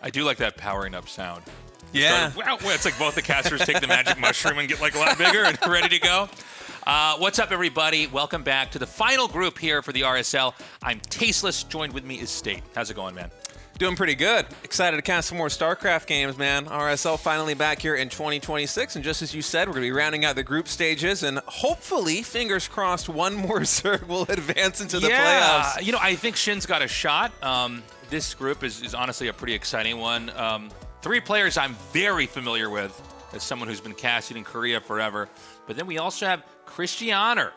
I do like that powering up sound. Yeah. Wow, it's like both the casters take the magic mushroom and get like a lot bigger and ready to go. What's up, everybody? Welcome back to the final group here for the RSL. I'm Tasteless. Joined with me is State. How's it going, man? Doing pretty good. Excited to cast some more Starcraft games, man. RSL finally back here in 2026, and just as you said, we're going to be rounding out the group stages, and hopefully, fingers crossed, one more Zerg will advance into the playoffs. You know, I think Shin's got a shot. This group is honestly a pretty exciting one. 3 players I'm very familiar with as someone who's been casting in Korea forever. But then we also have Krystianer.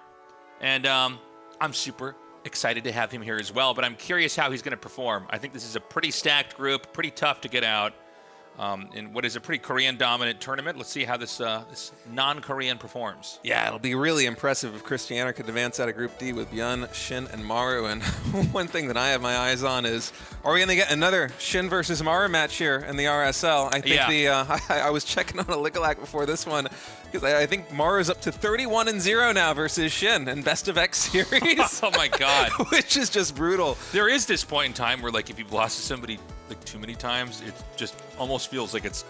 And I'm super excited to have him here as well. But I'm curious how he's going to perform. I think this is a pretty stacked group, pretty tough to get out in what is a pretty Korean-dominant tournament. Let's see how this non-Korean performs. Yeah, it'll be really impressive if Krystianer could advance out of Group D with ByuN, Shin, and Maru. And one thing that I have my eyes on is, are we going to get another Shin versus Maru match here in the RSL? I think I was checking on a Ligalak before this one, because I think Maru's up to 31-0 now versus Shin in Best of X series. Oh my God. Which is just brutal. There is this point in time where, like, if you've lost to somebody like too many times, it just almost feels like it's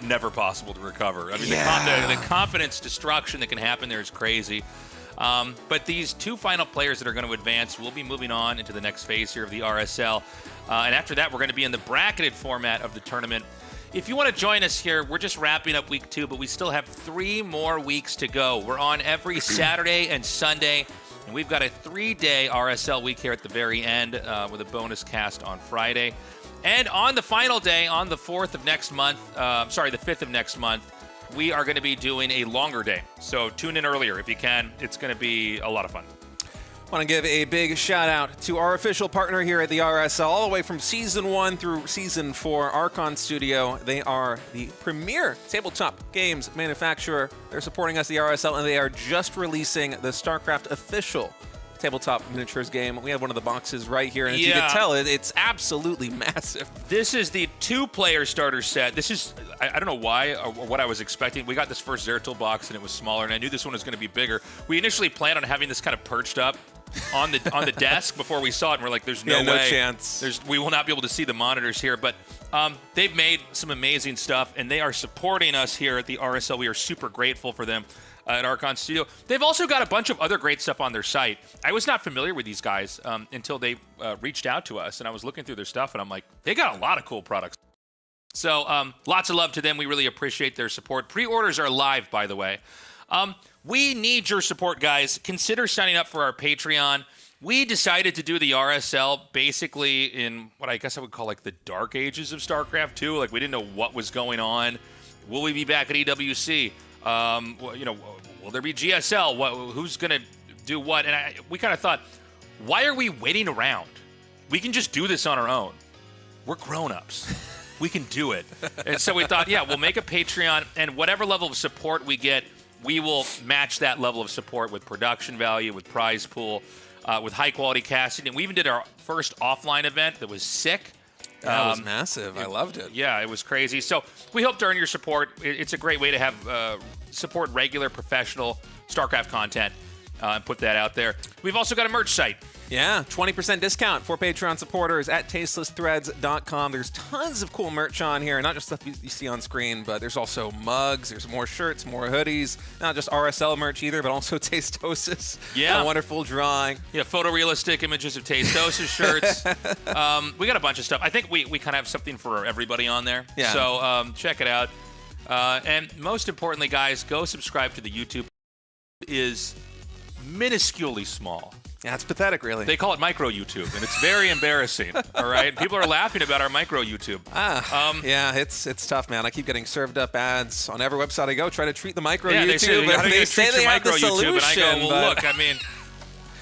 never possible to recover. I mean, the confidence destruction that can happen there is crazy. But these 2 final players that are going to advance will be moving on into the next phase here of the RSL. And after that, we're going to be in the bracketed format of the tournament. If you want to join us here, we're just wrapping up week 2, but we still have 3 more weeks to go. We're on every Saturday and Sunday, and we've got a 3-day RSL week here at the very end with a bonus cast on Friday. And on the final day, on the 4th of next month, the 5th of next month, we are going to be doing a longer day. So tune in earlier if you can. It's going to be a lot of fun. I want to give a big shout out to our official partner here at the RSL, all the way from Season 1 through Season 4, Archon Studio. They are the premier tabletop games manufacturer. They're supporting us, the RSL, and they are just releasing the Starcraft official tabletop miniatures game. We have one of the boxes right here, and as you can tell, it's absolutely massive. This is the 2-player starter set. This is, I don't know why or what I was expecting. We got this first Zeratul box, and it was smaller, and I knew this one was going to be bigger. We initially planned on having this kind of perched up on the desk before we saw it, and we're like, there's no way. No chance. We will not be able to see the monitors here, but they've made some amazing stuff, and they are supporting us here at the RSL. We are super grateful for them. At Archon Studio. They've also got a bunch of other great stuff on their site. I was not familiar with these guys until they reached out to us, and I was looking through their stuff, and I'm like, they got a lot of cool products. So lots of love to them. We really appreciate their support. Pre-orders are live, by the way. We need your support, guys. Consider signing up for our Patreon. We decided to do the RSL basically in what I guess I would call like the dark ages of StarCraft 2. Like, we didn't know what was going on. Will we be back at EWC? Will there be GSL? Who's going to do what? And we kind of thought, why are we waiting around? We can just do this on our own. We're grown-ups. We can do it. And so we thought, we'll make a Patreon, and whatever level of support we get, we will match that level of support with production value, with prize pool, with high-quality casting. And we even did our first offline event that was sick. That was massive. I loved it. Yeah, it was crazy. So we hope to earn your support. It's a great way to have support regular, professional StarCraft content and put that out there. We've also got a merch site. Yeah, 20% discount for Patreon supporters at tastelessthreads.com. There's tons of cool merch on here, not just stuff you see on screen, but there's also mugs, there's more shirts, more hoodies, not just RSL merch either, but also Tastosis. Yeah. A wonderful drawing. Yeah, photorealistic images of Tastosis shirts. We got a bunch of stuff. I think we kind of have something for everybody on there. Yeah. So check it out. And most importantly, guys, go subscribe to the YouTube. It is minusculely small. Yeah, it's pathetic, really. They call it micro YouTube, and it's very embarrassing. All right, people are laughing about our micro YouTube. Yeah, it's tough, man. I keep getting served up ads on every website I go. Try to treat the micro YouTube. They say they have the solution, and I go, well, look, I mean,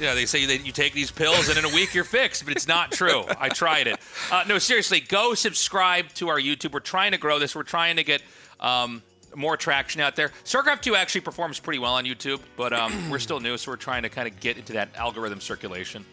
they say that you take these pills and in a week you're fixed, but it's not true. I tried it. No, seriously, go subscribe to our YouTube. We're trying to grow this. We're trying to get more traction out there. StarCraft 2 actually performs pretty well on YouTube, but we're still new, so we're trying to kind of get into that algorithm circulation.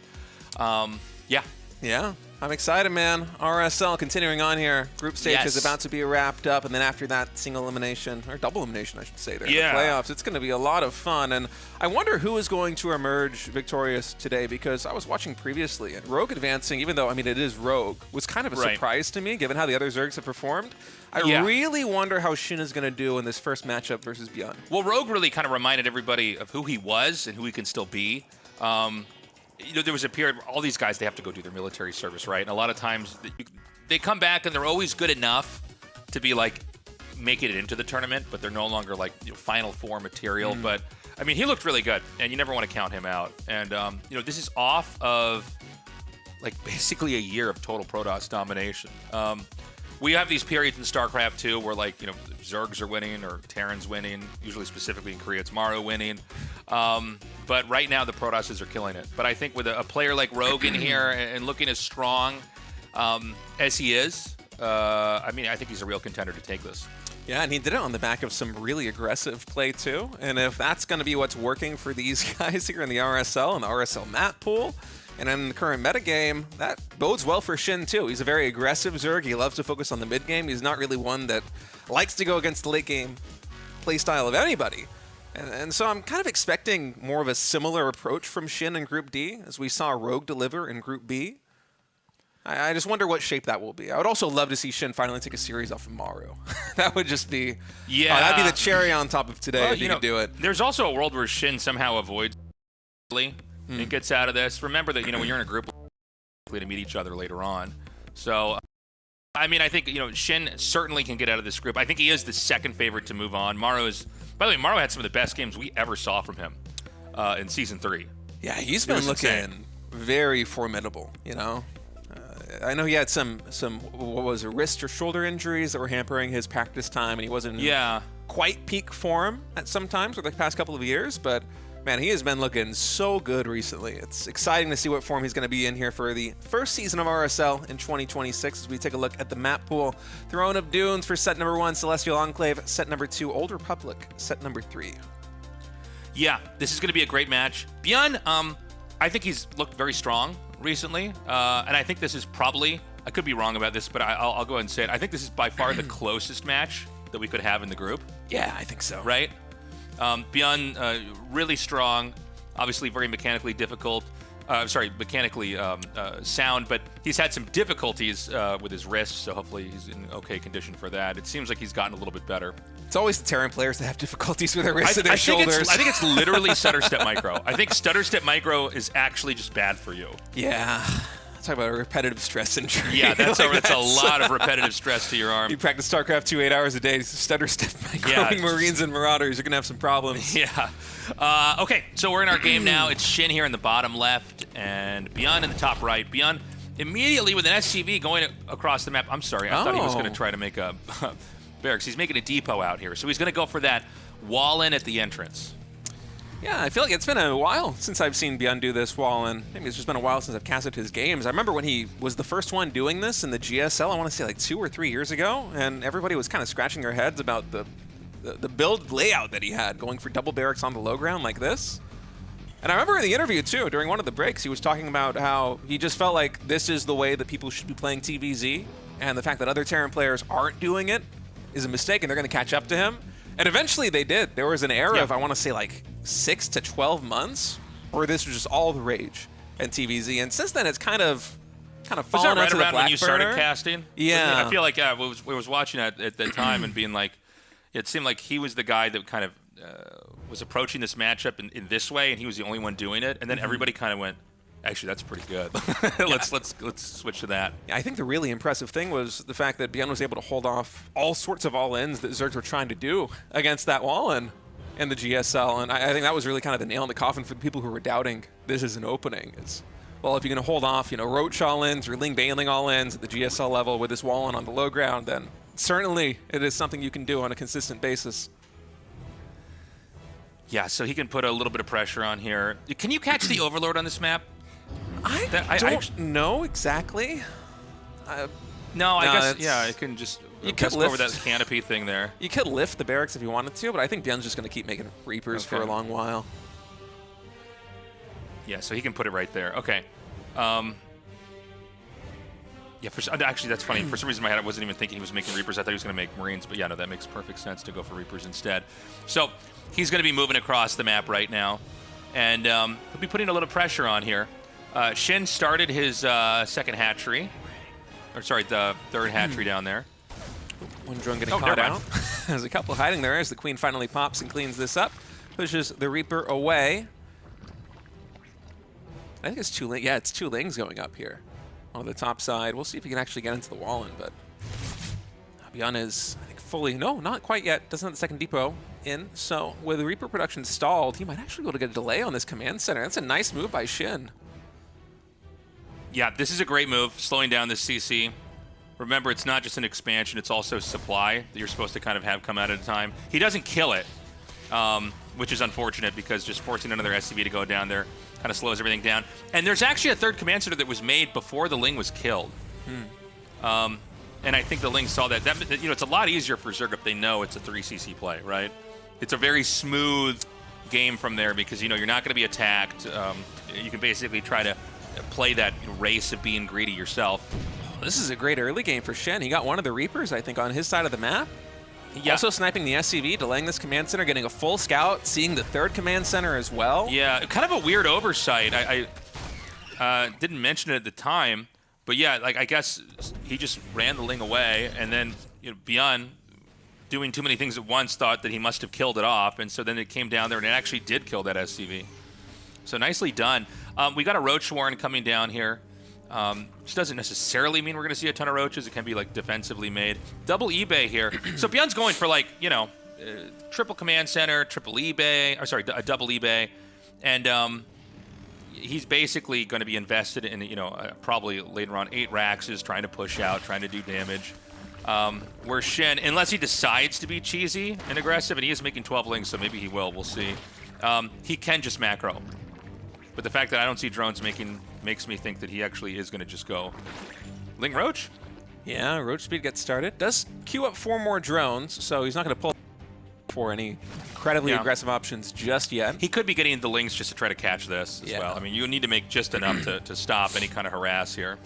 Yeah. Yeah, I'm excited, man. RSL continuing on here. Group stage is about to be wrapped up, and then after that, single elimination, or double elimination, I should say, there in the playoffs. It's going to be a lot of fun, and I wonder who is going to emerge victorious today, because I was watching previously, and Rogue advancing, even though, I mean, it is Rogue, was kind of a surprise to me, given how the other Zergs have performed. I really wonder how Shin is going to do in this first matchup versus ByuN. Well, Rogue really kind of reminded everybody of who he was and who he can still be. You know, there was a period where all these guys, they have to go do their military service, right? And a lot of times they come back and they're always good enough to be like making it into the tournament, but they're no longer like, you know, Final Four material. But I mean, he looked really good, and you never want to count him out. And you know, this is off of like basically a year of total Protoss domination. We have these periods in StarCraft 2 where, like, you know, Zergs are winning or Terrans winning. Usually, specifically in Korea, it's Maru winning. But right now, the Protosses are killing it. But I think with a player like Rogue in here and looking as strong as he is, I mean, I think he's a real contender to take this. Yeah, and he did it on the back of some really aggressive play, too. And if that's going to be what's working for these guys here in the RSL and the RSL map pool, and in the current metagame, that bodes well for Shin, too. He's a very aggressive Zerg. He loves to focus on the mid-game. He's not really one that likes to go against the late-game playstyle of anybody. And so I'm kind of expecting more of a similar approach from Shin in Group D, as we saw Rogue deliver in Group B. I just wonder what shape that will be. I would also love to see Shin finally take a series off of Maru. That would just be... Yeah. That'd be the cherry on top of today if you could do it. There's also a world where Shin somehow avoids... and gets out of this. Remember that, you know, when you're in a group, to meet each other later on. So, I mean, I think, you know, Shin certainly can get out of this group. I think he is the second favorite to move on. Maru is, by the way, Maru had some of the best games we ever saw from him in Season 3. Yeah, he's been looking very formidable, you know. I know he had some what was it, wrist or shoulder injuries that were hampering his practice time, and he wasn't quite peak form at some times for the past couple of years, but man, he has been looking so good recently. It's exciting to see what form he's going to be in here for the first season of RSL in 2026 as we take a look at the map pool. Throne of Dunes for set number 1, Celestial Enclave. Set number 2, Old Republic. Set number 3. Yeah, this is going to be a great match. ByuN, I think he's looked very strong recently, and I think this is probably, I could be wrong about this, but I'll go ahead and say it. I think this is by far the closest match that we could have in the group. Yeah, I think so. Right? ByuN, really strong, obviously very mechanically difficult. Mechanically sound, but he's had some difficulties with his wrist, so hopefully he's in okay condition for that. It seems like he's gotten a little bit better. It's always the Terran players that have difficulties with their wrists and their shoulders. I think it's literally stutter step micro. I think stutter step micro is actually just bad for you. Yeah. Talk about a repetitive stress injury. Yeah, that's a lot of repetitive stress to your arm. You practice StarCraft 2 8 hours a day, stutter step microing Marines and Marauders, you're going to have some problems. Yeah. Okay, so we're in our game now. It's Shin here in the bottom left and ByuN in the top right. ByuN immediately with an SCV going across the map. I'm sorry, I thought he was going to try to make a barracks. He's making a depot out here, so he's going to go for that wall in at the entrance. Yeah, I feel like it's been a while since I've seen ByuN do this wall, and maybe it's just been a while since I've casted his games. I remember when he was the first one doing this in the GSL, I want to say like 2 or 3 years ago, and everybody was kind of scratching their heads about the build layout that he had, going for double barracks on the low ground like this. And I remember in the interview, too, during one of the breaks, he was talking about how he just felt like this is the way that people should be playing TVZ, and the fact that other Terran players aren't doing it is a mistake, and they're going to catch up to him. And eventually they did. There was an era of, I want to say, like 6 to 12 months where this was just all the rage in TVZ. And since then, it's kind of fallen right into the around black when you burner. started casting? Yeah. I feel like I was watching it at that time and being like, it seemed like he was the guy that kind of was approaching this matchup in this way, and he was the only one doing it. And then everybody kind of went, actually, that's pretty good. Let's switch to that. I think the really impressive thing was the fact that ByuN was able to hold off all sorts of all-ins that Zergs were trying to do against that wall-in in the GSL. And I think that was really kind of the nail in the coffin for the people who were doubting this is an opening. It's, well, if you're going to hold off, you know, Roach all-ins or Ling Bailing all-ins at the GSL level with this wall-in on the low ground, then certainly it is something you can do on a consistent basis. Yeah, so he can put a little bit of pressure on here. Can you catch the Overlord on this map? I don't know exactly. I guess, yeah, I can just go over that canopy thing there. You could lift the barracks if you wanted to, but I think ByuN's just going to keep making Reapers for a long while. Yeah, so he can put it right there. Okay. Yeah, actually, that's funny. For some reason in my head, I wasn't even thinking he was making Reapers. I thought he was going to make Marines. But yeah, no, that makes perfect sense to go for Reapers instead. So he's going to be moving across the map right now. And he'll be putting a little pressure on here. Shin started his second hatchery. Or sorry, the third hatchery down there. One drone getting caught out. There's a couple hiding there as the Queen finally pops and cleans this up. Pushes the Reaper away. I think it's it's 2 Lings going up here on the top side. We'll see if he can actually get into the wall-in, but ByuN is, I think, fully, no, not quite yet. Doesn't have the second depot in. So with the Reaper production stalled, he might actually be able to get a delay on this command center. That's a nice move by Shin. Yeah, this is a great move, slowing down this CC. Remember, it's not just an expansion, it's also supply that you're supposed to kind of have come out at a time. He doesn't kill it, which is unfortunate because just forcing another SCV to go down there kind of slows everything down. And there's actually a third command center that was made before the Ling was killed. And I think the Ling saw that. You know, it's a lot easier for Zerg if they know it's a 3CC play, right? It's a very smooth game from there because, you know, you're not going to be attacked. You can basically try to play that race of being greedy yourself. This is a great early game for Shin. He got one of the Reapers, I think, on his side of the map. Yeah. Also sniping the SCV, delaying this command center, getting a full scout, seeing the third command center as well. Yeah, kind of a weird oversight. I didn't mention it at the time, but yeah, like I guess he just ran the Ling away, and then ByuN, doing too many things at once, thought that he must have killed it off, and so then it came down there and it actually did kill that SCV. So nicely done. We got a Roach Warren coming down here. Which doesn't necessarily mean we're going to see a ton of roaches. It can be like defensively made. Double eBay here. So ByuN's going for like, you know, triple command center, triple eBay, or sorry, a double eBay. And he's basically going to be invested in, you know, probably later on 8 Raxes, trying to push out, trying to do damage. Where Shin, unless he decides to be cheesy and aggressive, and he is making 12 Lings, so maybe he will, we'll see. He can just macro. But the fact that I don't see drones makes me think that he actually is going to just go Ling Roach. Yeah, Roach speed gets started. Does queue up 4 more drones, so he's not going to pull for any incredibly aggressive options just yet. He could be getting the Lings just to try to catch this as well. I mean, you need to make just enough to stop any kind of harass here.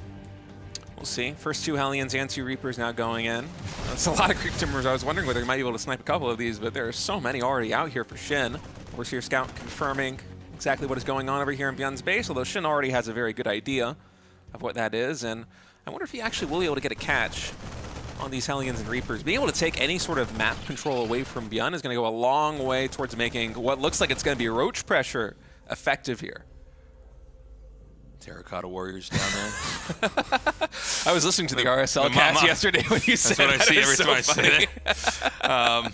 We'll see. First 2 Hellions and 2 Reapers now going in. That's a lot of Creek Timbers. I was wondering whether he might be able to snipe a couple of these, but there are so many already out here for Shin. Overseer Scout confirming exactly what is going on over here in ByuN's base, although Shin already has a very good idea of what that is, and I wonder if he actually will be able to get a catch on these Hellions and Reapers. Being able to take any sort of map control away from ByuN is going to go a long way towards making what looks like it's going to be roach pressure effective here. Terracotta Warriors down there. I was listening to the RSL cast yesterday when you said that. That's what I see every time I say that.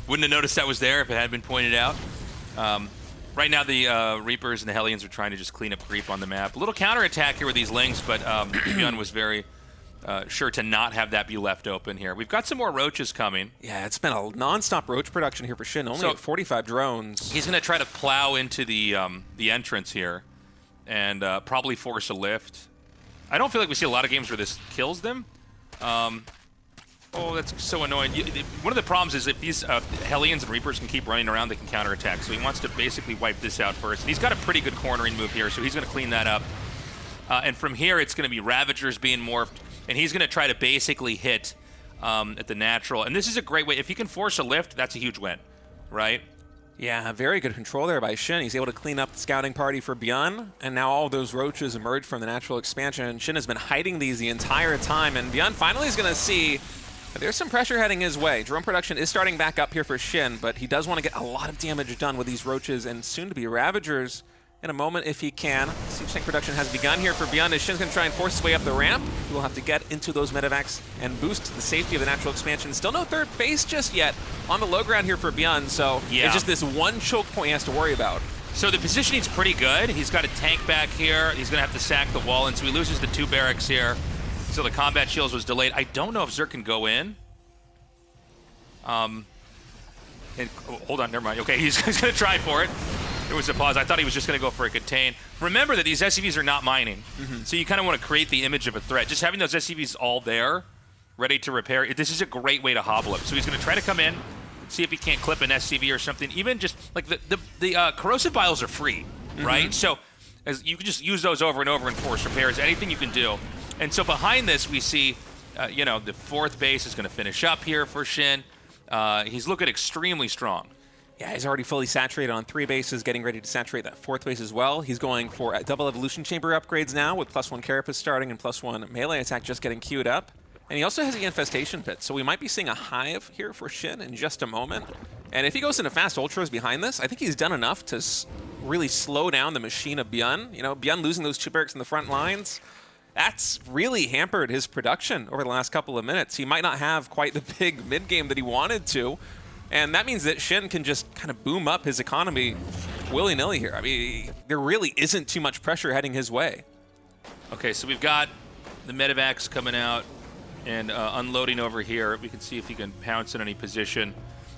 Wouldn't have noticed that was there if it had been pointed out. Right now, the Reapers and the Hellions are trying to just clean up creep on the map. A little counterattack here with these Lings, but ByuN was very sure to not have that be left open here. We've got some more Roaches coming. Yeah, it's been a non-stop Roach production here for Shin, only at 45 drones. He's going to try to plow into the entrance here and probably force a lift. I don't feel like we see a lot of games where this kills them. Oh, that's so annoying. One of the problems is if these Hellions and Reapers can keep running around, they can counterattack. So he wants to basically wipe this out first. And he's got a pretty good cornering move here, so he's going to clean that up. And from here, it's going to be Ravagers being morphed, and he's going to try to basically hit at the natural. And this is a great way. If he can force a lift, that's a huge win, right? Yeah, very good control there by Shin. He's able to clean up the scouting party for ByuN, and now all those roaches emerge from the natural expansion. Shin has been hiding these the entire time, and ByuN finally is going to see there's some pressure heading his way. Drone production is starting back up here for Shin, but he does want to get a lot of damage done with these roaches and soon to be Ravagers in a moment if he can. Siege tank production has begun here for ByuN as Shin's going to try and force his way up the ramp. He will have to get into those medevacs and boost the safety of the natural expansion. Still no third base just yet on the low ground here for ByuN, so it's just this one choke point he has to worry about. So the positioning's pretty good. He's got a tank back here. He's going to have to sack the wall, and so he loses the 2 barracks here. So the combat shields was delayed. I don't know if Zerg can go in. And hold on, never mind. Okay, he's going to try for it. There was a pause. I thought he was just going to go for a contain. Remember that these SCVs are not mining, so you kind of want to create the image of a threat. Just having those SCVs all there, ready to repair, this is a great way to hobble him. So he's going to try to come in, see if he can't clip an SCV or something. Even just like the corrosive biles are free, right? So as you can just use those over and over and force repairs, anything you can do. And so behind this, we see, you know, the 4th base is going to finish up here for Shin. He's looking extremely strong. Yeah, he's already fully saturated on 3 bases, getting ready to saturate that 4th base as well. He's going for double evolution chamber upgrades now with +1 carapace starting and +1 melee attack just getting queued up. And he also has the infestation pit, so we might be seeing a hive here for Shin in just a moment. And if he goes into fast ultras behind this, I think he's done enough to really slow down the machine of ByuN. You know, ByuN losing those 2 barracks in the front lines, that's really hampered his production over the last couple of minutes. He might not have quite the big mid game that he wanted to. And that means that Shin can just kind of boom up his economy willy-nilly here. I mean, there really isn't too much pressure heading his way. Okay, so we've got the medevacs coming out and unloading over here. We can see if he can pounce in any position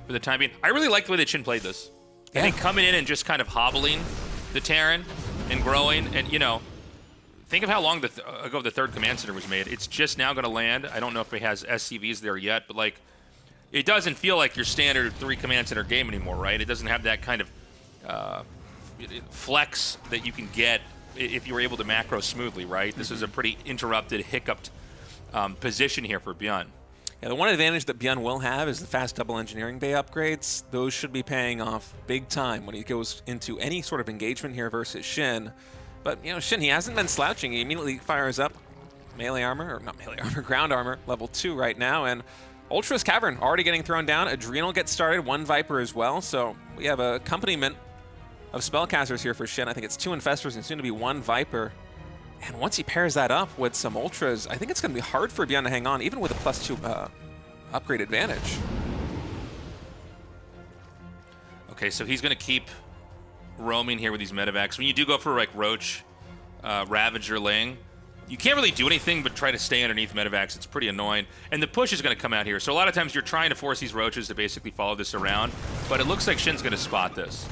for the time being. I really like the way that Shin played this. Yeah. I think coming in and just kind of hobbling the Terran and growing. And, you know, think of how long ago the 3rd command center was made. It's just now going to land. I don't know if he has SCVs there yet, but, like, it doesn't feel like your standard 3 command center game anymore, right? It doesn't have that kind of flex that you can get if you were able to macro smoothly, right? This is a pretty interrupted, hiccuped position here for ByuN. Yeah, the one advantage that ByuN will have is the fast double engineering bay upgrades. Those should be paying off big time when he goes into any sort of engagement here versus Shin. But, you know, Shin, he hasn't been slouching. He immediately fires up melee armor, or not melee armor, ground armor, level 2 right now. And Ultra's Cavern already getting thrown down. Adrenal gets started, 1 Viper as well. So we have a accompaniment of spellcasters here for Shin. I think it's 2 Infestors and soon to be 1 Viper. And once he pairs that up with some Ultras, I think it's going to be hard for ByuN to hang on, even with a +2 upgrade advantage. Okay, so he's going to keep roaming here with these medevacs. When you do go for, like, Roach, Ravager, Ling, you can't really do anything but try to stay underneath medevacs. It's pretty annoying. And the push is going to come out here. So a lot of times you're trying to force these Roaches to basically follow this around, but it looks like Shin's going to spot this.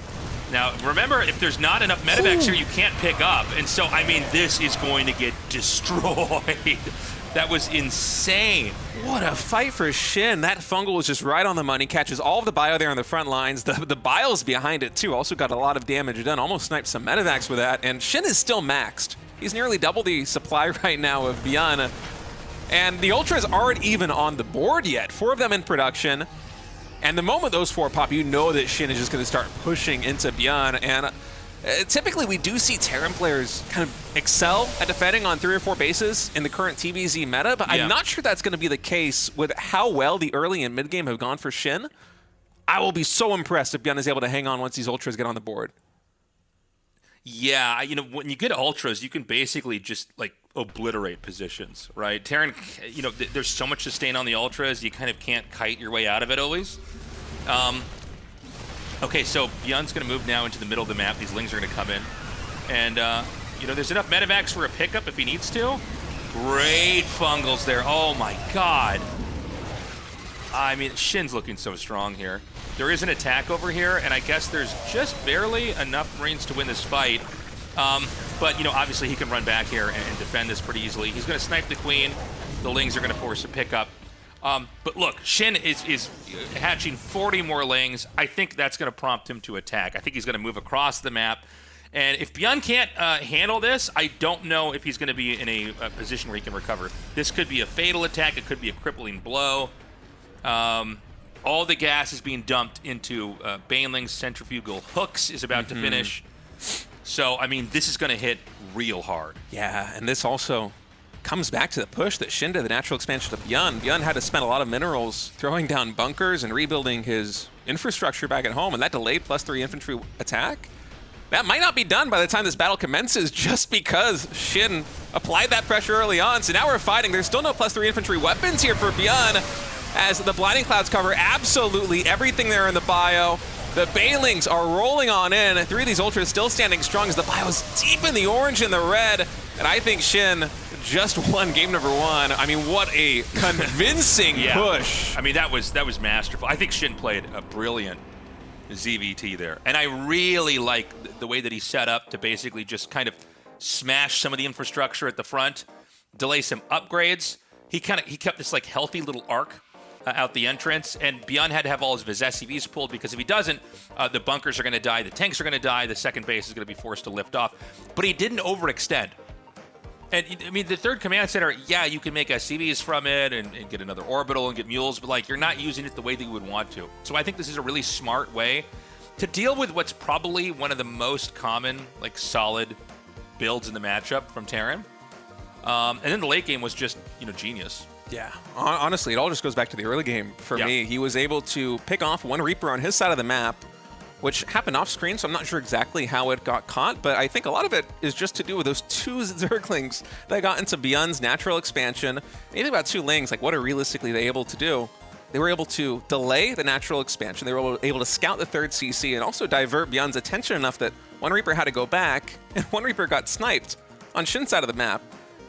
Now, remember, if there's not enough medevacs here, you can't pick up. And so, I mean, this is going to get destroyed. That was insane. What a fight for Shin. That fungal was just right on the money. Catches all of the bio there on the front lines. The bios behind it, too, also got a lot of damage done. Almost sniped some medevacs with that. And Shin is still maxed. He's nearly double the supply right now of ByuN. And the Ultras aren't even on the board yet. 4 of them in production. And the moment those 4 pop, you know that Shin is just going to start pushing into ByuN. And typically we do see Terran players kind of excel at defending on 3 or 4 bases in the current TBZ meta, but yeah. I'm not sure that's going to be the case with how well the early and mid game have gone for Shin. I will be so impressed if ByuN is able to hang on once these Ultras get on the board. Yeah, you know, when you get Ultras, you can basically just, like, obliterate positions, right? Terran, you know, there's so much sustain on the Ultras, you kind of can't kite your way out of it always. Okay, so ByuN's going to move now into the middle of the map. These Lings are going to come in. And, you know, there's enough medevacs for a pickup if he needs to. Great fungals there. Oh, my God. I mean, Shin's looking so strong here. There is an attack over here, and I guess there's just barely enough Marines to win this fight. But, you know, obviously he can run back here and defend this pretty easily. He's going to snipe the Queen. The Lings are going to force a pickup. But look, Shin is hatching 40 more Lings. I think that's going to prompt him to attack. I think he's going to move across the map. And if ByuN can't handle this, I don't know if he's going to be in a position where he can recover. This could be a fatal attack. It could be a crippling blow. All the gas is being dumped into Baneling's centrifugal hooks is about to finish. So, I mean, this is going to hit real hard. Yeah, and this also comes back to the push that Shin did, the natural expansion of ByuN. ByuN had to spend a lot of minerals throwing down bunkers and rebuilding his infrastructure back at home, and that delayed +3 infantry attack. That might not be done by the time this battle commences just because Shin applied that pressure early on. So now we're fighting. There's still no +3 infantry weapons here for ByuN, as the Blinding Clouds cover absolutely everything there in the bio. The Banelings are rolling on in. 3 of these Ultras still standing strong as the bio's deep in the orange and the red. And I think Shin just won game number 1. I mean, what a convincing push. I mean, that was masterful. I think Shin played a brilliant ZVT there. And I really like the way that he set up to basically just kind of smash some of the infrastructure at the front, delay some upgrades. He kept this like healthy little arc out the entrance, and ByuN had to have all his SCVs pulled, because if he doesn't, the bunkers are going to die, the tanks are going to die, the second base is going to be forced to lift off. But he didn't overextend. And I mean, the third command center, yeah, you can make SCVs from it and get another orbital and get mules, but like you're not using it the way that you would want to. So I think this is a really smart way to deal with what's probably one of the most common, like solid builds in the matchup from Terran. And then the late game was just, genius. Yeah, honestly, it all just goes back to the early game for me. He was able to pick off one Reaper on his side of the map, which happened off screen, so I'm not sure exactly how it got caught, but I think a lot of it is just to do with those 2 Zerglings that got into ByuN's natural expansion. Anything about 2 Lings, like what are realistically they able to do? They were able to delay the natural expansion. They were able to scout the 3rd CC and also divert ByuN's attention enough that one Reaper had to go back, and one Reaper got sniped on Shin's side of the map.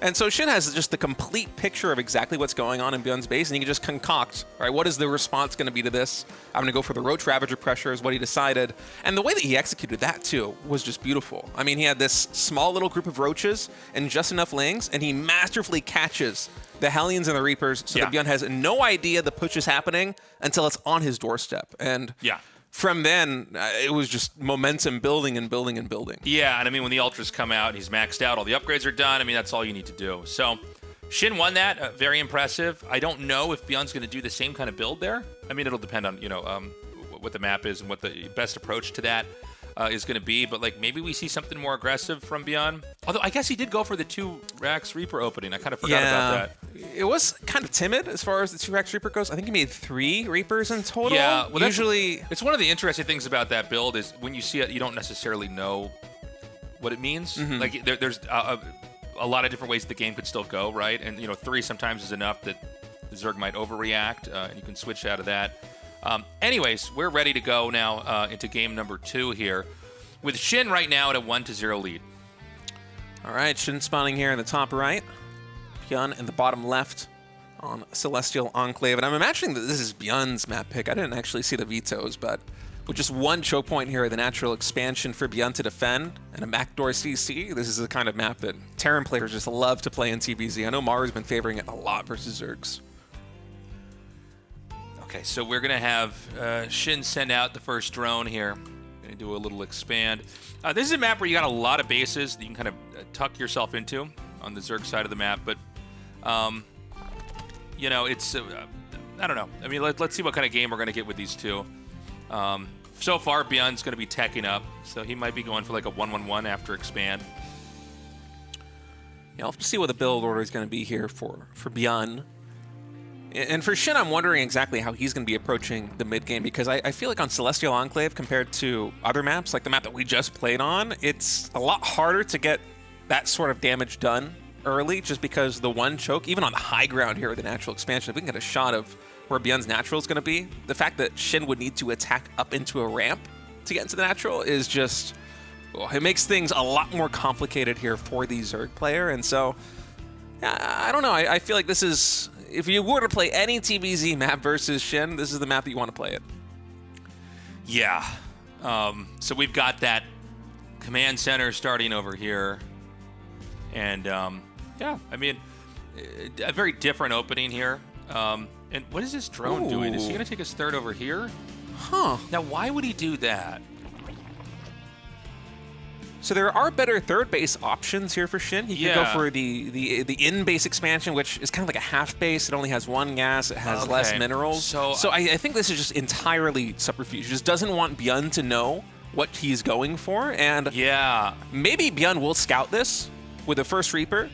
And so Shin has just the complete picture of exactly what's going on in ByuN's base, and he can just concoct, all right, what is the response going to be to this? I'm going to go for the Roach Ravager pressure is what he decided. And the way that he executed that, too, was just beautiful. I mean, he had this small little group of Roaches and just enough Lings, and he masterfully catches the Hellions and the Reapers so that ByuN has no idea the push is happening until it's on his doorstep. And from then, it was just momentum building and building and building. Yeah, and I mean, when the Ultras come out and he's maxed out, all the upgrades are done, I mean, that's all you need to do. So Shin won that, very impressive. I don't know if ByuN's going to do the same kind of build there. I mean, it'll depend on, what the map is and what the best approach to that is going to be. But, like, maybe we see something more aggressive from ByuN. Although, I guess he did go for the 2 Rax Reaper opening. I kind of forgot about that. It was kind of timid as far as the 2 Rax Reaper goes. I think he made 3 Reapers in total. Yeah, well, usually it's one of the interesting things about that build is when you see it, you don't necessarily know what it means. Like there's a lot of different ways the game could still go, right? And 3 sometimes is enough that the Zerg might overreact, and you can switch out of that. Anyways, we're ready to go now into game number 2 here, with Shin right now at a 1-0 lead. All right, Shin spawning here in the top right. ByuN in the bottom left on Celestial Enclave. And I'm imagining that this is ByuN's map pick. I didn't actually see the vetoes, but with just 1 choke point here, the natural expansion for ByuN to defend and a backdoor CC, this is the kind of map that Terran players just love to play in TBZ. I know Maru's been favoring it a lot versus Zergs. Okay, so we're going to have Shin send out the first drone here. Going to do a little expand. This is a map where you got a lot of bases that you can kind of tuck yourself into on the Zerg side of the map, but it's I don't know. I mean, let's see what kind of game we're going to get with these 2. So far, ByuN's going to be teching up, so he might be going for like a 1-1-1 after expand. Yeah, I'll have to see what the build order is going to be here for ByuN. And for Shin, I'm wondering exactly how he's going to be approaching the mid game, because I feel like on Celestial Enclave, compared to other maps, like the map that we just played on, it's a lot harder to get that sort of damage done early, just because the 1 choke, even on the high ground here with the natural expansion, if we can get a shot of where ByuN's natural is going to be, the fact that Shin would need to attack up into a ramp to get into the natural is just, it makes things a lot more complicated here for the Zerg player. And so, I don't know, I feel like this is, if you were to play any TBZ map versus Shin, this is the map that you want to play it. Yeah. So we've got that command center starting over here. And, yeah, I mean, a very different opening here. And what is this drone doing? Is he going to take his 3rd over here? Huh. Now, why would he do that? So there are better 3rd base options here for Shin. He could go for the in-base expansion, which is kind of like a half base. It only has 1 gas. It has less minerals. So I think this is just entirely subterfuge. He just doesn't want ByuN to know what he's going for. And maybe ByuN will scout this with the first Reaper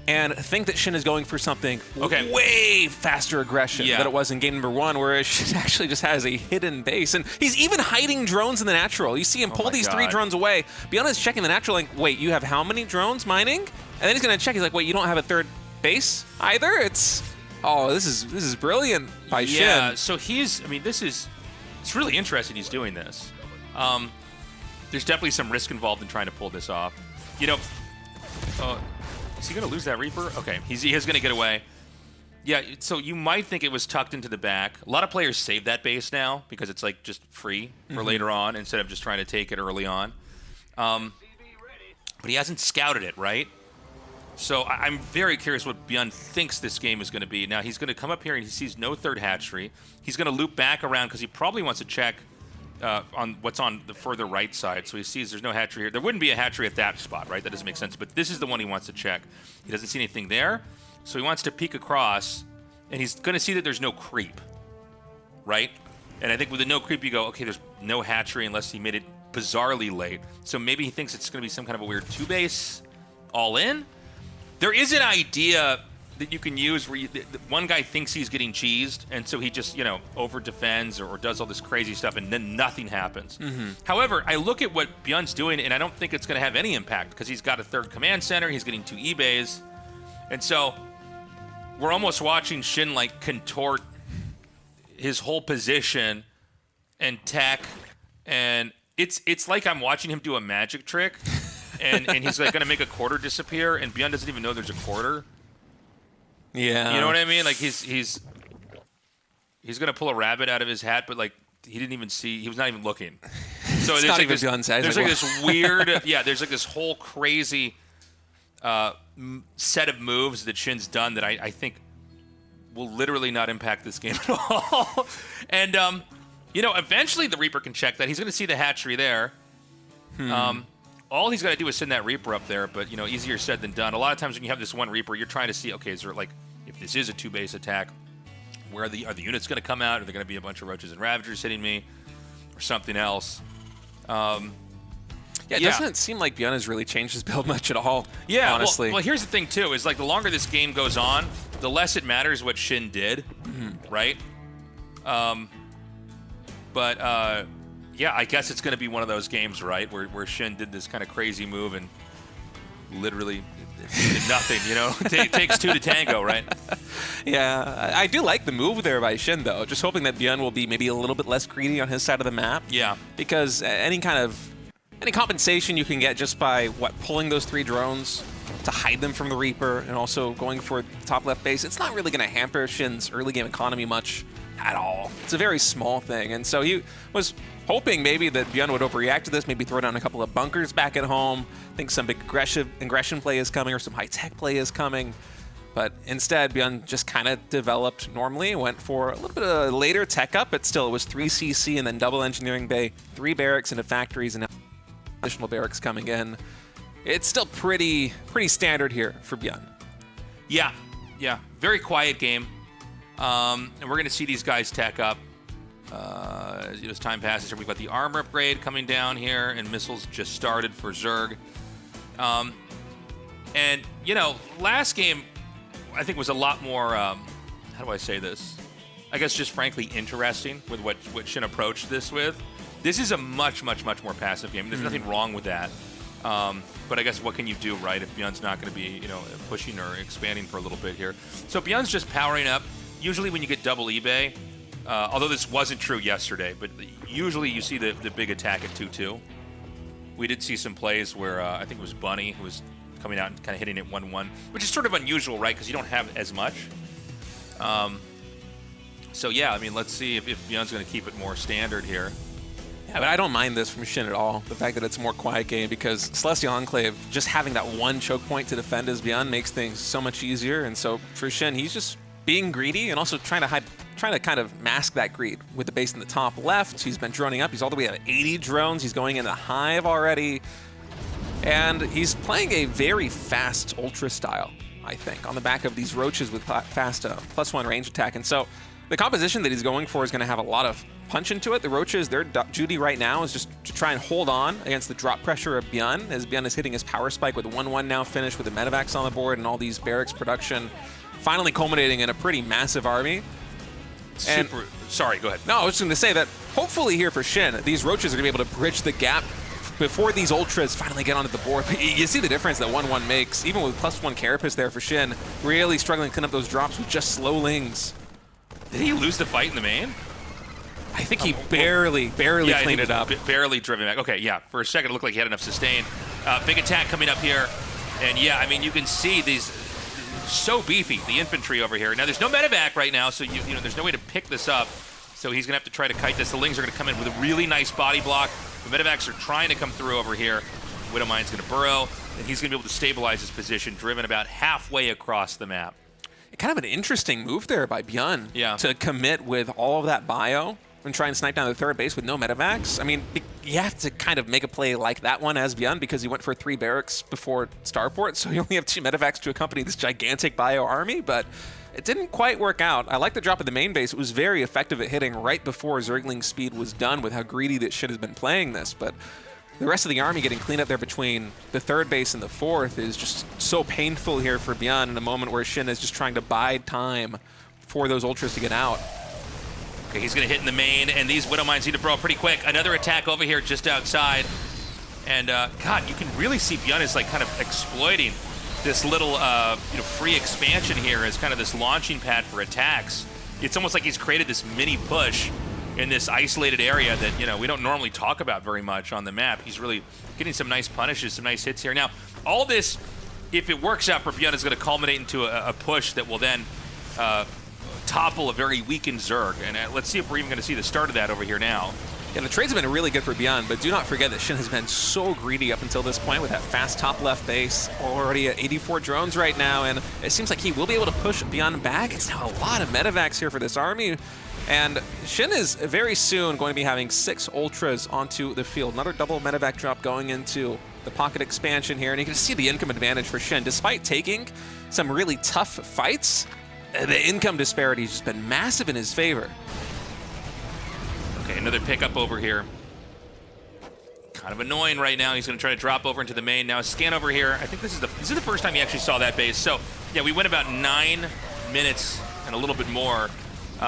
and think that Shin is going for something way faster aggression than it was in game number 1, where Shin actually just has a hidden base. And he's even hiding drones in the natural. You see him pull these 3 drones away. ByuN is checking the natural, like, wait, you have how many drones mining? And then he's going to check. He's like, wait, you don't have a 3rd base either? It's, this is brilliant by Shin. Yeah, so he's, I mean, it's really interesting he's doing this. There's definitely some risk involved in trying to pull this off. Is he going to lose that Reaper? Okay, he is going to get away. Yeah, so you might think it was tucked into the back. A lot of players save that base now because it's like just free for later on instead of just trying to take it early on. But he hasn't scouted it, right? So I'm very curious what ByuN thinks this game is going to be. Now, he's going to come up here and he sees no 3rd hatchery. He's going to loop back around because he probably wants to check on what's on the further right side. So he sees there's no hatchery here. There wouldn't be a hatchery at that spot, right? That doesn't make sense. But this is the one he wants to check. He doesn't see anything there. So he wants to peek across, and he's going to see that there's no creep, right? And I think with the no creep, you go, okay, there's no hatchery unless he made it bizarrely late. So maybe he thinks it's going to be some kind of a weird 2-base all in. There is an idea that you can use where one guy thinks he's getting cheesed, and so he just, over defends or does all this crazy stuff, and then nothing happens. Mm-hmm. However, I look at what ByuN's doing, and I don't think it's going to have any impact because he's got a 3rd command center, he's getting 2 eBays, and so we're almost watching Shin contort his whole position and tech, and it's like I'm watching him do a magic trick, and he's going to make a quarter disappear, and ByuN doesn't even know there's a quarter. Yeah. You know what I mean? Like he's gonna pull a rabbit out of his hat, but he didn't even see. He was not even looking. So it's there's not even this, ByuN's there's this weird. There's this whole crazy set of moves that Shin's done that I think will literally not impact this game at all. And eventually the Reaper can check that. He's gonna see the hatchery there. All he's got to do is send that Reaper up there, but, easier said than done. A lot of times when you have this one Reaper, you're trying to see, okay, is there, if this is a 2-base attack, where are the units going to come out? Are there going to be a bunch of Roaches and Ravagers hitting me or something else? It doesn't seem like ByuN has really changed his build much at all, honestly. Well, here's the thing, too, is, the longer this game goes on, the less it matters what Shin did, right? Yeah, I guess it's going to be one of those games, right, where Shin did this kind of crazy move and literally did nothing, It takes 2 to tango, right? Yeah, I do like the move there by Shin, though. Just hoping that ByuN will be maybe a little bit less greedy on his side of the map. Yeah. Because any compensation you can get just by, pulling those 3 drones to hide them from the Reaper and also going for the top left base, it's not really going to hamper Shin's early game economy much at all. It's a very small thing. And so he was hoping maybe that ByuN would overreact to this, maybe throw down a couple of bunkers back at home, think some big aggression play is coming or some high-tech play is coming. But instead, ByuN just kind of developed normally, went for a little bit of a later tech up, but still it was 3 CC and then double engineering bay, 3 barracks into factories, and additional barracks coming in. It's still pretty standard here for ByuN. Yeah. Very quiet game. And we're going to see these guys tech up. As time passes here, we've got the armor upgrade coming down here, and missiles just started for Zerg. And, last game, I think, was a lot more, how do I say this? I guess just frankly interesting with what Shin approached this with. This is a much, much, much more passive game. There's nothing wrong with that. But I guess what can you do, right, if ByuN's not going to be, pushing or expanding for a little bit here. So ByuN's just powering up. Usually when you get double eBay, although this wasn't true yesterday, but usually you see the big attack at 2-2. We did see some plays where I think it was Bunny who was coming out and kind of hitting it 1-1, which is sort of unusual, right, because you don't have as much. So, yeah, let's see if ByuN's going to keep it more standard here. Yeah, but I don't mind this from Shin at all, the fact that it's a more quiet game, because Celestial Enclave, just having that one choke point to defend as ByuN makes things so much easier. And so for Shin, he's just being greedy and also trying to kind of mask that greed with the base in the top left. He's been droning up. He's all the way at 80 drones. He's going into Hive already. And he's playing a very fast Ultra style, I think, on the back of these Roaches with fast +1 range attack. And so the composition that he's going for is going to have a lot of punch into it. The Roaches, their duty right now is just to try and hold on against the drop pressure of ByuN, as ByuN is hitting his power spike with 1-1 now finished with the medevacs on the board and all these barracks production, finally culminating in a pretty massive army. Sorry, go ahead. No, I was just going to say that hopefully here for Shin, these Roaches are going to be able to bridge the gap before these Ultras finally get onto the board. But you see the difference that 1-1 makes, even with +1 Carapace there for Shin, really struggling to clean up those drops with just slowlings. Did he lose the fight in the main? I think he barely cleaned it up. Barely driven back. Okay, yeah. For a second, it looked like he had enough sustain. Big attack coming up here. And yeah, you can see these so beefy, the infantry over here. Now, there's no medevac right now, so you know there's no way to pick this up. So he's going to have to try to kite this. The Lings are going to come in with a really nice body block. The medevacs are trying to come through over here. Widowmine's going to burrow, and he's going to be able to stabilize his position, driven about halfway across the map. Kind of an interesting move there by ByuN to commit with all of that bio and try and snipe down the third base with no medevacs. I mean, you have to kind of make a play like that one as ByuN because he went for 3 barracks before Starport, so you only have 2 medevacs to accompany this gigantic bio army, but it didn't quite work out. I like the drop of the main base. It was very effective at hitting right before Zergling's speed was done with how greedy that Shin has been playing this, but the rest of the army getting cleaned up there between the third base and the fourth is just so painful here for ByuN in a moment where Shin is just trying to bide time for those ultras to get out. Okay, he's going to hit in the main, and these Widow Mines need to blow up pretty quick. Another attack over here just outside. And, God, you can really see ByuN is, like, kind of exploiting this little, free expansion here as kind of this launching pad for attacks. It's almost like he's created this mini push in this isolated area that, we don't normally talk about very much on the map. He's really getting some nice punishes, some nice hits here. Now, all this, if it works out for ByuN, is going to culminate into a push that will then topple a very weakened Zerg. And let's see if we're even going to see the start of that over here now. Yeah, the trades have been really good for ByuN, but do not forget that Shin has been so greedy up until this point with that fast top left base, already at 84 drones right now, and it seems like he will be able to push ByuN back. It's now a lot of medevacs here for this army, and Shin is very soon going to be having 6 ultras onto the field. Another double medevac drop going into the pocket expansion here, and you can see the income advantage for Shin. Despite taking some really tough fights, the income disparity has just been massive in his favor. Okay, another pickup over here. Kind of annoying right now. He's going to try to drop over into the main. Now a scan over here. I think this is the first time he actually saw that base. So, yeah, we went about 9 minutes and a little bit more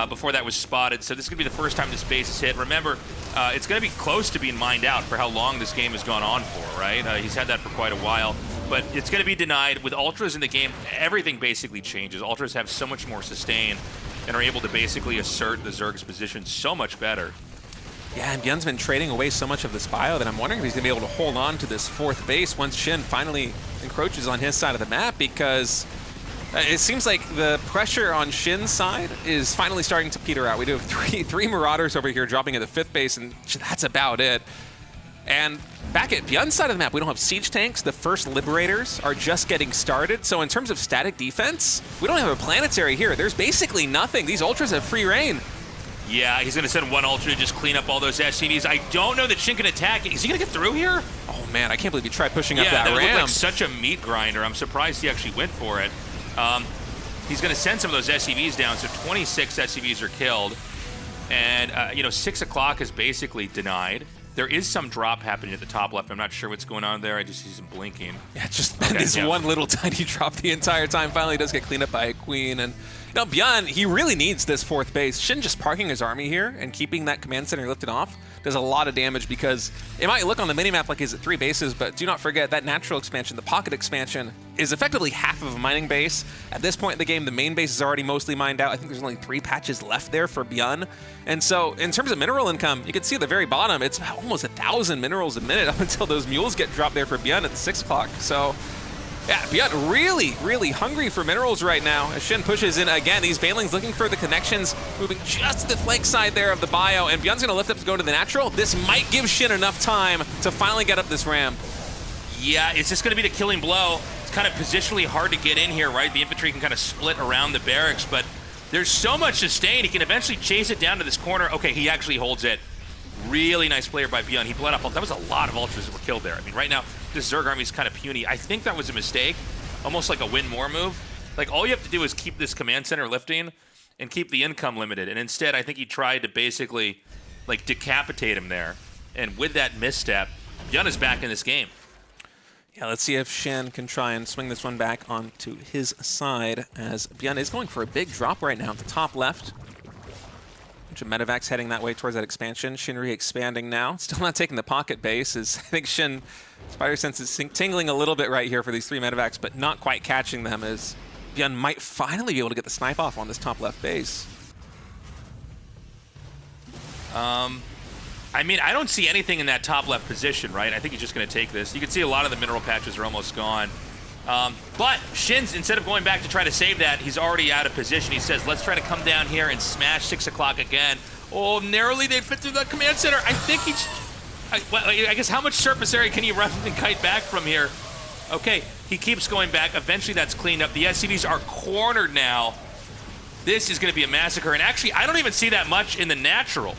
before that was spotted. So this is going to be the first time this base is hit. Remember, it's going to be close to being mined out for how long this game has gone on for, right? He's had that for quite a while. But it's going to be denied. With Ultras in the game, everything basically changes. Ultras have so much more sustain and are able to basically assert the Zerg's position so much better. Yeah, and ByuN's been trading away so much of this bio that I'm wondering if he's going to be able to hold on to this 4th base once Shin finally encroaches on his side of the map, because it seems like the pressure on Shin's side is finally starting to peter out. We do have three Marauders over here dropping at the 5th base, and that's about it. And back at ByuN's side of the map, we don't have siege tanks. The first Liberators are just getting started. So in terms of static defense, we don't have a planetary here. There's basically nothing. These Ultras have free reign. Yeah, he's going to send 1 Ultra to just clean up all those SCVs. I don't know that Shin can attack. Is he going to get through here? Oh, man, I can't believe he tried pushing up that ramp. ramp. Looked like such a meat grinder. I'm surprised he actually went for it. He's going to send some of those SCVs down, so 26 SCVs are killed. And, 6 o'clock is basically denied. There is some drop happening at the top left. I'm not sure what's going on there. I just see some blinking. Yeah, just this one little tiny drop the entire time. Finally does get cleaned up by a Queen. And ByuN, he really needs this 4th base. Shin just parking his army here and keeping that command center lifted off does a lot of damage, because it might look on the minimap like he's at 3 bases, but do not forget that natural expansion, the pocket expansion, is effectively half of a mining base. At this point in the game, the main base is already mostly mined out. I think there's only 3 patches left there for ByuN. And so in terms of mineral income, you can see at the very bottom, it's almost 1,000 minerals a minute up until those mules get dropped there for ByuN at 6 o'clock. So yeah, ByuN really, really hungry for minerals right now. As Shin pushes in again, these Banelings looking for the connections, moving just to the flank side there of the bio, and ByuN's gonna lift up to go to the natural. This might give Shin enough time to finally get up this ramp. Yeah, it's just gonna be the killing blow. It's kind of positionally hard to get in here, right? The infantry can kind of split around the barracks, but there's so much sustain. He can eventually chase it down to this corner. Okay, he actually holds it. Really nice player by ByuN. He bled off. That was a lot of Ultras that were killed there. I mean, right now, this Zerg army is kind of puny. I think that was a mistake, almost like a win more move. Like, all you have to do is keep this command center lifting and keep the income limited. And instead, I think he tried to basically, like, decapitate him there. And with that misstep, ByuN is back in this game. Yeah, let's see if Shin can try and swing this one back onto his side, as ByuN is going for a big drop right now at the top left. Bunch of medevacs heading that way towards that expansion. Shin re-expanding now. Still not taking the pocket base, as I think Shin Spider Sense is tingling a little bit right here for these 3 medevacs, but not quite catching them, as ByuN might finally be able to get the snipe off on this top left base. I mean, I don't see anything in that top left position, right? I think he's just going to take this. You can see a lot of the mineral patches are almost gone. But Shin's, instead of going back to try to save that, he's already out of position. He says, let's try to come down here and smash 6 o'clock again. Oh, narrowly they fit through the command center. I think he's... I guess how much surface area can he run and kite back from here? Okay, he keeps going back. Eventually that's cleaned up. The SCVs are cornered now. This is going to be a massacre. And actually, I don't even see that much in the natural.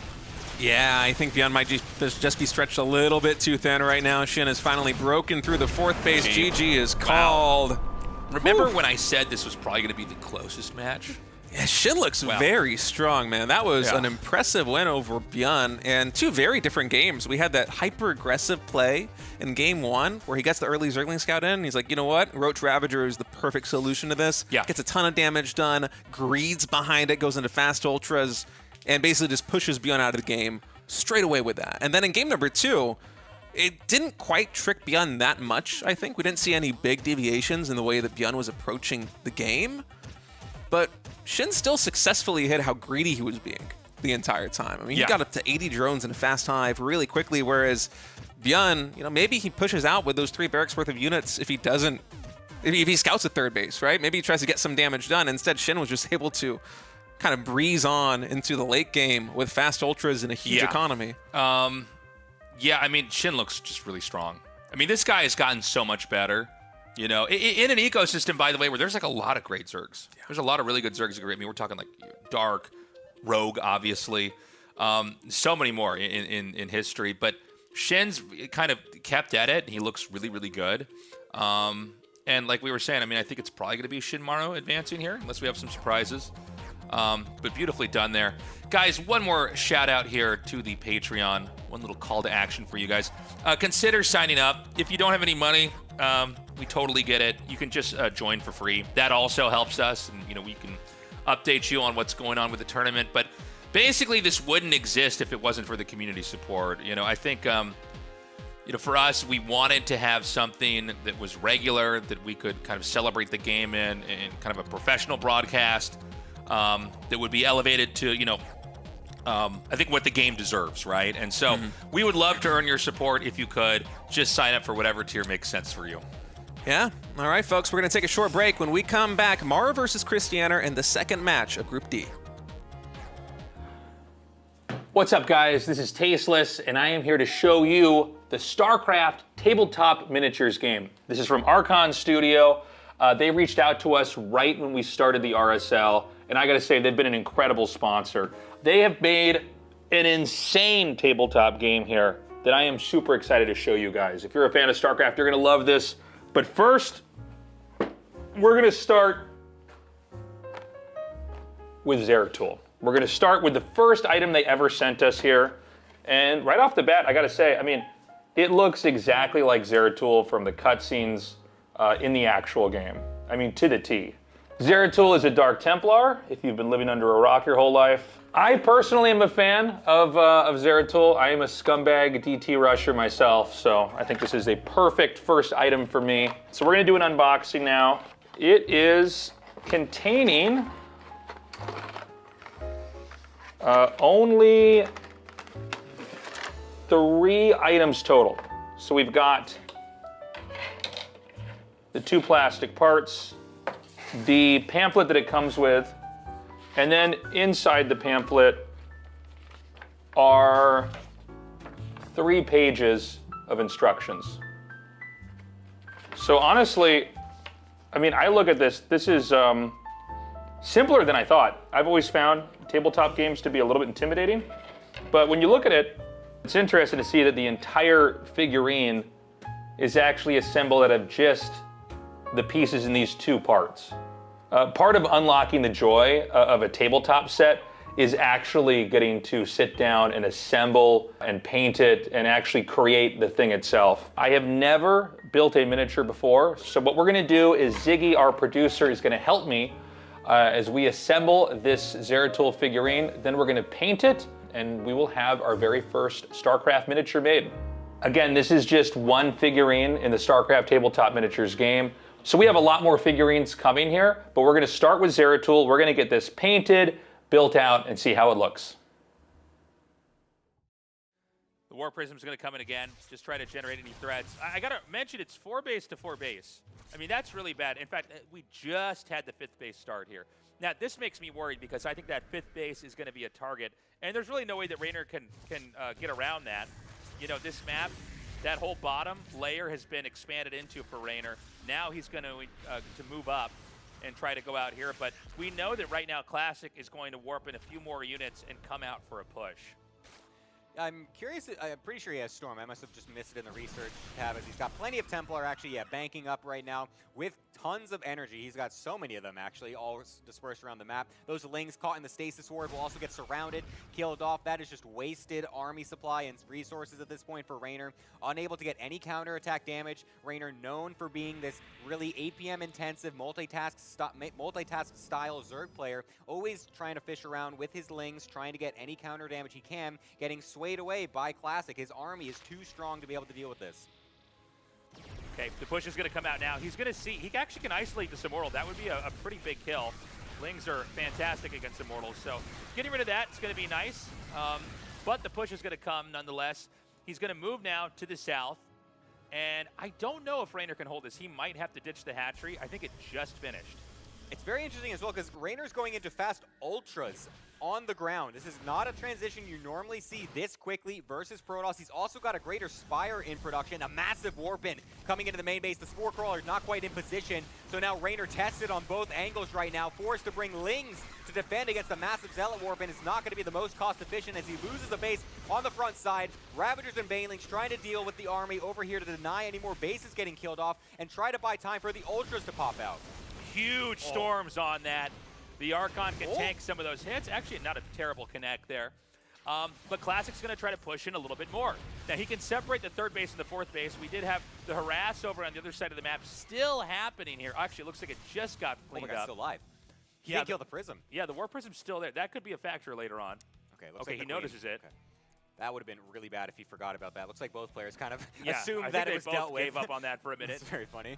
Yeah, I think ByuN might just be stretched a little bit too thin right now. Shin has finally broken through the 4th base. GG is called. Remember when I said this was probably going to be the closest match? Yeah, Shin looks very strong, man. That was an impressive win over ByuN, and 2 very different games. We had that hyper-aggressive play in game 1 where he gets the early Zergling Scout in, and he's like, you know what? Roach Ravager is the perfect solution to this. Yeah. Gets a ton of damage done, greeds behind it, goes into fast ultras, and basically just pushes ByuN out of the game straight away with that. And then in game number 2, it didn't quite trick ByuN that much, I think. We didn't see any big deviations in the way that ByuN was approaching the game, but Shin still successfully hit how greedy he was being the entire time. I mean, he got up to 80 drones in a fast hive really quickly, whereas ByuN, you know, maybe he pushes out with those 3 barracks worth of units if he doesn't, if he scouts at 3rd base, right? Maybe he tries to get some damage done. Instead, Shin was just able to kind of breeze on into the late game with fast ultras and a huge economy. Yeah, I mean, Shin looks just really strong. I mean, this guy has gotten so much better. You know, in an ecosystem, by the way, where there's like a lot of great Zergs. There's a lot of really good Zergs. I mean, we're talking like Dark, Rogue, obviously. So many more in history. But Shin's kind of kept at it. He looks really, really good. And like we were saying, I mean, I think it's probably going to be Shin Maru advancing here, unless we have some surprises. But beautifully done there. Guys, one more shout out here to the Patreon. One little call to action for you guys. Consider signing up. If you don't have any money, we totally get it. You can just join for free. That also helps us, and you know, we can update you on what's going on with the tournament. But basically, this wouldn't exist if it wasn't for the community support. You know, I think you know, for us, we wanted to have something that was regular, that we could kind of celebrate the game in kind of a professional broadcast that would be elevated to, you know, I think what the game deserves, right? And so we would love to earn your support if you could. Just sign up for whatever tier makes sense for you. Yeah. All right, folks, we're going to take a short break. When we come back, Maru versus Krystianer in the 2nd match of Group D. What's up, guys? This is Tasteless, and I am here to show you the Starcraft Tabletop Miniatures game. This is from Archon Studio. They reached out to us right when we started the RSL, and I gotta say, they've been an incredible sponsor. They have made an insane tabletop game here that I am super excited to show you guys. If you're a fan of Starcraft, you're gonna love this. But first, we're gonna start with Zeratul. We're gonna start with the first item they ever sent us here. And right off the bat, I gotta say, I mean, it looks exactly like Zeratul from the cutscenes in the actual game. I mean, to the T. Zeratul is a Dark Templar, if you've been living under a rock your whole life. I personally am a fan of Zeratul. I am a scumbag DT rusher myself, so I think this is a perfect first item for me. So we're gonna do an unboxing now. It is containing only 3 items total. So we've got the 2 plastic parts, the pamphlet that it comes with, and then inside the pamphlet are 3 pages of instructions. So honestly, I mean, I look at this, this is simpler than I thought. I've always found tabletop games to be a little bit intimidating, but when you look at it, it's interesting to see that the entire figurine is actually assembled out of just the pieces in these 2 parts. Part of unlocking the joy of a tabletop set is actually getting to sit down and assemble and paint it and actually create the thing itself. I have never built a miniature before, so what we're gonna do is Ziggy, our producer, is gonna help me as we assemble this Zeratul figurine. Then we're gonna paint it, and we will have our very first StarCraft miniature made. Again, this is just one figurine in the StarCraft Tabletop Miniatures game. So we have a lot more figurines coming here, but we're gonna start with Zeratul. We're gonna get this painted, built out, and see how it looks. The War Prism is going to come in again. Just try to generate any threats. I got to mention, it's 4 base to 4 base. I mean, that's really bad. In fact, we just had the 5th base start here. Now, this makes me worried because I think that 5th base is going to be a target, and there's really no way that Raynor can get around that. You know, this map, that whole bottom layer has been expanded into for Raynor. Now he's going to move up and try to go out here, but we know that right now Classic is going to warp in a few more units and come out for a push. I'm curious. I'm pretty sure he has Storm. I must have just missed it in the research tab. As he's got plenty of Templar, actually, banking up right now with tons of energy. He's got so many of them, actually, all dispersed around the map. Those Lings caught in the Stasis Ward will also get surrounded, killed off. That is just wasted army supply and resources at this point for Raynor. Unable to get any counterattack damage. Raynor known for being this really APM intensive multitask style Zerg player, always trying to fish around with his Lings, trying to get any counter damage he can, getting swayed away by Classic. His army is too strong to be able to deal with this. Okay, the push is going to come out now. He's going to see, he actually can isolate this Immortal. That would be a pretty big kill. Lings are fantastic against Immortals, so getting rid of that is going to be nice. But the push is going to come nonetheless. He's going to move now to the south, and I don't know if Raynor can hold this. He might have to ditch the hatchery. I think it just finished. It's very interesting as well because Raynor's going into fast ultras on the ground. This is not a transition you normally see this quickly versus Protoss. He's also got a greater Spire in production, a massive Warp in coming into the main base. The Spore Crawler's not quite in position, so now Raynor tested on both angles right now, forced to bring Lings to defend against the massive Zealot Warp, and it's not going to be the most cost efficient as he loses the base on the front side. Ravagers and Banelings trying to deal with the army over here to deny any more bases getting killed off and try to buy time for the Ultras to pop out. Huge storms on that. The Archon can tank some of those hits. Actually, not a terrible connect there. But Classic's going to try to push in a little bit more. Now, he can separate the third base and the fourth base. We did have the harass over on the other side of the map still happening here. Actually, it looks like it just got cleaned up. Still alive. He didn't kill the Prism. Yeah, the War Prism's still there. That could be a factor later on. Okay, okay, he notices it. Okay. That would have been really bad if he forgot about that. Looks like both players kind of I assumed think that they it was both dealt with. gave up on that for a minute. It's very funny.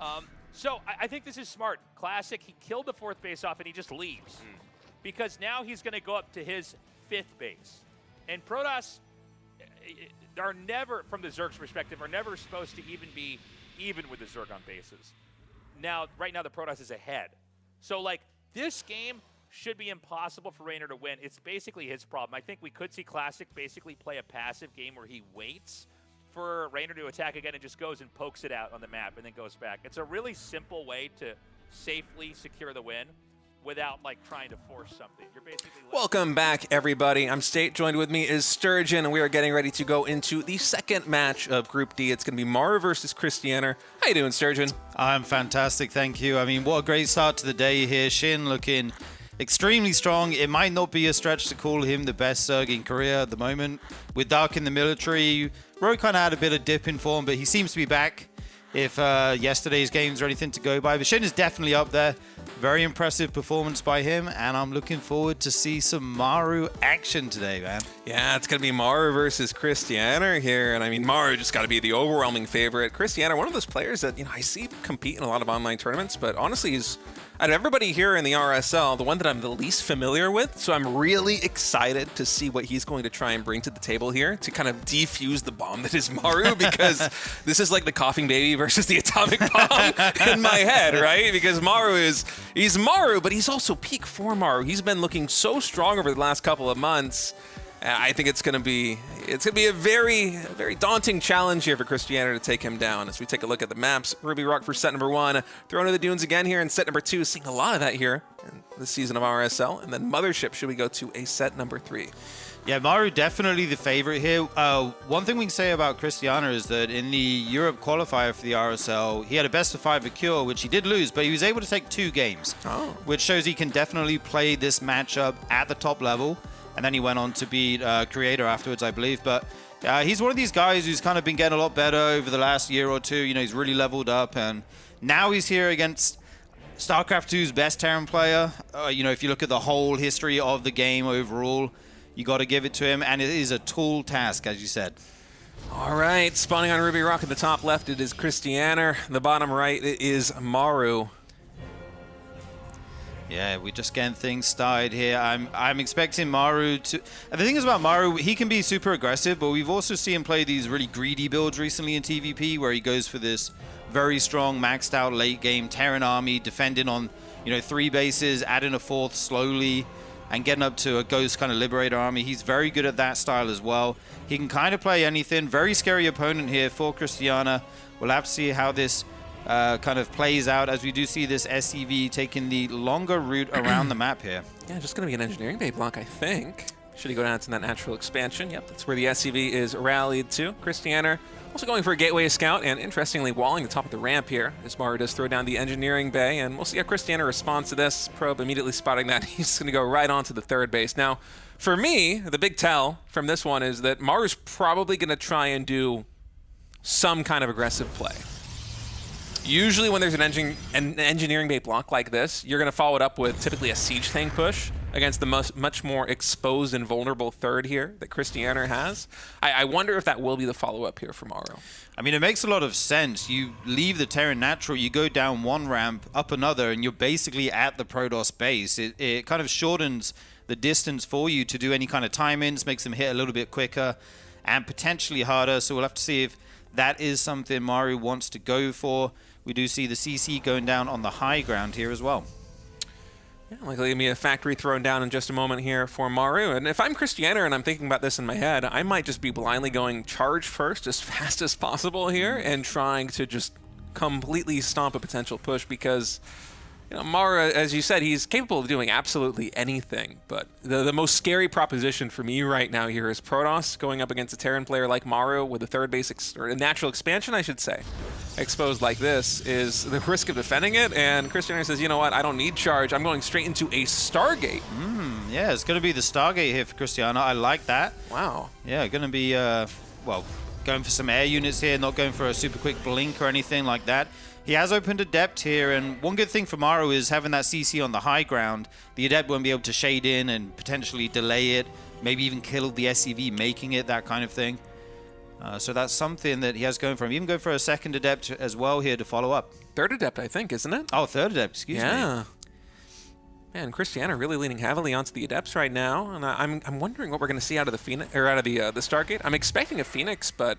So I think this is smart. Classic, he killed the fourth base off and he just leaves. Because now he's going to go up to his fifth base. And Protoss are never, from the Zerg's perspective, are never supposed to even be even with the Zerg on bases. Now, right now the Protoss is ahead. So, like, this game should be impossible for Raynor to win. It's basically his problem. I think we could see Classic basically play a passive game where he waits for Raynor to attack again and just goes and pokes it out on the map and then goes back. It's a really simple way to safely secure the win without, like, trying to force something. You're basically... Welcome back, everybody. I'm State. Joined with me is Sturgeon, and we are getting ready to go into the second match of Group D. It's going to be Maru versus Krystianer. How you doing, Sturgeon? I'm fantastic, thank you. I mean, what a great start to the day here. Shin looking extremely strong. It might not be a stretch to call him the best Zerg in Korea at the moment. With Dark in the military, Ro kind of had a bit of dip in form, but he seems to be back if yesterday's games are anything to go by. But Shin is definitely up there. Very impressive performance by him, and I'm looking forward to see some Maru action today, man. Yeah, it's going to be Maru versus Krystianer here, and I mean, Maru just got to be the overwhelming favorite. Krystianer, one of those players that, you know, I see compete in a lot of online tournaments, but honestly, he's, out of everybody here in the RSL, the one that I'm the least familiar with, so I'm really excited to see what he's going to try and bring to the table here to kind of defuse the bomb that is Maru, because this is like the coughing baby versus the atomic bomb in my head, right? Because he's Maru, but he's also peak form Maru. He's been looking so strong over the last couple of months. I think it's going to be a very daunting challenge here for Krystianer to take him down. As we take a look at the maps, Ruby Rock for set number 1, thrown to the dunes again here in set number 2. Seeing a lot of that here in this season of RSL, and then Mothership. Should we go to a set number 3? Yeah, Maru definitely the favorite here. One thing we can say about Krystianer is that in the Europe qualifier for the RSL, he had a best of 5 at Cure, which he did lose, but he was able to take 2 games, which shows he can definitely play this matchup at the top level. And then he went on to beat Creator afterwards, I believe. But he's one of these guys who's kind of been getting a lot better over the last year or two. You know, he's really leveled up, and now he's here against StarCraft 2's best Terran player. You know, if you look at the whole history of the game overall, you got to give it to him, and it is a tall task, as you said. All right, spawning on Ruby Rock at the top left, it is Krystianer. The bottom right, it is Maru. Yeah, we're just getting things started here. I'm expecting Maru to... The thing is about Maru, he can be super aggressive, but we've also seen him play these really greedy builds recently in TVP, where he goes for this very strong, maxed out late game Terran army, defending on, you know, 3 bases, adding a 4th slowly, and getting up to a Ghost kind of Liberator army. He's very good at that style as well. He can kind of play anything. Very scary opponent here for Krystianer. We'll have to see how this kind of plays out, as we do see this SCV taking the longer route around the map here. Yeah, just going to be an engineering bay block, I think. Should he go down to that natural expansion? Yep, that's where the SCV is rallied to. Krystianer also going for a gateway scout, and interestingly walling the top of the ramp here as Maru does throw down the engineering bay, and we'll see how Krystianer responds to this. Probe immediately spotting that. He's going to go right onto the third base. Now, for me, the big tell from this one is that Maru's probably going to try and do some kind of aggressive play. Usually when there's an engineering bay block like this, you're going to follow it up with typically a siege tank push against the much more exposed and vulnerable third here that Krystianer has. I wonder if that will be the follow-up here for Maru. I mean, it makes a lot of sense. You leave the Terran Natural, you go down one ramp, up another, and you're basically at the Protoss base. It kind of shortens the distance for you to do any kind of time-ins, makes them hit a little bit quicker and potentially harder. So we'll have to see if that is something Maru wants to go for. We do see the CC going down on the high ground here as well. Yeah, likely going to be a factory thrown down in just a moment here for Maru. And if I'm Krystianer and I'm thinking about this in my head, I might just be blindly going charge first as fast as possible here and trying to just completely stomp a potential push because, you know, Maru, as you said, he's capable of doing absolutely anything. But the most scary proposition for me right now here is Protoss going up against a Terran player like Maru with a third base, or a natural expansion, I should say, exposed like this, is the risk of defending it. And Krystianer says, you know what, I don't need charge. I'm going straight into a Stargate. Yeah, it's going to be the Stargate here for Krystianer. I like that. Wow. Yeah, going to be, well, going for some air units here, not going for a super quick blink or anything like that. He has opened Adept here, and one good thing for Maru is having that CC on the high ground. The Adept won't be able to shade in and potentially delay it, maybe even kill the SCV, making it, that kind of thing. So that's something that he has going for him. Even go for a second Adept as well here to follow up. Third Adept, I think, isn't it? Oh, third Adept, excuse me. Yeah. Man, Krystianer really leaning heavily onto the Adepts right now, and I'm wondering what we're going to see out of the Phoenix, or out of the Stargate. I'm expecting a Phoenix, but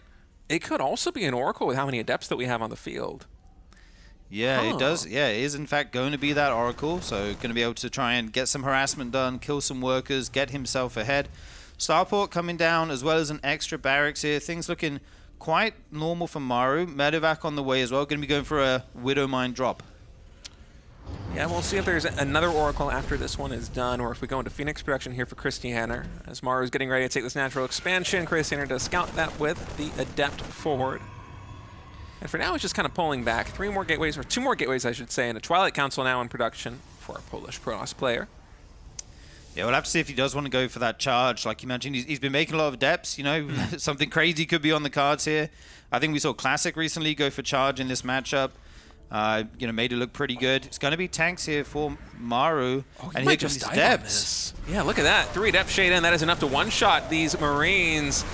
it could also be an Oracle with how many Adepts that we have on the field. Yeah, it does. Yeah, it is in fact going to be that Oracle, so going to be able to try and get some harassment done, kill some workers, get himself ahead. Starport coming down as well as an extra barracks here. Things looking quite normal for Maru. Medevac on the way as well. Going to be going for a Widow Mine drop. Yeah, we'll see if there's another Oracle after this one is done, or if we go into Phoenix production here for Krystianer. As Maru's getting ready to take this natural expansion, Krystianer does scout that with the Adept forward. And for now, it's just kind of pulling back. 3 more gateways, or 2 more gateways, I should say, and a Twilight Council now in production for our Polish Protoss player. Yeah, we'll have to see if he does want to go for that charge. Like you mentioned, he's been making a lot of Adepts, you know, something crazy could be on the cards here. I think we saw Classic recently go for charge in this matchup. You know, made it look pretty good. It's going to be tanks here for Maru. Oh, and here comes Adepts. Yeah, look at that. 3 Adept shade in. That is enough to one-shot these Marines.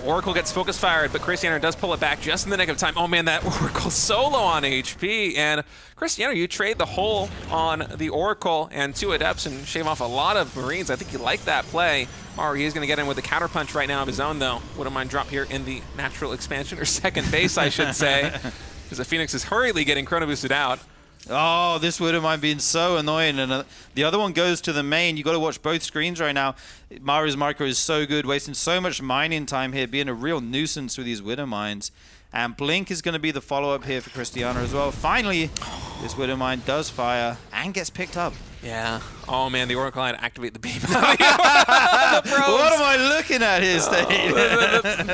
Oracle gets focus fired, but Krystianer does pull it back just in the nick of time. Oh man, that Oracle so low on HP. And Krystianer, you trade the hull on the Oracle and 2 Adepts and shave off a lot of Marines. I think you like that play. Maru, he is going to get in with a counterpunch right now of his own, though. Wouldn't mind drop here in the natural expansion, or second base, I should say. As the Phoenix is hurriedly getting chrono boosted out. Oh, this would have mind been so annoying. And the other one goes to the main. You got to watch both screens right now. Maru's micro is so good, wasting so much mining time here, being a real nuisance with these Widow Mines. And Blink is going to be the follow-up here for Krystianer as well. Finally, this Widow Mine does fire and gets picked up. Yeah. Oh, man, the Oracle had to activate the beam. What am I looking at here, State?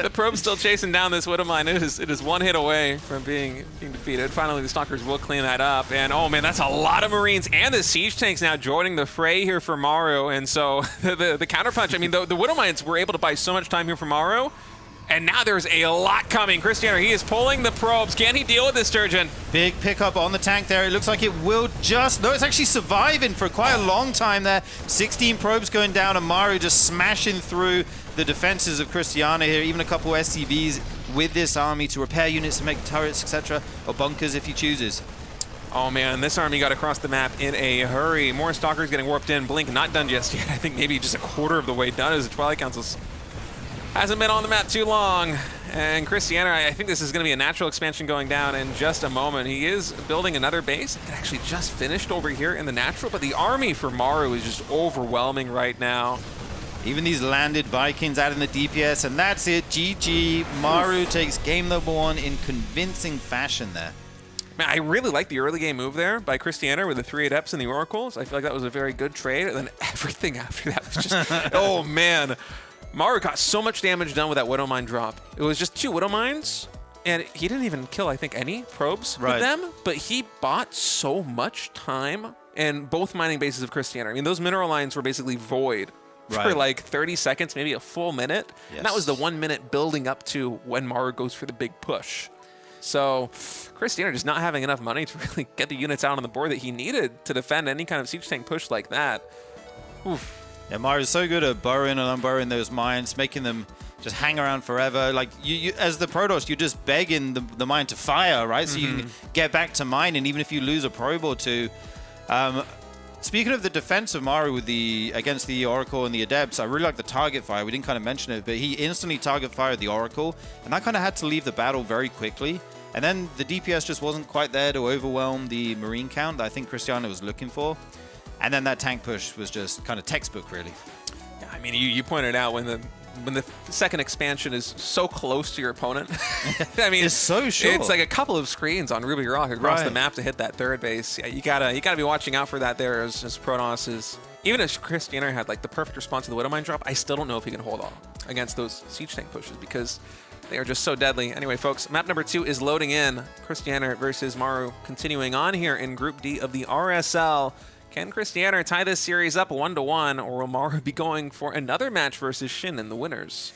The probe's still chasing down this Widow Mine. It is one hit away from being defeated. Finally, the Stalkers will clean that up. And, oh, man, that's a lot of Marines. And the Siege Tanks now joining the fray here for Maru. And so the counterpunch, I mean, the Widow Mines were able to buy so much time here for Maru. And now there's a lot coming. Krystianer, he is pulling the probes. Can he deal with this Sturgeon? Big pickup on the tank there. It looks like it will just... No, it's actually surviving for quite a long time there. 16 probes going down, and Maru just smashing through the defenses of Krystianer here. Even a couple SCVs with this army to repair units, to make turrets, etc. Or bunkers if he chooses. Oh man, this army got across the map in a hurry. More Stalkers getting warped in. Blink not done just yet. I think maybe just a quarter of the way done as the Twilight Council's hasn't been on the map too long. And Krystianer, I think this is going to be a natural expansion going down in just a moment. He is building another base. It actually just finished over here in the natural, but the army for Maru is just overwhelming right now. Even these landed Vikings out in the DPS, and that's it. GG. Maru takes game number 1 in convincing fashion there. Man, I really like the early game move there by Krystianer with the 3 Adepts and the Oracles. I feel like that was a very good trade. And then everything after that was just, oh man. Maru got so much damage done with that Widow Mine drop. It was just 2 Widow Mines, and he didn't even kill, I think, any probes with them, but he bought so much time and both mining bases of Krystianer. I mean, those mineral lines were basically void for like 30 seconds, maybe a full minute. Yes. And that was the 1 minute building up to when Maru goes for the big push. So Krystianer just not having enough money to really get the units out on the board that he needed to defend any kind of siege tank push like that. Oof. Yeah, Maru's so good at burrowing and unburrowing those mines, making them just hang around forever. Like, you as the Protoss, you're just begging the mine to fire, right? So you can get back to mining, even if you lose a probe or 2. Speaking of the defense of Maru against the Oracle and the Adepts, I really like the target fire. We didn't kind of mention it, but he instantly target fired the Oracle, and that kind of had to leave the battle very quickly. And then the DPS just wasn't quite there to overwhelm the Marine count that I think Krystianer was looking for. And then that tank push was just kind of textbook, really. Yeah, I mean, you pointed out when the second expansion is so close to your opponent. I mean, it's so short. It's like a couple of screens on Ruby Rock across the map to hit that third base. Yeah, you gotta be watching out for that there as Protoss is. Even if Krystianer had like the perfect response to the Widow Mine drop, I still don't know if he can hold on against those siege tank pushes because they are just so deadly. Anyway, folks, map number 2 is loading in. Krystianer versus Maru continuing on here in Group D of the RSL. Can Krystianer tie this series up 1-1, or will Maru be going for another match versus Shin in the winners?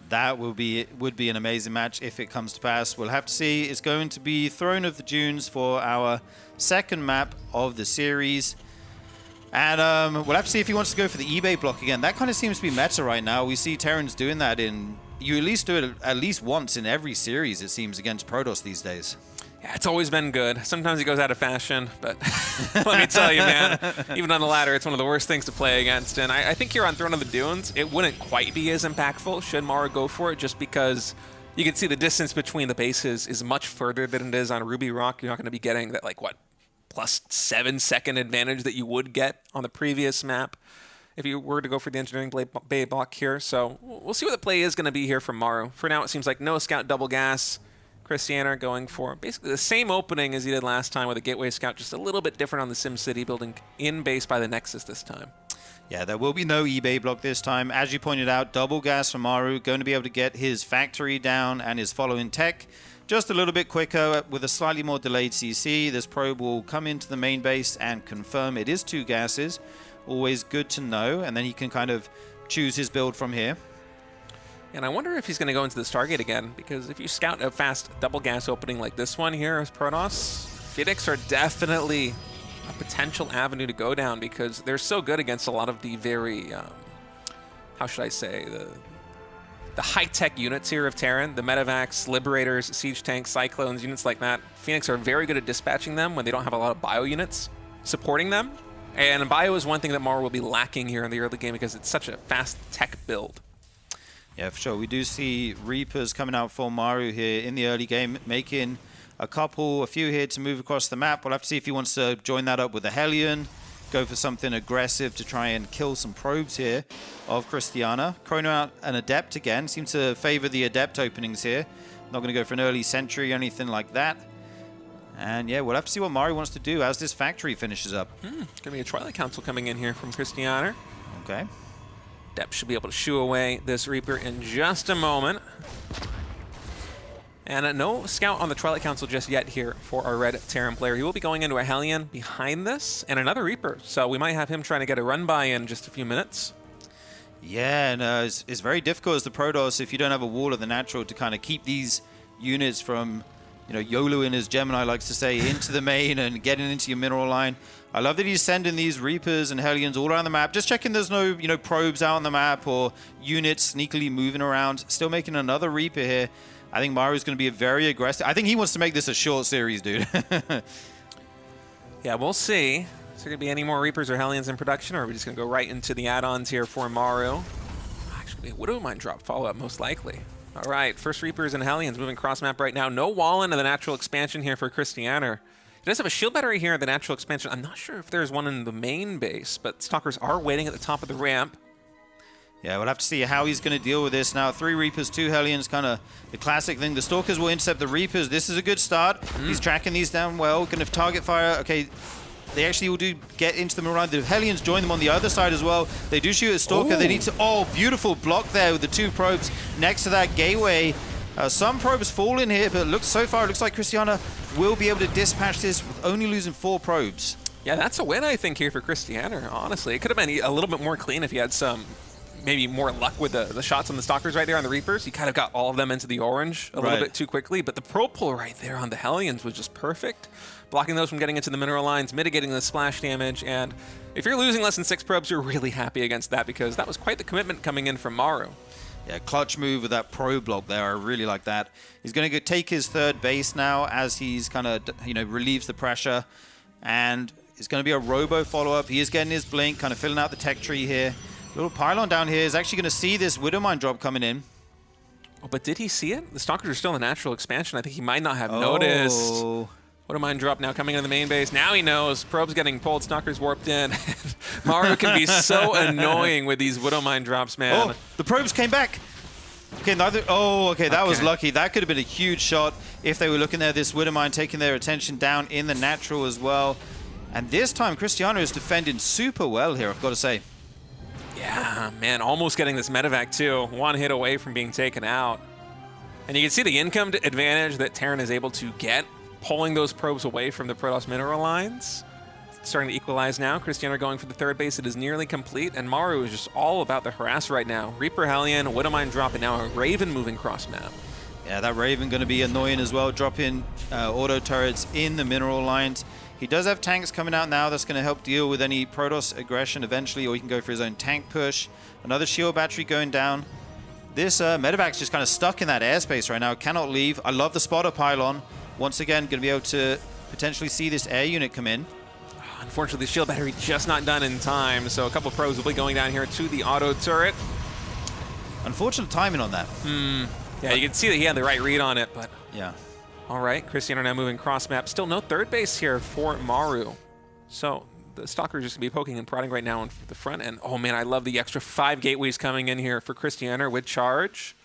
That would be an amazing match if it comes to pass. We'll have to see. It's going to be Throne of the Dunes for our second map of the series. And we'll have to see if he wants to go for the eBay block again. That kind of seems to be meta right now. We see Terrans doing that you at least do it at least once in every series, it seems, against Protoss these days. Yeah, it's always been good. Sometimes it goes out of fashion, but let me tell you, man, even on the ladder, it's one of the worst things to play against. And I think here on Throne of the Dunes, it wouldn't quite be as impactful should Maru go for it, just because you can see the distance between the bases is much further than it is on Ruby Rock. You're not going to be getting that, like, what, plus 7-second advantage that you would get on the previous map if you were to go for the Engineering Bay block here. So we'll see what the play is going to be here from Maru. For now, it seems like no Scout double gas. Krystianer going for basically the same opening as he did last time with a Gateway Scout, just a little bit different on the SimCity, building in base by the Nexus this time. Yeah, there will be no eBay block this time. As you pointed out, double gas for Maru, going to be able to get his factory down and his following tech just a little bit quicker with a slightly more delayed CC. This probe will come into the main base and confirm it is 2 gases. Always good to know, and then he can kind of choose his build from here. And I wonder if he's going to go into the Stargate again, because if you scout a fast double gas opening like this one here as Protoss, Phoenix are definitely a potential avenue to go down, because they're so good against a lot of the very, how should I say, the high-tech units here of Terran, the Medivacs, Liberators, Siege Tanks, Cyclones, units like that. Phoenix are very good at dispatching them when they don't have a lot of bio units supporting them. And bio is one thing that Maru will be lacking here in the early game because it's such a fast tech build. Yeah, for sure. We do see Reapers coming out for Maru here in the early game, making a few here to move across the map. We'll have to see if he wants to join that up with a Hellion, go for something aggressive to try and kill some probes here of Krystianer. Chrono out an Adept again. Seems to favor the Adept openings here. Not going to go for an early Sentry or anything like that. And yeah, we'll have to see what Maru wants to do as this factory finishes up. Going to be a Twilight Council coming in here from Krystianer. Okay. Depp should be able to shoo away this Reaper in just a moment. And no Scout on the Twilight Council just yet here for our red Terran player. He will be going into a Hellion behind this and another Reaper. So we might have him trying to get a run by in just a few minutes. Yeah, and it's very difficult as the Protoss if you don't have a wall of the natural to kind of keep these units from, you know, YOLOing, as Gemini likes to say, into the main and getting into your mineral line. I love that he's sending these Reapers and Hellions all around the map, just checking there's no, you know, probes out on the map or units sneakily moving around. Still making another Reaper here. I think Maru's going to be very aggressive. I think he wants to make this a short series, dude. Yeah, we'll see. Is there going to be any more Reapers or Hellions in production, or are we just going to go right into the add-ons here for Maru? Actually, Widow Mine drop follow-up, most likely. All right, first Reapers and Hellions moving cross-map right now. No wall into the natural expansion here for Krystianer. He does have a shield battery here in the natural expansion. I'm not sure if there's one in the main base, but Stalkers are waiting at the top of the ramp. Yeah, we'll have to see how he's going to deal with this now. 3 Reapers, 2 Hellions, kind of the classic thing. The Stalkers will intercept the Reapers. This is a good start. He's tracking these down well. Going to target fire. Okay, they actually will get into the Mirage. The Hellions join them on the other side as well. They do shoot a Stalker. They need to... Oh, beautiful block there with the 2 probes next to that gateway. Some probes fall in here, but so far it looks like Krystianer will be able to dispatch this with only losing 4 probes. Yeah, that's a win, I think, here for Krystianer, honestly. It could have been a little bit more clean if he had some... maybe more luck with the shots on the Stalkers right there on the Reapers. He kind of got all of them into the orange a little bit too quickly, but the probe pull right there on the Hellions was just perfect. Blocking those from getting into the mineral lines, mitigating the splash damage, and if you're losing less than 6 probes, you're really happy against that because that was quite the commitment coming in from Maru. Yeah, clutch move with that probe block there. I really like that. He's going to take his 3rd base now as he's kind of, relieves the pressure, and it's going to be a robo follow-up. He is getting his blink, kind of filling out the tech tree here. Little pylon down here is actually going to see this Widowmine drop coming in. Oh, but did he see it? The Stalkers are still in the natural expansion. I think he might not have noticed. Widowmine drop now coming into the main base. Now he knows. Probe's getting pulled. Stalkers warped in. Maru can be so annoying with these Widowmine drops, man. Oh, the probes came back. Okay, that was lucky. That could have been a huge shot if they were looking there. This Widowmine taking their attention down in the natural as well. And this time, Krystianer is defending super well here, I've got to say. Yeah, man, almost getting this medevac too. 1 hit away from being taken out. And you can see the income advantage that Terran is able to get, pulling those probes away from the Protoss mineral lines. It's starting to equalize now. Krystianer going for the 3rd base. It is nearly complete, and Maru is just all about the harass right now. Reaper Hellion, Widowmine drop, and now a Raven moving cross map. Yeah, that Raven going to be annoying as well, dropping auto turrets in the mineral lines. He does have tanks coming out now that's going to help deal with any Protoss aggression eventually, or he can go for his own tank push. Another shield battery going down. This medevac's just kind of stuck in that airspace right now, cannot leave. I love the spotter pylon. Once again, going to be able to potentially see this air unit come in. Unfortunately, the shield battery just not done in time, so a couple probes will be going down here to the auto turret. Unfortunate timing on that. Yeah, you can see that he had the right read on it, but... Yeah. All right, Krystianer now moving cross map. Still no 3rd base here for Maru. So the Stalkers just going to be poking and prodding right now in the front end. Oh man, I love the extra 5 gateways coming in here for Krystianer with charge.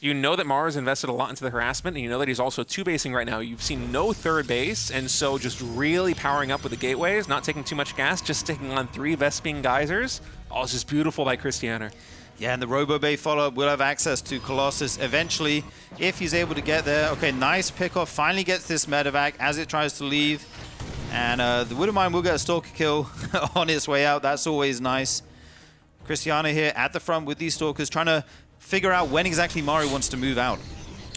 You know that Maru's invested a lot into the harassment, and you know that he's also 2-basing right now. You've seen no 3rd base, and so just really powering up with the gateways, not taking too much gas, just sticking on 3 Vespene geysers. Oh, it's just beautiful by Krystianer. Yeah, and the Robo Bay follow-up will have access to Colossus eventually if he's able to get there. Okay, nice pickoff. Finally gets this medevac as it tries to leave. And the Widowmine will get a Stalker kill on its way out. That's always nice. Krystianer here at the front with these Stalkers trying to figure out when exactly Maru wants to move out.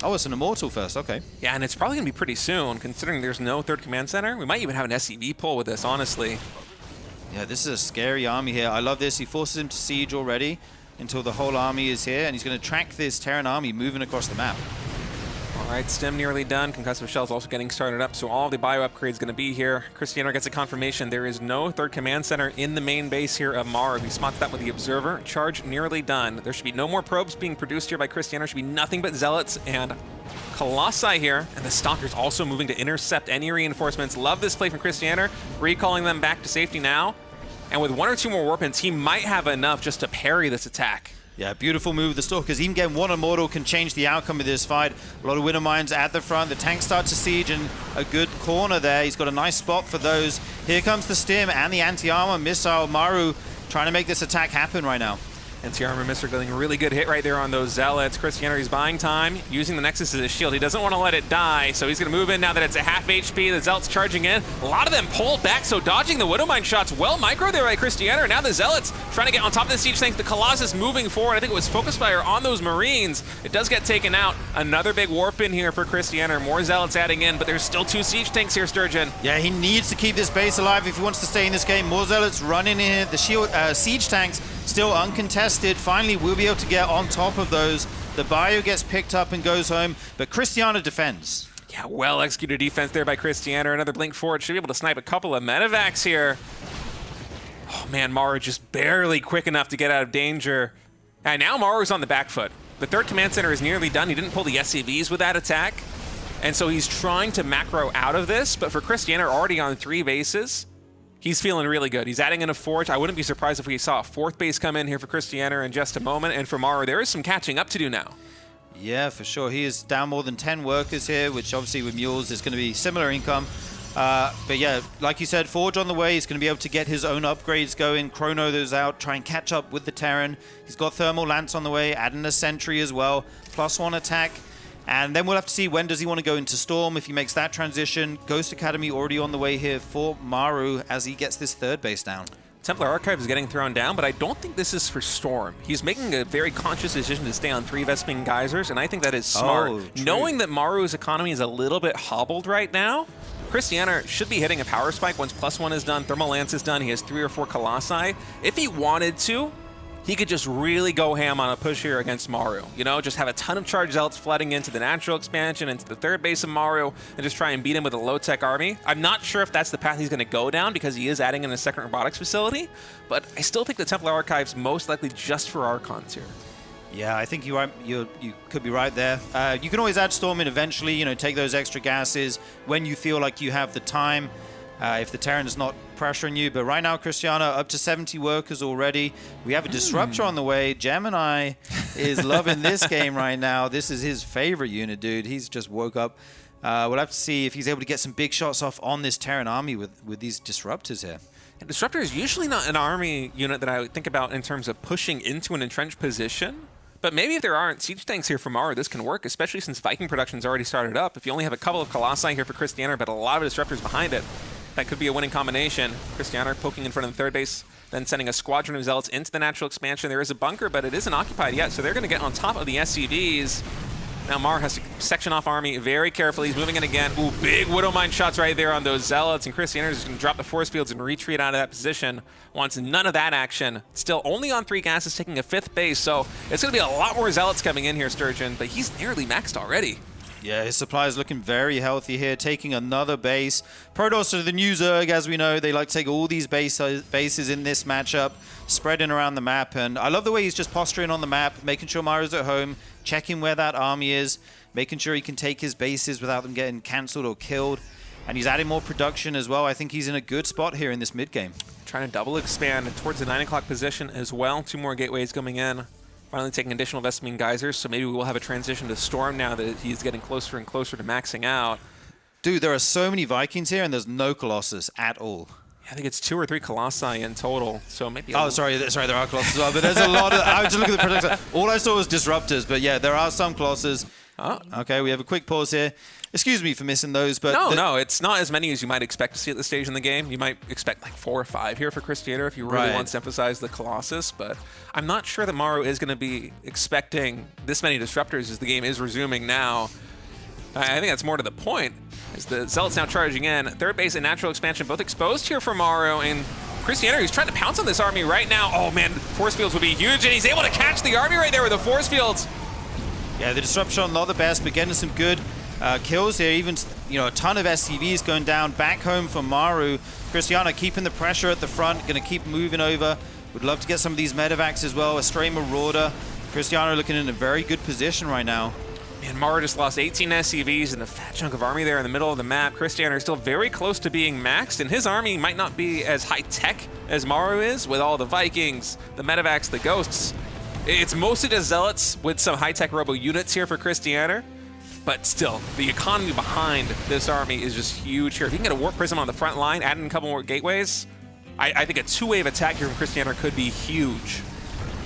Oh, it's an Immortal first. Okay. Yeah, and it's probably going to be pretty soon, considering there's no 3rd command center. We might even have an SCV pull with this, honestly. Yeah, this is a scary army here. I love this. He forces him to siege already until the whole army is here, and he's going to track this Terran army moving across the map. All right, stem nearly done. Concussive shells also getting started up, so all the bio upgrades going to be here. Krystianer gets a confirmation. There is no 3rd command center in the main base here of Maru. He spots that with the observer. Charge nearly done. There should be no more probes being produced here by Krystianer. There should be nothing but zealots and Colossi here, and the Stalkers also moving to intercept any reinforcements. Love this play from Krystianer, recalling them back to safety now. And with 1 or 2 more warp-ins, he might have enough just to parry this attack. Yeah, beautiful move. The Stalkers, even getting 1 Immortal can change the outcome of this fight. A lot of Widowmines at the front. The tanks start to siege in a good corner there. He's got a nice spot for those. Here comes the Stim and the anti-armor missile. Maru trying to make this attack happen right now. Anti-armor missile getting a really good hit right there on those zealots. Krystianer, he's buying time, using the Nexus as a shield. He doesn't want to let it die, so he's going to move in now that it's a half HP. The zealots charging in. A lot of them pulled back, so dodging the Widowmine shots. Well micro there by Krystianer. Now the zealots trying to get on top of the siege tanks. The Colossus moving forward. I think it was focus fire on those Marines. It does get taken out. Another big warp in here for Krystianer. More zealots adding in, but there's still 2 siege tanks here, Sturgeon. Yeah, he needs to keep this base alive if he wants to stay in this game. More zealots running in here. The shield siege tanks still uncontested. Finally, we'll be able to get on top of those. The bio gets picked up and goes home, but Krystianer defends. Yeah, well executed defense there by Krystianer. Another blink forward. Should be able to snipe a couple of medevacs here. Oh man, Maru just barely quick enough to get out of danger. And now Maru's on the back foot. The 3rd command center is nearly done. He didn't pull the SCVs with that attack. And so he's trying to macro out of this, but for Krystianer already on 3 bases, He's feeling really good. He's adding in a forge. I wouldn't be surprised if we saw a 4th base come in here for Krystianer in just a moment. And for Maru, there is some catching up to do now. Yeah, for sure. He is down more than 10 workers here, which obviously with Mules is going to be similar income. But yeah, like you said, Forge on the way. He's going to be able to get his own upgrades going, chrono those out, try and catch up with the Terran. He's got Thermal Lance on the way, adding a Sentry as well, +1 attack. And then we'll have to see when does he want to go into Storm if he makes that transition. Ghost Academy already on the way here for Maru as he gets this 3rd base down. Templar Archive is getting thrown down, but I don't think this is for Storm. He's making a very conscious decision to stay on 3 Vespene Geysers, and I think that is smart. Oh, true. Knowing that Maru's economy is a little bit hobbled right now, Krystianer should be hitting a power spike once +1 is done, Thermal Lance is done, he has 3 or 4 Colossi. If he wanted to, he could just really go ham on a push here against Maru. You know, just have a ton of charge zealots flooding into the natural expansion, into the 3rd base of Maru, and just try and beat him with a low-tech army. I'm not sure if that's the path he's going to go down because he is adding in a 2nd robotics facility, but I still think the Templar Archive's most likely just for Archons here. Yeah, I think you could be right there. You can always add Storm in eventually, you know, take those extra gases when you feel like you have the time. If the Terran is not pressuring you. But right now, Krystianer up to 70 workers already. We have a Disruptor on the way. Gemini is loving this game right now. This is his favorite unit, dude. He's just woke up. We'll have to see if he's able to get some big shots off on this Terran army with these Disruptors here. And Disruptor is usually not an army unit that I would think about in terms of pushing into an entrenched position. But maybe if there aren't siege tanks here for Maru, this can work, especially since Viking production's already started up. If you only have a couple of Colossi here for Krystianer, but a lot of Disruptors behind it, that could be a winning combination. Krystianer poking in front of the 3rd base, then sending a squadron of Zealots into the natural expansion. There is a bunker, but it isn't occupied yet, so they're going to get on top of the SCVs. Now Maru has to section off army very carefully. He's moving in again. Ooh, big Widow Mine shots right there on those Zealots, and Krystianer is going to drop the force fields and retreat out of that position. Wants none of that action. Still only on 3 gases, taking a 5th base, so it's going to be a lot more Zealots coming in here, Sturgeon, but he's nearly maxed already. Yeah, his supply is looking very healthy here, taking another base. Protoss are the new Zerg, as we know. They like to take all these bases in this matchup, spreading around the map. And I love the way he's just posturing on the map, making sure Maru's at home, checking where that army is, making sure he can take his bases without them getting cancelled or killed. And he's adding more production as well. I think he's in a good spot here in this mid-game. Trying to double expand towards the 9 o'clock position as well. 2 more gateways coming in. Finally taking additional Vespene Geysers, so maybe we will have a transition to Storm now that he's getting closer and closer to maxing out. Dude, there are so many Vikings here, and there's no Colossus at all. Yeah, I think it's 2 or 3 Colossi in total, so maybe... Oh, sorry, there are Colossus as well, but there's a lot of... I was just looking at the production. All I saw was Disruptors, but yeah, there are some Colossus. Oh. Okay, we have a quick pause here. Excuse me for missing those, but... No, it's not as many as you might expect to see at this stage in the game. You might expect like 4 or 5 here for Krystianer if you really want to emphasize the Colossus, but I'm not sure that Maru is going to be expecting this many Disruptors as the game is resuming now. I think that's more to the point, as the Zealots now charging in. 3rd base and natural expansion both exposed here for Maru, and Krystianer, he's trying to pounce on this army right now. Oh man, force fields would be huge, and he's able to catch the army right there with the force fields. Yeah, the Disruption not the best, but getting some good kills here. Even, you know, a ton of SCVs going down back home for Maru. Krystianer keeping the pressure at the front, going to keep moving over. Would love to get some of these medevacs as well. A stray Marauder. Krystianer looking in a very good position right now. And Maru just lost 18 SCVs and a fat chunk of army there in the middle of the map. Krystianer is still very close to being maxed, and his army might not be as high-tech as Maru is, with all the Vikings, the medevacs, the ghosts. It's mostly just Zealots with some high-tech robo units here for Krystianer. But still, the economy behind this army is just huge here. If you can get a Warp Prism on the front line, add in a couple more gateways, I think a 2-wave attack here from Krystianer could be huge.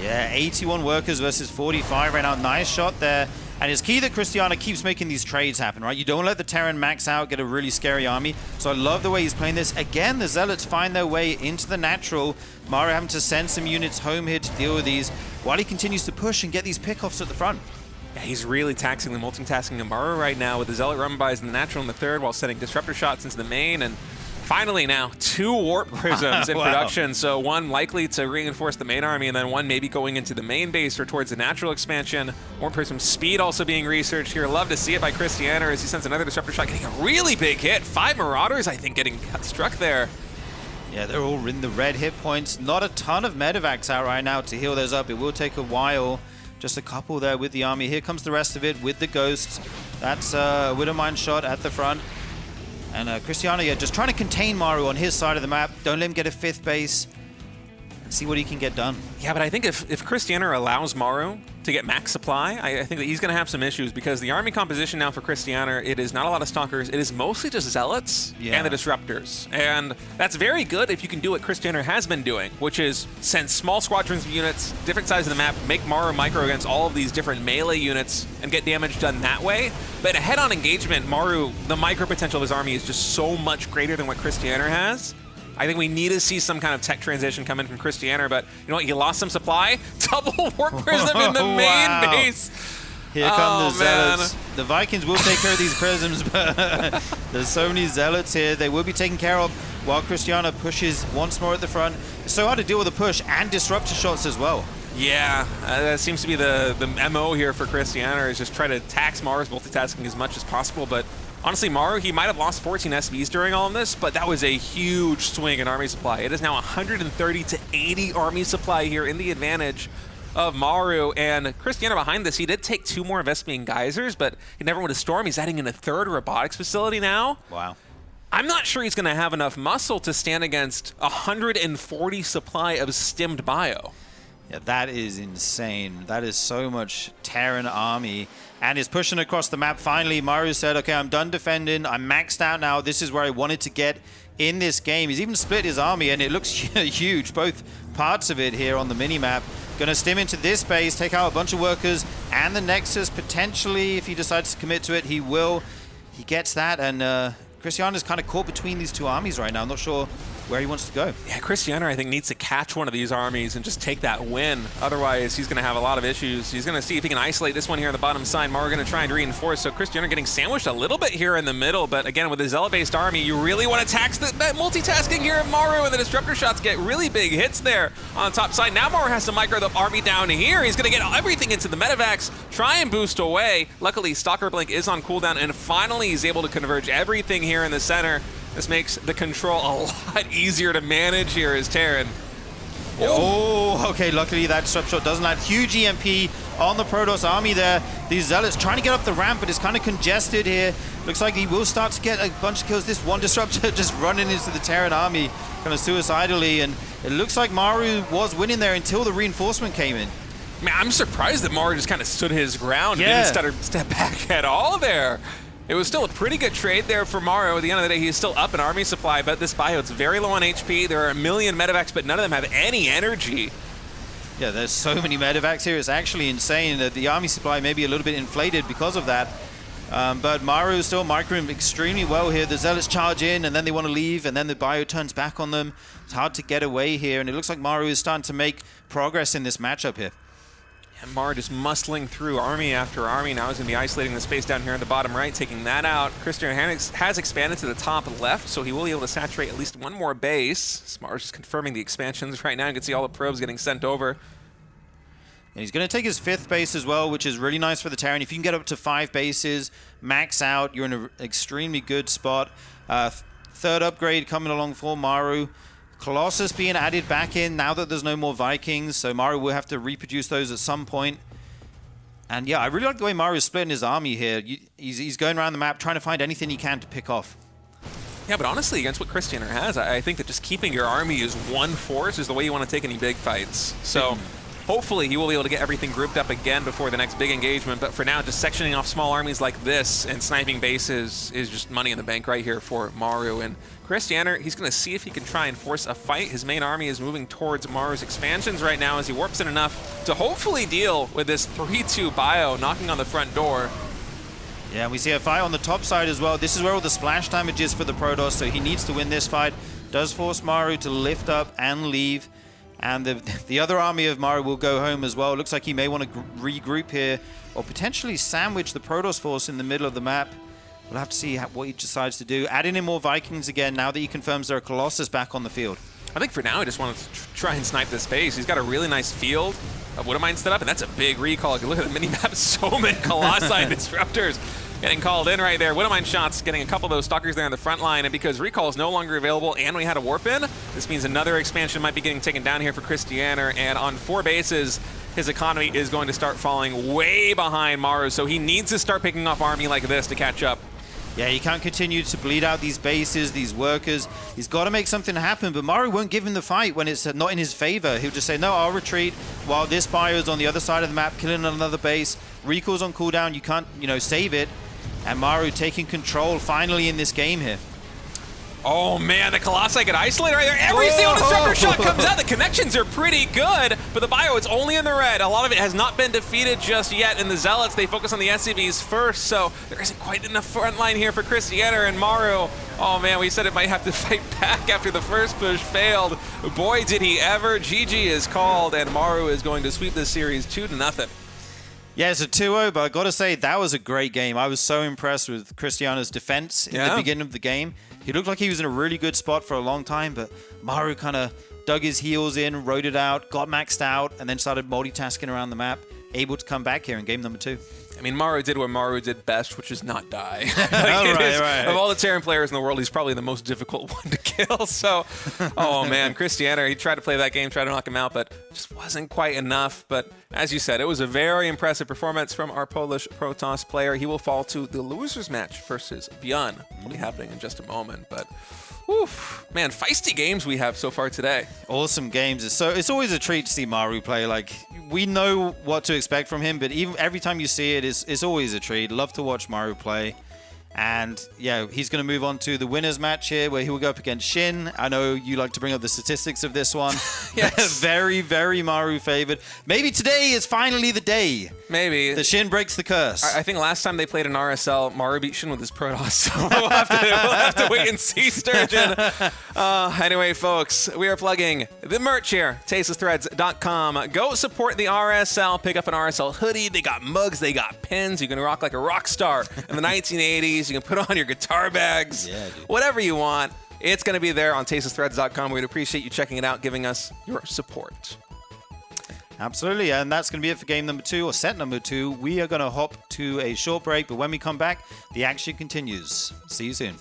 Yeah, 81 workers versus 45 right now. Nice shot there. And it's key that Krystianer keeps making these trades happen, right? You don't let the Terran max out, get a really scary army. So I love the way he's playing this. Again, the Zealots find their way into the natural. Maru having to send some units home here to deal with these, while he continues to push and get these pickoffs at the front. Yeah, he's really taxing the multitasking of Maru right now with the Zealot run-bys in the natural in the 3rd while sending Disruptor shots into the main. And finally now, 2 Warp Prisms in Wow. production. So 1 likely to reinforce the main army, and then 1 maybe going into the main base or towards the natural expansion. Warp Prism speed also being researched here. Love to see it by Krystianer as he sends another Disruptor shot, getting a really big hit. 5 Marauders, I think, getting struck there. Yeah, they're all in the red hit points. Not a ton of medevacs out right now to heal those up. It will take a while. Just a couple there with the army. Here comes the rest of it with the ghosts. That's a Widowmine shot at the front. And Krystianer, yeah, just trying to contain Maru on his side of the map. Don't let him get a 5th base. See what he can get done. Yeah, but I think if Krystianer allows Maru to get max supply, I think that he's going to have some issues because the army composition now for Krystianer, it is not a lot of Stalkers. It is mostly just Zealots and the Disruptors. And that's very good if you can do what Krystianer has been doing, which is send small squadrons of units, different sides of the map, make Maru micro against all of these different melee units and get damage done that way. But in a head-on engagement, Maru, the micro potential of his army is just so much greater than what Krystianer has. I think we need to see some kind of tech transition come in from Krystianer, but you know what? He lost some supply. Double Warp Prism in the main base. Here come the Zealots. The Vikings will take care of these Prisms, but there's so many Zealots here. They will be taken care of while Krystianer pushes once more at the front. It's so hard to deal with the push and disruptor shots as well. Yeah, that seems to be the MO here for Krystianer, is just try to tax Maru's multitasking as much as possible, but honestly, Maru, he might have lost 14 SVs during all of this, but that was a huge swing in army supply. It is now 130 to 80 army supply here in the advantage of Maru. And Krystianer behind this, he did take 2 more Vespian Geysers, but he never went to Storm. He's adding in a 3rd robotics facility now. Wow. I'm not sure he's going to have enough muscle to stand against 140 supply of stimmed bio. Yeah, that is insane. That is so much Terran army. And is pushing across the map. Finally, Maru said, okay, I'm done defending. I'm maxed out now. This is where I wanted to get in this game. He's even split his army, and it looks huge. Both parts of it here on the mini-map. Going to stim into this base, take out a bunch of workers, and the Nexus, potentially, if he decides to commit to it, he will. He gets that, and Krystianer's kind of caught between these 2 armies right now. I'm not sure where he wants to go. Yeah, Krystianer, I think, needs to catch one of these armies and just take that win. Otherwise, he's going to have a lot of issues. He's going to see if he can isolate this one here on the bottom side. Maru going to try and reinforce. So Krystianer getting sandwiched a little bit here in the middle. But again, with the Zealot-based army, you really want to tax that multitasking here of Maru, and the Disruptor shots get really big hits there on the top side. Now Maru has to micro the army down here. He's going to get everything into the medevacs, try and boost away. Luckily, Stalker Blink is on cooldown, and finally he's able to converge everything here in the center. This makes the control a lot easier to manage here as Terran. Oh, okay, luckily that disrupt shot doesn't land. Huge EMP on the Protoss army there. These Zealots trying to get up the ramp, but it's kind of congested here. Looks like he will start to get a bunch of kills. This one disruptor just running into the Terran army kind of suicidally, and it looks like Maru was winning there until the reinforcement came in. Man, I'm surprised that Maru just kind of stood his ground and didn't step back at all there. It was still a pretty good trade there for Maru. At the end of the day, he's still up in army supply, but this bio, it's very low on HP. There are a million medevacs, but none of them have any energy. Yeah, there's so many medevacs here. It's actually insane that the army supply may be a little bit inflated because of that. But Maru is still microing extremely well here. The Zealots charge in, and then they want to leave, and then the bio turns back on them. It's hard to get away here, and it looks like Maru is starting to make progress in this matchup here. And Maru just muscling through army after army. Now he's going to be isolating the space down here in the bottom right, taking that out. Krystianer has expanded to the top left, so he will be able to saturate at least one more base. Maru's just confirming the expansions right now. You can see all the probes getting sent over. And he's going to take his 5th base as well, which is really nice for the Terran. If you can get up to 5 bases, max out, you're in an extremely good spot. 3rd upgrade coming along for Maru. Colossus being added back in now that there's no more Vikings, so Maru will have to reproduce those at some point. And yeah, I really like the way Maru is splitting his army here. He's going around the map trying to find anything he can to pick off. Yeah, but honestly, against what Krystianer has, I think that just keeping your army as one force is the way you want to take any big fights. So hopefully he will be able to get everything grouped up again before the next big engagement. But for now, just sectioning off small armies like this and sniping bases is just money in the bank right here for Maru. And Krystianer, he's going to see if he can try and force a fight. His main army is moving towards Maru's expansions right now as he warps in enough to hopefully deal with this 3-2 bio knocking on the front door. Yeah, and we see a fight on the top side as well. This is where all the splash damage is for the Protoss, so he needs to win this fight. Does force Maru to lift up and leave. And the other army of Maru will go home as well. Looks like he may want to regroup here or potentially sandwich the Protoss force in the middle of the map. We'll have to see what he decides to do. Adding in more Vikings again now that he confirms there are Colossus back on the field. I think for now, he just wants to try and snipe this base. He's got a really nice field of Widowmine set up, and that's a big recall. If you look at the mini-map, so many Colossi Disruptors getting called in right there. Widowmine shots, getting a couple of those Stalkers there on the front line, and because recall is no longer available and we had a warp in, this means another expansion might be getting taken down here for Krystianer, and on 4 bases, his economy is going to start falling way behind Maru, so he needs to start picking off army like this to catch up. Yeah, he can't continue to bleed out these bases, these workers. He's got to make something happen, but Maru won't give him the fight when it's not in his favor. He'll just say, no, I'll retreat while this Bio's on the other side of the map, killing another base. Recall's on cooldown, you can't, save it. And Maru taking control finally in this game here. Oh man, the Colossi get isolated right there. Every single Disruptor shot comes out. The connections are pretty good, but the Bio, it's only in the red. A lot of it has not been defeated just yet. And the Zealots, they focus on the SCVs first, so there isn't quite enough front line here for Krystianer and Maru. Oh man, we said it might have to fight back after the first push failed. Boy, did he ever. GG is called, and Maru is going to sweep this series 2-0. Yeah, it's a 2-0, but I got to say, that was a great game. I was so impressed with Krystianer's defense in the beginning of the game. He looked like he was in a really good spot for a long time, but Maru kind of dug his heels in, rode it out, got maxed out, and then started multitasking around the map, able to come back here in game number 2. I mean, Maru did what Maru did best, which is not die. Right. Of all the Terran players in the world, he's probably the most difficult one to kill. So, oh man, Krystianer, he tried to play that game, tried to knock him out, but just wasn't quite enough. But as you said, it was a very impressive performance from our Polish Protoss player. He will fall to the losers match versus ByuN. Will be happening in just a moment, but oof, man, feisty games we have so far today. Awesome games. It's always a treat to see Maru play. Like, we know what to expect from him, but even every time you see it, it's always a treat. Love to watch Maru play. And yeah, he's going to move on to the winners match here, where he will go up against Shin. I know you like to bring up the statistics of this one. Yes. Very, very Maru favored. Maybe today is finally the day. Maybe. The Shin breaks the curse. I think last time they played in RSL, Maru beat Shin with his Protoss, so we'll have to wait and see, Sturgeon. Anyway, folks, we are plugging the merch here, tastelessthreads.com. Go support the RSL, pick up an RSL hoodie. They got mugs, they got pins. You can rock like a rock star in the 1980s. You can put on your guitar bags, whatever you want. It's going to be there on tastelessthreads.com. We'd appreciate you checking it out, giving us your support. Absolutely, and that's going to be it for game number 2, or set number 2. We are going to hop to a short break, but when we come back, the action continues. See you soon.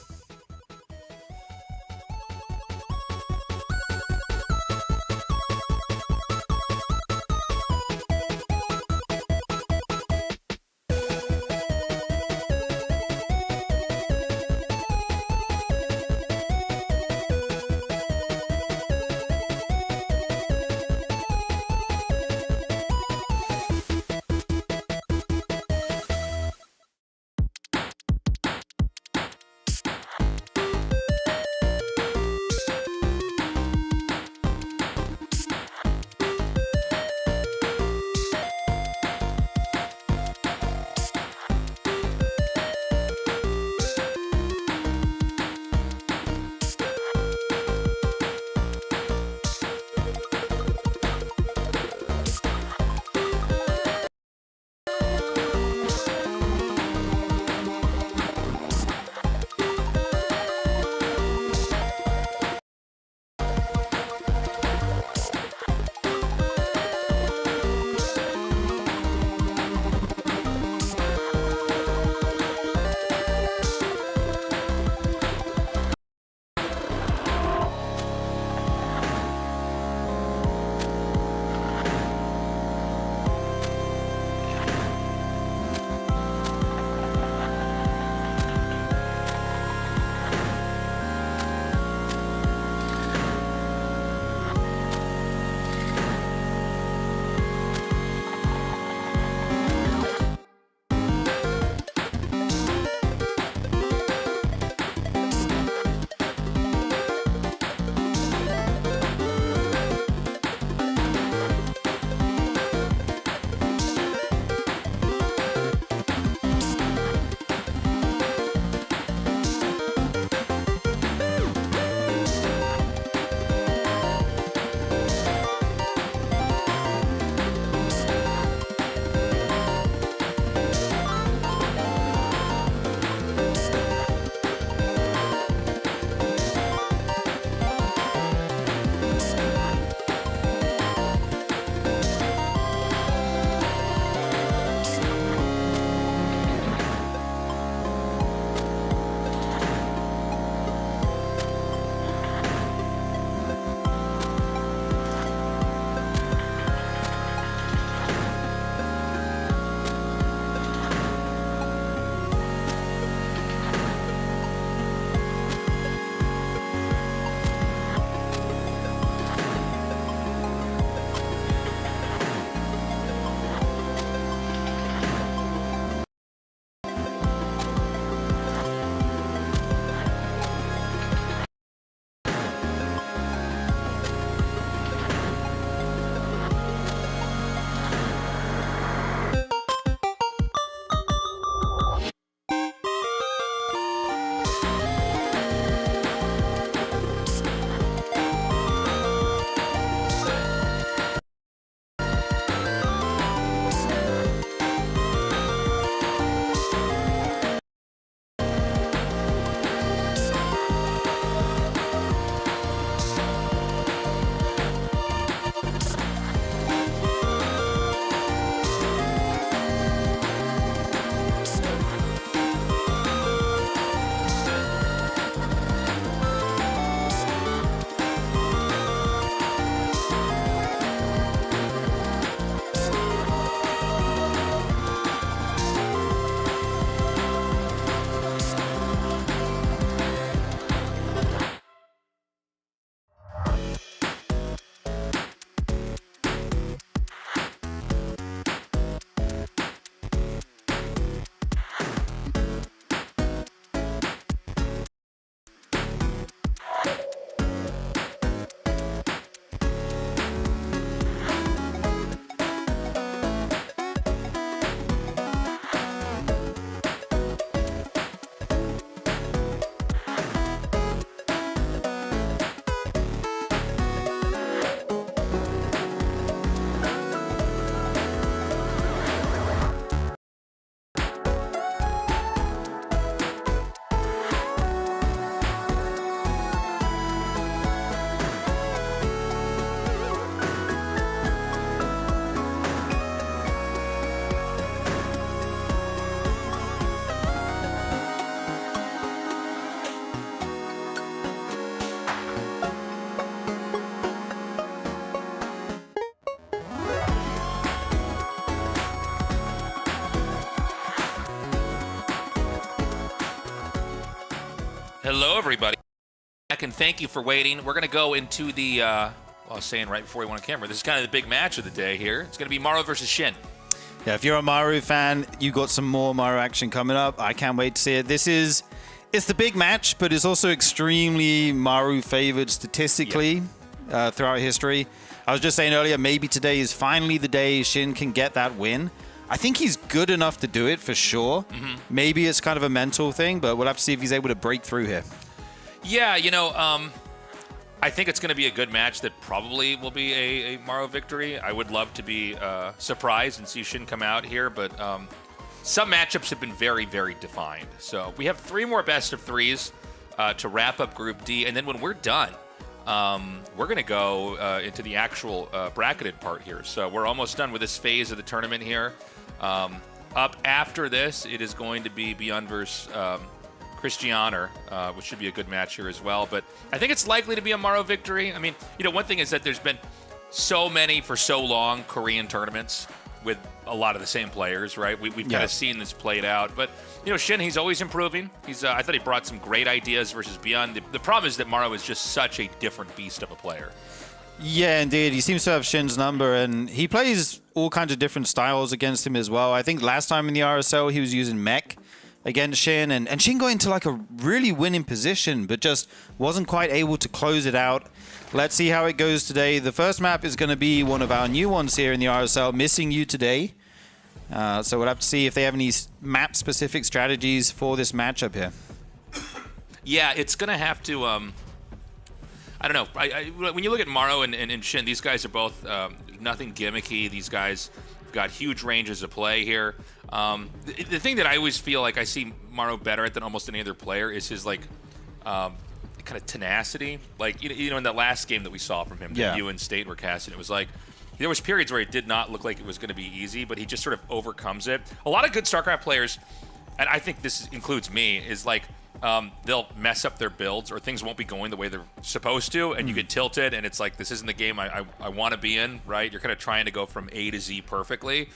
Hello, everybody. And thank you for waiting. We're going to go into the, well, I was saying right before we went on camera, this is kind of the big match of the day here. It's going to be Maru versus Shin. Yeah, if you're a Maru fan, you got some more Maru action coming up. I can't wait to see it. It's the big match, but it's also extremely Maru favored statistically throughout history. I was just saying earlier, maybe today is finally the day Shin can get that win. I think he's good enough to do it for sure. Maybe it's kind of a mental thing, but we'll have to see if he's able to break through here. Yeah, you know, I think it's going to be a good match that probably will be a Maru victory. I would love to be surprised and see Shin come out here, but some matchups have been very, very defined. So we have 3 more best of 3s to wrap up Group D, and then when we're done, we're going to go into the actual bracketed part here. So we're almost done with this phase of the tournament here. Up after this, it is going to be ByuN versus Krystianer, which should be a good match here as well. But I think it's likely to be a Maru victory. I mean, you know, one thing is that there's been so many for so long Korean tournaments with a lot of the same players, right? We've kind of seen this played out. But, you know, Shin, he's always improving. I thought he brought some great ideas versus ByuN. The problem is that Maru is just such a different beast of a player. Yeah, indeed. He seems to have Shin's number, and he plays all kinds of different styles against him as well. I think last time in the RSL, he was using mech against Shin, and Shin got into like a really winning position, but just wasn't quite able to close it out. Let's see how it goes today. The first map is going to be one of our new ones here in the RSL, Missing You Today. So we'll have to see if they have any map-specific strategies for this matchup here. Yeah, it's going to have to... I don't know. When you look at Maru and Shin, these guys are both nothing gimmicky. These guys have got huge ranges of play here. The thing that I always feel like I see Maru better at than almost any other player is his like kind of tenacity. Like you know, in that last game that we saw from him, that ByuN State were casting, it was like there was periods where it did not look like it was going to be easy, but he just sort of overcomes it. A lot of good StarCraft players, and I think this includes me, is like they'll mess up their builds or things won't be going the way they're supposed to, and you get tilted, and it's like, this isn't the game I want to be in, right? You're kind of trying to go from A to Z perfectly.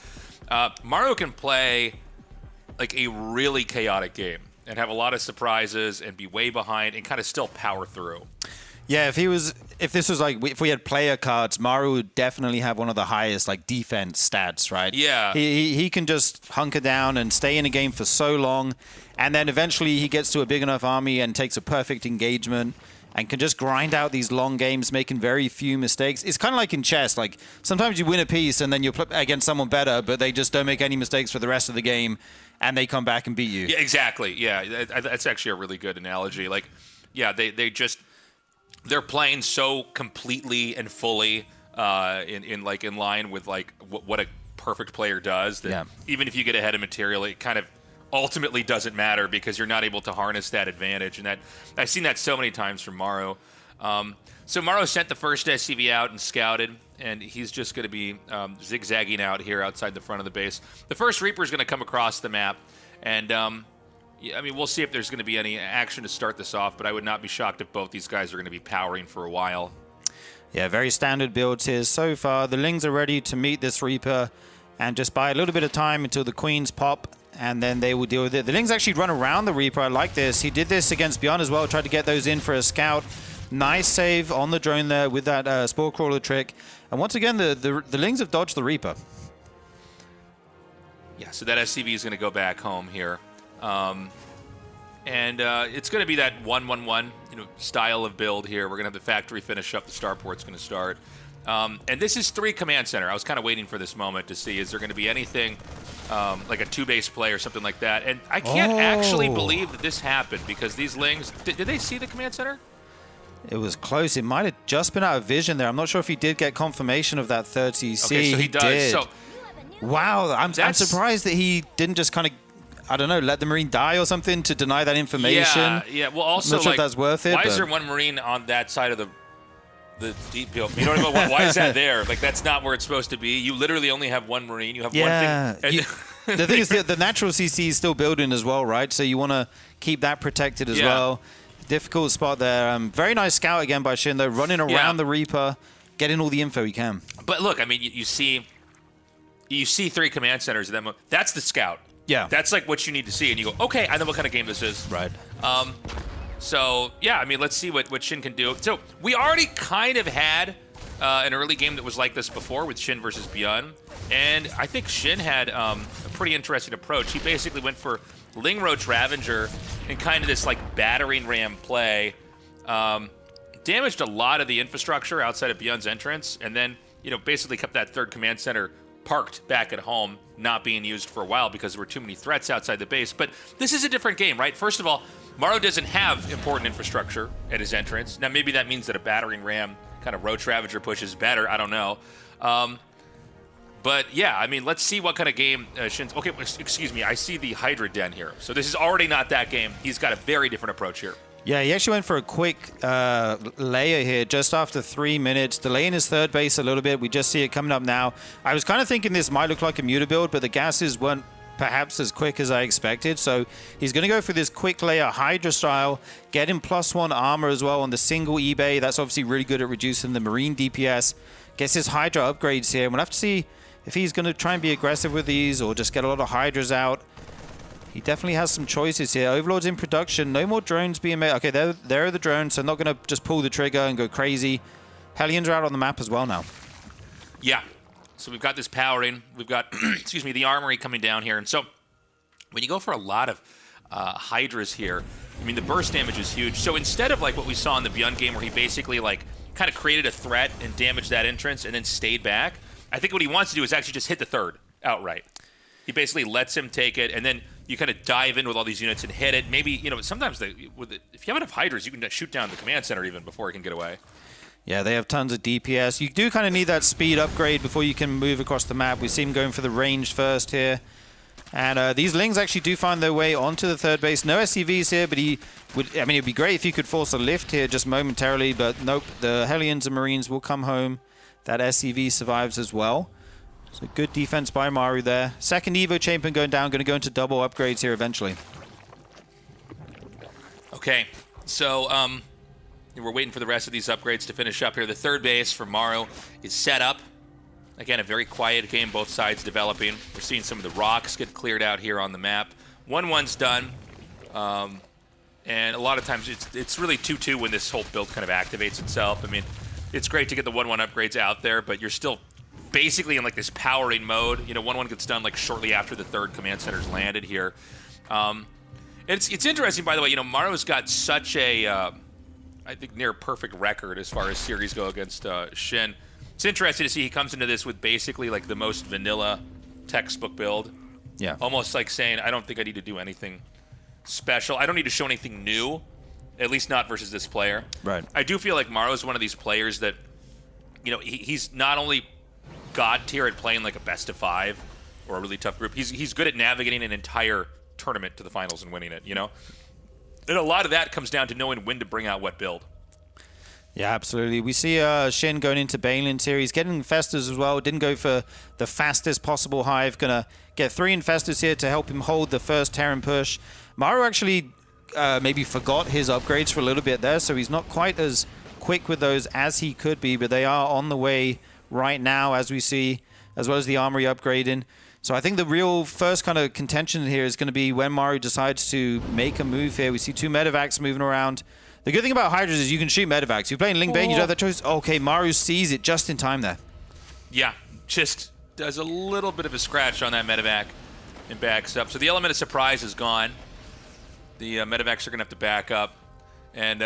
Maru can play like a really chaotic game and have a lot of surprises and be way behind and kind of still power through. Yeah, if this was like, if we had player cards, Maru would definitely have one of the highest like defense stats, right? Yeah. He can just hunker down and stay in a game for so long, and then eventually he gets to a big enough army and takes a perfect engagement and can just grind out these long games, making very few mistakes. It's kind of like in chess. Like sometimes you win a piece and then you're against someone better, but they just don't make any mistakes for the rest of the game, and they come back and beat you. Yeah, exactly. Yeah, that's actually a really good analogy. Like, yeah, they're playing so completely and fully in line with like what a perfect player does that even if you get ahead of material, it kind of ultimately doesn't matter because you're not able to harness that advantage. And that I've seen that so many times from Maru. So Maru sent the first SCV out and scouted, and he's just going to be zigzagging out here outside the front of the base. The first Reaper is going to come across the map, and yeah, I mean, we'll see if there's going to be any action to start this off, but I would not be shocked if both these guys are going to be powering for a while. Yeah, very standard builds here so far. The Lings are ready to meet this Reaper and just buy a little bit of time until the Queens pop, and then they will deal with it. The Lings actually run around the Reaper. I like this. He did this against ByuN as well, tried to get those in for a scout. Nice save on the drone there with that Spore Crawler trick. And once again, the Lings have dodged the Reaper. Yeah, so that SCV is going to go back home here. And it's going to be that 1-1-1 style of build here. We're going to have the factory finish up. The starport's going to start. And this is 3 command center. I was kind of waiting for this moment to see, is there going to be anything like a 2-base play or something like that? And I can't actually believe that this happened because these Lings, did they see the command center? It was close. It might have just been out of vision there. I'm not sure if he did get confirmation of that 30C. Okay, so he does. Did. So, wow, I'm surprised that he didn't just kind of, I don't know, let the Marine die or something to deny that information. Yeah. Well, also, I'm not sure if that's worth it. Why is there one Marine on that side of the deep build? You know what I mean? Why is that there? Like, that's not where it's supposed to be. You literally only have one Marine. You have one thing. The thing is, the natural CC is still building as well, right? So you want to keep that protected as well. Difficult spot there. Very nice scout again by Shin, though, running around the Reaper, getting all the info he can. But look, I mean, you see 3 command centers of them. That's the scout. Yeah. That's like what you need to see, and you go, okay, I know what kind of game this is. Right. So, yeah, I mean, let's see what Shin can do. So, we already kind of had an early game that was like this before with Shin versus ByuN. And I think Shin had a pretty interesting approach. He basically went for Ling Roach Ravager and kind of this, like, battering ram play. Damaged a lot of the infrastructure outside of ByuN's entrance, and then, basically kept that third command center parked back at home, not being used for a while because there were too many threats outside the base. But this is a different game, right? First of all, Maru doesn't have important infrastructure at his entrance. Now, maybe that means that a battering ram kind of Roach Ravager push is better. I don't know. But, yeah, I mean, let's see what kind of game Shin's... Okay, excuse me. I see the Hydra Den here. So this is already not that game. He's got a very different approach here. Yeah, he actually went for a quick layer here just after 3 minutes, delaying his third base a little bit. We just see it coming up now. I was kind of thinking this might look like a muta build, but the gases weren't perhaps as quick as I expected. So he's going to go for this quick layer Hydra style, get him +1 armor as well on the single eBay. That's obviously really good at reducing the Marine DPS. Gets his Hydra upgrades here. We'll have to see if he's going to try and be aggressive with these or just get a lot of Hydras out. He definitely has some choices here. Overlord's in production. No more drones being made. Okay, there are the drones, so not going to just pull the trigger and go crazy. Hellions are out on the map as well now. Yeah. So we've got this powering. We've got, excuse me, the armory coming down here. And so when you go for a lot of Hydras here, I mean, the burst damage is huge. So instead of like what we saw in the ByuN game where he basically like kind of created a threat and damaged that entrance and then stayed back, I think what he wants to do is actually just hit the third outright. He basically lets him take it, and then you kind of dive in with all these units and hit it. Maybe, sometimes if you have enough Hydras, you can shoot down the command center even before it can get away. Yeah, they have tons of DPS. You do kind of need that speed upgrade before you can move across the map. We see him going for the range first here. And these Lings actually do find their way onto the third base. No SCVs here, but it'd be great if you could force a lift here just momentarily, but nope, the Hellions and Marines will come home. That SCV survives as well. So good defense by Maru there. Second Evo Champion going down, going to go into double upgrades here eventually. Okay, so we're waiting for the rest of these upgrades to finish up here. The third base for Maru is set up. Again, a very quiet game, both sides developing. We're seeing some of the rocks get cleared out here on the map. 1-1's done. And a lot of times it's really 2-2 when this whole build kind of activates itself. I mean, it's great to get the 1-1 upgrades out there, but you're still basically in like this powering mode. 1-1 gets done like shortly after the third command center's landed here. It's interesting, by the way. Maru's got such a I think near perfect record as far as series go against Shin. It's interesting to see he comes into this with basically like the most vanilla textbook build. Yeah. Almost like saying, I don't think I need to do anything special. I don't need to show anything new, at least not versus this player. Right. I do feel like Maru's one of these players that, he's not only god tier at playing like a best of 5 or a really tough group. He's good at navigating an entire tournament to the finals and winning it, And a lot of that comes down to knowing when to bring out what build. Yeah, absolutely. We see Shin going into Banelins here. He's getting Infestors as well. Didn't go for the fastest possible hive. Gonna get 3 Infestors here to help him hold the first Terran push. Maru actually maybe forgot his upgrades for a little bit there, so he's not quite as quick with those as he could be, but they are on the way right now, as we see, as well as the armory upgrading. So I think the real first kind of contention here is going to be when Maru decides to make a move here. We see 2 medevacs moving around. The good thing about Hydras is you can shoot medevacs. If you're playing Ling Bane, you don't have that choice. Okay, Maru sees it just in time there. Yeah, just does a little bit of a scratch on that medevac and backs up. So the element of surprise is gone. The medevacs are going to have to back up. And,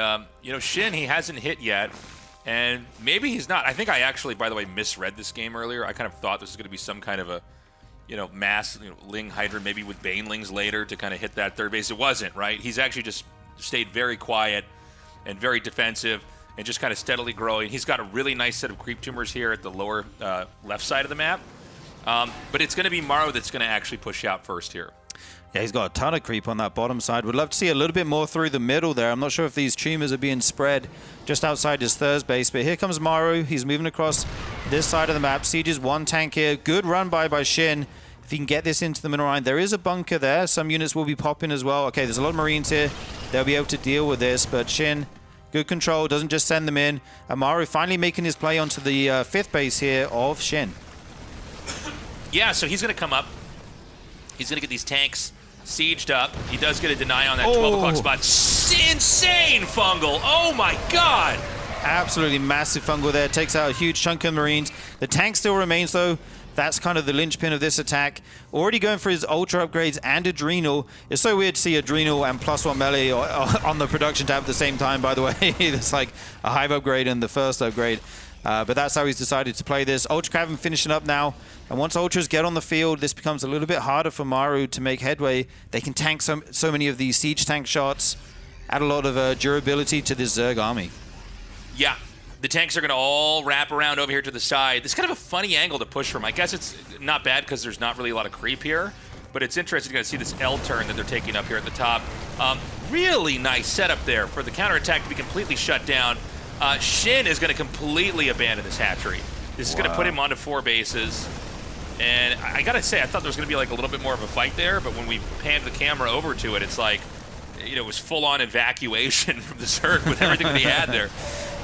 Shin, he hasn't hit yet. And maybe he's not. I think I actually, by the way, misread this game earlier. I kind of thought this was going to be some kind of a, mass Ling Hydra, maybe with Banelings later to kind of hit that third base. It wasn't, right? He's actually just stayed very quiet and very defensive and just kind of steadily growing. He's got a really nice set of creep tumors here at the lower left side of the map. But it's going to be Maru that's going to actually push out first here. Yeah, he's got a ton of creep on that bottom side. Would love to see a little bit more through the middle there. I'm not sure if these tumors are being spread just outside his third base, but here comes Maru. He's moving across this side of the map. Sieges 1 tank here. Good run by Shin. If he can get this into the middle line, there is a bunker there. Some units will be popping as well. Okay, there's a lot of Marines here. They'll be able to deal with this, but Shin, good control, doesn't just send them in. And Maru finally making his play onto the 5th base here of Shin. Yeah, so he's going to come up. He's going to get these tanks sieged up. He does get a deny on that 12 o'clock spot. Insane fungal. Oh my god. Absolutely massive fungal there. Takes out a huge chunk of Marines. The tank still remains, though. That's kind of the linchpin of this attack. Already going for his Ultra upgrades and Adrenal. It's so weird to see Adrenal and +1 melee on the production tab at the same time, by the way. It's like a Hive upgrade and the first upgrade. But that's how he's decided to play this. Ultra Cavern finishing up now. And once Ultras get on the field, this becomes a little bit harder for Maru to make headway. They can tank so many of these siege tank shots. Add a lot of durability to this Zerg army. Yeah. The tanks are going to all wrap around over here to the side. It's kind of a funny angle to push from. I guess it's not bad because there's not really a lot of creep here, but it's interesting to see this L turn that they're taking up here at the top. Really nice setup there for the counterattack to be completely shut down. Shin is going to completely abandon this hatchery. This is going to put him onto 4 bases. And I got to say, I thought there was going to be like a little bit more of a fight there, but when we panned the camera over to it, it's like, you know, it was full-on evacuation from the Zerg with everything that he had there.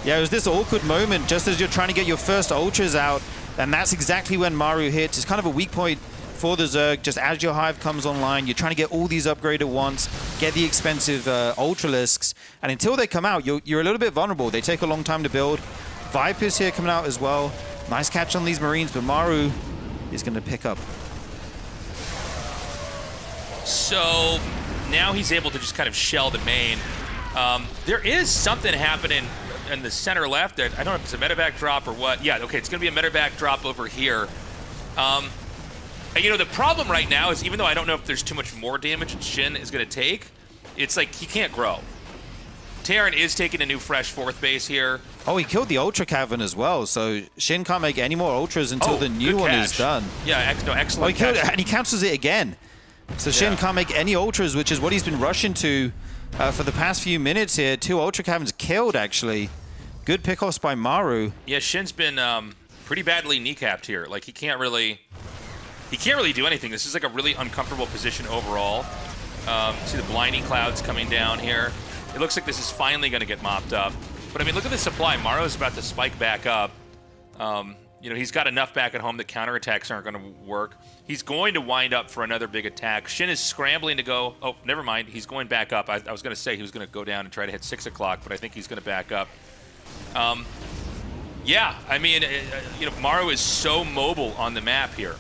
Yeah, it was this awkward moment just as you're trying to get your first Ultras out, and that's exactly when Maru hits. It's kind of a weak point for the Zerg. Just as your Hive comes online, you're trying to get all these upgraded at once, get the expensive Ultralisks, and until they come out, you're a little bit vulnerable. They take a long time to build. Vipers here coming out as well. Nice catch on these Marines, but Maru is going to pick up. So now he's able to just kind of shell the main. There is something happening in the center left. I don't know if it's a medevac drop or what. Yeah, okay, it's going to be a medevac drop over here. And, you know, the problem right now is even though I don't know if there's too much more damage Shin is going to take, it's like he can't grow. Terran is taking a new fresh 4th base here. Oh, he killed the Ultra Cavern as well, so Shin can't make any more Ultras until the new one is done. Yeah, excellent Oh, he killed catch. it, and he cancels it again. So Shin can't make any Ultras, which is what he's been rushing to for the past few minutes here. 2 Ultra Caverns killed, actually. Good pickoffs by Maru. Yeah, Shin's been pretty badly kneecapped here. Like, he can't really do anything. This is like a really uncomfortable position overall. See the blinding clouds coming down here. It looks like this is finally going to get mopped up. But, I mean, look at the supply. Maru's about to spike back up. You know, he's got enough back at home that counterattacks aren't going to work. He's going to wind up for another big attack. Shin is scrambling to go. Oh, never mind. He's going back up. I was going to say he was going to go down and try to hit 6 o'clock, but I think he's going to back up. Yeah, I mean, you know, Maru is so mobile on the map here.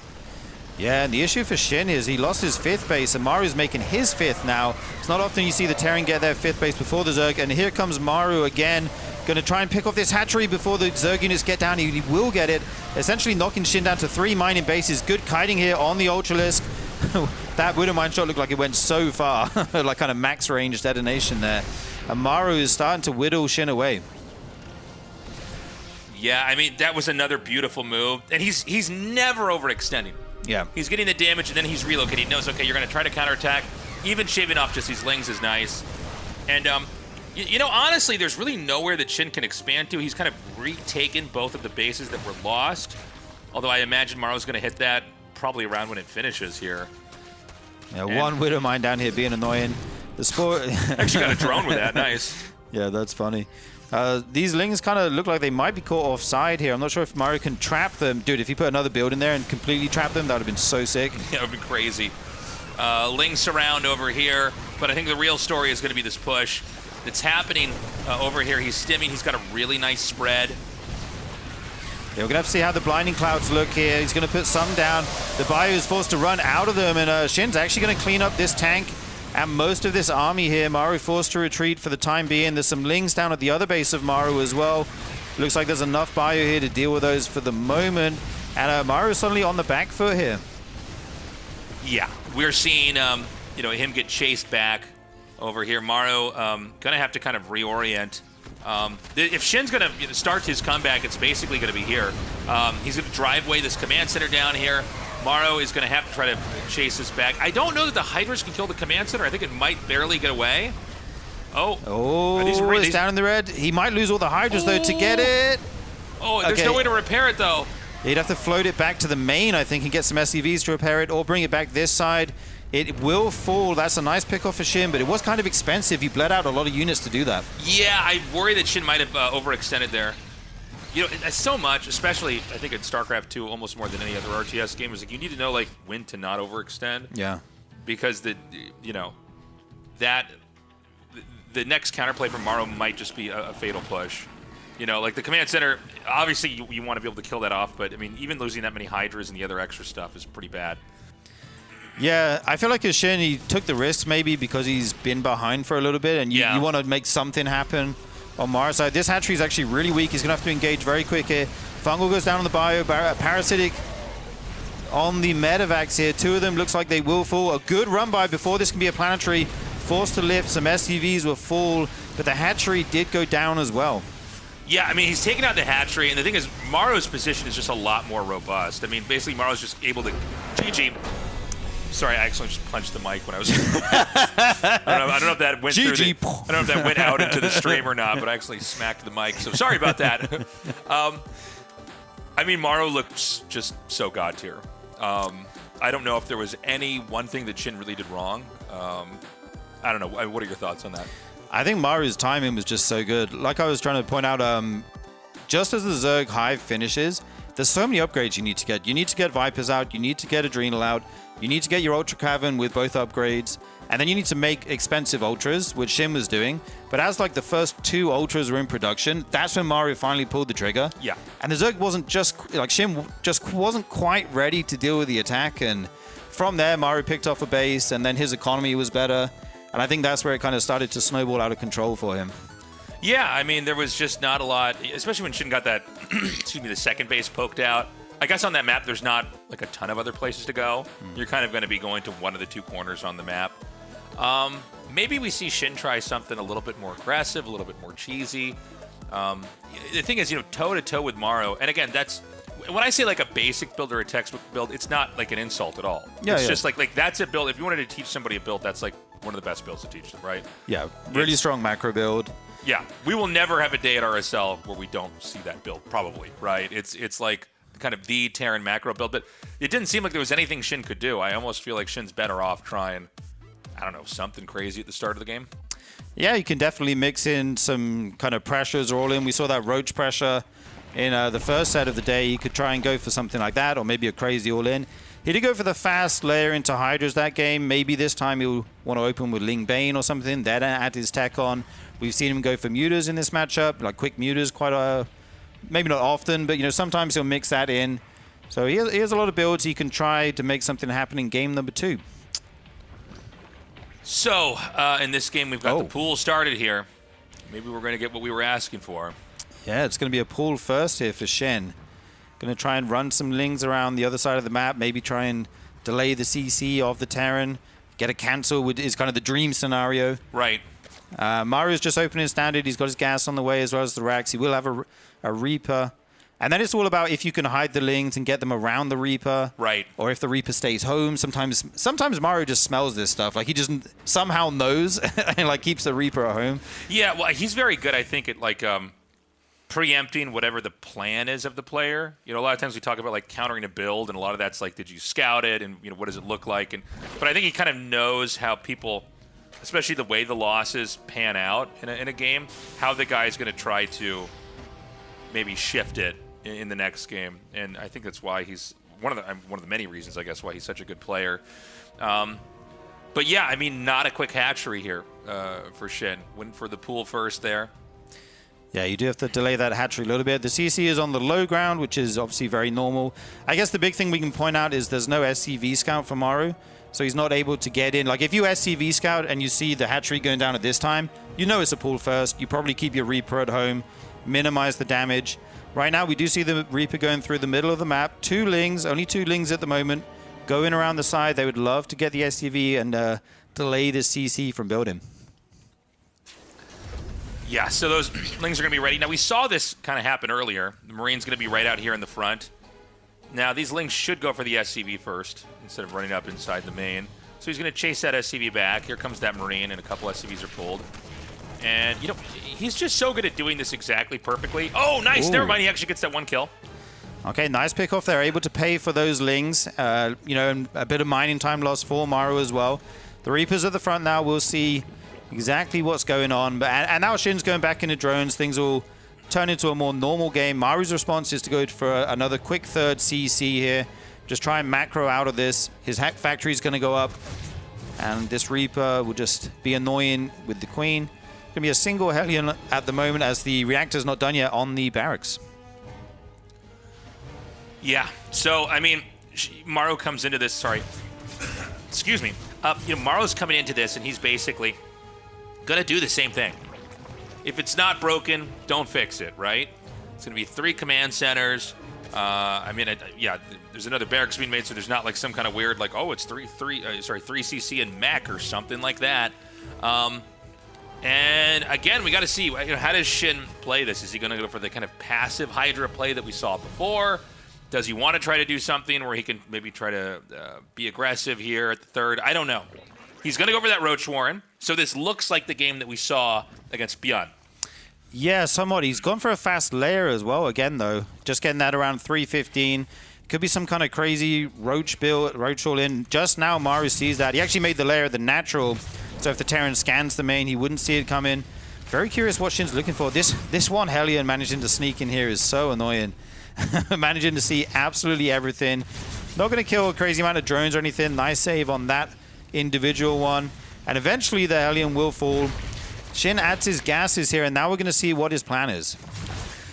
Yeah, and the issue for Shin is he lost his 5th base, and Maru's making his 5th now. It's not often you see the Terran get their 5th base before the Zerg, and here comes Maru again. Going to try and pick off this hatchery before the Zerg units get down. He will get it, essentially knocking Shin down to 3 mining bases. Good kiting here on the Ultralisk. That Widow Mine shot looked like it went so far, like kind of max range detonation there. And Maru is starting to whittle Shin away. Yeah, I mean, that was another beautiful move. And he's never overextending. Yeah. He's getting the damage, and then he's relocating. He knows, okay, you're going to try to counterattack. Even shaving off just these lings is nice. And, you know, honestly, there's really nowhere that Shin can expand to. He's kind of retaken both of the bases that were lost. Although I imagine Maru's going to hit that probably around when it finishes here. Yeah, and 1 Widow Mine down here being annoying. The sport actually got a drone with that. Nice. Yeah, that's funny. These lings kind of look like they might be caught offside here. I'm not sure if Maru can trap them. Dude, if he put another build in there and completely trap them, that would have been so sick. Yeah, it would be crazy. Ling surround over here, but I think the real story is going to be this push that's happening over here. He's stimming. He's got a really nice spread. Yeah, we're going to have to see how the blinding clouds look here. He's going to put some down. The ByuN is forced to run out of them, and Shin's actually going to clean up this tank and most of this army here. Maru forced to retreat for the time being. There's some lings down at the other base of Maru as well. Looks like there's enough ByuN here to deal with those for the moment. And Maru is suddenly on the back foot here. Yeah, we're seeing you know, him get chased back over here. Maru gonna have to kind of reorient. If Shin's gonna start his comeback, it's basically gonna be here. He's gonna drive away this command center down here. Maru is going to have to try to chase this back. I don't know that the Hydras can kill the command center. I think it might barely get away. Oh, it's down in the red. He might lose all the Hydras, though, to get it. Oh, there's no way to repair it, though. He'd have to float it back to the main, I think, and get some SCVs to repair it, or bring it back this side. It will fall. That's a nice pick off for Shin, but it was kind of expensive. He bled out a lot of units to do that. Yeah, I worry that Shin might have overextended there. You know, so much, especially, I think in StarCraft 2, almost more than any other RTS game, is like you need to know, like, when to not overextend. Yeah. because the next counterplay from Maru might just be a fatal push. Like the command center, obviously you want to be able to kill that off, but I mean, even losing that many Hydras and the other extra stuff is pretty bad. Yeah, I feel like as Shin, he took the risks maybe because he's been behind for a little bit, and you want to make something happen on Maru's side. This hatchery is actually really weak. He's going to have to engage very quick here. Fungal goes down on the bio. Parasitic on the medevacs here. Two of them looks like they will fall. A good run by before this can be a planetary. Forced to lift. Some SCVs will fall, but the hatchery did go down as well. Yeah, I mean, he's taking out the hatchery, and the thing is, Maru's position is just a lot more robust. I mean, basically, Maru's just able to... GG. Sorry, I actually just punched the mic when I was... I don't know if that went through the... I don't know if that went out into the stream or not, but I actually smacked the mic, so sorry about that. I mean, Maru looks just so god tier. I don't know if there was any one thing that Shin really did wrong. I don't know. What are your thoughts on that? I think Maru's timing was just so good. Like I was trying to point out, just as the Zerg Hive finishes, there's so many upgrades you need to get. You need to get Vipers out, you need to get Adrenal out, you need to get your Ultra Cavern with both upgrades, and then you need to make expensive Ultras, which Shin was doing. But as like the first 2 Ultras were in production, that's when Maru finally pulled the trigger. Yeah. And the Zerg wasn't just, like Shin just wasn't quite ready to deal with the attack, and from there Maru picked off a base, and then his economy was better. And I think that's where it kind of started to snowball out of control for him. Yeah, I mean, there was just not a lot, especially when Shin got that, the second base poked out. I guess on that map, there's not like a ton of other places to go. You're kind of going to be going to one of the 2 corners on the map. Maybe we see Shin try something a little bit more aggressive, a little bit more cheesy. The thing is, toe-to-toe with Maru, and again, that's, when I say like a basic build or a textbook build, it's not like an insult at all. Yeah, it's just like that's a build. If you wanted to teach somebody a build, that's like one of the best builds to teach them, right? Yeah, really strong macro build. Yeah, we will never have a day at RSL where we don't see that build, probably, right? It's like kind of the Terran macro build, but it didn't seem like there was anything Shin could do. I almost feel like Shin's better off trying, I don't know, something crazy at the start of the game. Yeah, you can definitely mix in some kind of pressures all in. We saw that Roach pressure in the first set of the day. You could try and go for something like that, or maybe a crazy all in. He did go for the fast layer into Hydras that game. Maybe this time he'll want to open with Ling Bane or something, then add his tech on. We've seen him go for mutas in this matchup, like quick mutas quite maybe not often, but sometimes he'll mix that in. So he has a lot of builds he can try to make something happen in game number 2. So, in this game, we've got the pool started here. Maybe we're going to get what we were asking for. Yeah, it's going to be a pool first here for Shin. Going to try and run some Lings around the other side of the map, maybe try and delay the CC of the Terran. Get a cancel is kind of the dream scenario. Right. Maru's just opening standard. He's got his gas on the way as well as the racks. He will have a Reaper. And then it's all about if you can hide the Lings and get them around the Reaper. Right. Or if the Reaper stays home. Sometimes Maru just smells this stuff. Like he just somehow knows and like keeps the Reaper at home. Yeah, well, he's very good, I think, at like preempting whatever the plan is of the player. A lot of times we talk about like countering a build, and a lot of that's like, did you scout it, and what does it look like? But I think he kind of knows how people, especially the way the losses pan out in a game, how the guy is going to try to maybe shift it in the next game. And I think that's why he's one of the many reasons, I guess, why he's such a good player. But yeah, I mean, not a quick hatchery here for Shin. Went for the pool first there. Yeah, you do have to delay that hatchery a little bit. The CC is on the low ground, which is obviously very normal. I guess the big thing we can point out is there's no SCV scout for Maru, so he's not able to get in. Like if you SCV scout and you see the hatchery going down at this time, you know it's a pool first. You probably keep your Reaper at home, minimize the damage. Right now, we do see the Reaper going through the middle of the map. 2 Lings, only 2 Lings at the moment. Going around the side, they would love to get the SCV and delay the CC from building. Yeah, so those Lings are going to be ready. Now, we saw this kind of happen earlier. The Marine's going to be right out here in the front. Now, these Lings should go for the SCV first instead of running up inside the main. So he's going to chase that SCV back. Here comes that Marine, and a couple SCVs are pulled. And, he's just so good at doing this exactly perfectly. Oh, nice. Ooh. Never mind. He actually gets that 1 kill. Okay, nice pick off there. Able to pay for those Lings. And a bit of mining time lost for Maru as well. The Reapers at the front now. We'll see exactly what's going on. And now Shin's going back into drones. Things will turn into a more normal game. Maru's response is to go for another quick third CC here. Just try and macro out of this. His hack factory is going to go up. And this Reaper will just be annoying with the Queen. Going to be a single Hellion at the moment as the reactor's not done yet on the barracks. Yeah. So, I mean, Maru comes into this, sorry. Excuse me. Maru's coming into this, and he's basically going to do the same thing. If it's not broken, don't fix it, right? It's going to be 3 command centers. Yeah, there's another barracks being made, so there's not like some kind of weird, like, oh, it's 3 CC and mech or something like that. And again, we got to see, how does Shin play this? Is he going to go for the kind of passive Hydra play that we saw before? Does he want to try to do something where he can maybe try to be aggressive here at the third? I don't know. He's going to go for that Roach Warren. So this looks like the game that we saw against ByuN. Yeah, somewhat. He's gone for a fast layer as well again, though. Just getting that around 315. Could be some kind of crazy Roach build, Roach all in. Just now, Maru sees that. He actually made the layer the natural. So if the Terran scans the main, he wouldn't see it come in. Very curious what Shin's looking for. This one Hellion managing to sneak in here is so annoying. Managing to see absolutely everything. Not going to kill a crazy amount of drones or anything. Nice save on that individual one. And eventually the Hellion will fall. Shin adds his gases here, and now we're going to see what his plan is.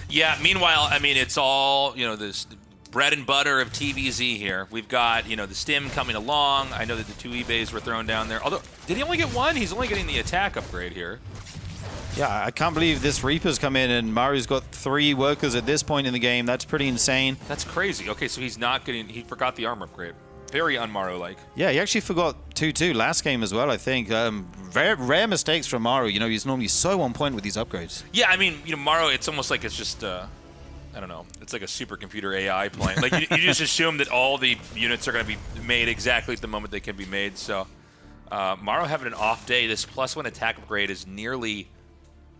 Yeah, meanwhile, I mean, it's all, this bread and butter of TVZ here. We've got, the stim coming along. I know that the 2 eBays were thrown down there. Although, did he only get 1? He's only getting the attack upgrade here. Yeah, I can't believe this Reaper's come in and Maru's got 3 workers at this point in the game. That's pretty insane. That's crazy. Okay, so he's not getting... He forgot the armor upgrade. Very un-Maru-like. Yeah, he actually forgot 2-2 last game as well, I think. Very rare mistakes from Maru. He's normally so on point with these upgrades. Yeah, I mean, Maru, it's almost like it's just... I don't know. It's like a supercomputer AI playing. Like, you just assume that all the units are going to be made exactly at the moment they can be made. So, Maru having an off day. This +1 attack upgrade is nearly...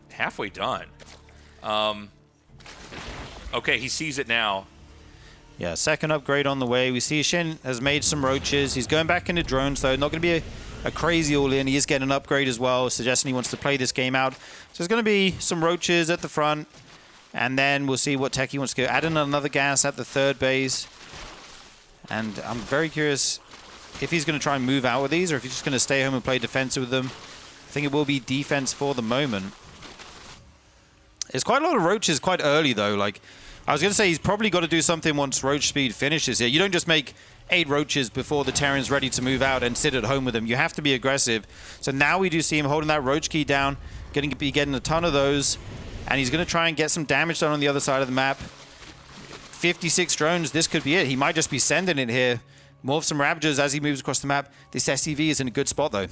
halfway done. Okay, he sees it now. Yeah, second upgrade on the way. We see Shin has made some roaches. He's going back into drones, though. Not going to be a crazy all-in. He is getting an upgrade as well, suggesting he wants to play this game out. So there's going to be some roaches at the front, and then we'll see what tech he wants to go. Add in another gas at the third base. And I'm very curious if he's going to try and move out with these, or if he's just going to stay home and play defensive with them. I think it will be defense for the moment. There's quite a lot of roaches quite early, though. Like, I was going to say he's probably got to do something once roach speed finishes here. You don't just make 8 roaches before the Terran's ready to move out and sit at home with them. You have to be aggressive. So now we do see him holding that roach key down, getting a ton of those, and he's going to try and get some damage done on the other side of the map. 56 drones, this could be it. He might just be sending it here. Morph some Ravagers as he moves across the map. This SCV is in a good spot, though.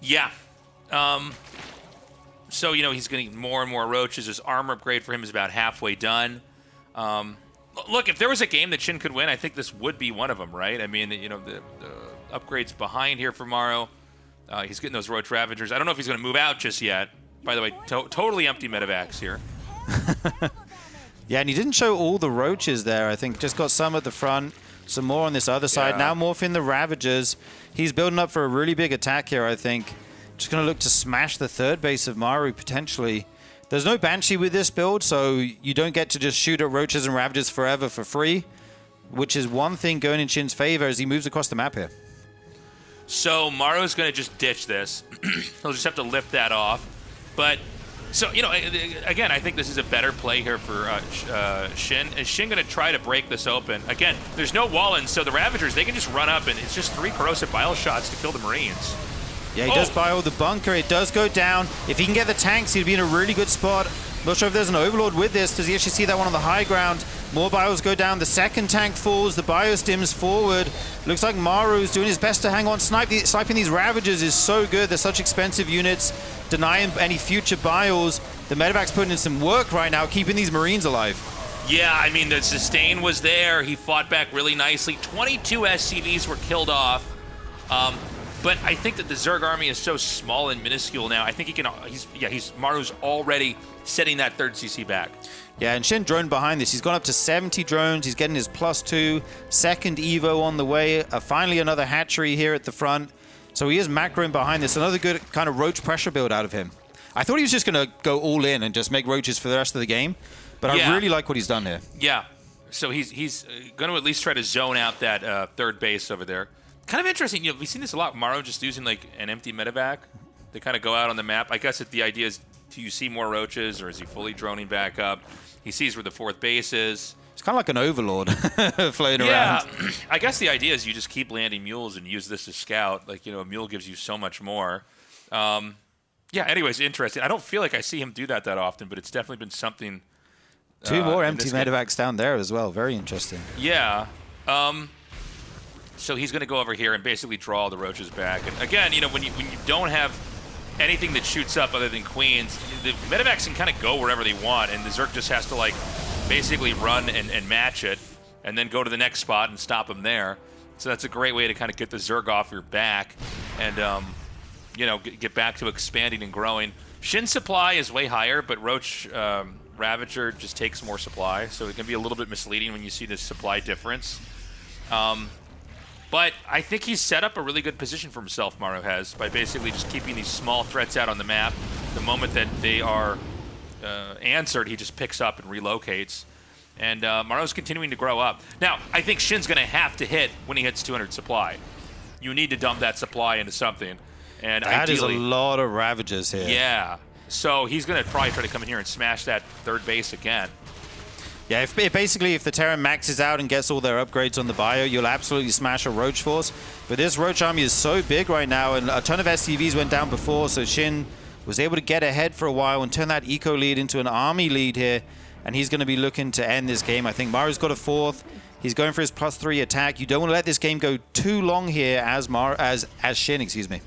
Yeah. So, he's getting more and more roaches. His armor upgrade for him is about halfway done. Look, if there was a game that Shin could win, I think this would be one of them, right? I mean, the upgrades behind here for Maru. He's getting those Roach Ravagers. I don't know if he's going to move out just yet. By the way, totally empty medevacs here. Yeah, and he didn't show all the roaches there. I think just got some at the front, some more on this other side. Now morphing the Ravagers. He's building up for a really big attack here, I think. Just going to look to smash the third base of Maru, potentially. There's no Banshee with this build, so you don't get to just shoot at Roaches and Ravagers forever for free, which is one thing going in Shin's favor as he moves across the map here. So Maru's going to just ditch this. He'll just have to lift that off. But, so, again, I think this is a better play here for Shin. Is Shin going to try to break this open? Again, there's no wall-in, so the Ravagers, they can just run up, and it's just 3 corrosive bile shots to kill the Marines. Yeah, he does buy all the bunker. It does go down. If he can get the tanks, he'd be in a really good spot. Not sure if there's an Overlord with this. Does he actually see that one on the high ground? More bios go down. The second tank falls. The bio stims forward. Looks like Maru's doing his best to hang on. Sniping these Ravagers is so good. They're such expensive units. Denying any future bios. The medevac's putting in some work right now, keeping these Marines alive. Yeah, I mean, the sustain was there. He fought back really nicely. 22 SCVs were killed off. But I think that the Zerg army is so small and minuscule now. I think he can. Maru's already setting that third CC back. Yeah, and Shin drone behind this. He's gone up to 70 drones. He's getting his +2. Second Evo on the way. Finally, another hatchery here at the front. So he is macroing behind this. Another good kind of roach pressure build out of him. I thought he was just going to go all in and just make roaches for the rest of the game. But I really like what he's done here. Yeah. So he's going to at least try to zone out that third base over there. Kind of interesting. We've seen this a lot. Maru just using like an empty medevac. They kind of go out on the map. I guess that the idea is, do you see more roaches, or is he fully droning back up? He sees where the 4th base is. It's kind of like an overlord floating Yeah, around. I guess the idea is you just keep landing mules and use this as scout. Like, a mule gives you so much more. Yeah, anyways, interesting. I don't feel like I see him do that often, but it's definitely been something. 2 more in empty this game. medevacs down there as well. Very interesting. Yeah. So he's going to go over here and basically draw the roaches back. And again, when you don't have anything that shoots up other than queens, the medevacs can kind of go wherever they want, and the Zerg just has to like basically run and match it, and then go to the next spot and stop him there. So that's a great way to kind of get the Zerg off your back, and get back to expanding and growing. Shin supply is way higher, but Roach Ravager just takes more supply, so it can be a little bit misleading when you see this supply difference. But I think he's set up a really good position for himself, Maru has, by basically just keeping these small threats out on the map. The moment that they are answered, he just picks up and relocates. And Maru's continuing to grow up. Now, I think Shin's going to have to hit when he hits 200 supply. You need to dump that supply into something. And That is a ideally, lot of Ravagers here. yeah. So he's going to probably try to come in here and smash that 3rd base again. Yeah, if the Terran maxes out and gets all their upgrades on the bio, you'll absolutely smash a Roach force. But this Roach army is so big right now, and a ton of SCVs went down before, so Shin was able to get ahead for a while and turn that eco lead into an army lead here, and he's going to be looking to end this game. I think Maru's got a 4th. He's going for his +3 attack. You don't want to let this game go too long here as Shin, excuse me.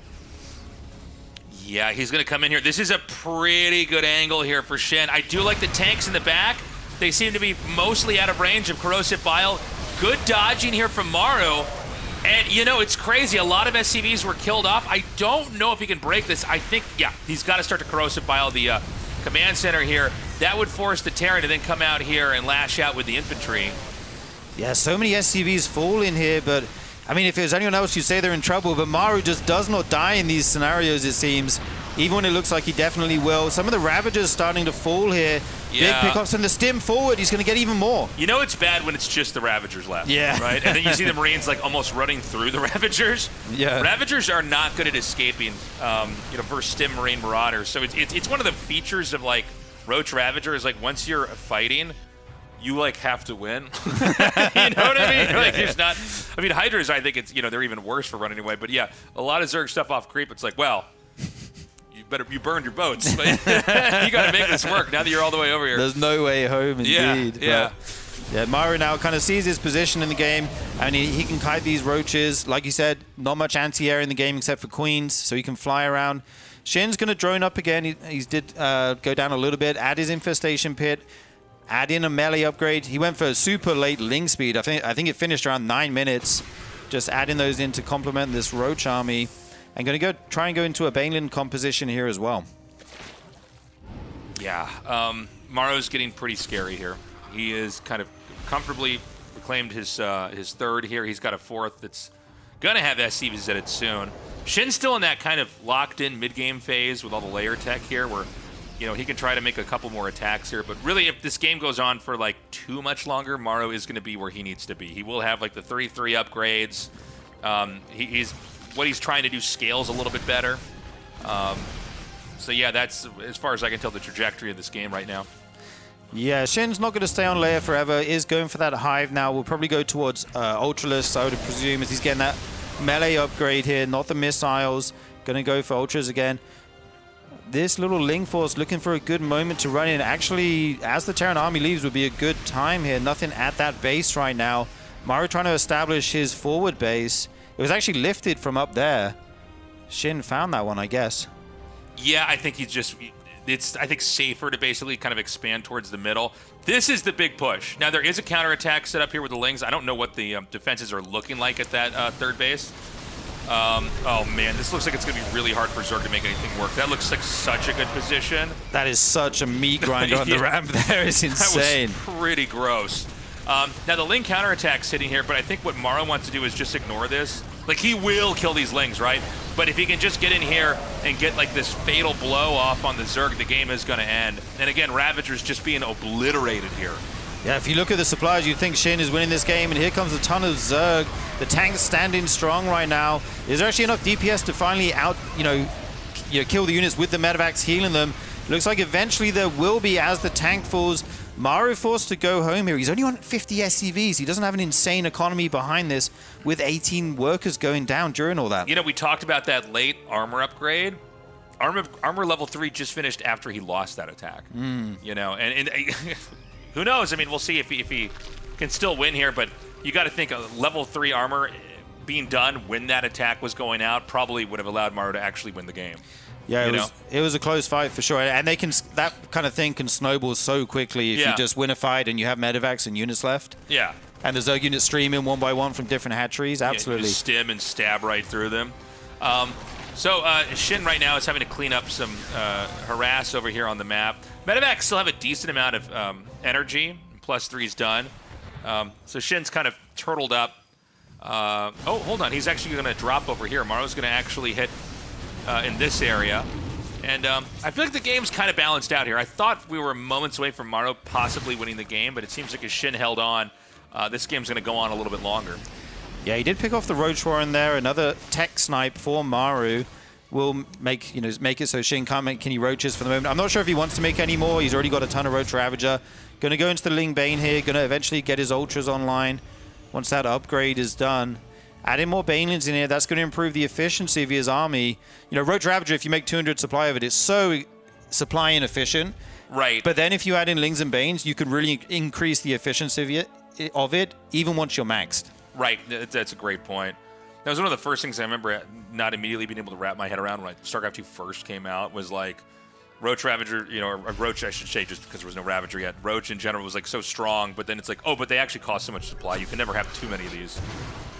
Yeah, he's going to come in here. This is a pretty good angle here for Shin. I do like the tanks in the back. They seem to be mostly out of range of Corrosive Bile. Good dodging here from Maru. And, it's crazy. A lot of SCVs were killed off. I don't know if he can break this. I think, yeah, he's got to start to Corrosive Bile the command center here. That would force the Terran to then come out here and lash out with the infantry. Yeah, so many SCVs fall in here, but I mean, if it was anyone else, you'd say they're in trouble, but Maru just does not die in these scenarios, it seems. Even when it looks like he definitely will. Some of the Ravagers starting to fall here. Yeah. Big pickups and the stim forward. He's going to get even more. It's bad when it's just the Ravagers left. Yeah. Right? And then you see the Marines like almost running through the Ravagers. Yeah. Ravagers are not good at escaping, versus stim Marine Marauders. So it's one of the features of like Roach Ravagers. Like once you're fighting, you like have to win. You know what I mean? Like there's not. I mean, Hydras. I think it's they're even worse for running away. But yeah, a lot of Zerg stuff off creep. It's like, well, you burned your boats. But you got to make this work now that you're all the way over here. There's no way home, indeed. Yeah. Yeah, Maru now kind of sees his position in the game, and he can kite these roaches. Like you said, not much anti-air in the game except for queens, so he can fly around. Shin's going to drone up again. He did go down a little bit, add his infestation pit, add in a melee upgrade. He went for a super late ling speed. I think it finished around 9 minutes. Just adding those in to complement this roach army. I'm going to try and go into a Baneland composition here as well. Yeah, Maru's getting pretty scary here. He is kind of comfortably reclaimed his 3rd here. He's got a 4th that's going to have SCVs at it soon. Shin's still in that kind of locked-in mid-game phase with all the layer tech here where, he can try to make a couple more attacks here. But really, if this game goes on for, like, too much longer, Maru is going to be where he needs to be. He will have, like, the 3-3 upgrades. What he's trying to do scales a little bit better. So, yeah, that's, as far as I can tell, the trajectory of this game right now. Yeah, Shin's not going to stay on layer forever. Is going for that hive now. We'll probably go towards Ultralisk, I would presume, as he's getting that melee upgrade here, not the missiles. Going to go for Ultras again. This little Ling Force looking for a good moment to run in. Actually, as the Terran army leaves, would be a good time here. Nothing at that base right now. Maru trying to establish his forward base. It was actually lifted from up there. Shin found that one, I guess. Yeah, I think it's I think safer to basically kind of expand towards the middle. This is the big push. Now there is a counterattack set up here with the Lings. I don't know what the defenses are looking like at that 3rd base. Oh man, this looks like it's going to be really hard for Zerg to make anything work. That looks like such a good position. That is such a meat grinder on the ramp there. It's insane. That was pretty gross. Now the Ling counterattack's sitting here, but I think what Maru wants to do is just ignore this. Like, he will kill these Lings, right? But if he can just get in here and get, like, this fatal blow off on the Zerg, the game is going to end. And again, Ravager's just being obliterated here. Yeah, if you look at the supplies, you think Shin is winning this game, and here comes a ton of Zerg. The tank's standing strong right now. Is there actually enough DPS to finally kill the units with the medevacs healing them? Looks like eventually there will be as the tank falls. Maru forced to go home here. He's only on 50 SCVs. He doesn't have an insane economy behind this with 18 workers going down during all that. You know, we talked about that late armor upgrade. Armor level 3 just finished after he lost that attack. You know, and who knows? I mean, we'll see if he can still win here, but you got to think level 3 armor being done when that attack was going out probably would have allowed Maru to actually win the game. Yeah, it was a close fight for sure, and that kind of thing can snowball so quickly if you just win a fight and you have medevacs and units left. Yeah. And the Zerg units streaming one by one from different hatcheries. Absolutely. Yeah, just stim and stab right through them. So Shin right now is having to clean up some harass over here on the map. Medevacs still have a decent amount of energy. +3's done. So Shin's kind of turtled up. Oh, hold on. He's actually going to drop over here. Maru's going to actually hit in this area. And I feel like the game's kind of balanced out here. I thought we were moments away from Maru possibly winning the game, but it seems like as Shin held on, this game's going to go on a little bit longer. Yeah, he did pick off the Roach Warren there. Another tech snipe for Maru will make it so Shin can't make any Roaches for the moment. I'm not sure if he wants to make any more. He's already got a ton of Roach Ravager. Going to go into the Ling Bane here. Going to eventually get his Ultras online once that upgrade is done. Adding more Banelings in here, that's going to improve the efficiency of his army. You know, Roach Ravager, if you make 200 supply of it, it's so supply inefficient. Right. But then if you add in Lings and Banes, you can really increase the efficiency of it even once you're maxed. Right. That's a great point. That was one of the first things I remember not immediately being able to wrap my head around when StarCraft 2 first came out was like Roach Ravager, you know, or Roach, I should say, just because there was no Ravager yet. Roach in general was like so strong, but then it's like, oh, but they actually cost so much supply. You can never have too many of these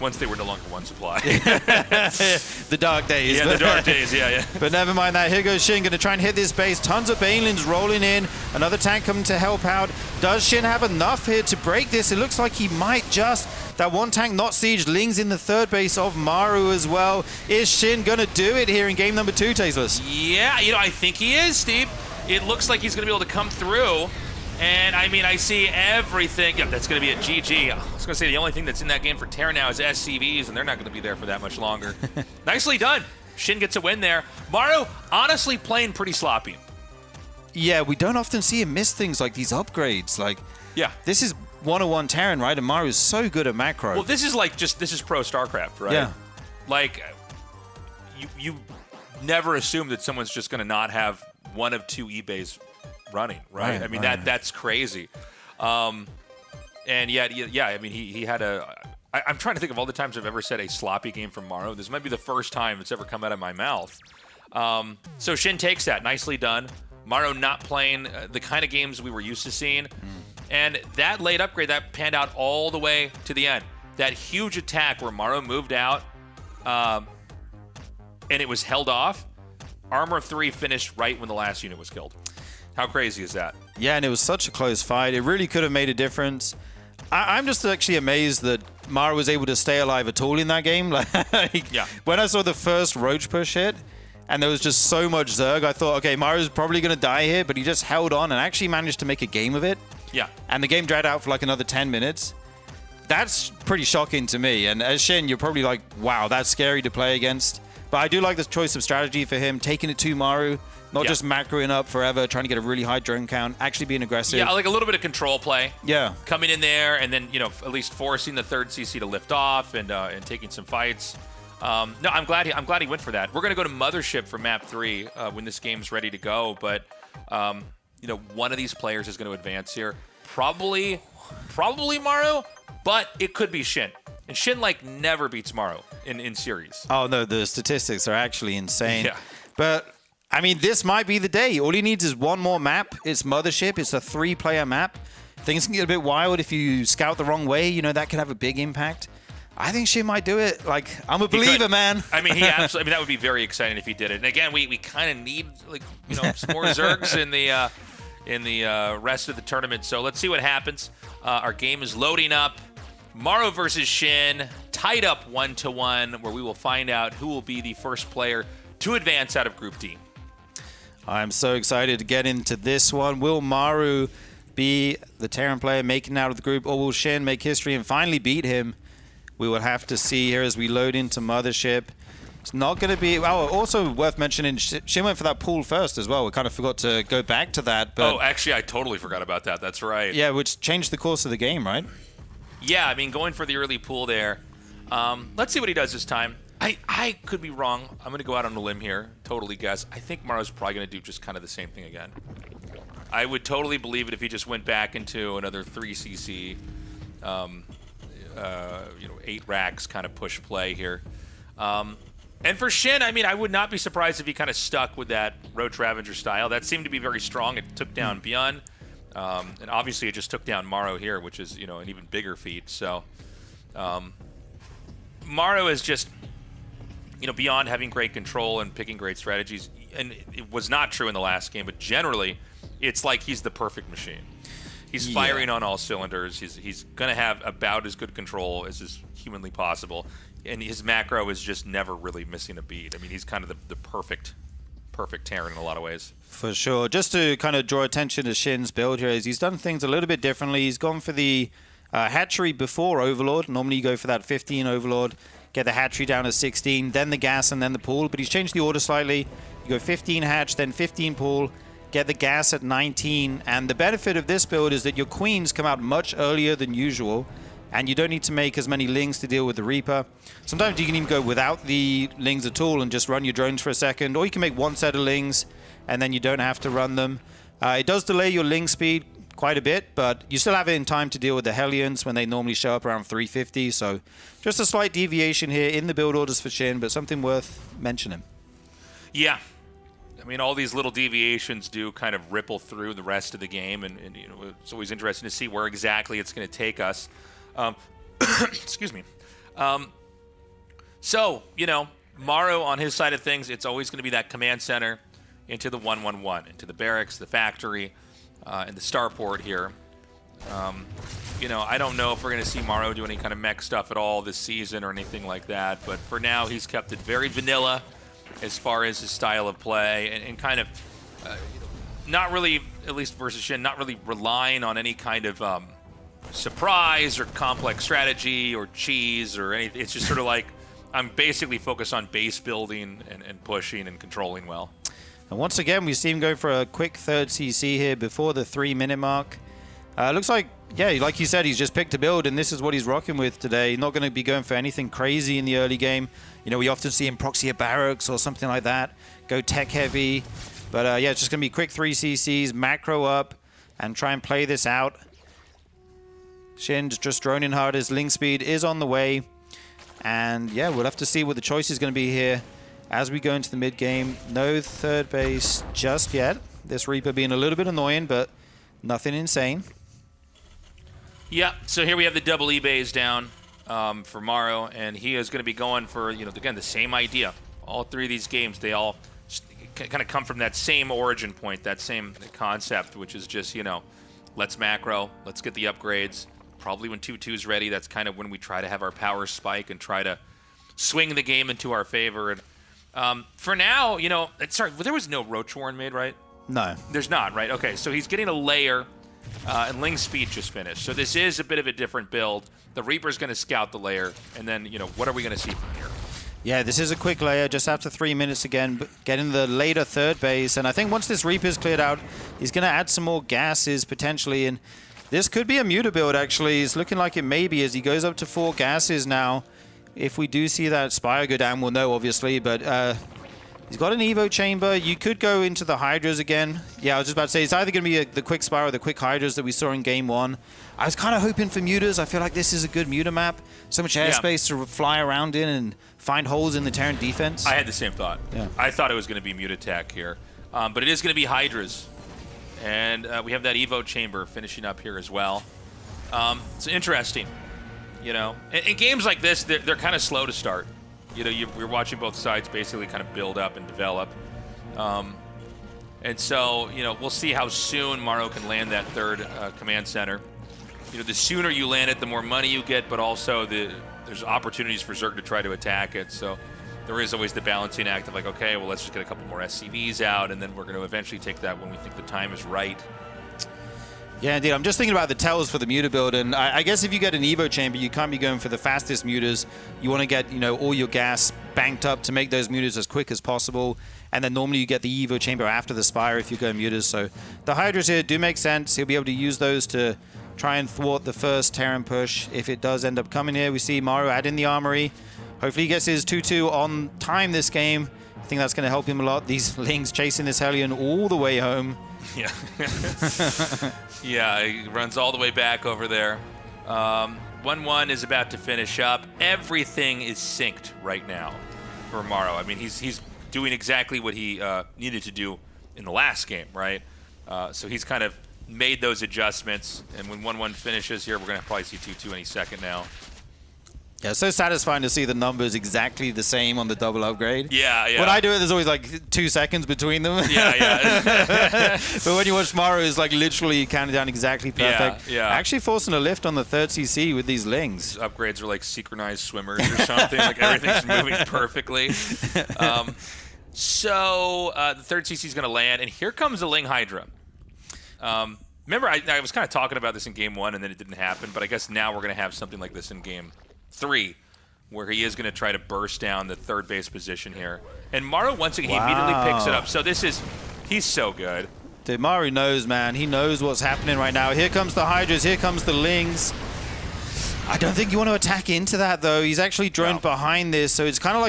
once they were no longer one supply. The dark days. Yeah, the dark days, yeah. But never mind that. Here goes Shin, going to try and hit this base. Tons of Banelings rolling in. Another tank coming to help out. Does Shin have enough here to break this? It looks like he might just. That one tank not sieged. Ling's in the third base of Maru as well. Is Shin going to do it here in game number 2, Tasteless? Yeah, you know, I think he is, Steve. It looks like he's going to be able to come through. And, I mean, I see everything. Yep, that's going to be a GG. I was going to say the only thing that's in that game for Terra now is SCVs, and they're not going to be there for that much longer. Nicely done. Shin gets a win there. Maru, honestly, playing pretty sloppy. Yeah, we don't often see him miss things like these upgrades. Like, yeah, this is 101 Terran, right? And Maru's so good at macro. Well, this is like this is pro StarCraft, right? Yeah. Like, you never assume that someone's just going to not have one of 2 eBays running, right? I mean, that's crazy. And yet, yeah, I mean, he had I'm trying to think of all the times I've ever said a sloppy game from Maru. This might be the first time it's ever come out of my mouth. So Shin takes that. Nicely done. Maru not playing the kind of games we were used to seeing. And that late upgrade, that panned out all the way to the end. That huge attack where Maru moved out and it was held off. Armor 3 finished right when the last unit was killed. How crazy is that? Yeah, and it was such a close fight. It really could have made a difference. I'm just actually amazed that Maru was able to stay alive at all in that game. When I saw the first Roach push hit, and there was just so much Zerg, I thought, okay, Maru's probably going to die here, but he just held on and actually managed to make a game of it. Yeah. And the game dragged out for like another 10 minutes. That's pretty shocking to me. And as Shin, you're probably like, wow, that's scary to play against. But I do like the choice of strategy for him, taking it to Maru, not just macroing up forever, trying to get a really high drone count, actually being aggressive. Yeah, like a little bit of control play. Yeah. Coming in there and then, you know, at least forcing the third CC to lift off and taking some fights. No, I'm glad he went for that. We're going to go to Mothership for map 3 when this game's ready to go. But, you know, one of these players is going to advance here. Probably Maru, but it could be Shin. And Shin, like, never beats Maru in series. Oh, no, the statistics are actually insane. Yeah. But, I mean, this might be the day. All he needs is one more map. It's Mothership. It's a 3-player map. Things can get a bit wild if you scout the wrong way. You know, that could have a big impact. I think Shin might do it. Like, I'm a believer, man. I mean, he absolutely. I mean, that would be very exciting if he did it. And again, we kind of need, like, you know, some more Zergs in the rest of the tournament. So let's see what happens. Our game is loading up. Maru versus Shin, tied up 1-1, where we will find out who will be the first player to advance out of Group D. I'm so excited to get into this one. Will Maru be the Terran player making it out of the group, or will Shin make history and finally beat him? We will have to see here as we load into Mothership. It's not going to be... Oh, also worth mentioning, Shin went for that pool first as well. We kind of forgot to go back to that. But Oh, actually, I totally forgot about that. That's right. yeah, which changed the course of the game, right? Yeah, I mean, going for the early pool there. Let's see what he does this time. I could be wrong. I'm going to go out on a limb here. Totally guess. I think Maru's probably going to do just kind of the same thing again. I would totally believe it if he just went back into another 3cc, 8 racks kind of push play here. And for Shin, I mean, I would not be surprised if he kind of stuck with that Roach Ravager style. That seemed to be very strong. It took down ByuN. And obviously it just took down Maru here, which is, an even bigger feat. So Maru is just, beyond having great control and picking great strategies. And it was not true in the last game, but generally it's like he's the perfect machine. He's firing on all cylinders. He's going to have about as good control as is humanly possible. And his macro is just never really missing a beat. I mean, he's kind of the perfect Terran in a lot of ways. For sure. Just to kind of draw attention to Shin's build here, is he's done things a little bit differently. He's gone for the hatchery before Overlord. Normally you go for that 15 Overlord, get the hatchery down to 16, then the gas, and then the pool. But he's changed the order slightly. You go 15 hatch, then 15 pool, get the gas at 19. And the benefit of this build is that your queens come out much earlier than usual, and you don't need to make as many lings to deal with the Reaper. Sometimes you can even go without the lings at all and just run your drones for a second, or you can make one set of lings and then you don't have to run them. It does delay your ling speed quite a bit, but you still have it in time to deal with the Hellions when they normally show up around 350. So just a slight deviation here in the build orders for Shin, but something worth mentioning. Yeah. I mean, all these little deviations do kind of ripple through the rest of the game, and it's always interesting to see where exactly it's going to take us. Excuse me. So, Maru on his side of things, it's always going to be that command center into the 111, into the barracks, the factory, and the starport here. I don't know if we're going to see Maru do any kind of mech stuff at all this season or anything like that, but for now he's kept it very vanilla as far as his style of play, and kind of not really, at least versus Shin, not really relying on any kind of surprise or complex strategy or cheese or anything. It's just sort of like I'm basically focused on base building and pushing and controlling well. And once again, we see him go for a quick third CC here before the 3-minute mark. Looks like, yeah, like you said, he's just picked a build, and this is what he's rocking with today. Not going to be going for anything crazy in the early game. We often see him proxy a barracks or something like that, go tech heavy. But yeah, it's just going to be quick 3 CCs, macro up, and try and play this out. Shin's just droning hard. His ling speed is on the way. And yeah, we'll have to see what the choice is going to be here as we go into the mid-game. No third base just yet. This Reaper being a little bit annoying, but nothing insane. Yeah, so here we have the double E-bays down for Maru, and he is going to be going for, again, the same idea. All 3 of these games, they all kind of come from that same origin point, that same concept, which is just, let's macro, let's get the upgrades. Probably when 2-2's ready, that's kind of when we try to have our power spike and try to swing the game into our favor. And for now, sorry, there was no Roach Warren made, right? No. There's not, right? Okay, so he's getting a layer, and Ling Speed just finished. So this is a bit of a different build. The Reaper's going to scout the layer, and then, what are we going to see from here? Yeah, this is a quick layer, just after 3 minutes again, getting the later third base. And I think once this Reaper's cleared out, he's going to add some more gases, potentially, and this could be a Muta build, actually. It's looking like it may be as he goes up to 4 gases now. If we do see that Spire go down, we'll know, obviously. But he's got an Evo chamber. You could go into the Hydras again. Yeah, I was just about to say, it's either going to be the quick Spire or the quick Hydras that we saw in Game 1. I was kind of hoping for Mutas. I feel like this is a good Muta map. So much airspace to fly around in and find holes in the Terran defense. I had the same thought. Yeah. I thought it was going to be Muta tech here. But it is going to be Hydras. And we have that Evo chamber finishing up here as well. It's interesting, In games like this, they're kind of slow to start. We're watching both sides basically kind of build up and develop. And so, we'll see how soon Maru can land that third command center. The sooner you land it, the more money you get, but also there's opportunities for Zerg to try to attack it. So there is always the balancing act of like, okay, well, let's just get a couple more SCVs out, and then we're going to eventually take that when we think the time is right. Yeah, indeed. I'm just thinking about the tells for the muta build, and I guess if you get an Evo chamber, you can't be going for the fastest mutas. You want to get, all your gas banked up to make those mutas as quick as possible, and then normally you get the Evo chamber after the Spire if you go mutas. So the Hydras here do make sense. He'll be able to use those to try and thwart the first Terran push. If it does end up coming here, we see Maru add in the Armory. Hopefully he gets his 2-2 on time this game. I think that's going to help him a lot. These Lings chasing this Hellion all the way home. Yeah. Yeah, he runs all the way back over there. 1-1 is about to finish up. Everything is synced right now for Maru. I mean, he's doing exactly what he needed to do in the last game, right? So he's kind of made those adjustments. And when 1-1 finishes here, we're going to probably see 2-2 any second now. Yeah, so satisfying to see the numbers exactly the same on the double upgrade. Yeah, yeah. When I do it, there's always like 2 seconds between them. Yeah. But when you watch Maru, it's like literally counted down exactly perfect. Yeah. Actually forcing a lift on the third CC with these Lings. Upgrades are like synchronized swimmers or something. Like everything's moving perfectly. So the third CC is going to land, and here comes the Ling Hydra. Remember, I was kind of talking about this in Game 1, and then it didn't happen, but I guess now we're going to have something like this in Game 3, where he is going to try to burst down the third base position here. And Maru, once again, he immediately picks it up. So he's so good. Dude, Maru knows, man. He knows what's happening right now. Here comes the Hydras. Here comes the Lings. I don't think you want to attack into that, though. He's actually droned behind this, so it's kind of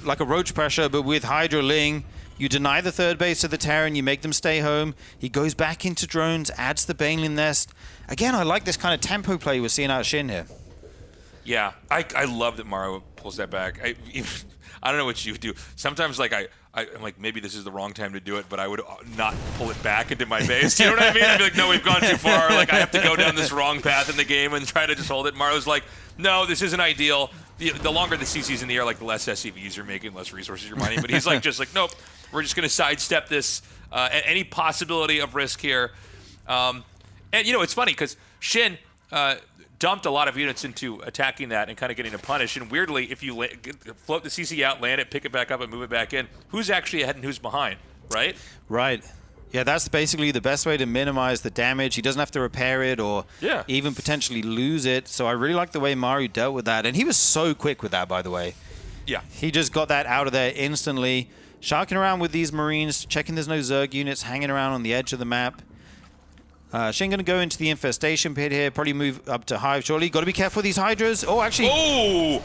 like a roach pressure, but with Hydra Ling. You deny the third base to the Terran, you make them stay home. He goes back into drones, adds the Baneling Nest. Again, I like this kind of tempo play we're seeing out of Shin here. Yeah, I love that Maru pulls that back. I don't know what you would do. Sometimes, like, I'm like, maybe this is the wrong time to do it, but I would not pull it back into my base. You know what I mean? I'd be like, no, we've gone too far. Like, I have to go down this wrong path in the game and try to just hold it. Maru's like, no, this isn't ideal. The longer the CC's in the air, like, the less SCVs you're making, less resources you're mining. But he's like, just like, nope, we're just going to sidestep this, any possibility of risk here. And, it's funny because Shin dumped a lot of units into attacking that and kind of getting a punish. And weirdly, if you float the CC out, land it, pick it back up, and move it back in, who's actually ahead and who's behind, right? Right. Yeah, that's basically the best way to minimize the damage. He doesn't have to repair it or even potentially lose it. So I really like the way Maru dealt with that. And he was so quick with that, by the way. Yeah. He just got that out of there instantly. Sharking around with these Marines, checking there's no Zerg units hanging around on the edge of the map. Shin going to go into the infestation pit here, probably move up to Hive shortly. Got to be careful with these Hydras. Oh, actually,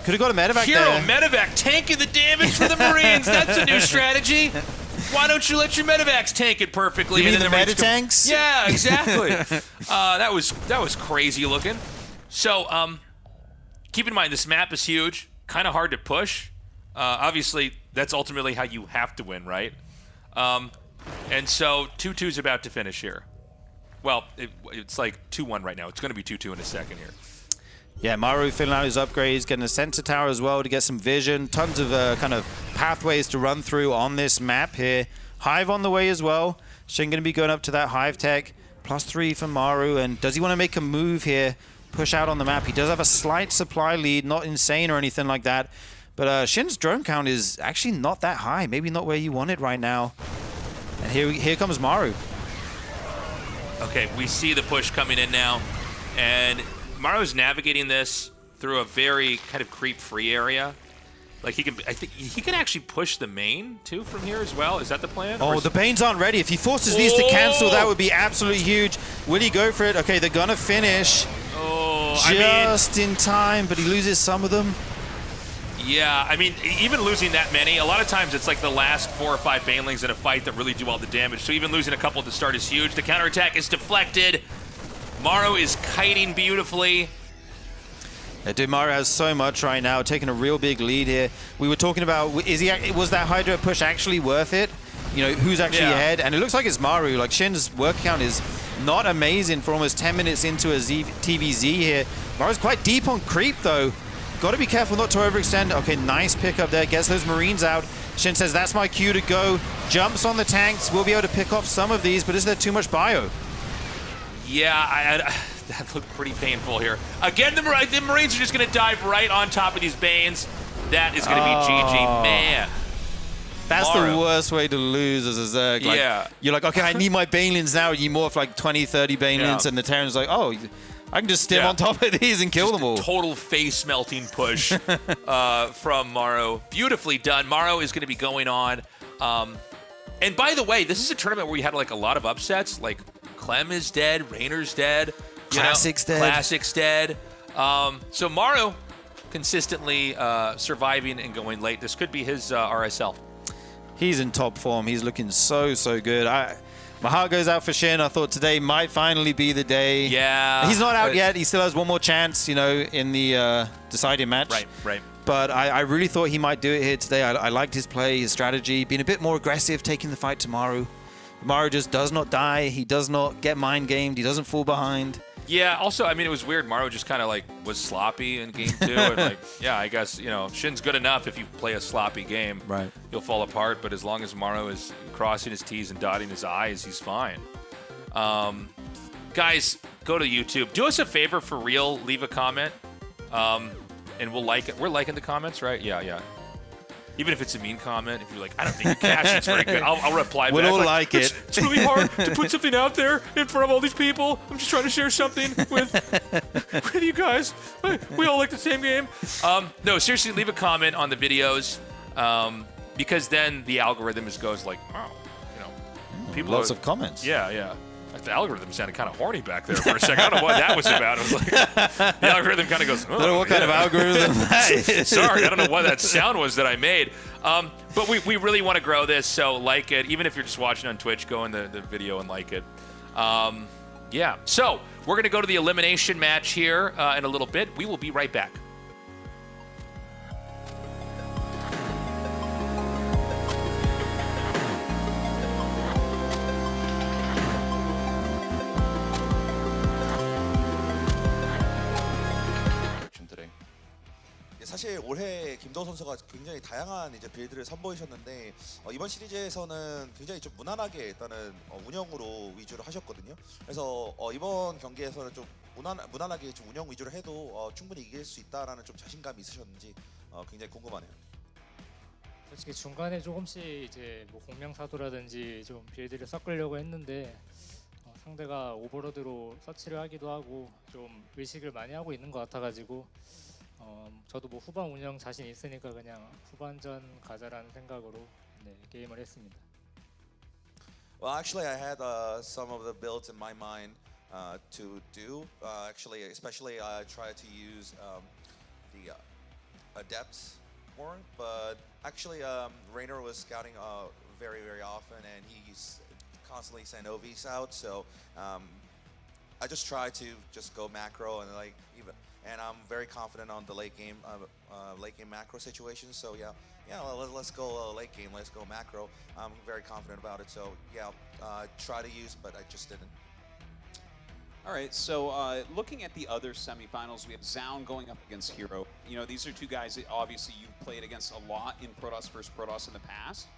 could have got a medevac Hero there. medevac tanking the damage for the Marines. That's a new strategy. Why don't you let your medevacs tank it perfectly? You mean and the then Marines meta-tanks? Yeah, exactly. That was crazy looking. So keep in mind, this map is huge, kind of hard to push. Obviously, that's ultimately how you have to win, right? And so 2-2's about to finish here. Well, it's like 2-1 right now. It's going to be 2-2 in a second here. Yeah, Maru filling out his upgrades, getting a sensor tower as well to get some vision. Tons of kind of pathways to run through on this map here. Hive on the way as well. Shin going to be going up to that Hive tech. +3 for Maru. And does he want to make a move here? Push out on the map. He does have a slight supply lead. Not insane or anything like that. But Shin's drone count is actually not that high. Maybe not where you want it right now. And here comes Maru. Okay, we see the push coming in now, and Maru's navigating this through a very kind of creep-free area. Like I think he can actually push the main too from here as well. Is that the plan? Oh, the Banes aren't ready. If he forces these to cancel, that would be absolutely huge. Will he go for it? Okay, they're gonna finish just in time, but he loses some of them. Yeah, I mean, even losing that many, a lot of times it's like the last 4 or 5 Banelings in a fight that really do all the damage. So even losing a couple at the start is huge. The counterattack is deflected. Maru is kiting beautifully. Yeah, dude, Maru has so much right now, taking a real big lead here. We were talking about, was that Hydra push actually worth it? Who's actually ahead? And it looks like it's Maru. Like, Shin's work count is not amazing for almost 10 minutes into a TVZ here. Maru's quite deep on creep, though. Got to be careful not to overextend. Okay, nice pickup there. Gets those Marines out. Shin says, that's my cue to go. Jumps on the tanks. We'll be able to pick off some of these, but is there too much bio? Yeah, that looked pretty painful here. Again, the Marines are just going to dive right on top of these Banes. That is going to be GG. Man. That's Maru. the worst way to lose as a Zerg. Like, Yeah. You're like, okay, I need my Banelings now. And you morph like 20, 30 Banelings, Yeah. and the Terran's like, oh, I can just stim Yeah. on top of these and kill them all. Total face melting push from Maru. Beautifully done. Maru is going to be going on. And by the way, this is a tournament where we had like a lot of upsets. Like Clem is dead, Rainer's dead, Classic's dead. Classic's dead. So Maru consistently surviving and going late. This could be his RSL. He's in top form. He's looking so good. My heart goes out for Shin. I thought today might finally be the day. Yeah. He's not out yet. He still has one more chance, in the deciding match. Right. But I really thought he might do it here today. I liked his play, his strategy, being a bit more aggressive, taking the fight to Maru. Maru just does not die. He does not get mind gamed. He doesn't fall behind. Yeah, also, I mean, it was weird. Maru just kind of like was sloppy in game 2. And like, yeah, I guess, Shin's good enough if you play a sloppy game. Right. You'll fall apart, but as long as Maru is crossing his T's and dotting his I's, he's fine. Guys, go to YouTube. Do us a favor for real. Leave a comment. And we'll like it. We're liking the comments, right? Yeah. Even if it's a mean comment, if you're like, I don't think your cash is very good, I'll reply back. We'll all like it. It's really hard to put something out there in front of all these people. I'm just trying to share something with you guys. We all like the same game. No, seriously, leave a comment on the videos because then the algorithm just goes like, oh, people. Lots of comments. Yeah. The algorithm sounded kind of horny back there for a second. I don't know what that was about. It was like the algorithm kind of goes. Oh, I don't know what kind of algorithm that is. Sorry, I don't know what that sound was that I made. But we really want to grow this, so like it. Even if you're just watching on Twitch, go in the video and like it. Yeah. So we're going to go to the elimination match here in a little bit. We will be right back. 사실 올해 김도우 선수가 굉장히 다양한 이제 빌드를 선보이셨는데 이번 시리즈에서는 굉장히 좀 무난하게 일단은 운영으로 위주로 하셨거든요. 그래서 이번 경기에서는 좀 무난하게 좀 운영 위주로 해도 충분히 이길 수 있다라는 좀 자신감이 있으셨는지 굉장히 궁금하네요. 솔직히 중간에 조금씩 이제 뭐 공명사도라든지 좀 빌드를 섞으려고 했는데 상대가 오버로드로 서치를 하기도 하고 좀 의식을 많이 하고 있는 것 같아가지고 저도 뭐 후반 운영 자신 있으니까 그냥 후반전 가자라는 생각으로 게임을 했습니다. Well, actually, I had some of the builds in my mind to do. Actually, especially I tried to use the Adepts more, but actually, Rainer was scouting very often, and he's constantly sent OVs out. So I just tried to just go macro and and I'm very confident on the late game macro situation. So yeah, let's go late game. Let's go macro. I'm very confident about it. So yeah, try to use, but I just didn't. All right, so looking at the other semifinals, we have ByuN going up against Hero. These are two guys that obviously you've played against a lot in Protoss versus Protoss in the past.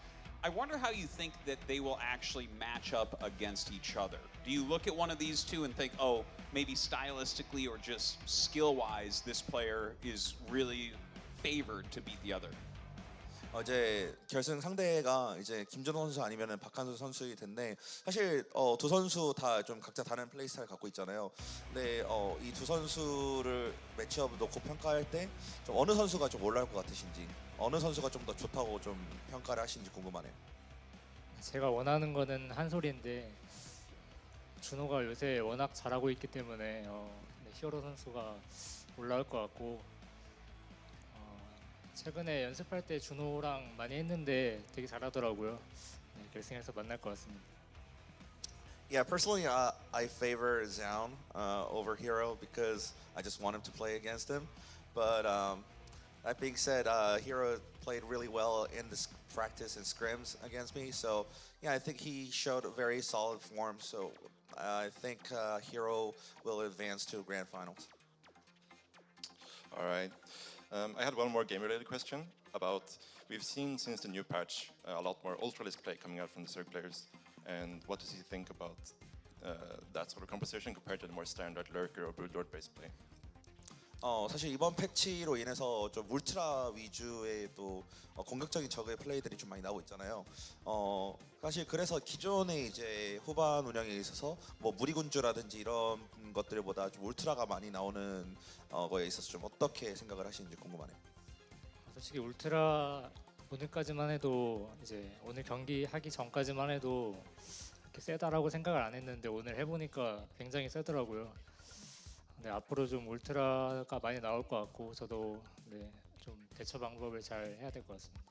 I wonder how you think that they will actually match up against each other. Do you look at one of these two and think, oh, maybe stylistically or just skill-wise, this player is really favored to beat the other? 이제 결승 상대가 이제 김준호 선수 아니면은 박한수 선수일 텐데 사실 두 선수 다 좀 각자 다른 플레이 스타일 갖고 있잖아요. 근데 이 두 선수를 매치업 놓고 평가할 때 좀 어느 선수가 좀 올라올 것 같으신지, 어느 선수가 좀 더 좋다고 좀 평가를 하시는지 궁금하네요. 제가 원하는 거는 한솔인데 준호가 요새 워낙 잘하고 있기 때문에 히어로 선수가 올라올 것 같고 최근에 연습할 때 준호랑 많이 했는데 되게 잘하더라고요. 결승에서 만날 것 같습니다. Yeah, personally, I favor ByuN over Hero because I just want him to play against him. But that being said, Hero played really well in this practice and scrims against me. So yeah, I think he showed a very solid form. So I think Hero will advance to grand finals. All right. I had one more game-related question about, we've seen since the new patch a lot more Ultralisk play coming out from the Zerg players. And what does he think about that sort of composition compared to the more standard Lurker or Broodlord based play? 사실 이번 패치로 인해서 좀 울트라 위주의 또 공격적인 적의 플레이들이 좀 많이 나오고 있잖아요. 사실 그래서 기존의 이제 후반 운영에 있어서 뭐 무리군주라든지 이런 것들보다 좀 울트라가 많이 나오는 거에 있어서 좀 어떻게 생각을 하시는지 궁금하네요. 솔직히 울트라 오늘까지만 해도 이제 오늘 경기 하기 전까지만 해도 이렇게 세다라고 생각을 안 했는데 오늘 해보니까 굉장히 세더라고요. 네, 앞으로 좀 울트라가 많이 나올 것 같고 저도 네, 좀 대처 방법을 잘 해야 될 것 같습니다.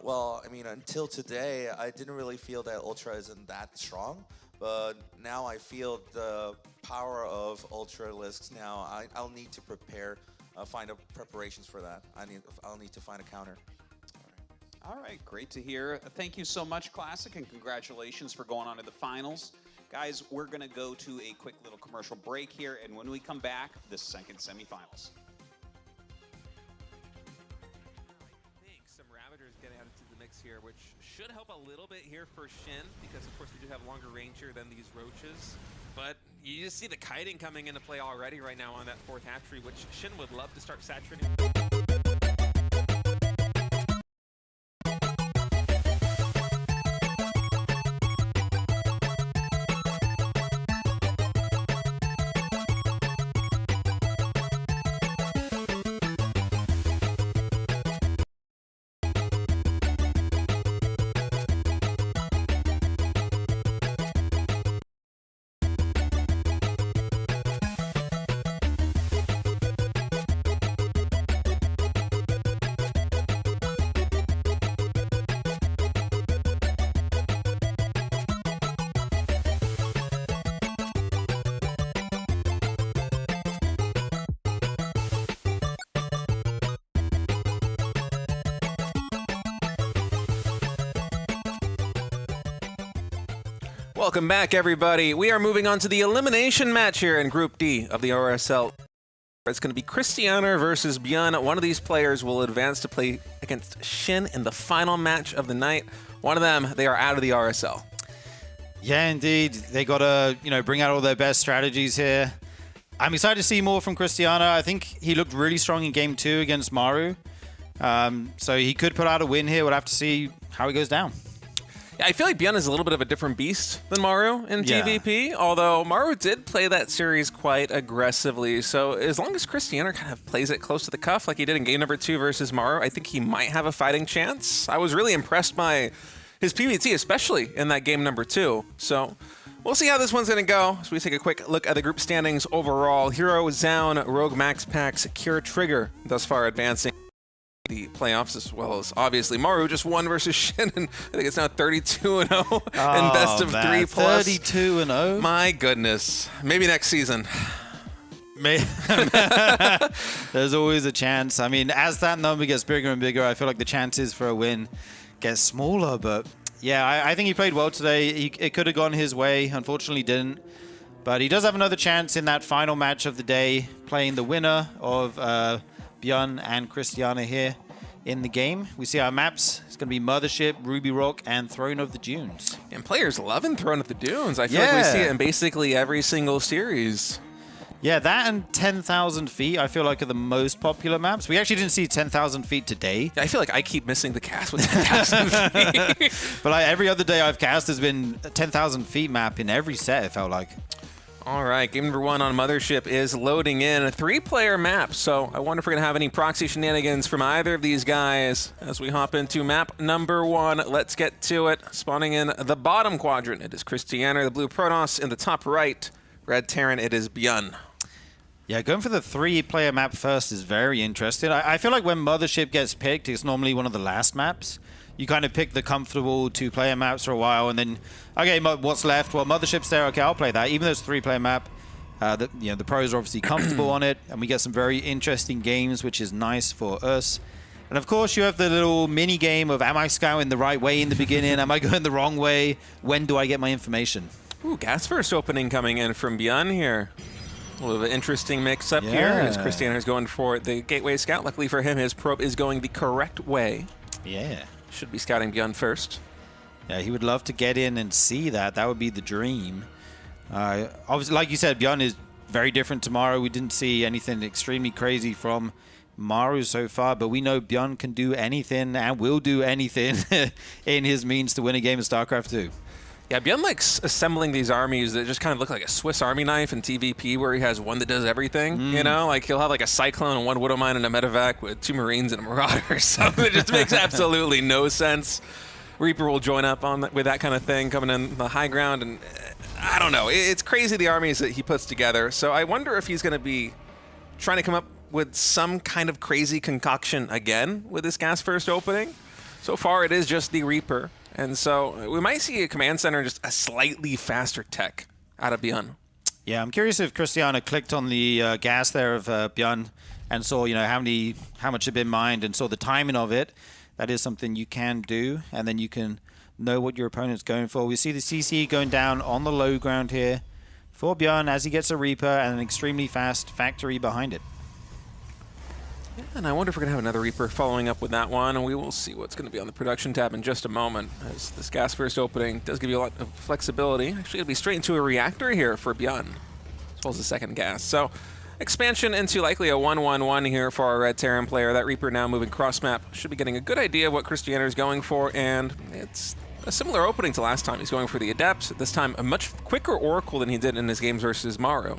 Well, I mean, until today, I didn't really feel that Ultra isn't that strong, but now I feel the power of Ultralisks. Now I'll need to prepare, find preparations for that. I'll need to find a counter. All right, great to hear. Thank you so much, Classic, and congratulations for going on to the finals. Guys, we're going to go to a quick little commercial break here, and when we come back, the second semifinals. Some Ravagers getting added to the mix here, which should help a little bit here for Shin, because of course they do have longer range here than these roaches. But you just see the kiting coming into play already right now on that fourth hatchery, which Shin would love to start saturating. Welcome back, everybody. We are moving on to the elimination match here in Group D of the RSL. It's going to be Krystianer versus ByuN. One of these players will advance to play against Shin in the final match of the night. One of them, they are out of the RSL. Yeah, indeed. They got to, bring out all their best strategies here. I'm excited to see more from Krystianer. I think he looked really strong in Game 2 against Maru. So he could put out a win here. We'll have to see how he goes down. Yeah, I feel like ByuN is a little bit of a different beast than Maru in TVP, although Maru did play that series quite aggressively. So as long as Krystianer kind of plays it close to the cuff like he did in game number 2 versus Maru, I think he might have a fighting chance. I was really impressed by his PvT, especially in that game number 2. So we'll see how this one's going to go. So we take a quick look at the group standings overall. Hero, Zoun, Rogue, Max Pax, Cure, Trigger thus far advancing the playoffs, as well as obviously Maru just won versus Shin, and I think it's now 32-0 and best of 3 plus. 32-0. My goodness. Maybe next season. There's always a chance. I mean, as that number gets bigger and bigger, I feel like the chances for a win get smaller. But yeah, I think he played well today. It could have gone his way. Unfortunately, didn't. But he does have another chance in that final match of the day, playing the winner of ByuN and Krystianer here in the game. We see our maps. It's going to be Mothership, Ruby Rock, and Throne of the Dunes. And players loving Throne of the Dunes. I feel like we see it in basically every single series. Yeah, that and 10,000 feet I feel like are the most popular maps. We actually didn't see 10,000 feet today. I feel like I keep missing the cast with 10,000 feet. But like every other day I've cast has been a 10,000 feet map in every set, it felt like. All right, game number 1 on Mothership is loading in. A 3-player map, so I wonder if we're going to have any proxy shenanigans from either of these guys as we hop into map number 1. Let's get to it. Spawning in the bottom quadrant, it is Krystianer, the blue Protoss. In the top right, red Terran, it is ByuN. Yeah, going for the 3-player map first is very interesting. I feel like when Mothership gets picked, it's normally one of the last maps. You kind of pick the comfortable 2-player maps for a while, and then, okay, what's left? Well, Mothership's there. Okay, I'll play that. Even though it's a 3-player map, the pros are obviously comfortable on it, and we get some very interesting games, which is nice for us. And of course, you have the little mini game of, am I scouting the right way in the beginning? Am I going the wrong way? When do I get my information? Ooh, gas first opening coming in from ByuN here. A little bit of an interesting mix-up here as Krystianer's going for the Gateway Scout. Luckily for him, his probe is going the correct way. Yeah. Should be scouting ByuN first. Yeah, he would love to get in and see that. That would be the dream. Obviously, like you said, ByuN is very different to Maru. We didn't see anything extremely crazy from Maru so far, but we know ByuN can do anything and will do anything in his means to win a game of StarCraft 2. Yeah, ByuN likes assembling these armies that just kind of look like a Swiss Army knife in TVP, where he has one that does everything, you know? Like, he'll have like a Cyclone and one Widow Mine and a Medevac with 2 Marines and a Marauder, so it just makes absolutely no sense. Reaper will join up on with that kind of thing, coming in the high ground, and I don't know. It's crazy the armies that he puts together, so I wonder if he's going to be trying to come up with some kind of crazy concoction again with this gas first opening. So far, it is just the Reaper. And so we might see a command center, just a slightly faster tech out of ByuN. Yeah, I'm curious if Krystianer clicked on the gas there of ByuN and saw, you know, how much had been mined and saw the timing of it. That is something you can do, and then you can know what your opponent's going for. We see the CC going down on the low ground here for ByuN as he gets a Reaper and an extremely fast factory behind it. Yeah, and I wonder if we're going to have another Reaper following up with that one, and we will see what's going to be on the production tab in just a moment, as this gas first opening does give you a lot of flexibility. Actually, it'll be straight into a reactor here for ByuN, as well as the second gas. So expansion into likely a 1-1-1 here for our Red Terran player. That Reaper now moving cross-map should be getting a good idea of what Krystianer is going for, and it's a similar opening to last time. He's going for the Adept, this time a much quicker Oracle than he did in his games versus Maru.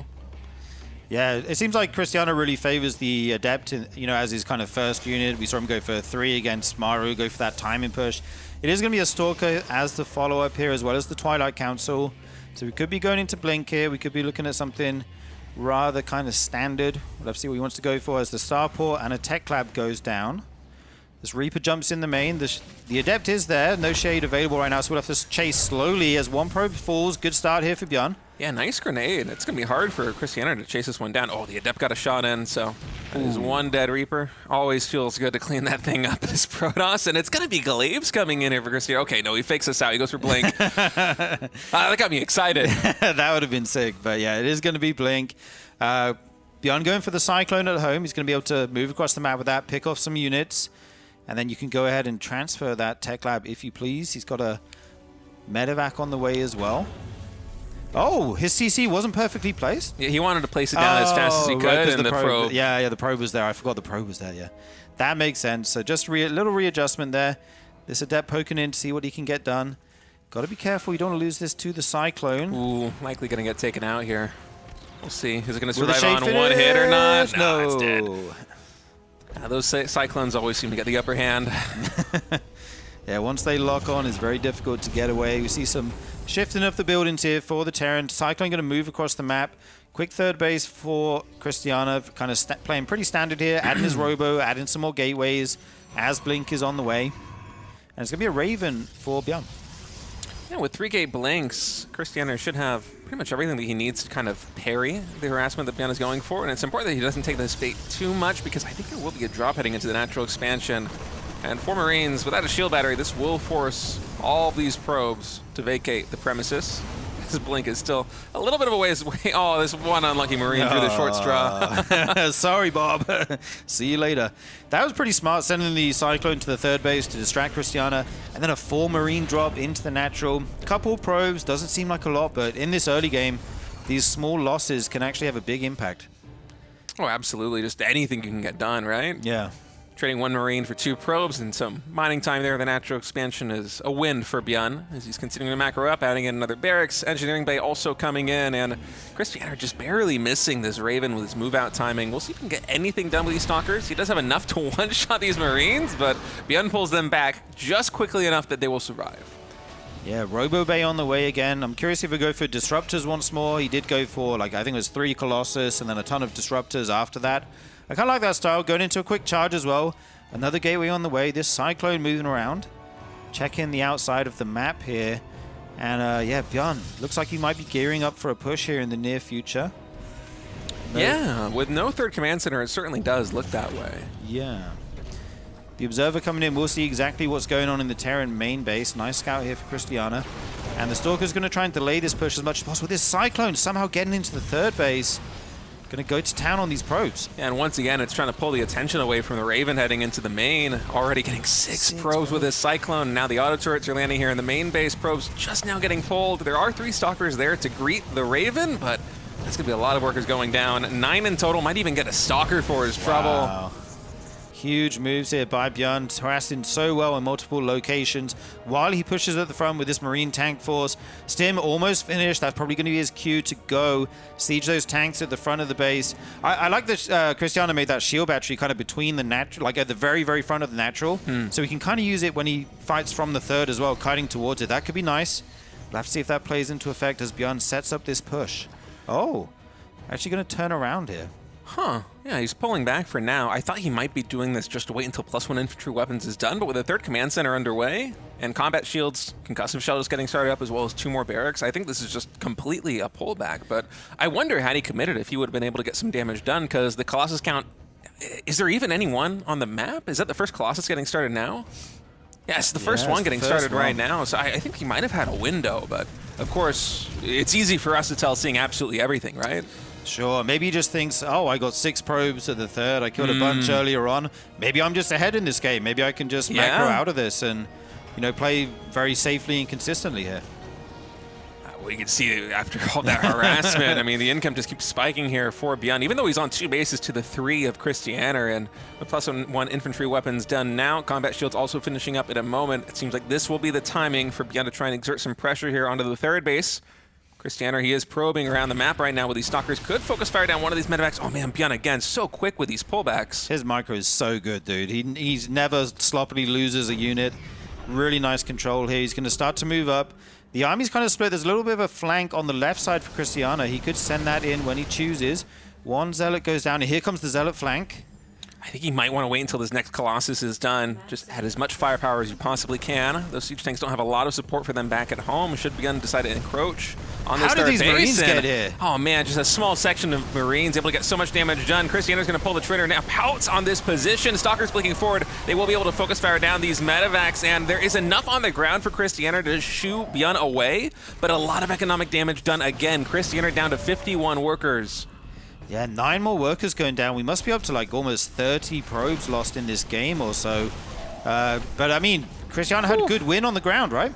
Yeah, it seems like Krystianer really favors the Adept, you know, as his kind of first unit. We saw him go for 3 against Maru, go for that timing push. It is going to be a Stalker as the follow-up here, as well as the Twilight Council. So we could be going into Blink here. We could be looking at something rather kind of standard. Let's see what he wants to go for as the Starport and a Tech Lab goes down. This Reaper jumps in the main. The Adept is there. No shade available right now, so we'll have to chase slowly as one probe falls. Good start here for ByuN. Yeah, nice grenade. It's going to be hard for Krystianer to chase this one down. Oh, the Adept got a shot in, so there's one dead Reaper. Always feels good to clean that thing up as Protoss, and it's going to be Glaives coming in here for Krystianer. Okay, no, he fakes us out. He goes for Blink. That got me excited. That would have been sick, but yeah, it is going to be Blink. ByuN going for the Cyclone at home. He's going to be able to move across the map with that, pick off some units, and then you can go ahead and transfer that Tech Lab if you please. He's got a Medevac on the way as well. Oh, his CC wasn't perfectly placed? Yeah, he wanted to place it down as fast as he could, right, and the probe. Yeah, the probe was there. I forgot the probe was there, yeah. That makes sense. So just a little readjustment there. This Adept poking in to see what he can get done. Got to be careful. You don't want to lose this to the Cyclone. Ooh, likely going to get taken out here. We'll see. Is it going to survive on one hit or not? No, it's dead. Those Cyclones always seem to get the upper hand. Yeah, once they lock on, it's very difficult to get away. We see some shifting of the buildings here for the Terran. Cyclone going to move across the map. Quick third base for Krystianer, kind of playing pretty standard here, adding his Robo, adding some more gateways as Blink is on the way. And it's going to be a Raven for ByuN. Yeah, with 3-gate Blinks, Krystianer should have pretty much everything that he needs to kind of parry the harassment that ByuN is going for. And it's important that he doesn't take this bait too much, because I think there will be a drop heading into the natural expansion. And for Marines, without a shield battery, this will force all these probes to vacate the premises. This Blink is still a little bit of a ways away. Oh, this one unlucky Marine through the short straw. Sorry, Bob. See you later. That was pretty smart, sending the Cyclone to the third base to distract Krystianer, and then a 4 Marine drop into the natural. Couple probes, doesn't seem like a lot, but in this early game, these small losses can actually have a big impact. Oh, absolutely. Just anything you can get done, right? Yeah. Trading 1 Marine for 2 probes and some mining time there. The natural expansion is a win for ByuN as he's continuing to macro up, adding in another barracks. Engineering bay also coming in, and Krystianer just barely missing this Raven with his move-out timing. We'll see if he can get anything done with these Stalkers. He does have enough to one-shot these Marines, but ByuN pulls them back just quickly enough that they will survive. Yeah, Robo Bay on the way again. I'm curious if we go for Disruptors once more. He did go for, like, I think it was 3 Colossus and then a ton of Disruptors after that. I kind of like that style, going into a quick charge as well. Another gateway on the way. This Cyclone moving around. Checking the outside of the map here. And yeah, ByuN looks like he might be gearing up for a push here in the near future. Yeah, with no third command center, it certainly does look that way. Yeah. The Observer coming in, we'll see exactly what's going on in the Terran main base. Nice scout here for Krystianer. And the Stalker's going to try and delay this push as much as possible. This Cyclone somehow getting into the third base. Going to go to town on these probes. Yeah, and once again, it's trying to pull the attention away from the Raven heading into the main. Already getting 6 probes with this Cyclone. Now the auto turrets are landing here in the main base. Probes just now getting pulled. There are 3 Stalkers there to greet the Raven, but the That's going to be a lot of workers going down. 9 in total, might even get a Stalker for his trouble. Wow. Huge moves here by ByuN, harassing so well in multiple locations while he pushes at the front with this Marine tank force. Stim almost finished. That's probably going to be his cue to go siege those tanks at the front of the base. I like that Krystianer made that shield battery kind of between the natural, like at the very, very front of the natural. So he can kind of use it when he fights from the third as well, kiting towards it. That could be nice. We'll have to see if that plays into effect as ByuN sets up this push. Oh, actually going to turn around here. Huh. Yeah, he's pulling back for now. I thought he might be doing this just to wait until +1 infantry weapons is done, but with a third command center underway and combat shields, concussive shells getting started up, as well as 2 more barracks, I think this is just completely a pullback. But I wonder, had he committed, if he would have been able to get some damage done, because the Colossus count, is there even anyone on the map? Is that the first Colossus getting started now? Yeah, it's the first one getting started right now, so I think he might have had a window, but of course, it's easy for us to tell seeing absolutely everything, right? Sure, maybe he just thinks, oh, I got 6 probes at the third, I killed a bunch earlier on. Maybe I'm just ahead in this game. Maybe I can just macro out of this and, you know, play very safely and consistently here. Well, you can see after all that harassment, I mean, the income just keeps spiking here for ByuN, even though he's on 2 bases to the 3 of Krystianer, and the +1 infantry weapons done now. Combat shields also finishing up in a moment. It seems like this will be the timing for ByuN to try and exert some pressure here onto the third base. Krystianer, he is probing around the map right now with these stalkers. Could focus fire down one of these medevacs. Oh man, ByuN again, so quick with these pullbacks. His micro is so good, dude. He's never sloppily loses a unit. Really nice control here. He's going to start to move up. The army's kind of split. There's a little bit of a flank on the left side for Krystianer. He could send that in when he chooses. One Zealot goes down, and here comes the Zealot flank. I think he might want to wait until this next Colossus is done. Just add as much firepower as you possibly can. Those siege tanks don't have a lot of support for them back at home. Should ByuN decide to encroach on this How did these third Marines base. get here? Oh man, just a small section of Marines able to get so much damage done. Krystianer's going to pull the trigger now. Pouts on this position. Stalkers blinking forward. They will be able to focus fire down these medevacs, and there is enough on the ground for Krystianer to shoo ByuN away, but a lot of economic damage done again. Krystianer down to 51 workers. Yeah, 9 more workers going down. We must be up to like almost 30 probes lost in this game or so. But I mean, Krystianer had a good win on the ground, right?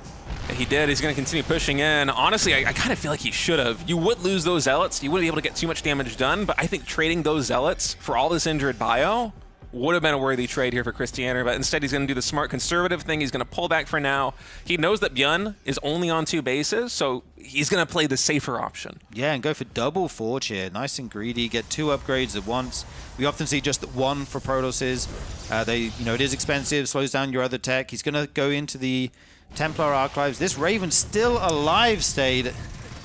He did. He's going to continue pushing in. Honestly, I kind of feel like he should have. You would lose those Zealots. You wouldn't be able to get too much damage done, but I think trading those Zealots for all this injured bio would have been a worthy trade here for Krystianer, but instead he's going to do the smart conservative thing. He's going to pull back for now. He knows that ByuN is only on 2 bases, so he's going to play the safer option. Yeah, and go for double forge here. Nice and greedy. Get 2 upgrades at once. We often see just 1 for Protosses. It is expensive, slows down your other tech. He's going to go into the Templar Archives. This Raven still alive stayed.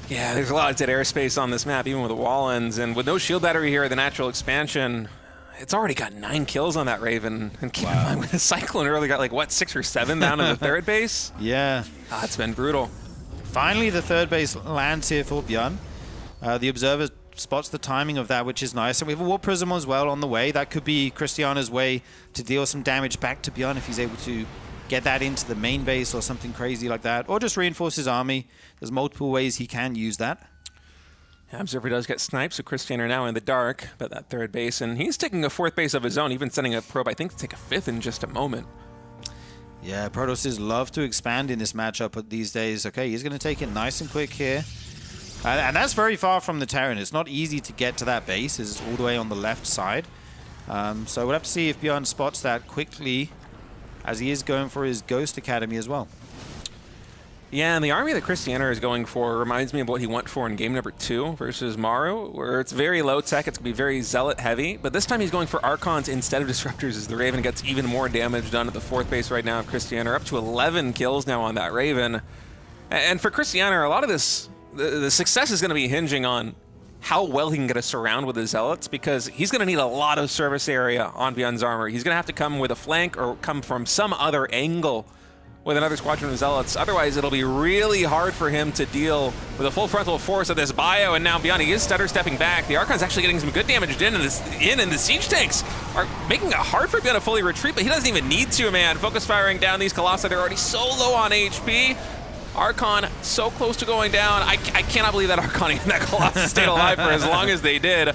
Yeah, there's a lot of dead airspace on this map, even with the Wallens, and with no shield battery here at the natural expansion, it's already got 9 kills on that Raven. And keep in mind, with the Cyclone early got like, what, 6 or 7 down in the third base? Yeah. It's been brutal. Finally, the third base lands here for ByuN. The Observer spots the timing of that, which is nice. And we have a War Prism as well on the way. That could be Krystianer's way to deal some damage back to ByuN if he's able to get that into the main base or something crazy like that. Or just reinforce his army. There's multiple ways he can use that. Observer does get sniped, so Krystianer now in the dark, but that third base, and he's taking a 4th base of his own, even sending a probe, I think, to take a 5th in just a moment. Yeah, Protosses love to expand in this matchup these days. Okay, he's going to take it nice and quick here. And that's very far from the Terran. It's not easy to get to that base. It's all the way on the left side. So we'll have to see if ByuN spots that quickly, as he is going for his Ghost Academy as well. Yeah, and the army that Krystianer is going for reminds me of what he went for in game number 2 versus Maru, where it's very low tech, it's going to be very Zealot heavy, but this time he's going for Archons instead of Disruptors as the Raven gets even more damage done at the 4th base right now of Krystianer, up to 11 kills now on that Raven. And for Krystianer, a lot of this, the success is going to be hinging on how well he can get a surround with the Zealots, because he's going to need a lot of service area on ByuN's armor. He's going to have to come with a flank or come from some other angle with another squadron of Zealots. Otherwise, it'll be really hard for him to deal with a full frontal force of this bio, and now ByuN, he is stutter stepping back. The Archon's actually getting some good damage in, and the siege tanks are making it hard for ByuN to fully retreat, but he doesn't even need to, man. Focus firing down these Colossi. They're already so low on HP. Archon so close to going down. I cannot believe that Archon and that Colossus stayed alive for as long as they did.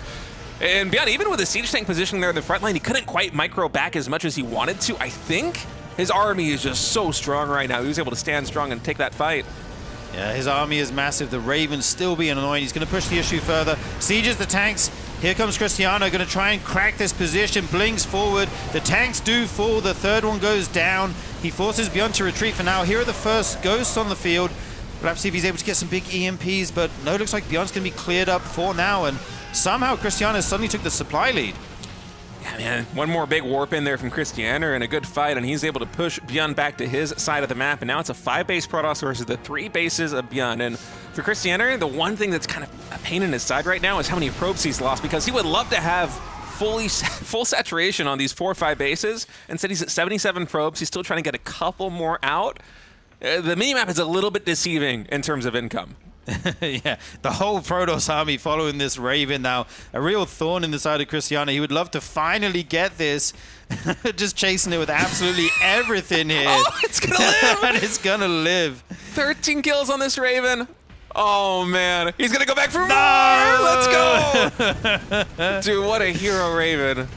And ByuN, even with the siege tank positioning there in the front line, he couldn't quite micro back as much as he wanted to. I think his army is just so strong right now. He was able to stand strong and take that fight. Yeah, his army is massive. The Raven's still being annoying. He's going to push the issue further. Sieges the tanks. Here comes Krystianer, going to try and crack this position. Blinks forward. The tanks do fall. The third one goes down. He forces ByuN to retreat for now. Here are the first ghosts on the field. We'll have to see if he's able to get some big EMPs, but no, it looks like ByuN's going to be cleared up for now, and somehow Krystianer suddenly took the supply lead. Yeah, man, one more big warp in there from Krystianer and a good fight, and he's able to push ByuN back to his side of the map, and now it's a 5-base Protoss versus the 3 bases of ByuN. And for Krystianer, the one thing that's kind of a pain in his side right now is how many probes he's lost, because he would love to have full saturation on these 4 or 5 bases. Instead, he's at 77 probes. He's still trying to get a couple more out. The minimap is a little bit deceiving in terms of income. Yeah, the whole Protoss army following this Raven now. A real thorn in the side of Krystianer. He would love to finally get this. Just chasing it with absolutely everything here. Oh, it's going to live! And it's going to live. 13 kills on this Raven. Oh, man. He's going to go back for more! Let's go! Dude, what a hero Raven.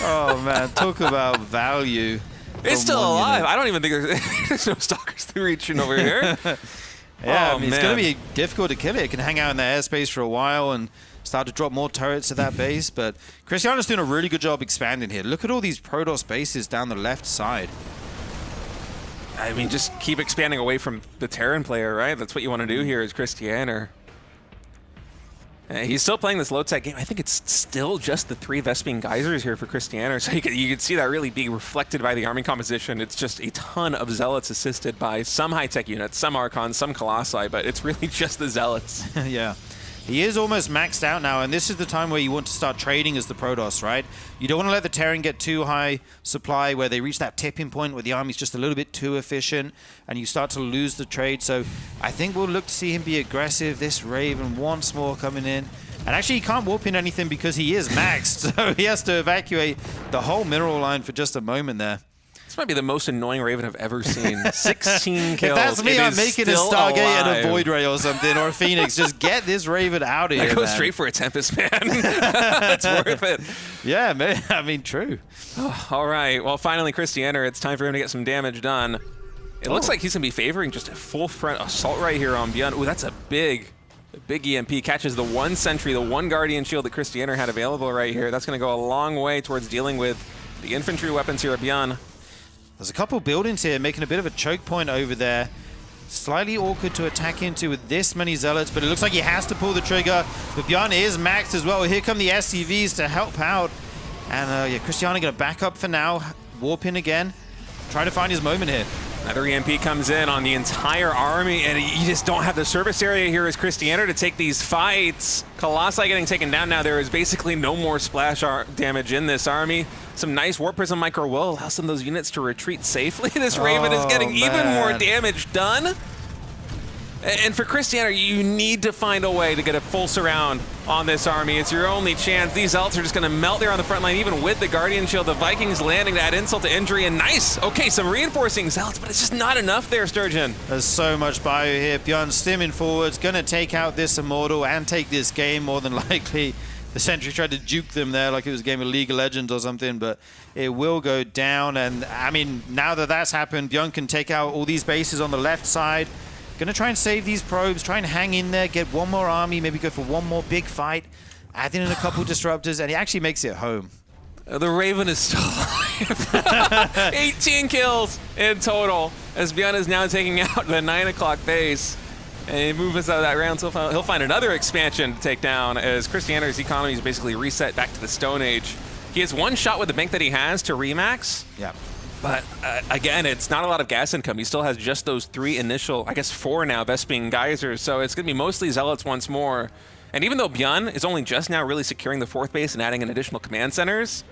Oh, man. Talk about value. It's still alive. I don't even think there's no Stalkers 3 reaching over here. Yeah, oh, I mean, it's going to be difficult to kill it. It can hang out in the airspace for a while and start to drop more turrets to that base. But Krystianer's doing a really good job expanding here. Look at all these Protoss bases down the left side. I mean, just keep expanding away from the Terran player, right? That's what you want to do here as Krystianer. He's still playing this low-tech game. I think it's still just the 3 Vespene Geysers here for Krystianer. So you can see that really being reflected by the army composition. It's just a ton of Zealots assisted by some high-tech units, some Archons, some Colossi, but it's really just the Zealots. Yeah. He is almost maxed out now, and this is the time where you want to start trading as the Protoss, right? You don't want to let the Terran get too high supply where they reach that tipping point where the army's just a little bit too efficient and you start to lose the trade. So I think we'll look to see him be aggressive. This Raven once more coming in. And actually, he can't warp in anything because he is maxed, so he has to evacuate the whole mineral line for just a moment there. This might be the most annoying Raven I've ever seen. 16 kills. If that's me, I'm making a Stargate and a Void Ray or something, or a Phoenix. Just get this Raven out of here, Go straight for a Tempest, man. It's worth it. Yeah, man. I mean, true. All right. Well, finally, Krystianer, it's time for him to get some damage done. It looks like he's going to be favoring just a full front assault right here on ByuN. Ooh, that's a big EMP. Catches the 1 Sentry, the 1 Guardian Shield that Krystianer had available right here. That's going to go a long way towards dealing with the infantry weapons here at ByuN. There's a couple buildings here making a bit of a choke point over there. Slightly awkward to attack into with this many Zealots, but it looks like he has to pull the trigger. But ByuN is maxed as well. Here come the SCVs to help out. And yeah, Krystianer going to back up for now. Warp in again. Try to find his moment here. Another EMP comes in on the entire army, and you just don't have the surface area here as Krystianer to take these fights. Colossi getting taken down now. There is basically no more splash damage in this army. Some nice Warp Prism Micro will allow some of those units to retreat safely. This Raven is getting even more damage done. And for Krystianer, you need to find a way to get a full surround on this army. It's your only chance. These Zealots are just going to melt there on the front line, even with the Guardian Shield. The Vikings landing to add insult to injury, and nice. Okay, some reinforcing Zealots, but it's just not enough there, Sturgeon. There's so much bio here. ByuN stimming forwards, going to take out this Immortal and take this game more than likely. The Sentry tried to juke them there like it was a game of League of Legends or something, but it will go down. And, I mean, now that that's happened, ByuN can take out all these bases on the left side. Going to try and save these probes, try and hang in there, get one more army, maybe go for one more big fight, add in a couple disruptors, and he actually makes it home. The Raven is still alive. 18 kills in total, as ByuN is now taking out the 9 o'clock base. And he moves us out of that round, so he'll find another expansion to take down, as Krystianer's economy is basically reset back to the Stone Age. He has 1 shot with the bank that he has to remax. Yeah. But again, it's not a lot of gas income. He still has just those 3 initial, I guess 4 now, Vespene Geysers. So it's going to be mostly Zealots once more. And even though ByuN is only just now really securing the 4th base and adding in additional command centers,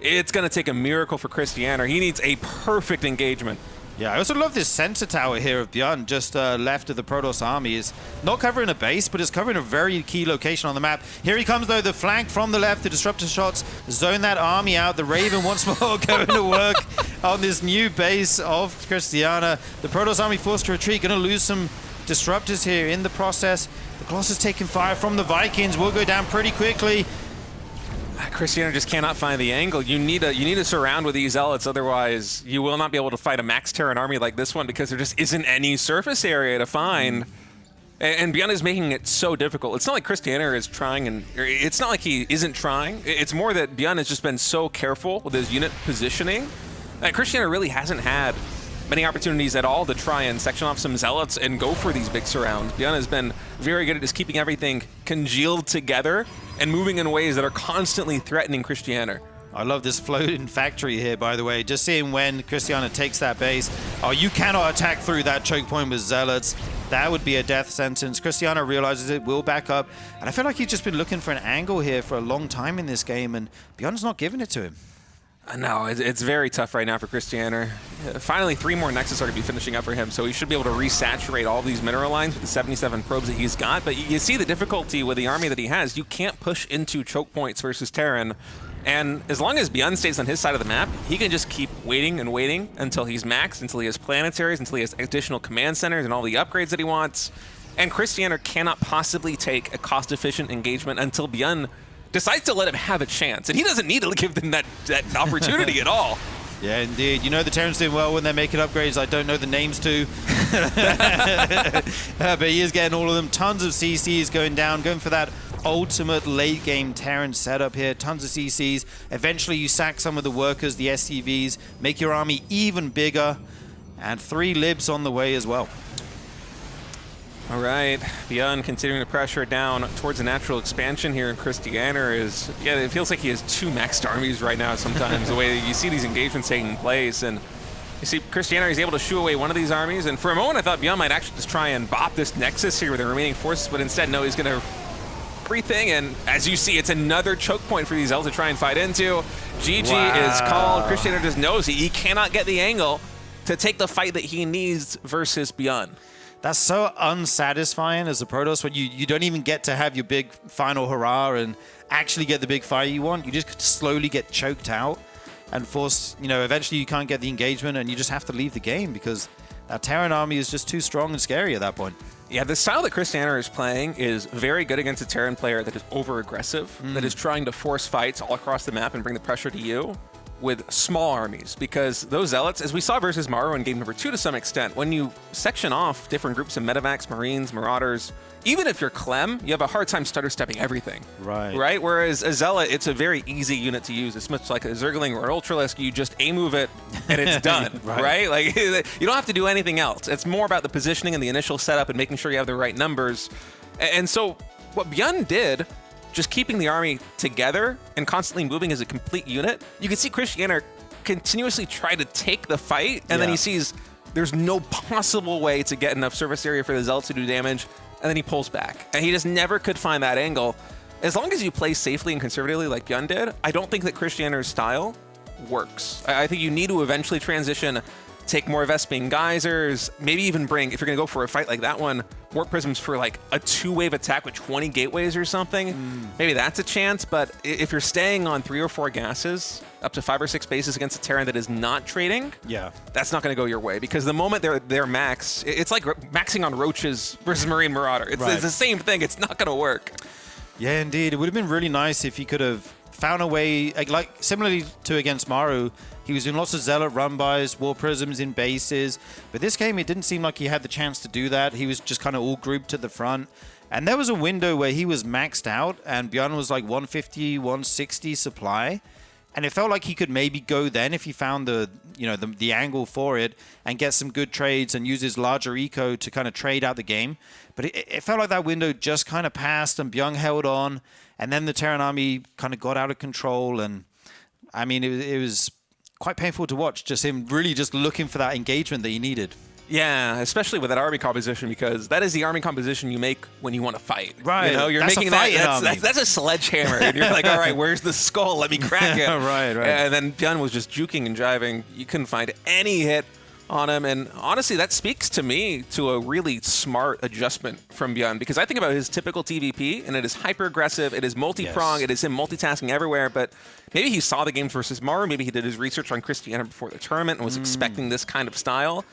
it's going to take a miracle for Krystianer. He needs a perfect engagement. Yeah, I also love this center tower here of ByuN, just left of the Protoss army. Is not covering a base, but it's covering a very key location on the map. Here he comes, though, the flank from the left, the disruptor shots, zone that army out. The Raven once more going to work on this new base of Krystianer. The Protoss army forced to retreat, going to lose some disruptors here in the process. The Colossus taking fire from the Vikings, will go down pretty quickly. Krystianer just cannot find the angle. You need to surround with these zealots, otherwise you will not be able to fight a max Terran army like this one because there just isn't any surface area to find. And ByuN is making it so difficult. It's not like Krystianer is trying, and it's not like he isn't trying. It's more that ByuN has just been so careful with his unit positioning that Krystianer really hasn't had many opportunities at all to try and section off some zealots and go for these big surrounds. ByuN has been very good at just keeping everything congealed together and moving in ways that are constantly threatening Krystianer. I love this floating factory here, by the way. Just seeing when Krystianer takes that base. Oh, you cannot attack through that choke point with zealots. That would be a death sentence. Krystianer realizes it, will back up. And I feel like he's just been looking for an angle here for a long time in this game, and ByuN's not giving it to him. No, it's very tough right now for Krystianer. Finally, 3 more Nexus are going to be finishing up for him, so he should be able to resaturate all these mineral lines with the 77 probes that he's got. But you see the difficulty with the army that he has. You can't push into choke points versus Terran. And as long as ByuN stays on his side of the map, he can just keep waiting and waiting until he's maxed, until he has planetaries, until he has additional command centers and all the upgrades that he wants. And Krystianer cannot possibly take a cost-efficient engagement until ByuN decides to let him have a chance. And he doesn't need to give them that opportunity at all. Yeah, indeed. You know the Terrans doing well when they're making upgrades. I don't know the names to. But he is getting all of them. Tons of CCs going down, going for that ultimate late game Terran setup here. Tons of CCs. Eventually you sack some of the workers, the SCVs, make your army even bigger, and 3 libs on the way as well. All right, ByuN continuing to pressure down towards a natural expansion here, and Krystianer is, yeah, it feels like he has 2 maxed armies right now sometimes, the way that you see these engagements taking place. And you see Krystianer is able to shoo away one of these armies, and for a moment I thought ByuN might actually just try and bop this Nexus here with the remaining forces, but instead, no, he's going to everything, and as you see, it's another choke point for these elves to try and fight into. GG is called. Krystianer just knows he cannot get the angle to take the fight that he needs versus ByuN. That's so unsatisfying as a Protoss when you don't even get to have your big final hurrah and actually get the big fight you want. You just slowly get choked out and force, eventually you can't get the engagement and you just have to leave the game because that Terran army is just too strong and scary at that point. Yeah, the style that Krystianer is playing is very good against a Terran player that is over-aggressive, that is trying to force fights all across the map and bring the pressure to you with small armies, because those zealots, as we saw versus Maru in game number 2 to some extent, when you section off different groups of medevacs, marines, marauders, even if you're Clem, you have a hard time stutter stepping everything. Right? Whereas a zealot, it's a very easy unit to use. It's much like a Zergling or an Ultralisk. You just A-move it and it's done. right? Like you don't have to do anything else. It's more about the positioning and the initial setup and making sure you have the right numbers. And so what ByuN did, just keeping the army together and constantly moving as a complete unit, you can see Krystianer continuously try to take the fight, and then he sees there's no possible way to get enough surface area for the zealots to do damage, and then he pulls back. And he just never could find that angle. As long as you play safely and conservatively like ByuN did, I don't think that Krystianer's style works. I think you need to eventually transition, take more Vespene Geysers, maybe even bring, if you're going to go for a fight like that one, Warp Prisms for like a 2-wave attack with 20 gateways or something. Maybe that's a chance, but if you're staying on 3 or 4 gases, up to 5 or 6 bases against a Terran that is not trading, that's not going to go your way, because the moment they're max, it's like maxing on Roaches versus Marine Marauder. It's the same thing. It's not going to work. Yeah, indeed. It would have been really nice if he could have found a way, like similarly to against Maru, he was doing lots of Zealot run-bys, War Prisms in bases, but this game it didn't seem like he had the chance to do that. He was just kind of all grouped to the front, and there was a window where he was maxed out, and ByuN was like 150, 160 supply, and it felt like he could maybe go then if he found the angle for it and get some good trades and use his larger eco to kind of trade out the game. But it felt like that window just kind of passed, and ByuN held on, and then the Terran army kind of got out of control, and I mean, it was quite painful to watch, just him really just looking for that engagement that he needed. Yeah, especially with that army composition, because that is the army composition you make when you want to fight. Right. You're that's making that's a sledgehammer. And you're like, all right, where's the skull? Let me crack it. right. And then ByuN was just juking and jiving. You couldn't find any hit on him, and honestly that speaks to me to a really smart adjustment from ByuN, because I think about his typical TVP and it is hyper aggressive, it is multi-prong, it is him multitasking everywhere, but maybe he saw the games versus Maru, maybe he did his research on Krystianer before the tournament and was expecting this kind of style,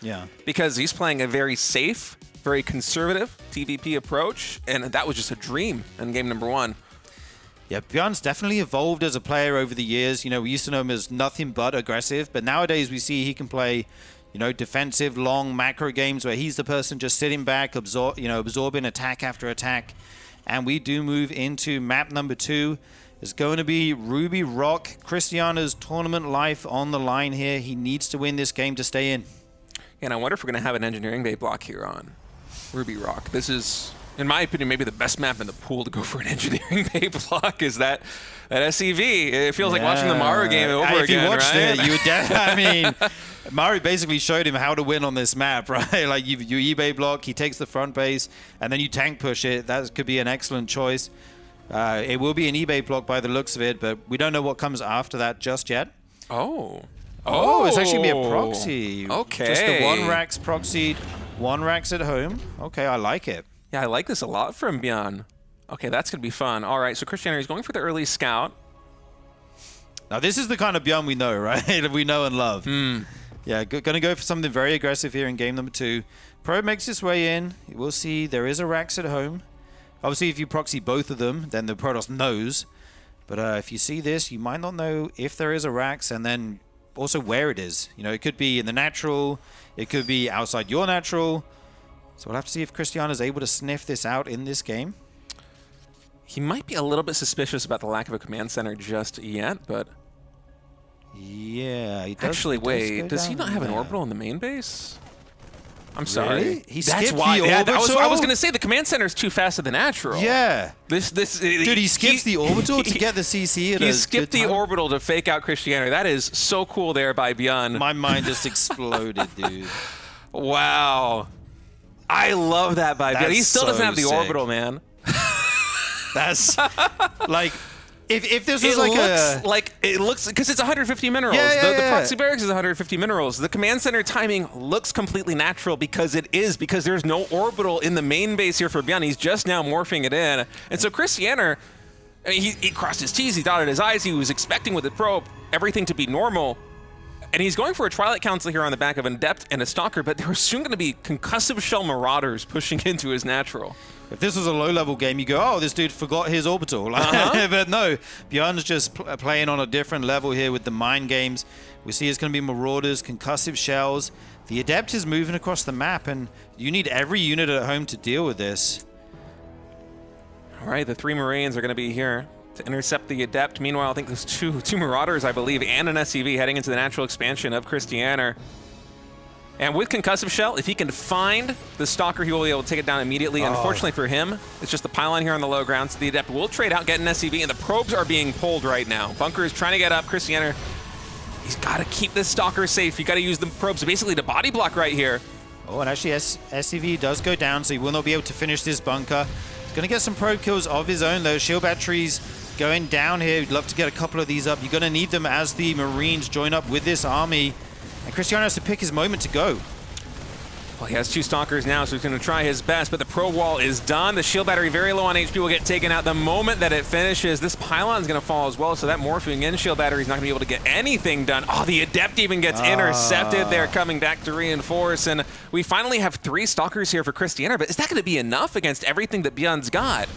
because he's playing a very safe, very conservative TVP approach, and that was just a dream in game number 1. Yeah, ByuN's definitely evolved as a player over the years. You know, we used to know him as nothing but aggressive, but nowadays we see he can play, you know, defensive, long macro games where he's the person just sitting back, absorbing attack after attack. And we do move into map number 2. It's going to be Ruby Rock. Krystianer's tournament life on the line here. He needs to win this game to stay in. And I wonder if we're going to have an engineering bay block here on Ruby Rock. This is, in my opinion, maybe the best map in the pool to go for an engineering bay block is that SEV. It feels like watching the Maru game over again, If you watched right? it, you would I mean, Maru basically showed him how to win on this map, right? Like you eBay block, he takes the front base, and then you tank push it. That could be an excellent choice. It will be an eBay block by the looks of it, but we don't know what comes after that just yet. Oh, It's actually going to be a proxy. Okay. Just the 1 Rax proxied, 1 Rax at home. Okay, I like it. Yeah, I like this a lot from ByuN. Okay, that's going to be fun. All right, so Krystianer is going for the early scout. Now, this is the kind of ByuN we know, right? We know and love. Yeah, going to go for something very aggressive here in game number 2. Pro makes his way in. We'll see. There is a Rax at home. Obviously, if you proxy both of them, then the Protoss knows. But if you see this, you might not know if there is a Rax, and then also where it is. You know, it could be in the natural. It could be outside your natural. So we'll have to see if Krystianer is able to sniff this out in this game. He might be a little bit suspicious about the lack of a command center just yet, but... Yeah, he does. Actually, wait, does he not have an there. orbital in the main base? I'm sorry. Really? He That's skipped why. the Yeah, orbital? I was going to say the command center is too fast at the natural. Yeah. Dude, Dude, he skips the orbital to get the CC at He a skipped good the time. orbital to fake out Krystianer. That is so cool there by ByuN. My mind just exploded, dude. Wow. I love that by ByuN. That's He still doesn't so have the sick. orbital, man. That's like if this was It looks because it's 150 minerals. Yeah, The proxy barracks is 150 minerals. The command center timing looks completely natural because there's no orbital in the main base here for ByuN. He's just now morphing it in, and so Krystianer, I mean, he crossed his T's, he dotted his I's, he was expecting with the probe everything to be normal. And he's going for a Twilight Council here on the back of an Adept and a Stalker, but there are soon going to be concussive shell Marauders pushing into his natural. If this was a low-level game, you go, oh, this dude forgot his orbital. But no, ByuN's just playing on a different level here with the mind games. We see it's going to be Marauders, concussive shells. The Adept is moving across the map, and you need every unit at home to deal with this. All right, the 3 Marines are going to be here to intercept the Adept. Meanwhile, I think there's two Marauders, I believe, and an SCV heading into the natural expansion of Krystianer. And with Concussive Shell, if he can find the Stalker, he will be able to take it down immediately. Unfortunately for him, it's just the pylon here on the low ground, so the Adept will trade out, get an SCV, and the probes are being pulled right now. Bunker is trying to get up. Krystianer, he's got to keep this Stalker safe. You got to use the probes basically to body block right here. Oh, and actually SCV does go down, so he will not be able to finish this bunker. He's going to get some probe kills of his own, though. Shield batteries going down here. We'd love to get a couple of these up. You're going to need them as the Marines join up with this army. And Krystianer has to pick his moment to go. Well, he has 2 Stalkers now, so he's going to try his best, but the probe wall is done. The shield battery very low on HP will get taken out the moment that it finishes. This pylon is going to fall as well, so that morphing in shield battery is not going to be able to get anything done. Oh, the Adept even gets intercepted there, coming back to reinforce, and we finally have 3 Stalkers here for Krystianer, but is that going to be enough against everything that ByuN's got?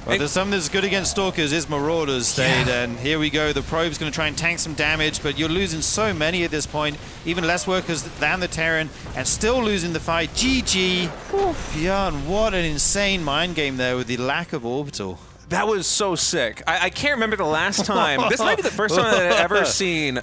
Well, there's something that's good against Stalkers is Marauders stayed, and here we go. The probe's going to try and tank some damage, but you're losing so many at this point. Even less workers than the Terran, and still losing the fight. GG. ByuN, what an insane mind game there with the lack of orbital. That was so sick. I can't remember the last time. This might be the first time that I've ever seen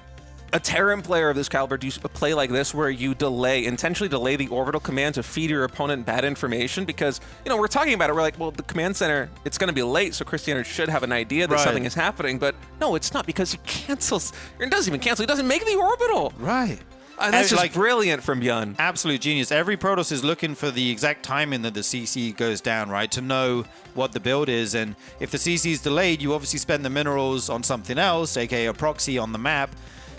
a Terran player of this caliber do a play like this where you intentionally delay the orbital command to feed your opponent bad information, because, you know, we're talking about it, we're like, well, the command center, it's going to be late, so Krystianer should have an idea that something is happening, but no, it's not, because he cancels, or doesn't even cancel, he doesn't make the orbital. Right. That's just brilliant from ByuN. Absolute genius. Every Protoss is looking for the exact timing that the CC goes down, right, to know what the build is, and if the CC is delayed, you obviously spend the minerals on something else, aka a proxy on the map.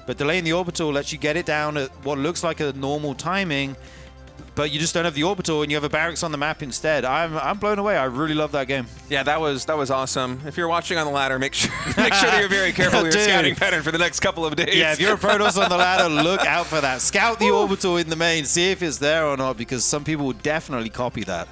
But delaying the orbital lets you get it down at what looks like a normal timing, but you just don't have the orbital and you have a barracks on the map instead. I'm blown away. I really love that game. Yeah, that was awesome. If you're watching on the ladder, make sure that you're very careful with your scouting pattern for the next couple of days. Yeah, if you're a Protoss on the ladder, look out for that. Scout the orbital in the main, see if it's there or not, because some people will definitely copy that.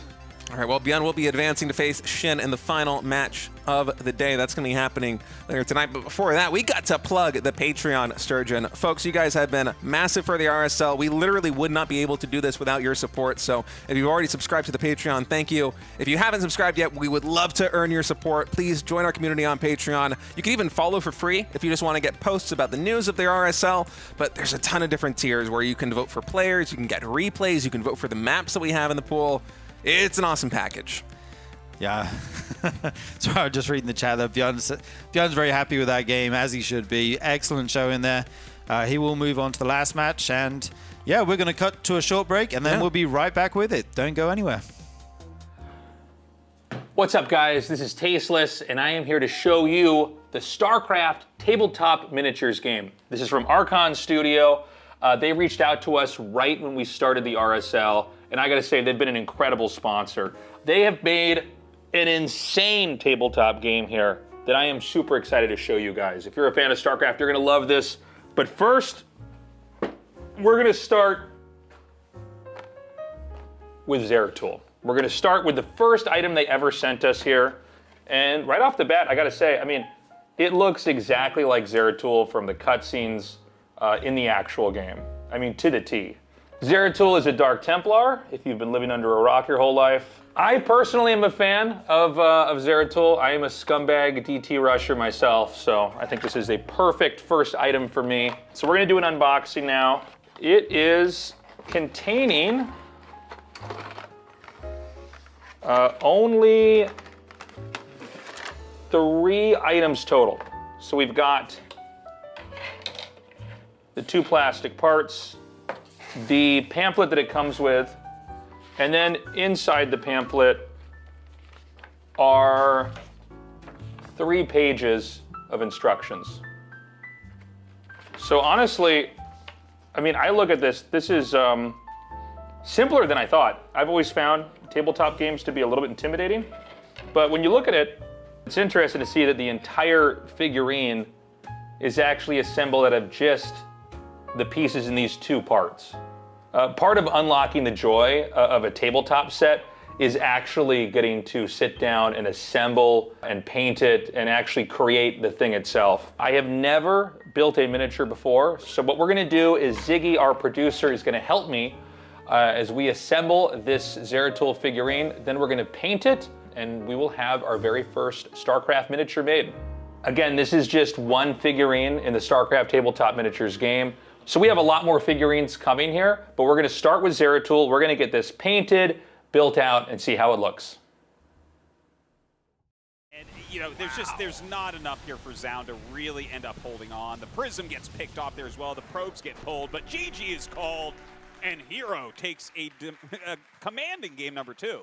All right, well, ByuN will be advancing to face Shin in the final match of the day. That's going to be happening later tonight. But before that, we got to plug the Patreon, Sturgeon. Folks, you guys have been massive for the RSL. We literally would not be able to do this without your support. So if you've already subscribed to the Patreon, thank you. If you haven't subscribed yet, we would love to earn your support. Please join our community on Patreon. You can even follow for free if you just want to get posts about the news of the RSL. But there's a ton of different tiers where you can vote for players, you can get replays, you can vote for the maps that we have in the pool. It's an awesome package. Yeah. Sorry, I'm just reading the chat there. ByuN's very happy with that game, as he should be. Excellent show in there. He will move on to the last match. And yeah, we're going to cut to a short break, and then we'll be right back with it. Don't go anywhere. What's up, guys? This is Tasteless, and I am here to show you the Starcraft Tabletop Miniatures game. This is from Archon Studio. They reached out to us right when we started the RSL, and I gotta say, they've been an incredible sponsor. They have made an insane tabletop game here that I am super excited to show you guys. If you're a fan of Starcraft, you're gonna love this. But first, we're gonna start with Zeratul. We're gonna start with the first item they ever sent us here. And right off the bat, I gotta say, I mean, it looks exactly like Zeratul from the cutscenes in the actual game. I mean, to the T. Zeratul is a Dark Templar, if you've been living under a rock your whole life. I personally am a fan of Zeratul. I am a scumbag DT rusher myself, so I think this is a perfect first item for me. So we're gonna do an unboxing now. It is containing only 3 items total. So we've got the 2 plastic parts, the pamphlet that it comes with, and then inside the pamphlet are 3 pages of instructions. So honestly, I mean, I look at this is simpler than I thought. I've always found tabletop games to be a little bit intimidating, but when you look at it, it's interesting to see that the entire figurine is actually assembled out of just the pieces in these 2 parts. Part of unlocking the joy of a tabletop set is actually getting to sit down and assemble and paint it and actually create the thing itself. I have never built a miniature before, so what we're gonna do is Ziggy, our producer, is gonna help me as we assemble this Zeratul figurine. Then we're gonna paint it, and we will have our very first StarCraft miniature made. Again, this is just one figurine in the StarCraft Tabletop Miniatures game. So we have a lot more figurines coming here, but we're gonna start with Zeratul. We're gonna get this painted, built out, and see how it looks. And, you know, there's not enough here for Zound to really end up holding on. The Prism gets picked off there as well. The probes get pulled, but GG is called, and Hero takes a commanding game number 2.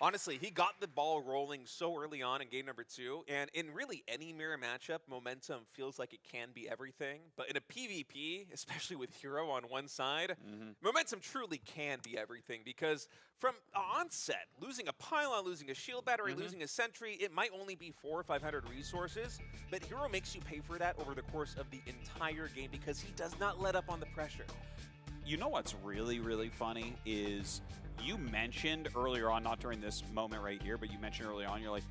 Honestly, he got the ball rolling so early on in game number 2, and in really any mirror matchup, momentum feels like it can be everything. But in a PvP, especially with Hero on one side, momentum truly can be everything, because from onset, losing a pylon, losing a shield battery, losing a sentry, it might only be 400 or 500 resources, but Hero makes you pay for that over the course of the entire game because he does not let up on the pressure. You know what's really, really funny is you mentioned earlier on, not during this moment right here, but you mentioned early on, you're like,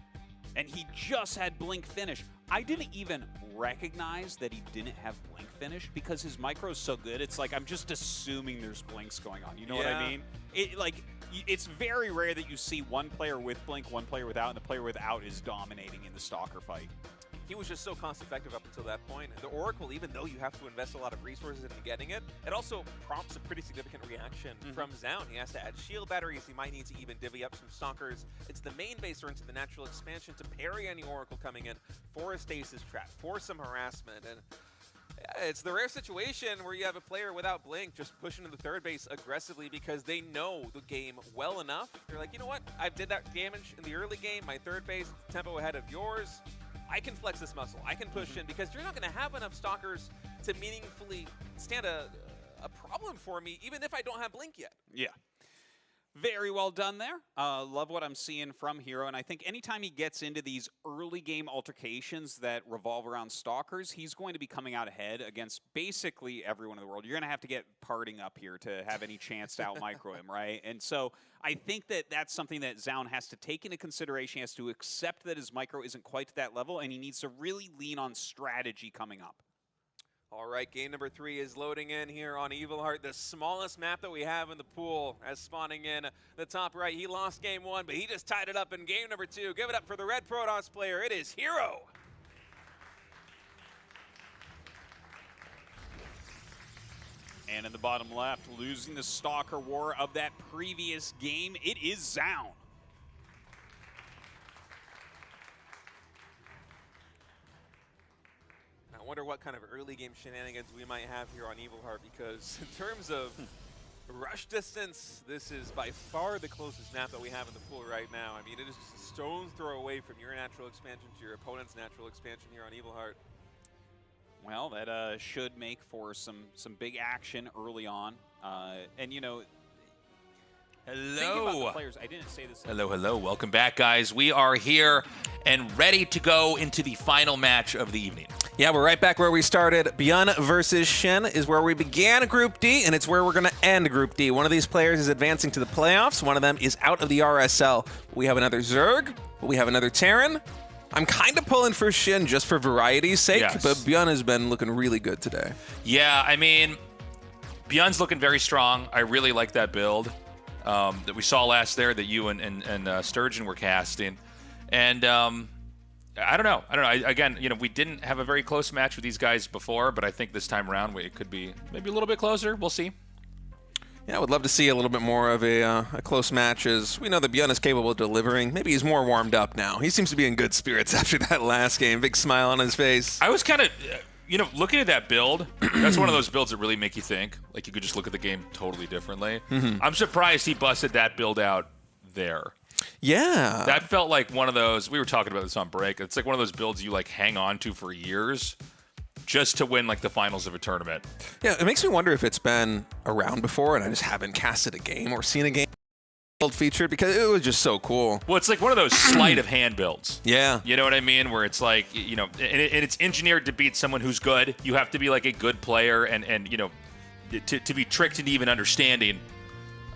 and he just had Blink Finish. I didn't even recognize that he didn't have Blink Finish because his micro's so good. It's like, I'm just assuming there's Blinks going on. You know what I mean? It's very rare that you see one player with Blink, one player without, and the player without is dominating in the Stalker fight. He was just so cost-effective up until that point. The Oracle, even though you have to invest a lot of resources into getting it, it also prompts a pretty significant reaction from Zound. He has to add shield batteries. He might need to even divvy up some Stalkers. It's the main base or into the natural expansion to parry any Oracle coming in for a stasis trap, for some harassment. And it's the rare situation where you have a player without Blink just pushing to the third base aggressively because they know the game well enough. They're like, you know what? I did that damage in the early game. My third base, tempo ahead of yours. I can flex this muscle. I can push in because you're not going to have enough Stalkers to meaningfully stand a problem for me, even if I don't have Blink yet. Yeah. Very well done there. Love what I'm seeing from Hero, and I think anytime he gets into these early game altercations that revolve around Stalkers, he's going to be coming out ahead against basically everyone in the world. You're going to have to get parting up here to have any chance to out-micro him, right? And so I think that that's something that ZYN has to take into consideration. He has to accept that his micro isn't quite to that level, and he needs to really lean on strategy coming up. All right, game number 3 is loading in here on Evil Heart, the smallest map that we have in the pool, as spawning in the top right. He lost game 1, but he just tied it up in game number 2. Give it up for the Red Protoss player. It is Hero. And in the bottom left, losing the Stalker War of that previous game, it is ZYN. I wonder what kind of early game shenanigans we might have here on Evil Heart, because in terms of rush distance, this is by far the closest map that we have in the pool right now. I mean, it is just a stone's throw away from your natural expansion to your opponent's natural expansion here on Evil Heart. Well, that should make for some big action early on. And, you know, thinking about the Hello. players, I didn't say this. Hello, hello. Welcome back, guys. We are here and ready to go into the final match of the evening. Yeah, we're right back where we started. ByuN versus Shin is where we began Group D, and it's where we're going to end Group D. One of these players is advancing to the playoffs. One of them is out of the RSL. We have another Zerg. We have another Terran. I'm kind of pulling for Shin just for variety's sake, Yes. but ByuN has been looking really good today. Yeah, I mean, ByuN's looking very strong. I really like that build that we saw last there that you and Sturgeon were casting. And I don't know. Again, you know, we didn't have a very close match with these guys before, but I think this time around it could be maybe a little bit closer. We'll see. Yeah, I would love to see a little bit more of a close match, as we know that ByuN is capable of delivering. Maybe he's more warmed up now. He seems to be in good spirits after that last game. Big smile on his face. I was kind of, you know, looking at that build, that's one of those builds that really make you think. Like, you could just look at the game totally differently. I'm surprised he busted that build out there. Yeah. That felt like one of those, we were talking about this on break, it's like one of those builds you, like, hang on to for years just to win, like, the finals of a tournament. Yeah, it makes me wonder if it's been around before and I just haven't casted a game or seen a game build featured, because it was just so cool. Well, it's like one of those sleight of hand builds. Yeah. You know what I mean? Where it's like, you know, and it's engineered to beat someone who's good. You have to be like a good player and you know, to be tricked into even understanding,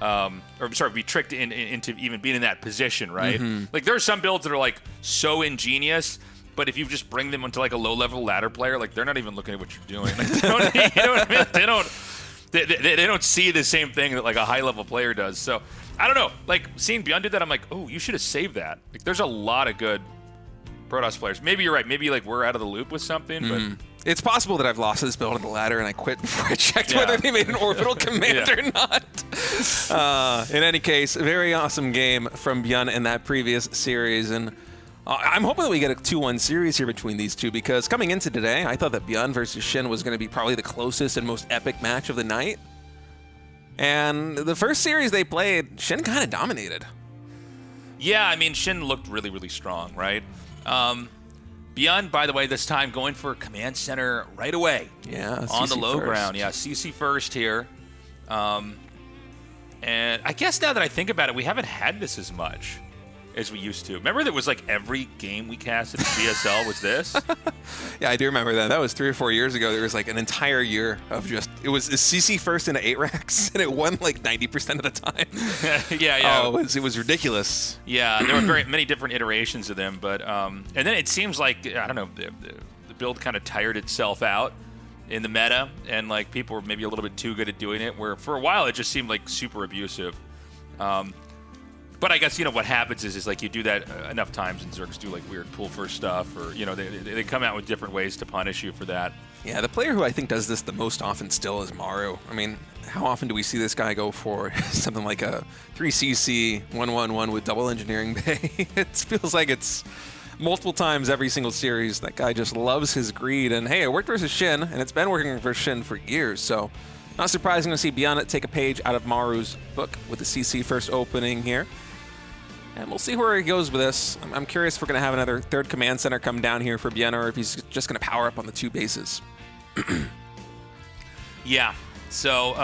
be tricked into even being in that position, right? Like, there are some builds that are like so ingenious, but if you just bring them into like a low-level ladder player, like, they're not even looking at what you're doing. Like, they don't, you know what I mean? They don't see the same thing that like a high-level player does. So I don't know. Like, seeing ByuN do that, I'm like, oh, you should have saved that. Like, there's a lot of good Protoss players. Maybe you're right. Maybe like we're out of the loop with something, but It's possible that I've lost this build on the ladder and I quit before I checked whether they made an orbital command or not. In any case, a very awesome game from ByuN in that previous series. And I'm hoping that we get a 2-1 series here between these two, because coming into today, I thought that ByuN versus Shin was going to be probably the closest and most epic match of the night. And the first series they played, Shin kind of dominated. yeah, I mean, Shin looked really, really strong, right? ByuN, by the way, this time going for command center right away. Yeah, on the CC low first. ground. Yeah, CC first here. And I guess now that I think about it, we haven't had this as much as we used to. Remember, that was like every game we casted at CSL was this? Yeah, I do remember that. That was 3 or 4 years ago. There was like an entire year of just, it was CC first into 8 racks, and it won like 90% of the time. yeah. Oh, it was ridiculous. Yeah, there were very many different iterations of them, but and then it seems like, I don't know, the build kind of tired itself out in the meta, and like people were maybe a little bit too good at doing it, where for a while it just seemed like super abusive. But I guess, you know, what happens is like you do that enough times and Zergs do like weird pull first stuff, or, you know, they come out with different ways to punish you for that. Yeah, the player who I think does this the most often still is Maru. I mean, how often do we see this guy go for something like a 3CC 1-1-1 with double engineering bay? It feels like it's multiple times every single series. That guy just loves his greed. And hey, it worked versus Shin, and it's been working for Shin for years. So not surprising to see ByuN take a page out of Maru's book with the CC first opening here. And we'll see where he goes with this. I'm curious if we're going to have another third command center come down here for ByuN, or if he's just going to power up on the 2 bases. Yeah. So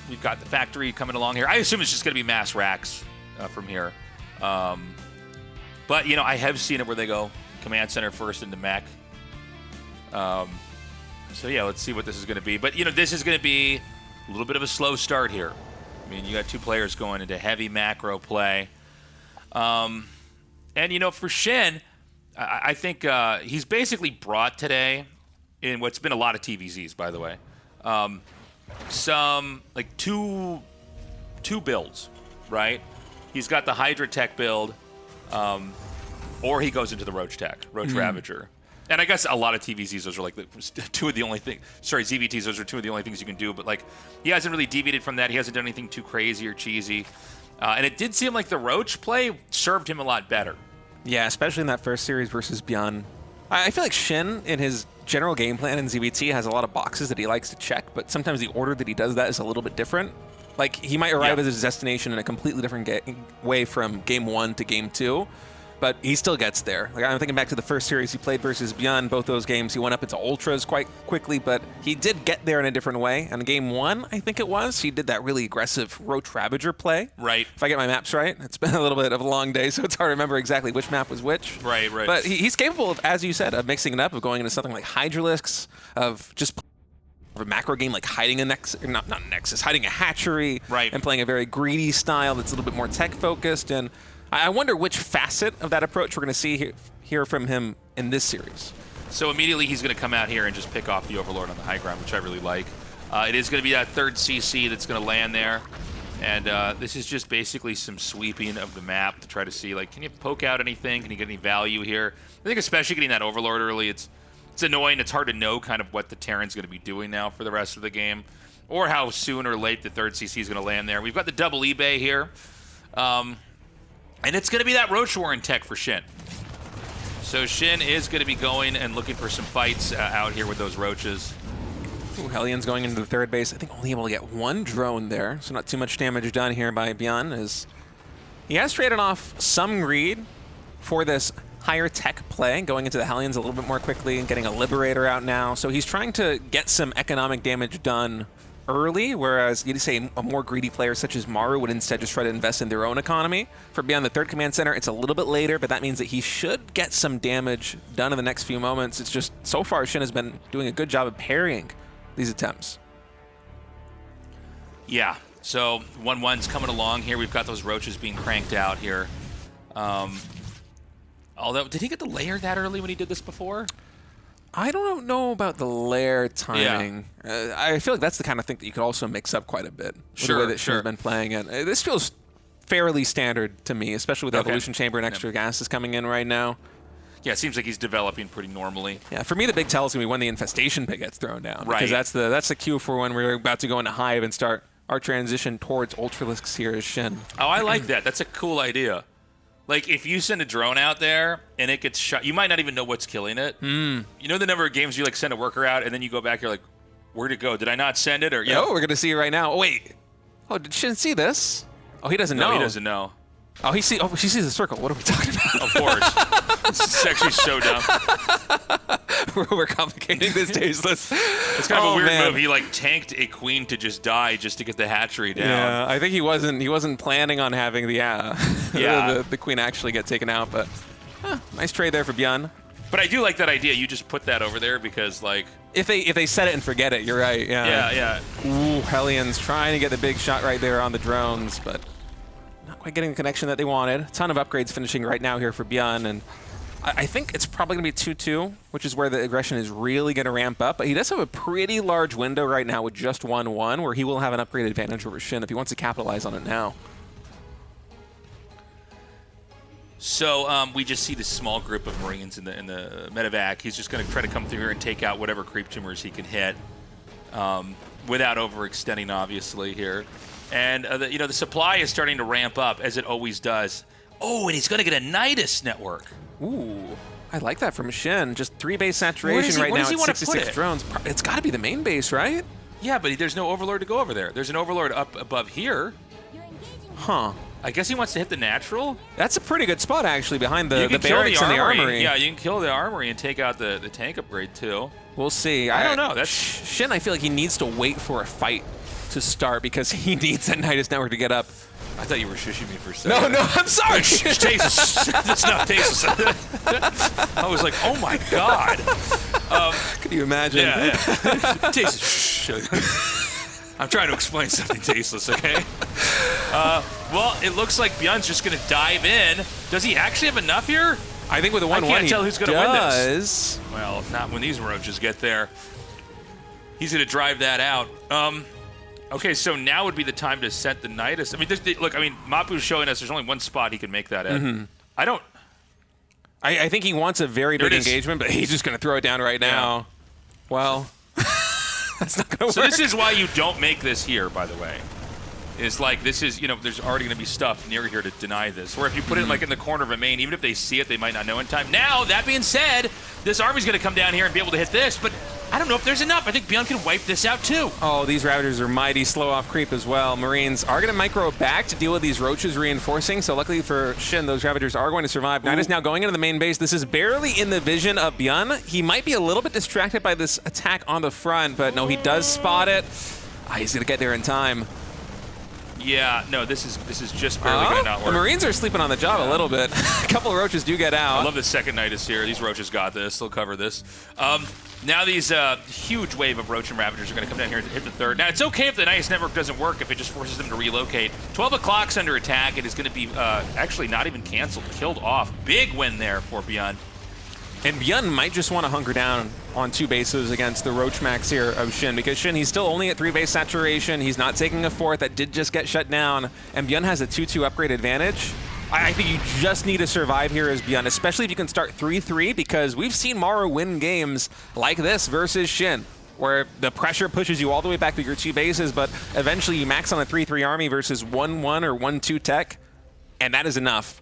we've got the factory coming along here. I assume it's just going to be mass racks from here. But, you know, I have seen it where they go command center first into mech. So, yeah, let's see what this is going to be. But, you know, this is going to be a little bit of a slow start here. I mean, you got 2 players going into heavy macro play. And, you know, for Shin, I think he's basically brought today, in what's been a lot of TVZs, by the way, some, like, two builds, right? He's got the Hydra Tech build, or he goes into the Roach Tech, Roach Ravager. And I guess a lot of TVZs, those are like two of the only things. Sorry, ZVTs, those are 2 of the only things you can do. But, like, he hasn't really deviated from that. He hasn't done anything too crazy or cheesy. And it did seem like the Roach play served him a lot better. Yeah, especially in that first series versus ByuN. I feel like Shin, in his general game plan in ZVT, has a lot of boxes that he likes to check, but sometimes the order that he does that is a little bit different. Like, he might arrive at his destination in a completely different way from game 1 to game 2, but he still gets there. Like, I'm thinking back to the first series he played versus ByuN. Both those games, he went up into Ultras quite quickly, but he did get there in a different way. And in game 1, I think it was, he did that really aggressive Roach Ravager play. Right. If I get my maps right. It's been a little bit of a long day, so it's hard to remember exactly which map was which. Right. But he's capable of, as you said, of mixing it up, of going into something like Hydralisks, of just a macro game like hiding a Nexus, not a Nexus, hiding a hatchery, right, and playing a very greedy style that's a little bit more tech-focused. And I wonder which facet of that approach we're going to see hear from him in this series. So immediately he's going to come out here and just pick off the Overlord on the high ground, which I really like. It is going to be that 3rd CC that's going to land there. And this is just basically some sweeping of the map to try to see, like, can you poke out anything? Can you get any value here? I think especially getting that Overlord early, it's annoying. It's hard to know kind of what the Terran's going to be doing now for the rest of the game, or how soon or late the 3rd CC is going to land there. We've got the double eBay here. And it's going to be that Roach Warren tech for Shin. So Shin is going to be going and looking for some fights out here with those Roaches. Ooh, Hellions going into the 3rd base. I think only able to get 1 drone there, so not too much damage done here by ByuN, as he has traded off some greed for this higher tech play, going into the Hellions a little bit more quickly and getting a Liberator out now. So he's trying to get some economic damage done early, whereas you'd say a more greedy player such as Maru would instead just try to invest in their own economy. For ByuN the 3rd command center, it's a little bit later, but that means that he should get some damage done in the next few moments. It's just, so far, Shin has been doing a good job of parrying these attempts. Yeah, so 1-1's coming along here. We've got those Roaches being cranked out here. Although, did he get the layer that early when he did this before? I don't know about the lair timing. Yeah. I feel like that's the kind of thing that you could also mix up quite a bit with the way that Shin's been playing it. This feels fairly standard to me, especially with the Evolution Chamber and extra gases coming in right now. Yeah, it seems like he's developing pretty normally. Yeah, for me, the big tell is going to be when the Infestation pit gets thrown down. Right. Because that's the cue for when we're about to go into Hive and start our transition towards Ultralisks here as Shin. Oh, I like that. That's a cool idea. Like, if you send a drone out there and it gets shot, you might not even know what's killing it. You know the number of games you, like, send a worker out and then you go back, you're like, where'd it go? Did I not send it? Or yeah, we're going to see it right now. Oh, wait. Oh, did Shin see this? Oh, he doesn't know. No, he doesn't know. Oh, she sees the circle. What are we talking about? Of course. It's actually so dumb. We're complicating this tasteless. It's kind of a weird move. He like tanked a queen to just die just to get the hatchery down. Yeah, I think he wasn't planning on having the queen actually get taken out, but nice trade there for ByuN. But I do like that idea. You just put that over there because like if they set it and forget it, you're right. Yeah. Ooh, Hellions trying to get the big shot right there on the drones, but not quite getting the connection that they wanted. A ton of upgrades finishing right now here for ByuN, and I think it's probably going to be 2-2, which is where the aggression is really going to ramp up. But he does have a pretty large window right now with just 1-1, where he will have an upgrade advantage over Shin if he wants to capitalize on it now. So we just see this small group of Marines in the medevac. He's just going to try to come through here and take out whatever creep tumors he can hit, without overextending, obviously here. And the supply is starting to ramp up as it always does. Oh, and he's going to get a Nidus network. Ooh, I like that from Shin. Just 3 base saturation right now at 66 drones. It's got to be the main base, right? Yeah, but there's no Overlord to go over there. There's an Overlord up above here. Huh. I guess he wants to hit the natural. That's a pretty good spot, actually, behind the barracks and the armory. Yeah, you can kill the armory and take out the tank upgrade, too. We'll see. I don't know. That's Shin, I feel like he needs to wait for a fight to start because he needs that Nidus network to get up. I thought you were shushing me for a second. No, I'm sorry. Tasteless. That's not tasteless. I was like, oh my god. Can you imagine? Yeah. Tasteless. I'm trying to explain something tasteless, okay? Well, it looks like ByuN's just going to dive in. Does he actually have enough here? I think with a 1-1 I can't tell who's going to win this. does. Well, not when these roaches get there. He's going to drive that out. Okay, so now would be the time to set the Nidus. I mean, look, Mapu's showing us there's only one spot he can make that at. I don't... I think he wants a very There big it is. engagement, but he's just going to throw it down right now. Well, that's not going to So work. this is why you don't make this here, by the way. Is like, this is, there's already going to be stuff near here to deny this. Or if you put it like in the corner of a main, even if they see it, they might not know in time. Now, that being said, this army's going to come down here and be able to hit this, but I don't know if there's enough. I think ByuN can wipe this out too. Oh, these Ravagers are mighty slow off creep as well. Marines are going to micro back to deal with these Roaches reinforcing, so luckily for Shin, those Ravagers are going to survive. Nidus now going into the main base. This is barely in the vision of ByuN. He might be a little bit distracted by this attack on the front, but no, he does spot it. He's going to get there in time. Yeah, no, this is just barely going to not The work. Marines are sleeping on the job a little bit. A couple of Roaches do get out. I love the second Nidus here. These Roaches got this. They'll cover this. Now these huge wave of Roach and Ravagers are going to come down here and hit the third. Now, it's okay if the Nidus network doesn't work if it just forces them to relocate. 12 o'clock's under attack. It is going to be actually not even canceled. Killed off. Big win there for ByuN. And ByuN might just want to hunker down on 2 bases against the Roach Max here of Shin, because Shin, he's still only at 3 base saturation. He's not taking a 4th. That did just get shut down. And ByuN has a 2-2 upgrade advantage. I think you just need to survive here as ByuN, especially if you can start 3-3, because we've seen Maru win games like this versus Shin, where the pressure pushes you all the way back to your 2 bases, but eventually you max on a 3-3 army versus 1-1 or 1-2 tech, and that is enough.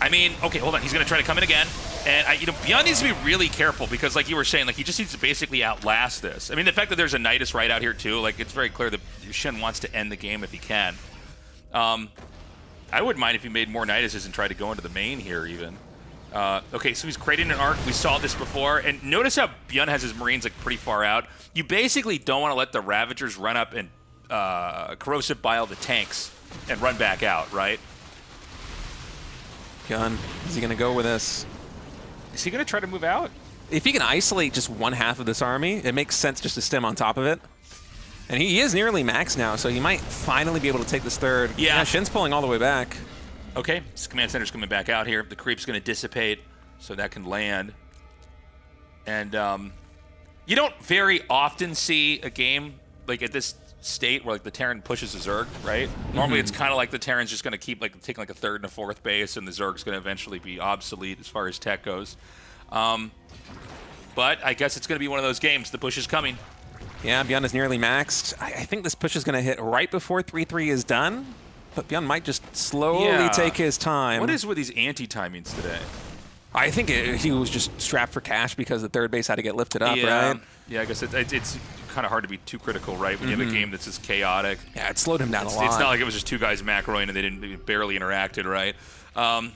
I mean, okay, hold on. He's going to try to come in again. And, ByuN needs to be really careful because, like you were saying, like he just needs to basically outlast this. I mean, the fact that there's a Nidus right out here, too, like it's very clear that Shin wants to end the game if he can. I wouldn't mind if he made more Niduses and tried to go into the main here, even. Okay, so he's creating an arc. We saw this before. And notice how ByuN has his Marines, like, pretty far out. You basically don't want to let the Ravagers run up and corrosive bile the tanks and run back out, right? ByuN, is he going to go with this? Is he going to try to move out? If he can isolate just 1/2 of this army, it makes sense just to stem on top of it. And he is nearly max now, so he might finally be able to take this third. Yeah. Shin's pulling all the way back. Okay, this command center's coming back out here. The creep's going to dissipate, so that can land. And you don't very often see a game like at this state where like the Terran pushes the Zerg, right? Normally it's kind of like the Terran's just going to keep like taking like a 3rd and a 4th base, and the Zerg's going to eventually be obsolete as far as tech goes. But I guess it's going to be one of those games. The push is coming. Yeah, ByuN is nearly maxed. I think this push is going to hit right before 3-3 is done, but ByuN might just slowly take his time. What is with these anti-timings today? I think he was just strapped for cash because the 3rd base had to get lifted up, right? Yeah, I guess it's kind of hard to be too critical, right? When you have a game that's just chaotic. Yeah, it slowed him down a lot. It's not like it was just 2 guys macroing and they barely interacted, right?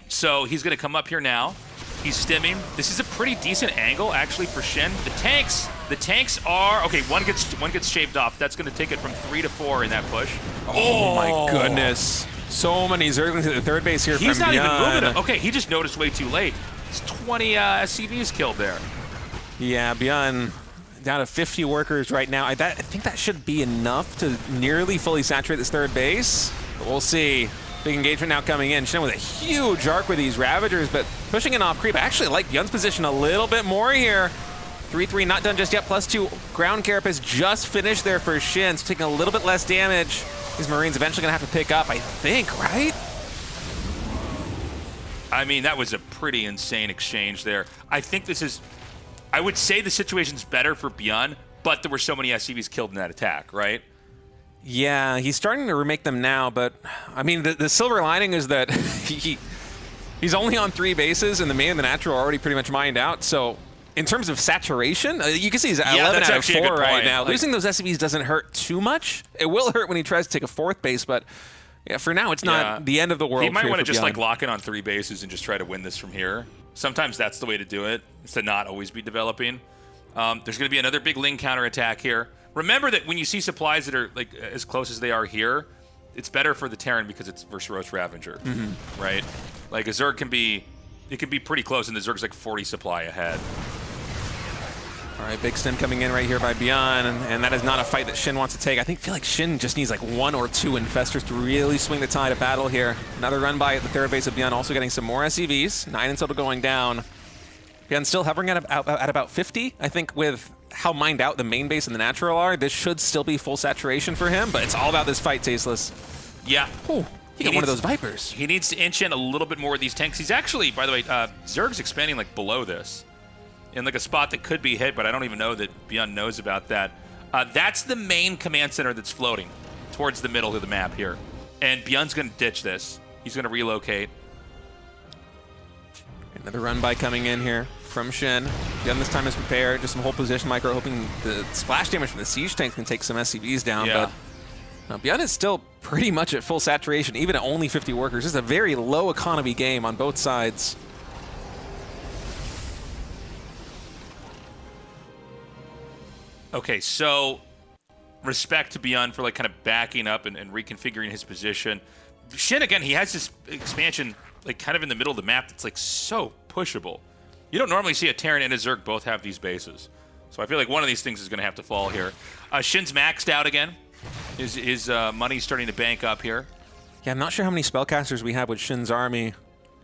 So he's going to come up here now. He's stimming. This is a pretty decent angle, actually, for Shin. The tanks are... Okay, one gets shaved off. That's going to take it from 3 to 4 in that push. Oh my goodness. So many Zerglings at the 3rd base here He's from not even ByuN. moving. Okay, he just noticed way too late. It's 20 SCVs killed there. Yeah, ByuN down to 50 workers right now. I think that should be enough to nearly fully saturate this 3rd base. But we'll see. Big engagement now coming in. Shin with a huge arc with these Ravagers, but pushing in off creep. I actually like ByuN's position a little bit more here. 3-3 not done just yet. +2 ground carapace just finished there for Shin. So taking a little bit less damage. These Marines eventually going to have to pick up, I think, right? I mean, that was a pretty insane exchange there. I think this is... I would say the situation's better for ByuN, but there were so many SCVs killed in that attack, right? Yeah, he's starting to remake them now, but I mean, the silver lining is that he's only on 3 bases, and the main and the natural are already pretty much mined out. So in terms of saturation, you can see he's at 11 out of 4 right now. Like, losing those SCVs doesn't hurt too much. It will hurt when he tries to take a 4th base, but yeah, for now, it's not the end of the world. He might want to just ByuN. like lock in on 3 bases and just try to win this from here. Sometimes that's the way to do it, is to not always be developing. There's going to be another big Ling counterattack here. Remember that when you see supplies that are like as close as they are here, it's better for the Terran because it's versus Roach Ravager, right? Like a Zerg can be pretty close, and the Zerg's like 40 supply ahead. All right, big stim coming in right here by ByuN, and that is not a fight that Shin wants to take. I feel like Shin just needs like 1 or 2 Infestors to really swing the tide of battle here. Another run by at the third base of ByuN, also getting some more SCVs. 9 in total going down. ByuN still hovering at about 50. I think with how mined out the main base and the natural are, this should still be full saturation for him, but it's all about this fight, Tasteless. Yeah. Ooh, he got one of those Vipers. He needs to inch in a little bit more with these tanks. He's actually, by the way, Zerg's expanding like below this, in like a spot that could be hit, but I don't even know that ByuN knows about that. That's the main command center that's floating towards the middle of the map here. And ByuN's going to ditch this. He's going to relocate. Another run by coming in here from Shin. ByuN this time is prepared. Just some whole position micro, hoping the splash damage from the siege tanks can take some SCVs down. Yeah. But ByuN is still pretty much at full saturation, even at only 50 workers. This is a very low economy game on both sides. Okay, so respect to ByuN for like kind of backing up and reconfiguring his position. Shin, again, he has this expansion like kind of in the middle of the map that's like so pushable. You don't normally see a Terran and a Zerg both have these bases. So I feel like one of these things is going to have to fall here. Shin's maxed out again. His money's starting to bank up here. Yeah, I'm not sure how many spellcasters we have with Shin's army.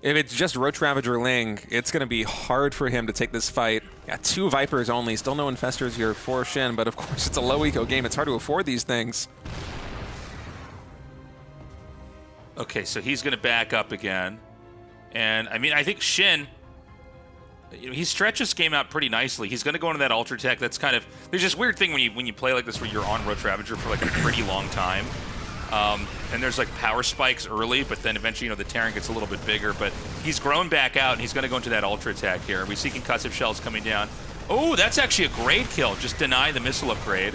If it's just Roach Ravager Ling, it's going to be hard for him to take this fight. Got 2 Vipers only, still no Infestors here for Shin, but of course it's a low eco game. It's hard to afford these things. Okay, so he's going to back up again. And, I mean, I think Shin, he stretched this game out pretty nicely. He's going to go into that Ultra Tech. That's kind of... There's this weird thing when you play like this where you're on Roach Ravager for like a pretty long time. And there's like power spikes early, but then eventually, you know, the Terran gets a little bit bigger. But he's grown back out, and he's going to go into that Ultra Attack here. We see concussive shells coming down. Oh, that's actually a great kill. Just deny the missile upgrade.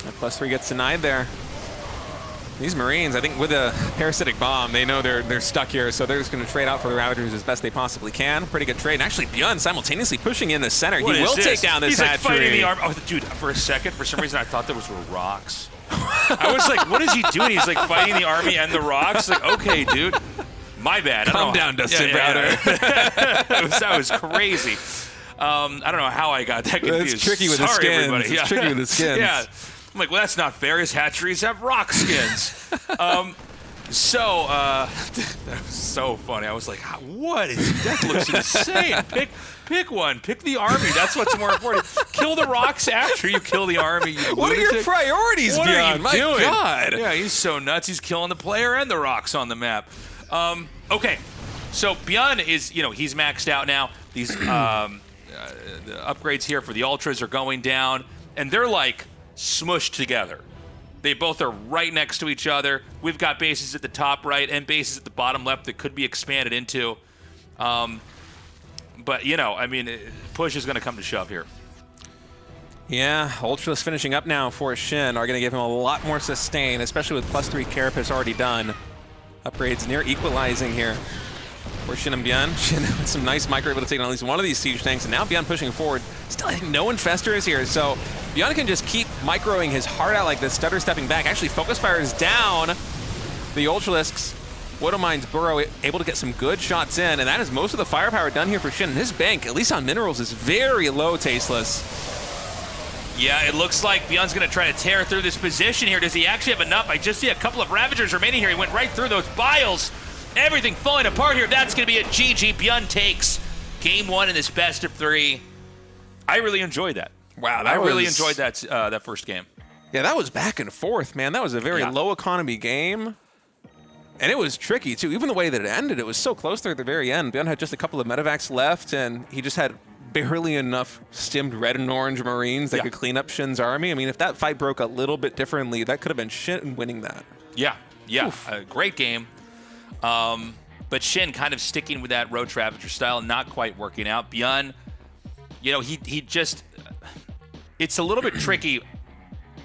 That +3 gets denied there. These Marines, I think with a parasitic bomb, they know they're stuck here, so they're just going to trade out for the Ravagers as best they possibly can. Pretty good trade. And actually, ByuN simultaneously pushing in the center. He will take down this hatchery. He's like fighting the arm. Oh, dude, for a second, for some reason, I thought those were rocks. I was like, what is he doing? He's like fighting the army and the rocks. Like, okay, dude. My bad. Calm down, Dustin Browder. That was crazy. I don't know how I got that confused. It's tricky with the skins. Everybody. It's tricky with the skins. Yeah. I'm like, well, that's not fair. His hatcheries have rock skins. That was so funny. I was like, what is that? Looks insane. Pick one. Pick the army. That's what's more important. Kill the rocks after you kill the army. What are your priorities, What ByuN? are you My doing? God. Yeah, he's so nuts. He's killing the player and the rocks on the map. Okay, so ByuN is, you know, he's maxed out now. These the upgrades here for the Ultras are going down, and they're like smushed together. They both are right next to each other. We've got bases at the top right and bases at the bottom left that could be expanded into. But, you know, I mean, push is going to come to shove here. Yeah, Ultras finishing up now for Shin are going to give him a lot more sustain, especially with +3 Carapace already done. Upgrades near equalizing here for Shin and ByuN. Shin with some nice micro able to take on at least one of these siege tanks, and now ByuN pushing forward. Still, I think no Infestors here, so ByuN can just keep microing his heart out like this, stutter stepping back. Actually, focus fire is down. The Ultralisks, Widowmine's Burrow able to get some good shots in, and that is most of the firepower done here for Shin. And his bank, at least on minerals, is very low, Tasteless. Yeah, it looks like ByuN's going to try to tear through this position here. Does he actually have enough? I just see a couple of Ravagers remaining here. He went right through those biles. Everything falling apart here. That's going to be a GG. ByuN takes game 1 in this best of 3. I really enjoyed that. Wow, I really enjoyed that first game. Yeah, that was back and forth, man. That was a very low economy game. And it was tricky, too. Even the way that it ended, it was so close there at the very end. ByuN had just a couple of medevacs left, and he just had barely enough stimmed red and orange Marines that could clean up Shin's army. I mean, if that fight broke a little bit differently, that could have been Shin winning that. Yeah, great game. But Shin kind of sticking with that Roach Ravager style, not quite working out. ByuN, you know, he just... It's a little bit tricky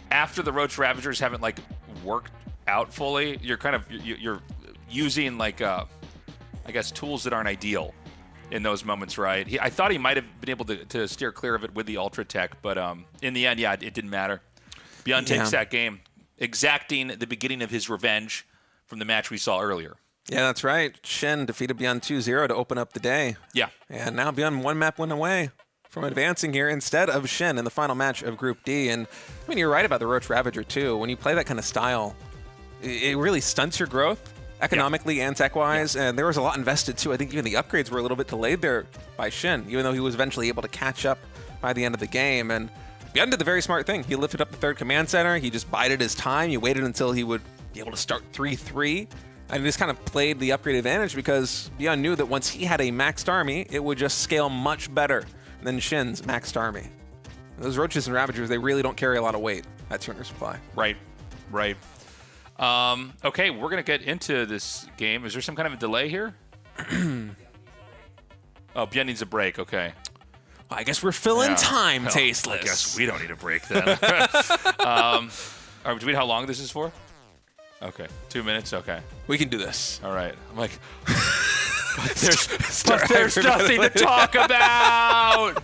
after the Roach Ravagers haven't, like, worked out fully. You're kind of... You're using, like, I guess, tools that aren't ideal in those moments, right? I thought he might have been able to steer clear of it with the Ultra Tech, but in the end, yeah, it didn't matter. ByuN takes that game, exacting the beginning of his revenge from the match we saw earlier. Yeah, that's right. Shin defeated ByuN 2-0 to open up the day. Yeah. And now ByuN one map win away from advancing here instead of Shin in the final match of Group D. And I mean, you're right about the Roach Ravager too. When you play that kind of style, it really stunts your growth economically and tech-wise. And there was a lot invested too. I think even the upgrades were a little bit delayed there by Shin, even though he was eventually able to catch up by the end of the game. And ByuN did the very smart thing. He lifted up the third command center. He just bided his time. He waited until he would be able to start 3-3. And just kind of played the upgrade advantage because ByuN knew that once he had a maxed army, it would just scale much better than Shin's maxed army. Those Roaches and Ravagers, they really don't carry a lot of weight at 200 supply. Right. Okay, we're going to get into this game. Is there some kind of a delay here? Oh, ByuN needs a break. Okay. Well, I guess we're filling time, Hell, Tasteless. I guess we don't need a break then. All right, do we know how long this is for? Okay, 2 minutes. Okay, We can do this. all right. I'm like, but there's nothing to talk about.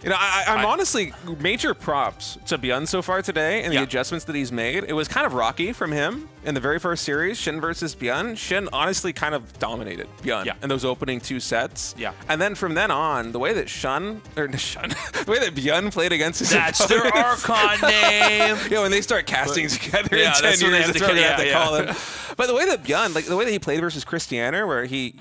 You know, I'm honestly major props to ByuN so far today and the adjustments that he's made. It was kind of rocky from him in the very first series, Shin versus ByuN. Shin honestly kind of dominated ByuN in those opening 2 sets. Yeah. And then from then on, the way that the way that ByuN played against his That's their opponents- Archon name. Yeah, when they start casting together in 10 that's when they years, have that's to- what they have to yeah. call them. But the way that ByuN, like the way that he played versus Krystianer, where he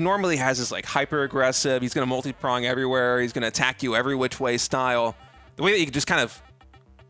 normally has this like hyper aggressive, he's going to multi-prong everywhere, he's going to attack you every which way style. The way that he just kind of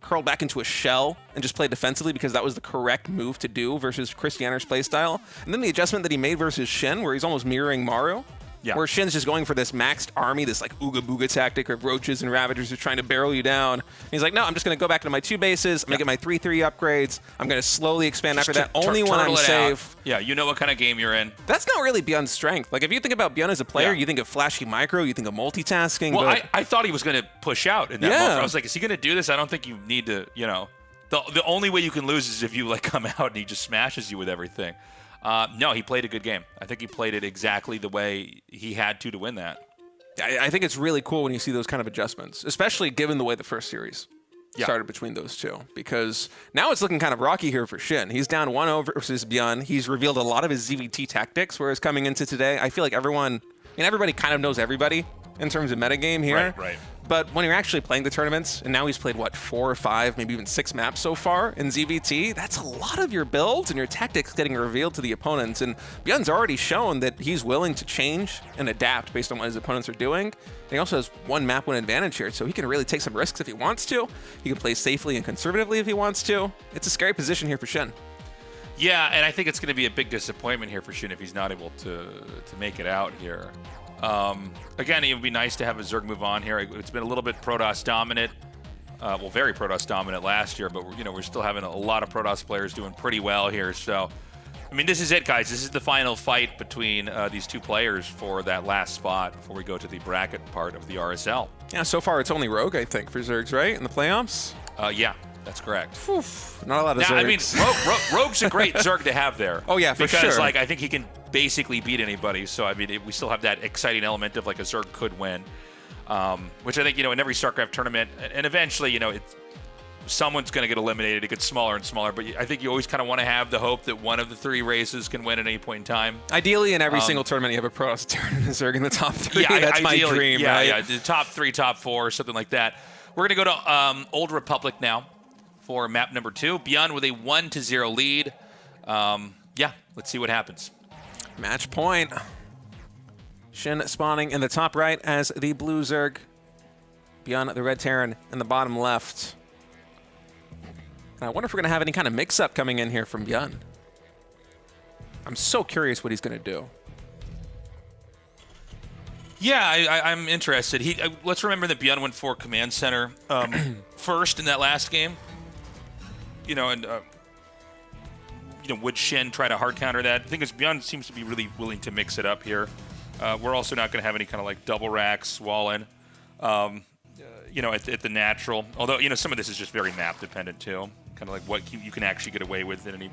curled back into a shell and just played defensively because that was the correct move to do versus Krystianer's playstyle. And then the adjustment that he made versus Shin, where he's almost mirroring Maru. Yeah. Where Shin's just going for this maxed army, this like ooga booga tactic of Roaches and Ravagers who are trying to barrel you down. And he's like, no, I'm just going to go back to my 2 bases. I'm going to get my 3-3 upgrades. I'm going to slowly expand after that. Only when I'm Turtle it safe. out. Yeah, you know what kind of game you're in. That's not really ByuN's strength. Like, if you think about ByuN as a player, you think of flashy micro, you think of multitasking. Well, but I thought he was going to push out in that moment. I was like, is he going to do this? I don't think you need to, you know. The only way you can lose is if you like come out and he just smashes you with everything. No, he played a good game. I think he played it exactly the way he had to win that. I think it's really cool when you see those kind of adjustments, especially given the way the first series started between those two. Because now it's looking kind of rocky here for Shin. He's down 1-0 versus ByuN. He's revealed a lot of his ZVT tactics, whereas coming into today, I feel like everybody kind of knows everybody in terms of metagame here. Right. But when you're actually playing the tournaments, and now he's played, 4 or 5, maybe even 6 maps so far in ZVT, that's a lot of your builds and your tactics getting revealed to the opponents. And ByuN's already shown that he's willing to change and adapt based on what his opponents are doing. And he also has 1 map win advantage here, so he can really take some risks if he wants to. He can play safely and conservatively if he wants to. It's a scary position here for Shin. Yeah, and I think it's going to be a big disappointment here for Shin if he's not able to make it out here. Again, it would be nice to have a Zerg move on here. It's been a little bit Protoss dominant. Very Protoss dominant last year, but we're still having a lot of Protoss players doing pretty well here. So, I mean, this is it, guys. This is the final fight between these 2 players for that last spot before we go to the bracket part of the RSL. Yeah, so far it's only Rogue, I think, for Zergs, right, in the playoffs? Yeah, that's correct. Not a lot of Zergs. I mean, Rogue's a great Zerg to have there. Oh, yeah, for sure. Because, I think he can basically beat anybody. So, I mean, we still have that exciting element of, a Zerg could win. Which I think, in every StarCraft tournament, and eventually, someone's going to get eliminated. It gets smaller and smaller. But I think you always kind of want to have the hope that one of the 3 races can win at any point in time. Ideally, in every single tournament, you have a Protoss tournament Zerg in the top 3. Yeah, that's my dream, yeah, right? Yeah, the top 3, top 4, something like that. We're going to go to Old Republic now for map number 2. ByuN with a 1-0 lead. Let's see what happens. Match point. Shin spawning in the top right as the blue Zerg. ByuN, the red Terran, in the bottom left. And I wonder if we're going to have any kind of mix-up coming in here from ByuN. I'm so curious what he's going to do. Yeah, I'm interested. Let's remember that ByuN went for Command Center first in that last game. Would Shin try to hard counter that? The thing is, ByuN seems to be really willing to mix it up here. We're also not going to have any kind of double racks, Wallen, at the natural. Although, some of this is just very map dependent too. Kind of like what you can actually get away with at any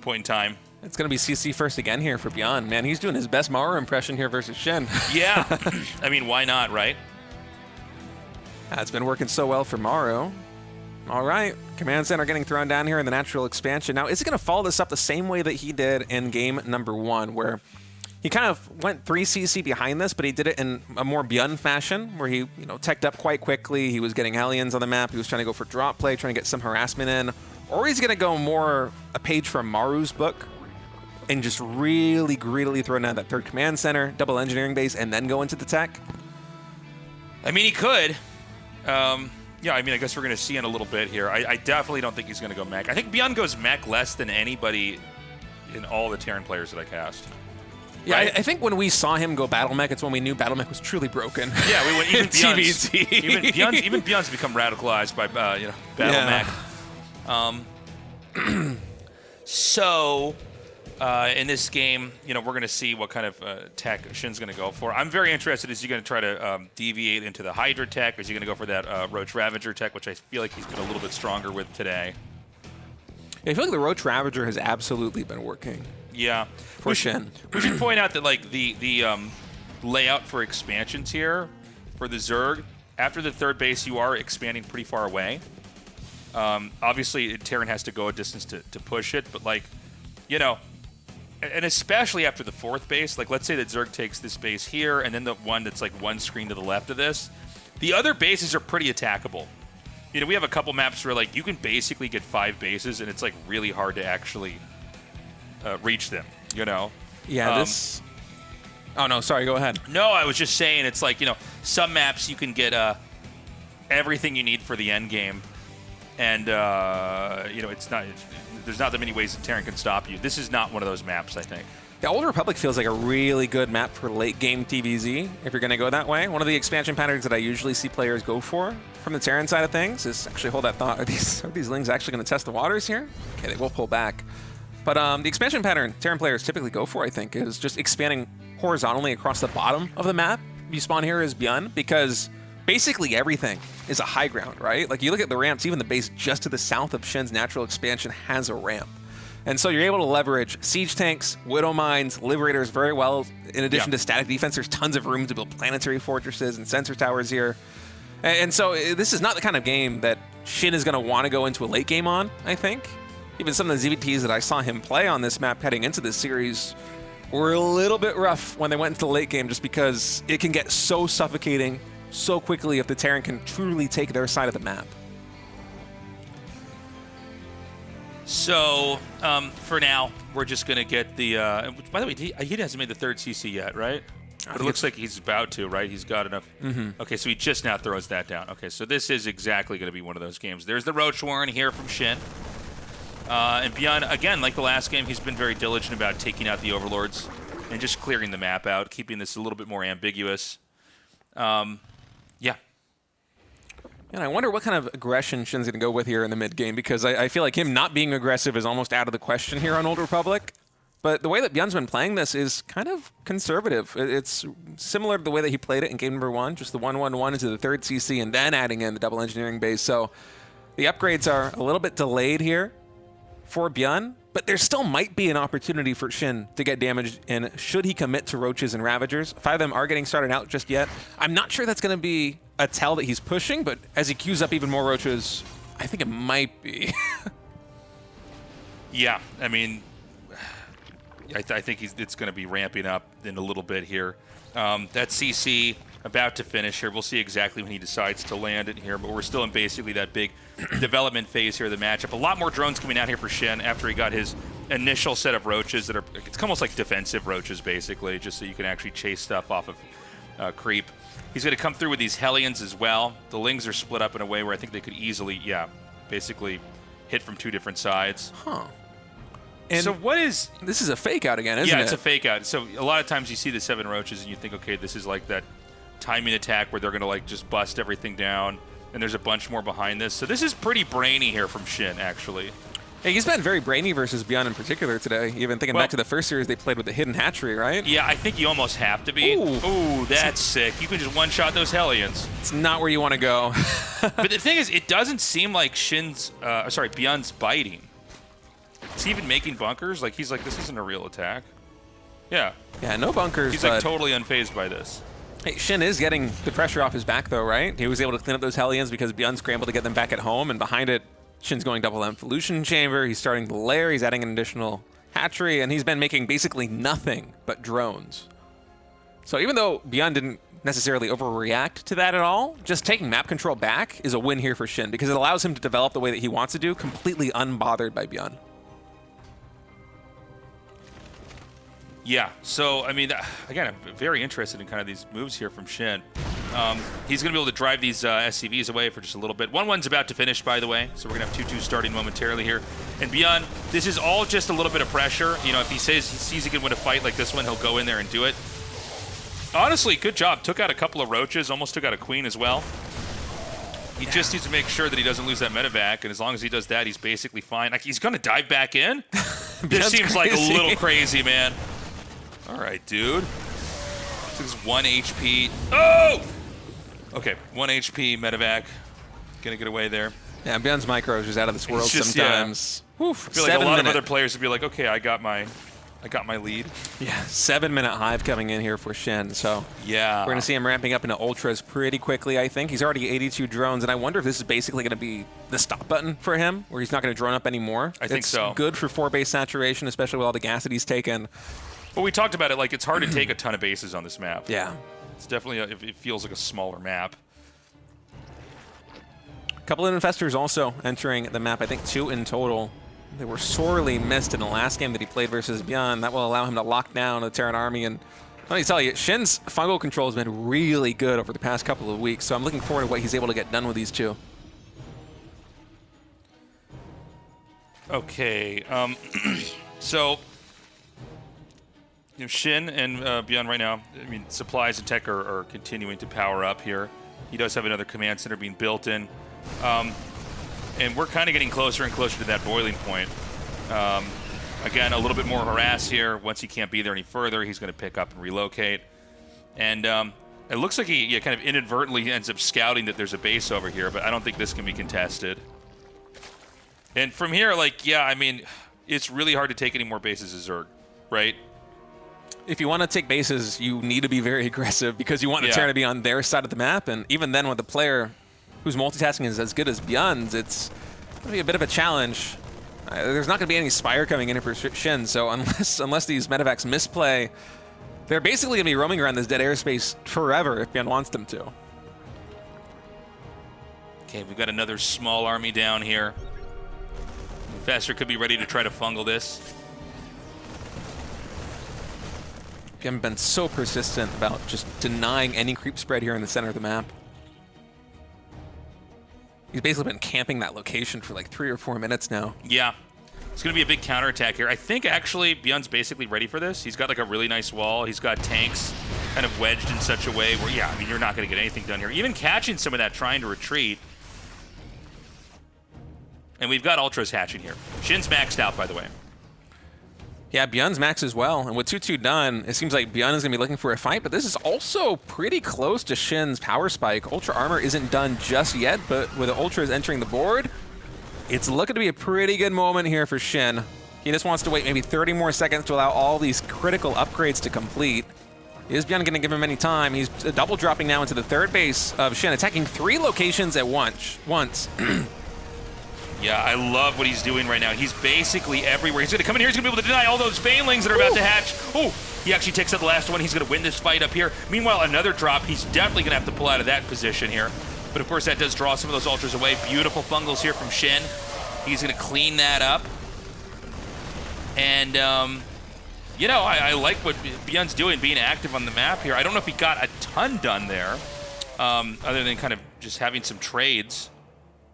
point in time. It's going to be CC first again here for ByuN. Man, he's doing his best Maru impression here versus Shin. Yeah. I mean, why not, right? That's been working so well for Maru. All right, Command Center getting thrown down here in the natural expansion. Now, is he going to follow this up the same way that he did in game number 1, where he kind of went 3 CC behind this, but he did it in a more ByuN fashion, where he, teched up quite quickly. He was getting Hellions on the map. He was trying to go for drop play, trying to get some harassment in. Or he's going to go more a page from Maru's book and just really greedily throw down that 3rd Command Center, double engineering base, and then go into the tech. I mean, he could. Yeah, I mean, I guess we're going to see in a little bit here. I definitely don't think he's going to go mech. I think ByuN goes mech less than anybody in all the Terran players that I cast. Yeah, right? I think when we saw him go battle mech, it's when we knew battle mech was truly broken. Yeah, we went even ByuN's, TBT. even ByuN's become radicalized by battle mech. So in this game, we're going to see what kind of tech Shin's going to go for. I'm very interested. Is he going to try to deviate into the Hydra tech? Or is he going to go for that Roach Ravager tech, which I feel like he's been a little bit stronger with today? Yeah, I feel like the Roach Ravager has absolutely been working. Yeah. For Shin. We should point out that like the layout for expansions here for the Zerg, after the 3rd base, you are expanding pretty far away. Obviously, Terran has to go a distance to push it, but like, and especially after the 4th base, like let's say that Zerg takes this base here, and then the one that's like one screen to the left of this, the other bases are pretty attackable. We have a couple maps where like you can basically get 5 bases, and it's like really hard to actually reach them. Yeah, this. Oh no, sorry. Go ahead. No, I was just saying it's like some maps you can get everything you need for the end game, and it's not. There's not that many ways that Terran can stop you. This is not one of those maps, I think. The Old Republic feels like a really good map for late game TVZ, if you're going to go that way. One of the expansion patterns that I usually see players go for from the Terran side of things is actually, hold that thought, are these Lings actually going to test the waters here? Okay, they will pull back. But the expansion pattern Terran players typically go for, I think, is just expanding horizontally across the bottom of the map. You spawn here as ByuN, because basically everything is a high ground, right? Like you look at the ramps, even the base just to the south of Shin's natural expansion has a ramp. And so you're able to leverage siege tanks, widow mines, liberators very well. In addition to static defense, there's tons of room to build planetary fortresses and sensor towers here. And so this is not the kind of game that Shin is going to want to go into a late game on, I think. Even some of the ZVTs that I saw him play on this map heading into this series were a little bit rough when they went into the late game, just because it can get so suffocating so quickly if the Terran can truly take their side of the map. So for now, we're just going to get the... by the way, he hasn't made the 3rd CC yet, right? But it looks like he's about to, right? He's got enough. Okay, so he just now throws that down. Okay, so this is exactly going to be one of those games. There's the Roach Warren here from Shin. And ByuN, again, like the last game, he's been very diligent about taking out the Overlords and just clearing the map out, keeping this a little bit more ambiguous. Yeah. And I wonder what kind of aggression Shin's going to go with here in the mid game, because I feel like him not being aggressive is almost out of the question here on Old Republic. But the way that ByuN's been playing this is kind of conservative. It's similar to the way that he played it in game number 1, just the 1-1-1 into the 3rd CC and then adding in the double engineering base. So the upgrades are a little bit delayed here for ByuN, but there still might be an opportunity for Shin to get damaged in should he commit to Roaches and Ravagers. 5 of them are getting started out just yet. I'm not sure that's going to be a tell that he's pushing, but as he queues up even more Roaches, I think it might be. Yeah, I mean, I think it's going to be ramping up in a little bit here. That CC about to finish here. We'll see exactly when he decides to land it here, but we're still in basically that big development phase here of the matchup. A lot more drones coming out here for Shin after he got his initial set of Roaches that are, it's almost like defensive Roaches, basically, just so you can actually chase stuff off of creep. He's going to come through with these Hellions as well. The Lings are split up in a way where I think they could easily, basically hit from 2 different sides. Huh. And so what is... This is a fake out again, isn't it? Yeah, it's a fake out. So a lot of times you see the 7 Roaches and you think, okay, this is like that timing attack where they're going to like just bust everything down, and there's a bunch more behind this. So this is pretty brainy here from Shin, actually. Yeah, he's been very brainy versus ByuN in particular today. Even thinking back to the first series they played with the Hidden Hatchery, right? Yeah, I think you almost have to be. Ooh, that's sick. You can just one-shot those Hellions. It's not where you want to go. But the thing is, it doesn't seem like ByuN's biting. Is he even making bunkers? Like, he's like, this isn't a real attack. Yeah. Yeah, no bunkers. He's like totally unfazed by this. Hey, Shin is getting the pressure off his back, though, right? He was able to clean up those Hellions because ByuN scrambled to get them back at home, and behind it, Shin's going double Evolution Chamber. He's starting the lair. He's adding an additional hatchery, and he's been making basically nothing but drones. So even though ByuN didn't necessarily overreact to that at all, just taking map control back is a win here for Shin because it allows him to develop the way that he wants to do, completely unbothered by ByuN. Yeah, so, I mean, again, I'm very interested in kind of these moves here from Shin. He's going to be able to drive these SCVs away for just a little bit. 1-1's about to finish, by the way, so we're going to have 2-2 starting momentarily here. And ByuN, this is all just a little bit of pressure. You know, if he sees he can win a fight like this one, he'll go in there and do it. Honestly, good job. Took out a couple of roaches, almost took out a queen as well. He just needs to make sure that he doesn't lose that medevac, and as long as he does that, he's basically fine. Like, he's going to dive back in? This seems like a little crazy, man. All right, dude. This is 1 HP. Oh! Okay, 1 HP, medevac. Gonna get away there. Yeah, ByuN's micros is out of this world just, sometimes. Yeah. I feel like a lot of other players would be like, okay, I got my lead. Yeah, 7-minute hive coming in here for Shin, so yeah, we're going to see him ramping up into ultras pretty quickly, I think. He's already 82 drones, and I wonder if this is basically going to be the stop button for him, where he's not going to drone up anymore. I think so. It's good for 4-base saturation, especially with all the gas that he's taken. Well, we talked about it, like, it's hard to take a ton of bases on this map. Yeah. It's definitely, it feels like a smaller map. A couple of infestors also entering the map, I think 2 in total. They were sorely missed in the last game that he played versus ByuN. That will allow him to lock down the Terran army. And let me tell you, Shin's fungal control has been really good over the past couple of weeks, so I'm looking forward to what he's able to get done with these two. Okay, so, you know, Shin and ByuN right now, I mean, supplies and tech are continuing to power up here. He does have another command center being built in. And we're kind of getting closer and closer to that boiling point. Again, a little bit more harass here. Once he can't be there any further, he's going to pick up and relocate. And it looks like he kind of inadvertently ends up scouting that there's a base over here, but I don't think this can be contested. And from here, like, yeah, I mean, it's really hard to take any more bases as Zerg, right? If you want to take bases, you need to be very aggressive because you want the Terran to be on their side of the map. And even then, with the player whose multitasking is as good as ByuN's, it's going to be a bit of a challenge. There's not going to be any Spire coming in for Shin, so unless these medevacs misplay, they're basically going to be roaming around this dead airspace forever if ByuN wants them to. Okay, we've got another small army down here. Infestor could be ready to try to fungal this. ByuN been so persistent about just denying any creep spread here in the center of the map. He's basically been camping that location for like 3 or 4 minutes now. Yeah. It's going to be a big counterattack here. I think actually ByuN's basically ready for this. He's got like a really nice wall. He's got tanks kind of wedged in such a way where, yeah, I mean, you're not going to get anything done here. Even catching some of that trying to retreat. And we've got Ultras hatching here. Shin's maxed out, by the way. Yeah, ByuN's max as well. And with 2-2 done, it seems like ByuN is going to be looking for a fight, but this is also pretty close to Shin's power spike. Ultra armor isn't done just yet, but with the Ultras entering the board, it's looking to be a pretty good moment here for Shin. He just wants to wait maybe 30 more seconds to allow all these critical upgrades to complete. Is ByuN going to give him any time? He's double dropping now into the third base of Shin, attacking 3 locations at once. Yeah, I love what he's doing right now. He's basically everywhere. He's going to come in here. He's going to be able to deny all those banelings that are about to hatch. Oh, he actually takes out the last one. He's going to win this fight up here. Meanwhile, another drop. He's definitely going to have to pull out of that position here. But, of course, that does draw some of those ultras away. Beautiful fungals here from Shin. He's going to clean that up. And, you know, I like what ByuN's doing, being active on the map here. I don't know if he got a ton done there, other than kind of just having some trades.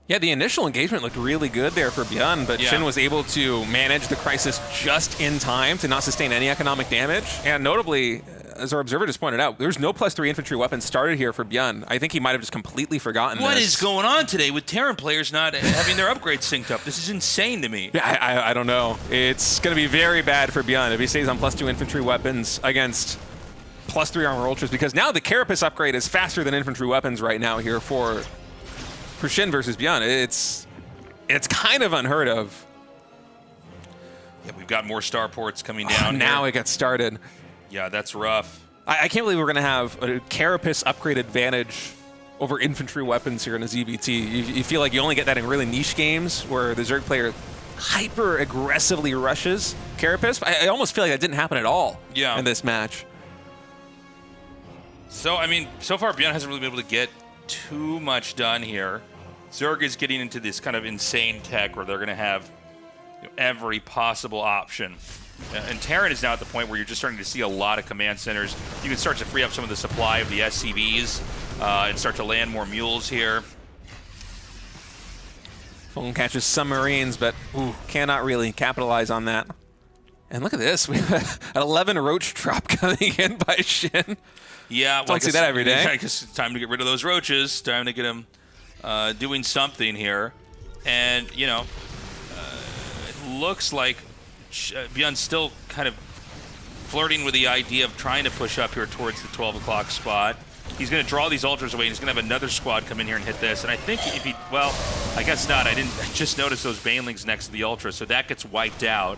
Yeah, the initial engagement looked really good there for ByuN, but Shin was able to manage the crisis just in time to not sustain any economic damage. And notably, as our observer just pointed out, there's no +3 infantry weapons started here for ByuN. I think he might have just completely forgotten What is going on today with Terran players not having their upgrades synced up? This is insane to me. Yeah, I don't know. It's going to be very bad for ByuN if he stays on +2 infantry weapons against +3 armor ultras, because now the Carapace upgrade is faster than infantry weapons right now here for Shin versus ByuN. It's kind of unheard of. Yeah, we've got more starports coming down now here. it gets started. Yeah, that's rough. I can't believe we're going to have a Carapace upgrade advantage over infantry weapons here in a ZVT. You feel like you only get that in really niche games where the Zerg player hyper aggressively rushes Carapace. I almost feel like that didn't happen at all in this match. So, I mean, so far ByuN hasn't really been able to get too much done here. Zerg is getting into this kind of insane tech where they're going to have every possible option. And Terran is now at the point where you're just starting to see a lot of command centers. You can start to free up some of the supply of the SCVs and start to land more mules here. Phone catches some Marines, but cannot really capitalize on that. And look at this. We have an 11 roach drop coming in by Shin. Yeah, well, don't see that every day. I guess it's time to get rid of those roaches. Time to get them doing something here. And, you know, it looks like ByuN's still kind of flirting with the idea of trying to push up here towards the 12 o'clock spot. He's going to draw these ultras away, and he's going to have another squad come in here and hit this. And I think if he, well, I guess not. I just noticed those banelings next to the ultra, so that gets wiped out.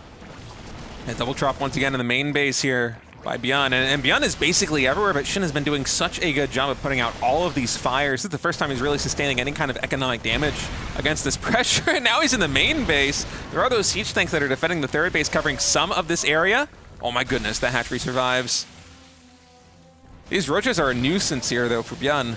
And double drop once again in the main base here by ByuN. And ByuN is basically everywhere, but Shin has been doing such a good job of putting out all of these fires. This is the first time he's really sustaining any kind of economic damage against this pressure. And now he's in the main base. There are those siege tanks that are defending the third base, covering some of this area. Oh my goodness, the hatchery survives. These roaches are a nuisance here, though, for ByuN.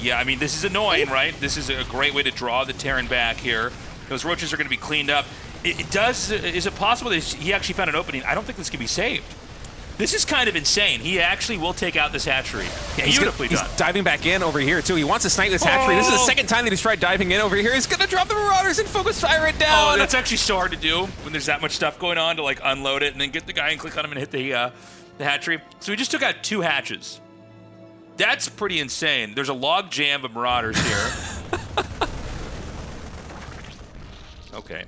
Yeah, I mean, this is annoying, right? This is a great way to draw the Terran back here. Those roaches are going to be cleaned up. Is it possible that he actually found an opening? I don't think this can be saved. This is kind of insane. He actually will take out this hatchery. Yeah, beautifully done. He's diving back in over here, too. He wants to snipe this hatchery. This is the second time that he's tried diving in over here. He's going to drop the Marauders and focus fire it down. Oh, that's actually so hard to do when there's that much stuff going on, to like unload it and then get the guy and click on him and hit the hatchery. So he just took out 2 hatches. That's pretty insane. There's a log jam of Marauders here. Okay.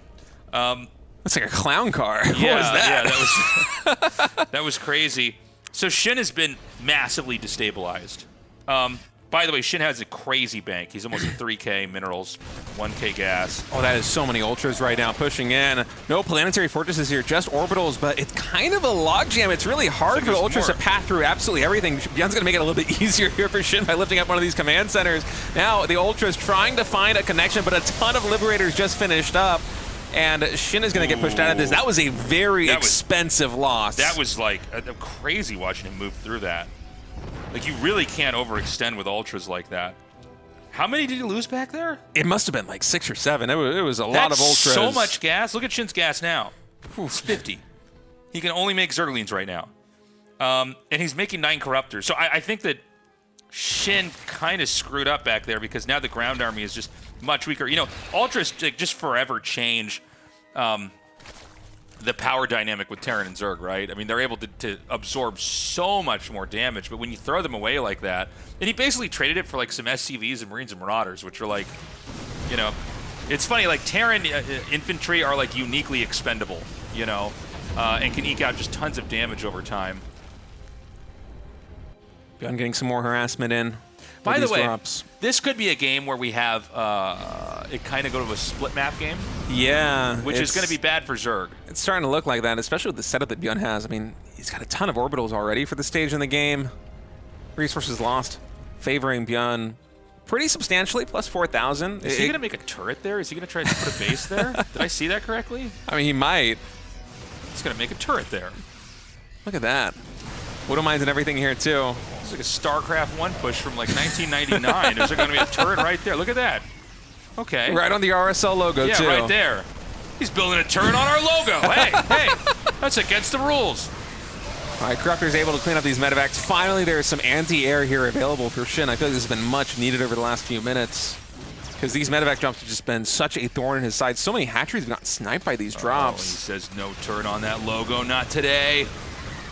That's like a clown car. Yeah, what was that? Yeah, that was that was crazy. So Shin has been massively destabilized. By the way, Shin has a crazy bank. He's almost at 3K minerals, 1K gas. Oh, that is so many ultras right now pushing in. No planetary fortresses here, just orbitals, but it's kind of a logjam. It's really hard for the ultras to path through absolutely everything. ByuN's going to make it a little bit easier here for Shin by lifting up one of these command centers. Now the ultras trying to find a connection, but a ton of liberators just finished up. And Shin is going to get pushed out of this. That was a very expensive loss. That was like crazy watching him move through that. Like, you really can't overextend with ultras like that. How many did he lose back there? It must have been like 6 or 7. It was a lot of ultras. So much gas. Look at Shin's gas now. It's 50. He can only make Zerglings right now. And he's making 9 Corruptors. So I think that Shin kind of screwed up back there because now the ground army is just much weaker. You know, ultras just forever change the power dynamic with Terran and Zerg, right? I mean, they're able to absorb so much more damage, but when you throw them away like that, and he basically traded it for like some SCVs and Marines and Marauders, which are like, you know, it's funny, like Terran infantry are like uniquely expendable, you know, and can eke out just tons of damage over time. ByuN getting some more harassment in. By the way, this could be a game where we have it kind of go to a split map game. Yeah. Which is going to be bad for Zerg. It's starting to look like that, especially with the setup that ByuN has. I mean, he's got a ton of orbitals already for the stage in the game. Resources lost, favoring ByuN pretty substantially, plus 4,000. Is he going to make a turret there? Is he going to try to put a base there? Did I see that correctly? I mean, he might. He's going to make a turret there. Look at that. Widow Mines and everything here, too. It's like a StarCraft 1 push from like 1999. There's going to be a turret right there. Look at that. Okay. Right on the RSL logo, too. Yeah, right there. He's building a turret on our logo. Hey, that's against the rules. All right, Corruptor's able to clean up these medevacs. Finally, there's some anti-air here available for Shin. I feel like this has been much needed over the last few minutes because these medevac drops have just been such a thorn in his side. So many hatcheries have gotten sniped by these drops. He says no turret on that logo, not today.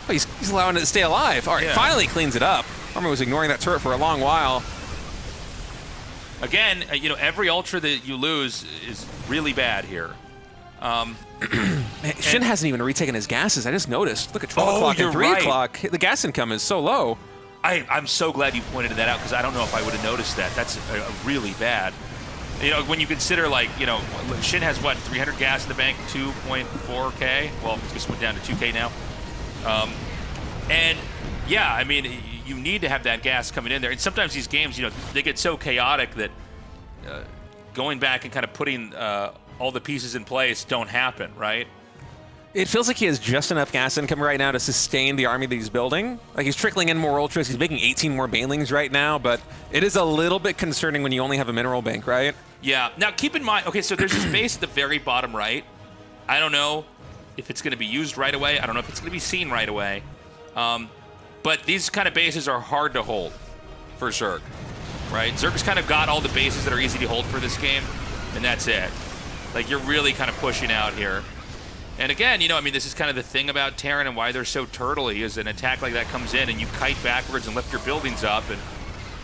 Oh, he's allowing it to stay alive. All right, finally cleans it up. Army was ignoring that turret for a long while. Again, you know, every ultra that you lose is really bad here. Shin hasn't even retaken his gases. I just noticed. Look at 12 o'clock and 3 o'clock. The gas income is so low. I'm so glad you pointed that out because I don't know if I would have noticed that. That's really bad. You know, when you consider, like, you know, Shin has, what, 300 gas in the bank, 2.4K? Well, it just went down to 2K now. And yeah, I mean, you need to have that gas coming in there. And sometimes these games, you know, they get so chaotic that going back and kind of putting all the pieces in place don't happen, right? It feels like he has just enough gas income right now to sustain the army that he's building. Like, he's trickling in more ultras. He's making 18 more banelings right now, but it is a little bit concerning when you only have a mineral bank, right? Yeah. Now, keep in mind, okay, so there's this base at the very bottom right. I don't know if it's going to be used right away. I don't know if it's going to be seen right away. But these kind of bases are hard to hold for Zerg, right? Zerg's kind of got all the bases that are easy to hold for this game, and that's it. Like, you're really kind of pushing out here. And again, you know, I mean, this is kind of the thing about Terran and why they're so turtley is an attack like that comes in and you kite backwards and lift your buildings up. And,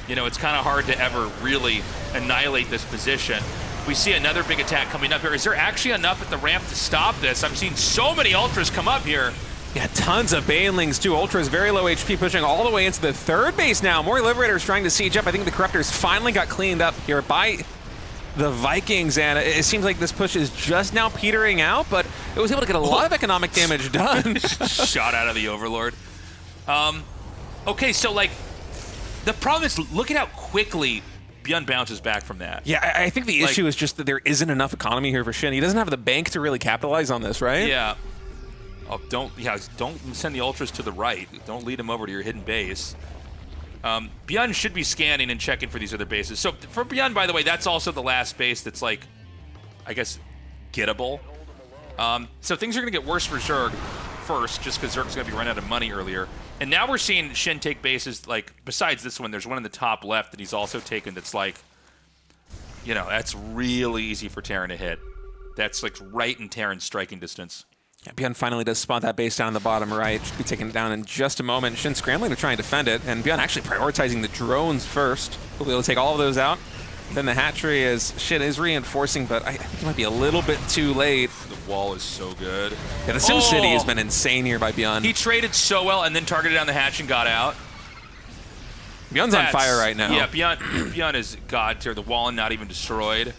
you know, it's kind of hard to ever really annihilate this position. We see another big attack coming up here. Is there actually enough at the ramp to stop this? I'm seeing so many ultras come up here. Yeah, tons of banelings, too. Ultras, very low HP, pushing all the way into the third base now. More Liberators trying to siege up. I think the Corruptors finally got cleaned up here by the Vikings, and it seems like this push is just now petering out, but it was able to get a lot of economic damage done. Shot out of the Overlord. Okay, so, like, the problem is, look at how quickly ByuN bounces back from that. Yeah, I think the issue is just that there isn't enough economy here for Shin. He doesn't have the bank to really capitalize on this, right? Yeah. Oh, don't send the ultras to the right. Don't lead them over to your hidden base. ByuN should be scanning and checking for these other bases. So for ByuN, by the way, that's also the last base that's, like, I guess, gettable. So things are going to get worse for Zerg first, just because Zerg's going to be running out of money earlier. And now we're seeing Shin take bases, like, besides this one, there's one in the top left that he's also taken that's, like, you know, that's really easy for Terran to hit. That's, like, right in Terran's striking distance. Yeah, ByuN finally does spot that base down in the bottom right. Should be taken down in just a moment. Shin scrambling to try and defend it, and ByuN actually prioritizing the drones first. We'll be able to take all of those out. Then the hatchery is Shin is reinforcing, but I think it might be a little bit too late. The wall is so good. Yeah, the Sim City has been insane here by ByuN. He traded so well and then targeted down the hatch and got out. ByuN's on fire right now. Yeah, ByuN is god tier. The wall not even destroyed.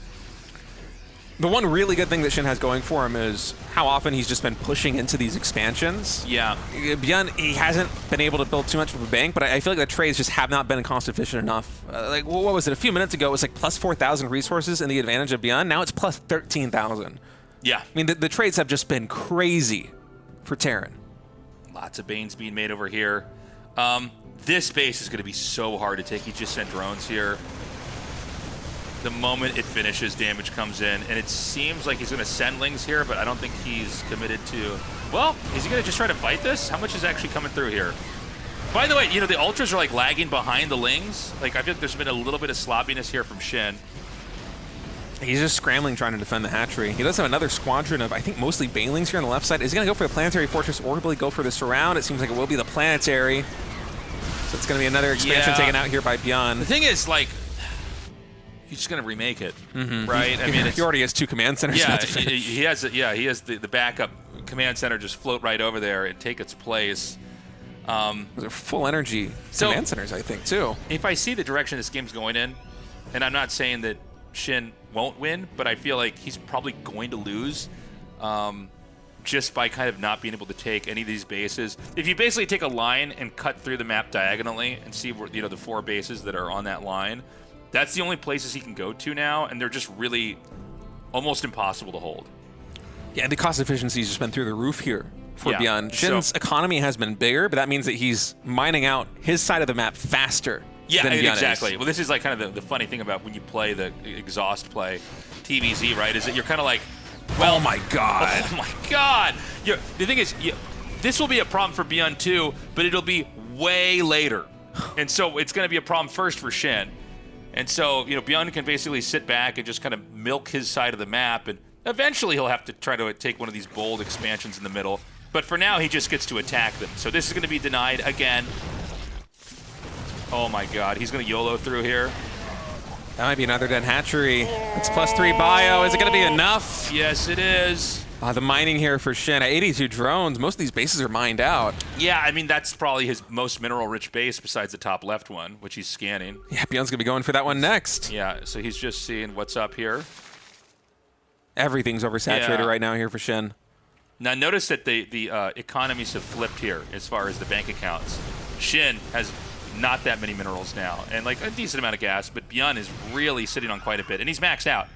The one really good thing that Shin has going for him is how often he's just been pushing into these expansions. Yeah. ByuN, he hasn't been able to build too much of a bank, but I feel like the trades just have not been cost efficient enough. Like, what was it? A few minutes ago, it was like plus 4,000 resources in the advantage of ByuN. Now it's plus 13,000. Yeah. I mean, the trades have just been crazy for Terran. Lots of Banes being made over here. This base is going to be so hard to take. He just sent drones here. The moment it finishes, damage comes in, and it seems like he's going to send Lings here, but I don't think he's committed to... Well, is he going to just try to fight this? How much is actually coming through here? By the way, you know, the Ultras are, like, lagging behind the Lings. Like, I feel like there's been a little bit of sloppiness here from Shin. He's just scrambling trying to defend the hatchery. He does have another squadron of, I think, mostly banelings here on the left side. Is he going to go for the planetary fortress or will he go for the surround? It seems like it will be the planetary. So it's going to be another expansion taken out here by ByuN. The thing is, like... He's just going to remake it, right? I mean, he already has 2 command centers. Yeah, he has the backup command center just float right over there and take its place. Those are full energy command centers, I think, too. If I see the direction this game's going in, and I'm not saying that Shin won't win, but I feel like he's probably going to lose just by kind of not being able to take any of these bases. If you basically take a line and cut through the map diagonally and see where, you know, the 4 bases that are on that line, that's the only places he can go to now, and they're just really almost impossible to hold. Yeah, the cost efficiency has just been through the roof here for ByuN. Shin's economy has been bigger, but that means that he's mining out his side of the map faster than ByuN exactly. is. Well, this is like kind of the funny thing about when you play the exhaust play, TVZ, right, is that you're kind of like, well, oh my god. Oh my god. The thing is, this will be a problem for ByuN too, but it'll be way later. And so it's going to be a problem first for Shin. And so, you know, ByuN can basically sit back and just kind of milk his side of the map, and eventually he'll have to try to take one of these bold expansions in the middle. But for now, he just gets to attack them. So this is going to be denied again. Oh my god, he's going to YOLO through here. That might be another dead hatchery. It's +3 bio. Is it going to be enough? Yes, it is. The mining here for Shin. 82 drones. Most of these bases are mined out. Yeah, I mean, that's probably his most mineral-rich base besides the top left one, which he's scanning. Yeah, ByuN's going to be going for that one next. Yeah, so he's just seeing what's up here. Everything's oversaturated right now here for Shin. Now notice that the economies have flipped here as far as the bank accounts. Shin has not that many minerals now, and like a decent amount of gas, but ByuN is really sitting on quite a bit, and he's maxed out.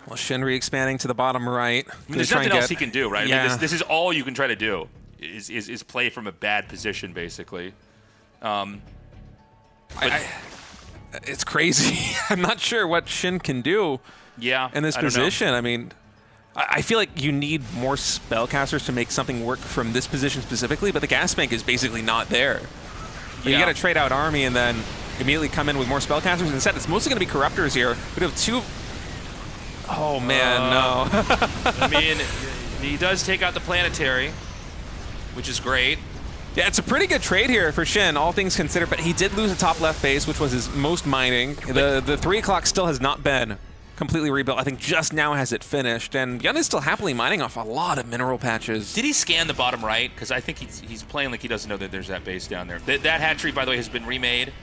Well, Shin re-expanding to the bottom right. I mean, there's nothing else he can do, right? Yeah. I mean, this is all you can try to do, is play from a bad position, basically. It's crazy. I'm not sure what Shin can do in this position. I mean, I feel like you need more spellcasters to make something work from this position specifically, but the gas bank is basically not there. You got to trade out army and then immediately come in with more spellcasters. Instead, it's mostly going to be corruptors here. We have 2. Oh man, no. I mean, he does take out the planetary, which is great. Yeah, it's a pretty good trade here for Shin, all things considered, but he did lose the top left base, which was his most mining. The 3 o'clock still has not been completely rebuilt. I think just now has it finished, and ByuN is still happily mining off a lot of mineral patches. Did he scan the bottom right? Because I think he's playing like he doesn't know that there's that base down there. That hatchery, by the way, has been remade.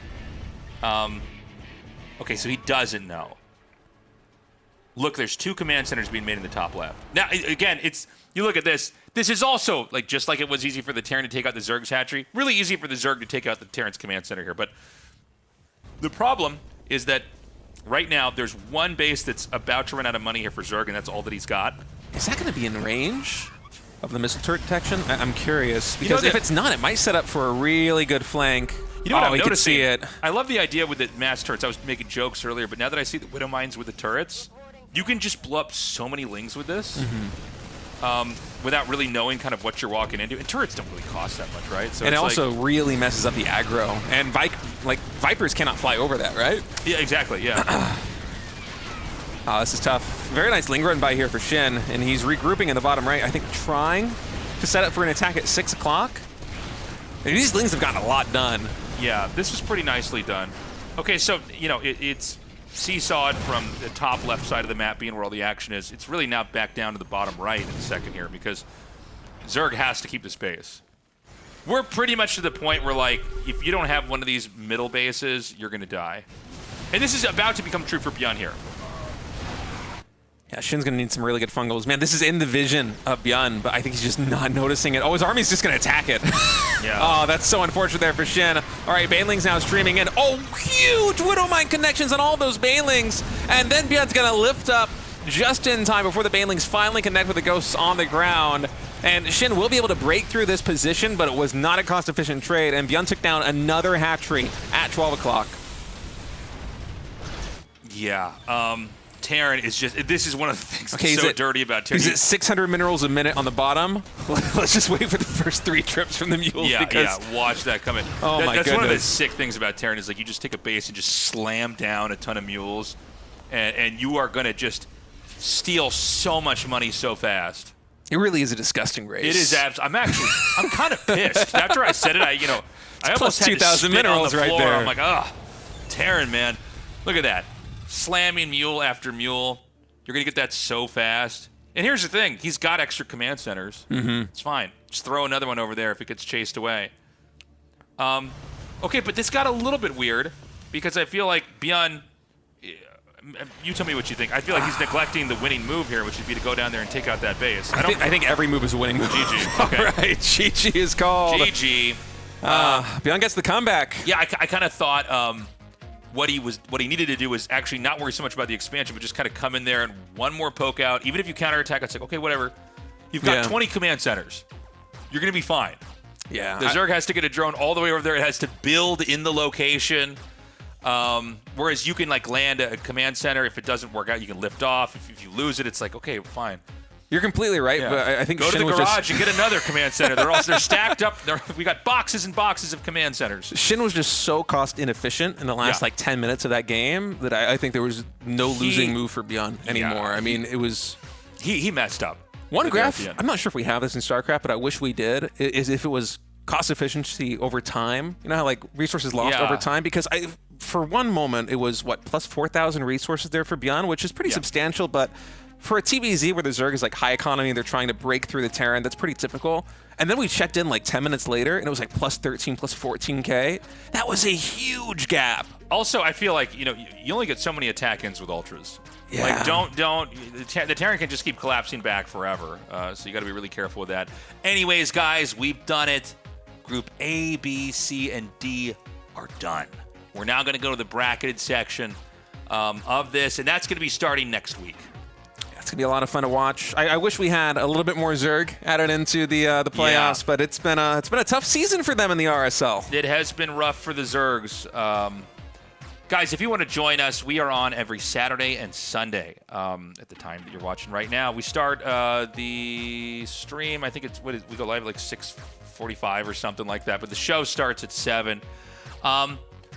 Okay, so he doesn't know. Look, there's 2 command centers being made in the top left. Now, again, you look at this. This is also, like, just like it was easy for the Terran to take out the Zerg's hatchery, really easy for the Zerg to take out the Terran's command center here. But the problem is that right now there's 1 base that's about to run out of money here for Zerg, and that's all that he's got. Is that going to be in range of the missile turret detection? I'm curious, because if it's not, it might set up for a really good flank. You know what I'm we can noticing? see it. I love the idea with the mass turrets. I was making jokes earlier, but now that I see the Widow Mines with the turrets, you can just blow up so many lings with this without really knowing kind of what you're walking into. And turrets don't really cost that much, right? So and it also really messes up the aggro. And Vipers cannot fly over that, right? Yeah, exactly, yeah. Oh, this is tough. Very nice ling run by here for Shin, and he's regrouping in the bottom right, I think trying to set up for an attack at 6 o'clock. And these lings have gotten a lot done. Yeah, this is pretty nicely done. Okay, so, you know, it's seesawed from the top left side of the map being where all the action is. It's really now back down to the bottom right in a second here because Zerg has to keep the space. We're pretty much to the point where, like, if you don't have one of these middle bases, you're going to die. And this is about to become true for ByuN here. Yeah, Shin's going to need some really good fungals. Man, this is in the vision of ByuN, but I think he's just not noticing it. Oh, his army's just going to attack it. Yeah. Oh, that's so unfortunate there for Shin. All right, Baneling's now streaming in. Oh, huge Widow Mine connections on all those Banelings. And then ByuN's going to lift up just in time before the Banelings finally connect with the Ghosts on the ground. And Shin will be able to break through this position, but it was not a cost-efficient trade. And ByuN took down another hatchery at 12 o'clock. Yeah. Terran is just, this is one of the things that's so dirty about Terran. He's at 600 minerals a minute on the bottom. Let's just wait for the first 3 trips from the mules. Yeah, watch that come in. Oh my that's goodness. one of the sick things about Terran is like you just take a base and just slam down a ton of mules, and you are going to just steal so much money so fast. It really is a disgusting race. It is I'm kind of pissed. After I said it, I almost had 2,000 to spit minerals on the right floor. there. I'm like, Terran, man. Look at that. Slamming mule after mule. You're going to get that so fast. And here's the thing. He's got extra command centers. It's fine. Just throw another one over there if it gets chased away. Okay, but this got a little bit weird because I feel like ByuN, you tell me what you think. I feel like he's neglecting the winning move here, which would be to go down there and take out that base. I think every move is a winning move. GG. Okay. All right, GG is called. GG. ByuN gets the comeback. Yeah, I kind of thought what he needed to do was actually not worry so much about the expansion, but just kind of come in there and one more poke out. Even if you counterattack, it's like, okay, whatever. You've got 20 command centers. You're going to be fine. Yeah. The Zerg has to get a drone all the way over there. It has to build in the location. Whereas you can like land a command center. If it doesn't work out, you can lift off. If you lose it, it's like, okay, fine. You're completely right, but I think go Shin to the was garage and get another command center. They're stacked up. We got boxes and boxes of command centers. Shin was just so cost inefficient in the last like 10 minutes of that game that I think there was no losing move for ByuN anymore. I mean, it was he messed up. One graph. I'm not sure if we have this in StarCraft, but I wish we did. Is if it was cost efficiency over time. You know how like resources lost over time, because for one moment it was what plus 4,000 resources there for ByuN, which is pretty substantial, but for a TBZ where the Zerg is like high economy and they're trying to break through the Terran, that's pretty typical. And then we checked in like 10 minutes later, and it was like plus 13, plus 14K. That was a huge gap. Also, I feel like, you only get so many attack-ins with Ultras. Yeah. Like, the Terran can just keep collapsing back forever. So you got to be really careful with that. Anyways, guys, we've done it. Group A, B, C, and D are done. We're now going to go to the bracketed section of this, and that's going to be starting next week. It's going to be a lot of fun to watch. I wish we had a little bit more Zerg added into the playoffs, but it's been a tough season for them in the RSL. It has been rough for the Zergs. Guys, if you want to join us, we are on every Saturday and Sunday at the time that you're watching right now. We start the stream, I think we go live at like 6:45 or something like that, but the show starts at 7.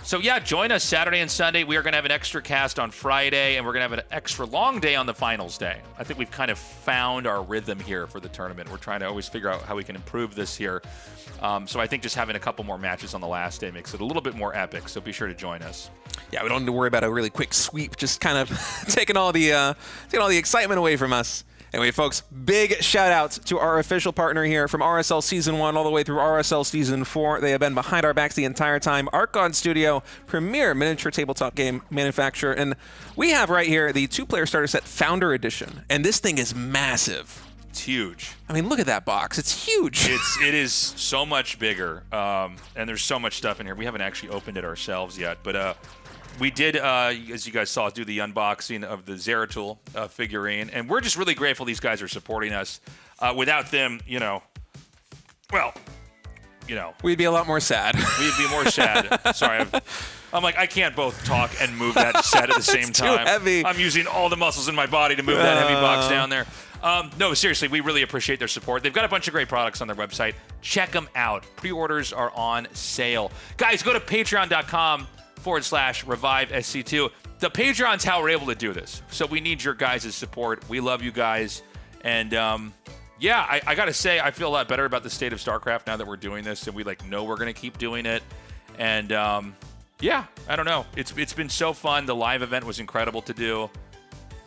So yeah, join us Saturday and Sunday. We are going to have an extra cast on Friday, and we're going to have an extra long day on the finals day. I think we've kind of found our rhythm here for the tournament. We're trying to always figure out how we can improve this here. So I think just having a couple more matches on the last day makes it a little bit more epic. So be sure to join us. Yeah, we don't need to worry about a really quick sweep, just kind of taking all the excitement away from us. Anyway, folks, big shout outs to our official partner here from RSL Season 1 all the way through RSL Season 4. They have been behind our backs the entire time. Archon Studio, premier miniature tabletop game manufacturer. And we have right here the 2-player starter set Founder Edition. And this thing is massive. It's huge. I mean, look at that box. It's huge. It is so much bigger. And there's so much stuff in here. We haven't actually opened it ourselves yet. But we did, as you guys saw, do the unboxing of the Zeratul figurine, and we're just really grateful these guys are supporting us. Without them, we'd be a lot more sad. We'd be more sad. Sorry, I'm like, I can't both talk and move that set at the same time. Too heavy. I'm using all the muscles in my body to move that heavy box down there. No, seriously, we really appreciate their support. They've got a bunch of great products on their website. Check them out. Pre-orders are on sale. Guys, go to patreon.com/ReviveSC2. The Patreon's how we're able to do this. So we need your guys' support. We love you guys. And yeah, I got to say, I feel a lot better about the state of StarCraft now that we're doing this and we know we're going to keep doing it. And yeah, I don't know. It's been so fun. The live event was incredible to do.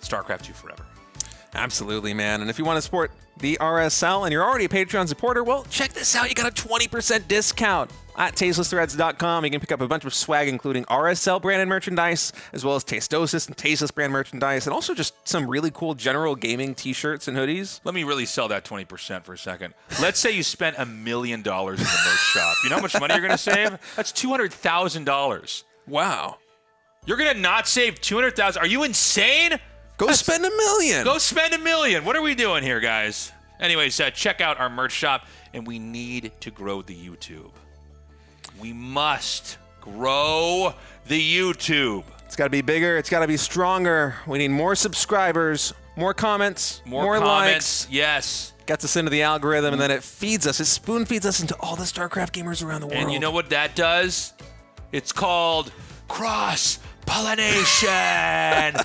StarCraft 2 forever. Absolutely, man. And if you want to support the RSL and you're already a Patreon supporter, well, check this out. You got a 20% discount at tastelessthreads.com. You can pick up a bunch of swag, including RSL branded merchandise, as well as Tastosis and Tasteless brand merchandise, and also just some really cool general gaming t-shirts and hoodies. Let me really sell that 20% for a second. Let's say you spent $1 million in the merch shop. You know how much money you're going to save? That's $200,000. Wow. You're going to not save $200,000? Are you insane? Go spend $1 million. Go spend $1 million. What are we doing here, guys? Anyways, check out our merch shop, and we need to grow the YouTube. We must grow the YouTube. It's got to be bigger. It's got to be stronger. We need more subscribers, more comments, more likes. Yes. Gets us into the algorithm, and then it feeds us. It spoon feeds us into all the StarCraft gamers around the world. And you know what that does? It's called cross-pollination.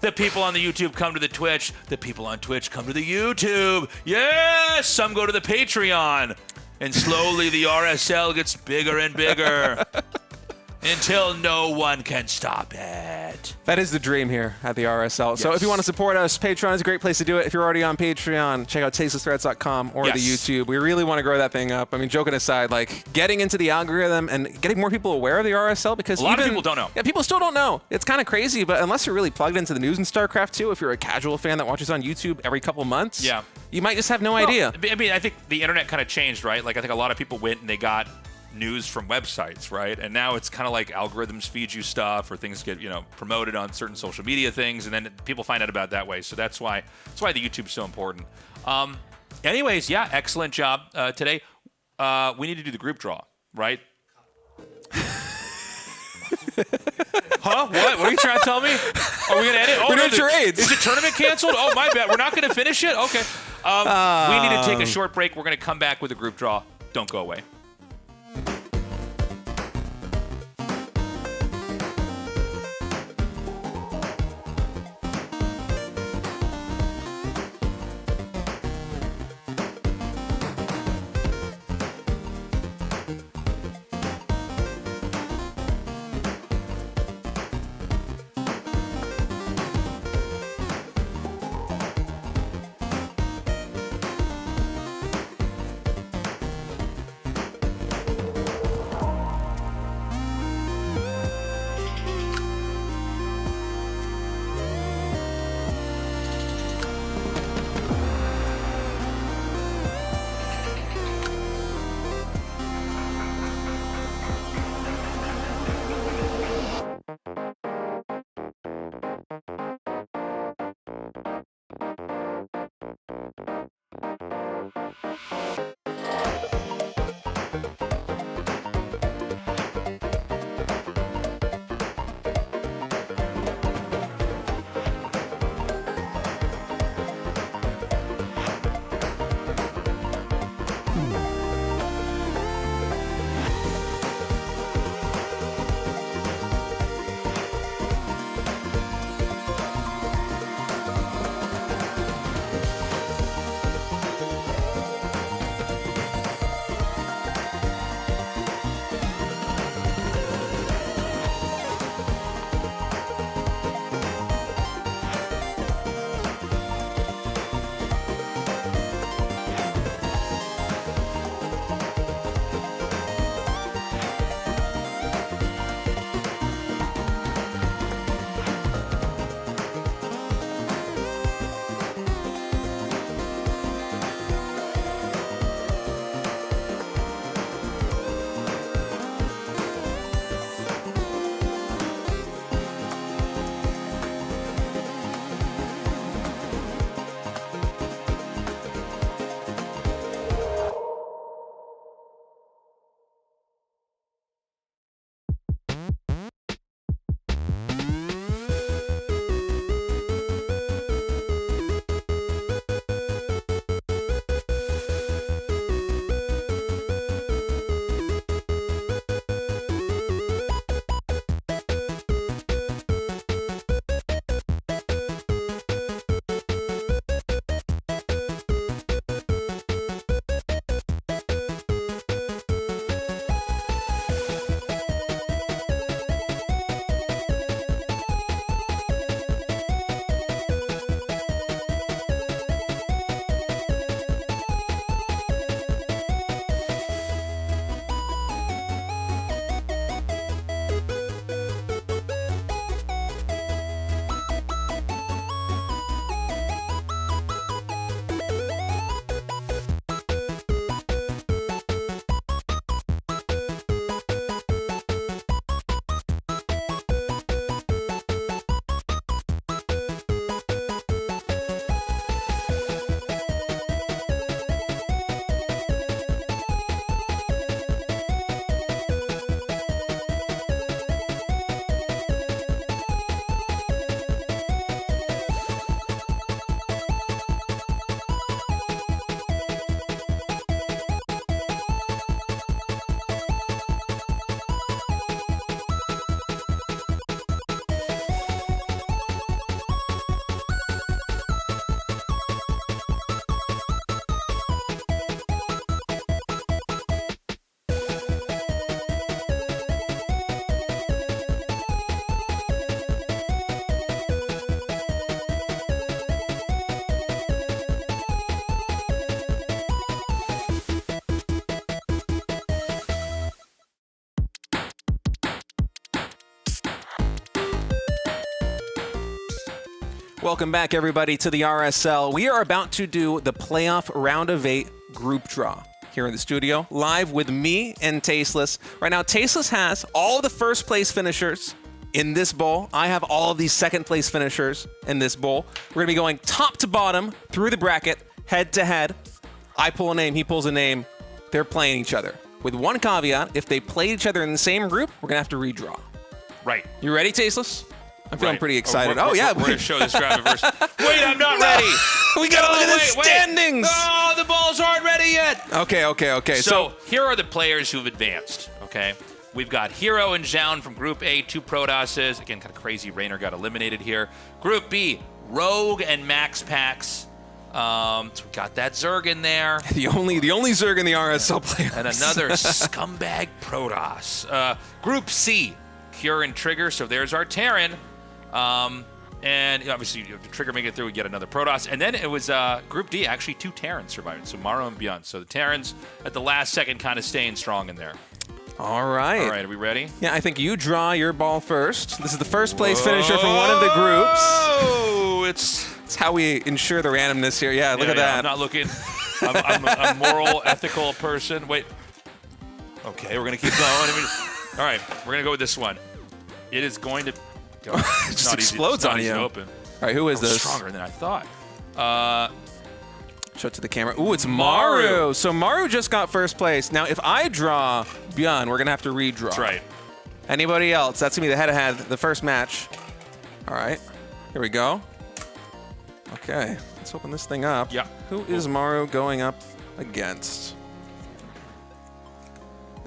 The people on the YouTube come to the Twitch. The people on Twitch come to the YouTube. Yes! Some go to the Patreon. And slowly the RSL gets bigger and bigger until no one can stop it. That is the dream here at the RSL. Yes. So if you want to support us, Patreon is a great place to do it. If you're already on Patreon, check out tastelessthreads.com or the YouTube. We really want to grow that thing up. I mean, joking aside, getting into the algorithm and getting more people aware of the RSL, because a lot of people don't know. Yeah, people still don't know. It's kind of crazy, but unless you're really plugged into the news in StarCraft 2, if you're a casual fan that watches on YouTube every couple months, you might just have no idea. I mean, I think the internet kind of changed, right? I think a lot of people went and they got news from websites, right? And now it's kind of like algorithms feed you stuff, or things get promoted on certain social media things, and then people find out about it that way. So that's why the YouTube's so important. Anyways, yeah, excellent job today. We need to do the group draw, right? Huh? What are you trying to tell me? Are we gonna edit? We're doing charades. Is the tournament canceled? Oh, my bad. We're not gonna finish it. Okay. We need to take a short break. We're gonna come back with a group draw. Don't go away. Welcome back, everybody, to the RSL. We are about to do the playoff round of 8 group draw here in the studio, live with me and Tasteless. Right now, Tasteless has all the first place finishers in this bowl. I have all of these second place finishers in this bowl. We're going to be going top to bottom through the bracket, head to head. I pull a name, he pulls a name. They're playing each other. With one caveat, if they play each other in the same group, we're going to have to redraw. Right. You ready, Tasteless? I'm feeling Right. pretty excited. We're yeah. We're going to show this graphic first. Wait, I'm not ready. We got to look at the standings. No, the balls aren't ready yet. Okay. So here are the players who've advanced, okay? We've got Hero and Zhaun from Group A, 2 Protosses. Again, kind of crazy. Raynor got eliminated here. Group B, Rogue and Max Pax. So we got that Zerg in there. The only Zerg in the RSL player. And another scumbag Protoss. Group C, Cure and Trigger. So there's our Terran. And obviously, if the Trigger make it through, we get another Protoss. And then it was Group D, actually 2 Terrans surviving. So Maru and ByuN. So the Terrans at the last second kind of staying strong in there. All right. All right, are we ready? Yeah, I think you draw your ball first. This is the first place finisher from one of the groups. Oh, it's how we ensure the randomness here. Yeah, look at that. I'm not looking. I'm a moral, ethical person. Wait. Okay, we're going to keep going. All right, we're going to go with this one. It is going to go. It just explodes on you. Open. All right, who is this? Stronger than I thought. Show it to the camera. Ooh, it's Maru. So Maru just got first place. Now, if I draw ByuN, we're going to have to redraw. That's right. Anybody else? That's going to be the head-to-head, the first match. All right. Here we go. Okay. Let's open this thing up. Yeah. Who is Maru going up against?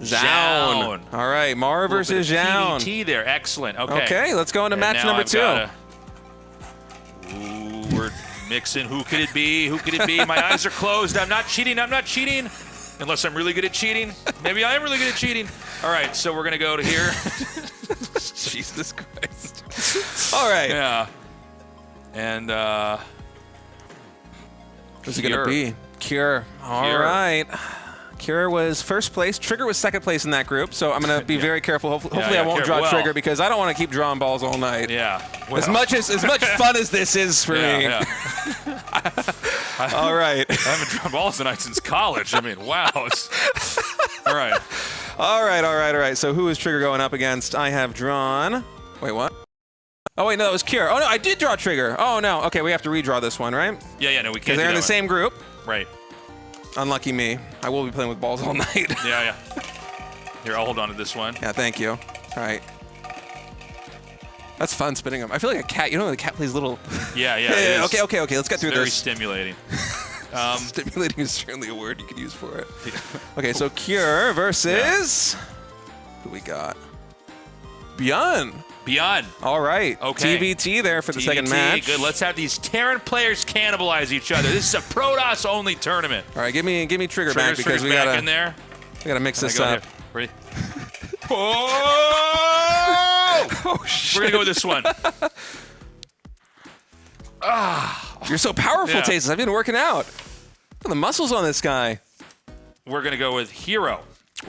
Zhaun. All right. Maru versus Zhaun. TVT there. Excellent. Okay. Okay. Let's go into And match now number I've 2. Ooh, we're mixing. Who could it be? Who could it be? My eyes are closed. I'm not cheating. Unless I'm really good at cheating. Maybe I am really good at cheating. All right, so we're going to go to here. Jesus Christ. All right. Yeah. And, who's it going to be? Cure. All right. Cure was first place. Trigger was second place in that group, so I'm going to be very careful. Hopefully I won't draw Trigger because I don't want to keep drawing balls all night. Yeah. Well. As much fun as this is for me. Yeah. All right. I haven't drawn balls tonight since college. I mean, wow. All right. All right. So who is Trigger going up against? I have drawn. Wait, what? Oh, wait, no, that was Cure. Oh, no, I did draw Trigger. Oh, no. Okay, we have to redraw this one, right? Yeah, no, we can't. Because they're in the same group. Right. Unlucky me. I will be playing with balls all night. Yeah. Here, I'll hold on to this one. Yeah, thank you. All right. That's fun spinning them. I feel like a cat. You know when the cat plays little... Yeah. Okay. Let's get through Very this. stimulating. Stimulating is certainly a word you could use for it. Okay, so Cure versus... Who we got? ByuN. All right. Okay. TVT there for the second match. Good. Let's have these Terran players cannibalize each other. This is a Protoss only tournament. All right, give me Trigger back because we back in there. gotta mix this up. Ready? Oh shit. We're gonna go with this one. You're so powerful, Yeah. Tasteless. I've been working out. Look at the muscles on this guy. We're gonna go with Hero.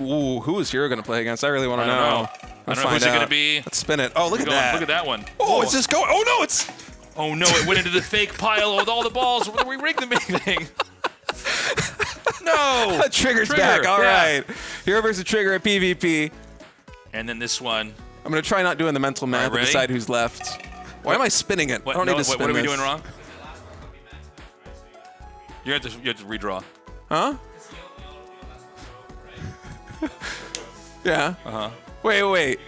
Ooh, who is Hero gonna play against? I really want to know. I don't know who's it gonna be. Let's spin it. Oh, look at that. Look at that one. Oh, it's just going. Oh no, it's. Oh no, it went into the fake pile with all the balls. We rigged the thing. No. Trigger's back. All right. Hero versus Trigger at PvP. And then this one. I'm gonna try not doing the mental math to ready? decide who's left. Why am I spinning it? I don't need to spin What are we this. doing wrong? You have to redraw. Huh? Yeah. Uh-huh. Wait.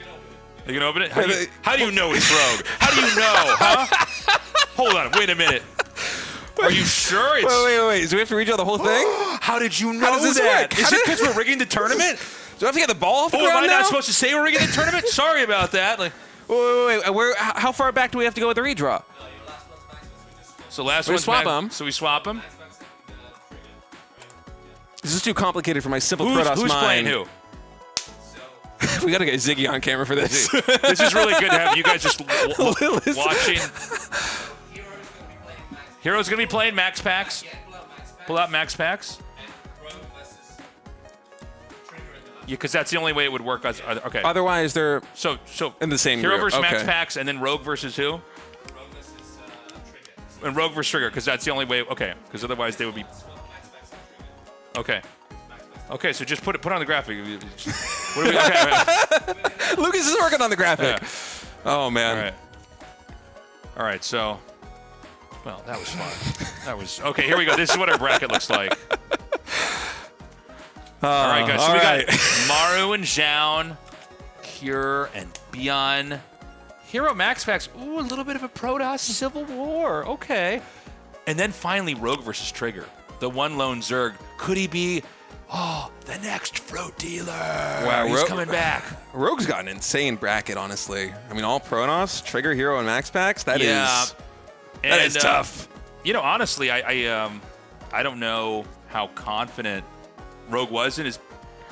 You gonna open it? How do you know it's Rogue? How do you know, huh? Hold on, wait a minute. Are you sure it's... Wait. Do we have to redraw the whole thing? How did you know How does this that? work? Is it because we're rigging the tournament? Do I have to get the ball off the Am ground I now? not supposed to say we're rigging the tournament? Sorry about that. Like, Wait. How far back do we have to go with the redraw? so last We one's swap back. 'em. So we swap them. This is too complicated for my simple Protoss Who's mind. playing who? We gotta get Ziggy on camera for this. This is really good to have you guys just watching. Hero's gonna be playing Max Pax. Pull out Max Pax. Yeah, because that's the only way it would work. Okay. Otherwise, they're So in the same Hero group. versus Max Okay. Pax, and then Rogue versus who? And Rogue versus Trigger, because that's the only way. Okay, because otherwise they would be. Okay. Okay, so just put on the graphic. What do we, okay. Lucas is working on the graphic. Yeah. Oh man. All right. All right. So, well, that was fun. That was okay. Here we go. This is what our bracket looks like. All right, guys. So we got Maru and Zhaon, Cure and ByuN. Hero Max Packs. Ooh, a little bit of a Protoss Civil War. Okay. And then finally, Rogue versus Trigger. The one lone Zerg. Could he be, the next Fruit Dealer? Wow, He's coming back. Rogue's got an insane bracket, honestly. I mean, all Protoss, Trigger, Hero, and Max Packs. That is tough. You know, honestly, I don't know how confident Rogue was in his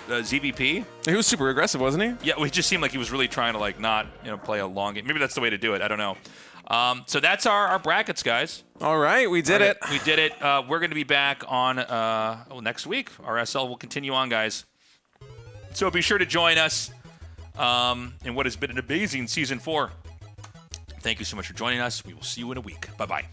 ZVP. He was super aggressive, wasn't he? Yeah, it just seemed like he was really trying to like not play a long game. Maybe that's the way to do it. I don't know. So that's our brackets, guys. All right, we did it. We did it. We're going to be back on next week. RSL will continue on, guys. So be sure to join us in what has been an amazing Season 4. Thank you so much for joining us. We will see you in a week. Bye-bye.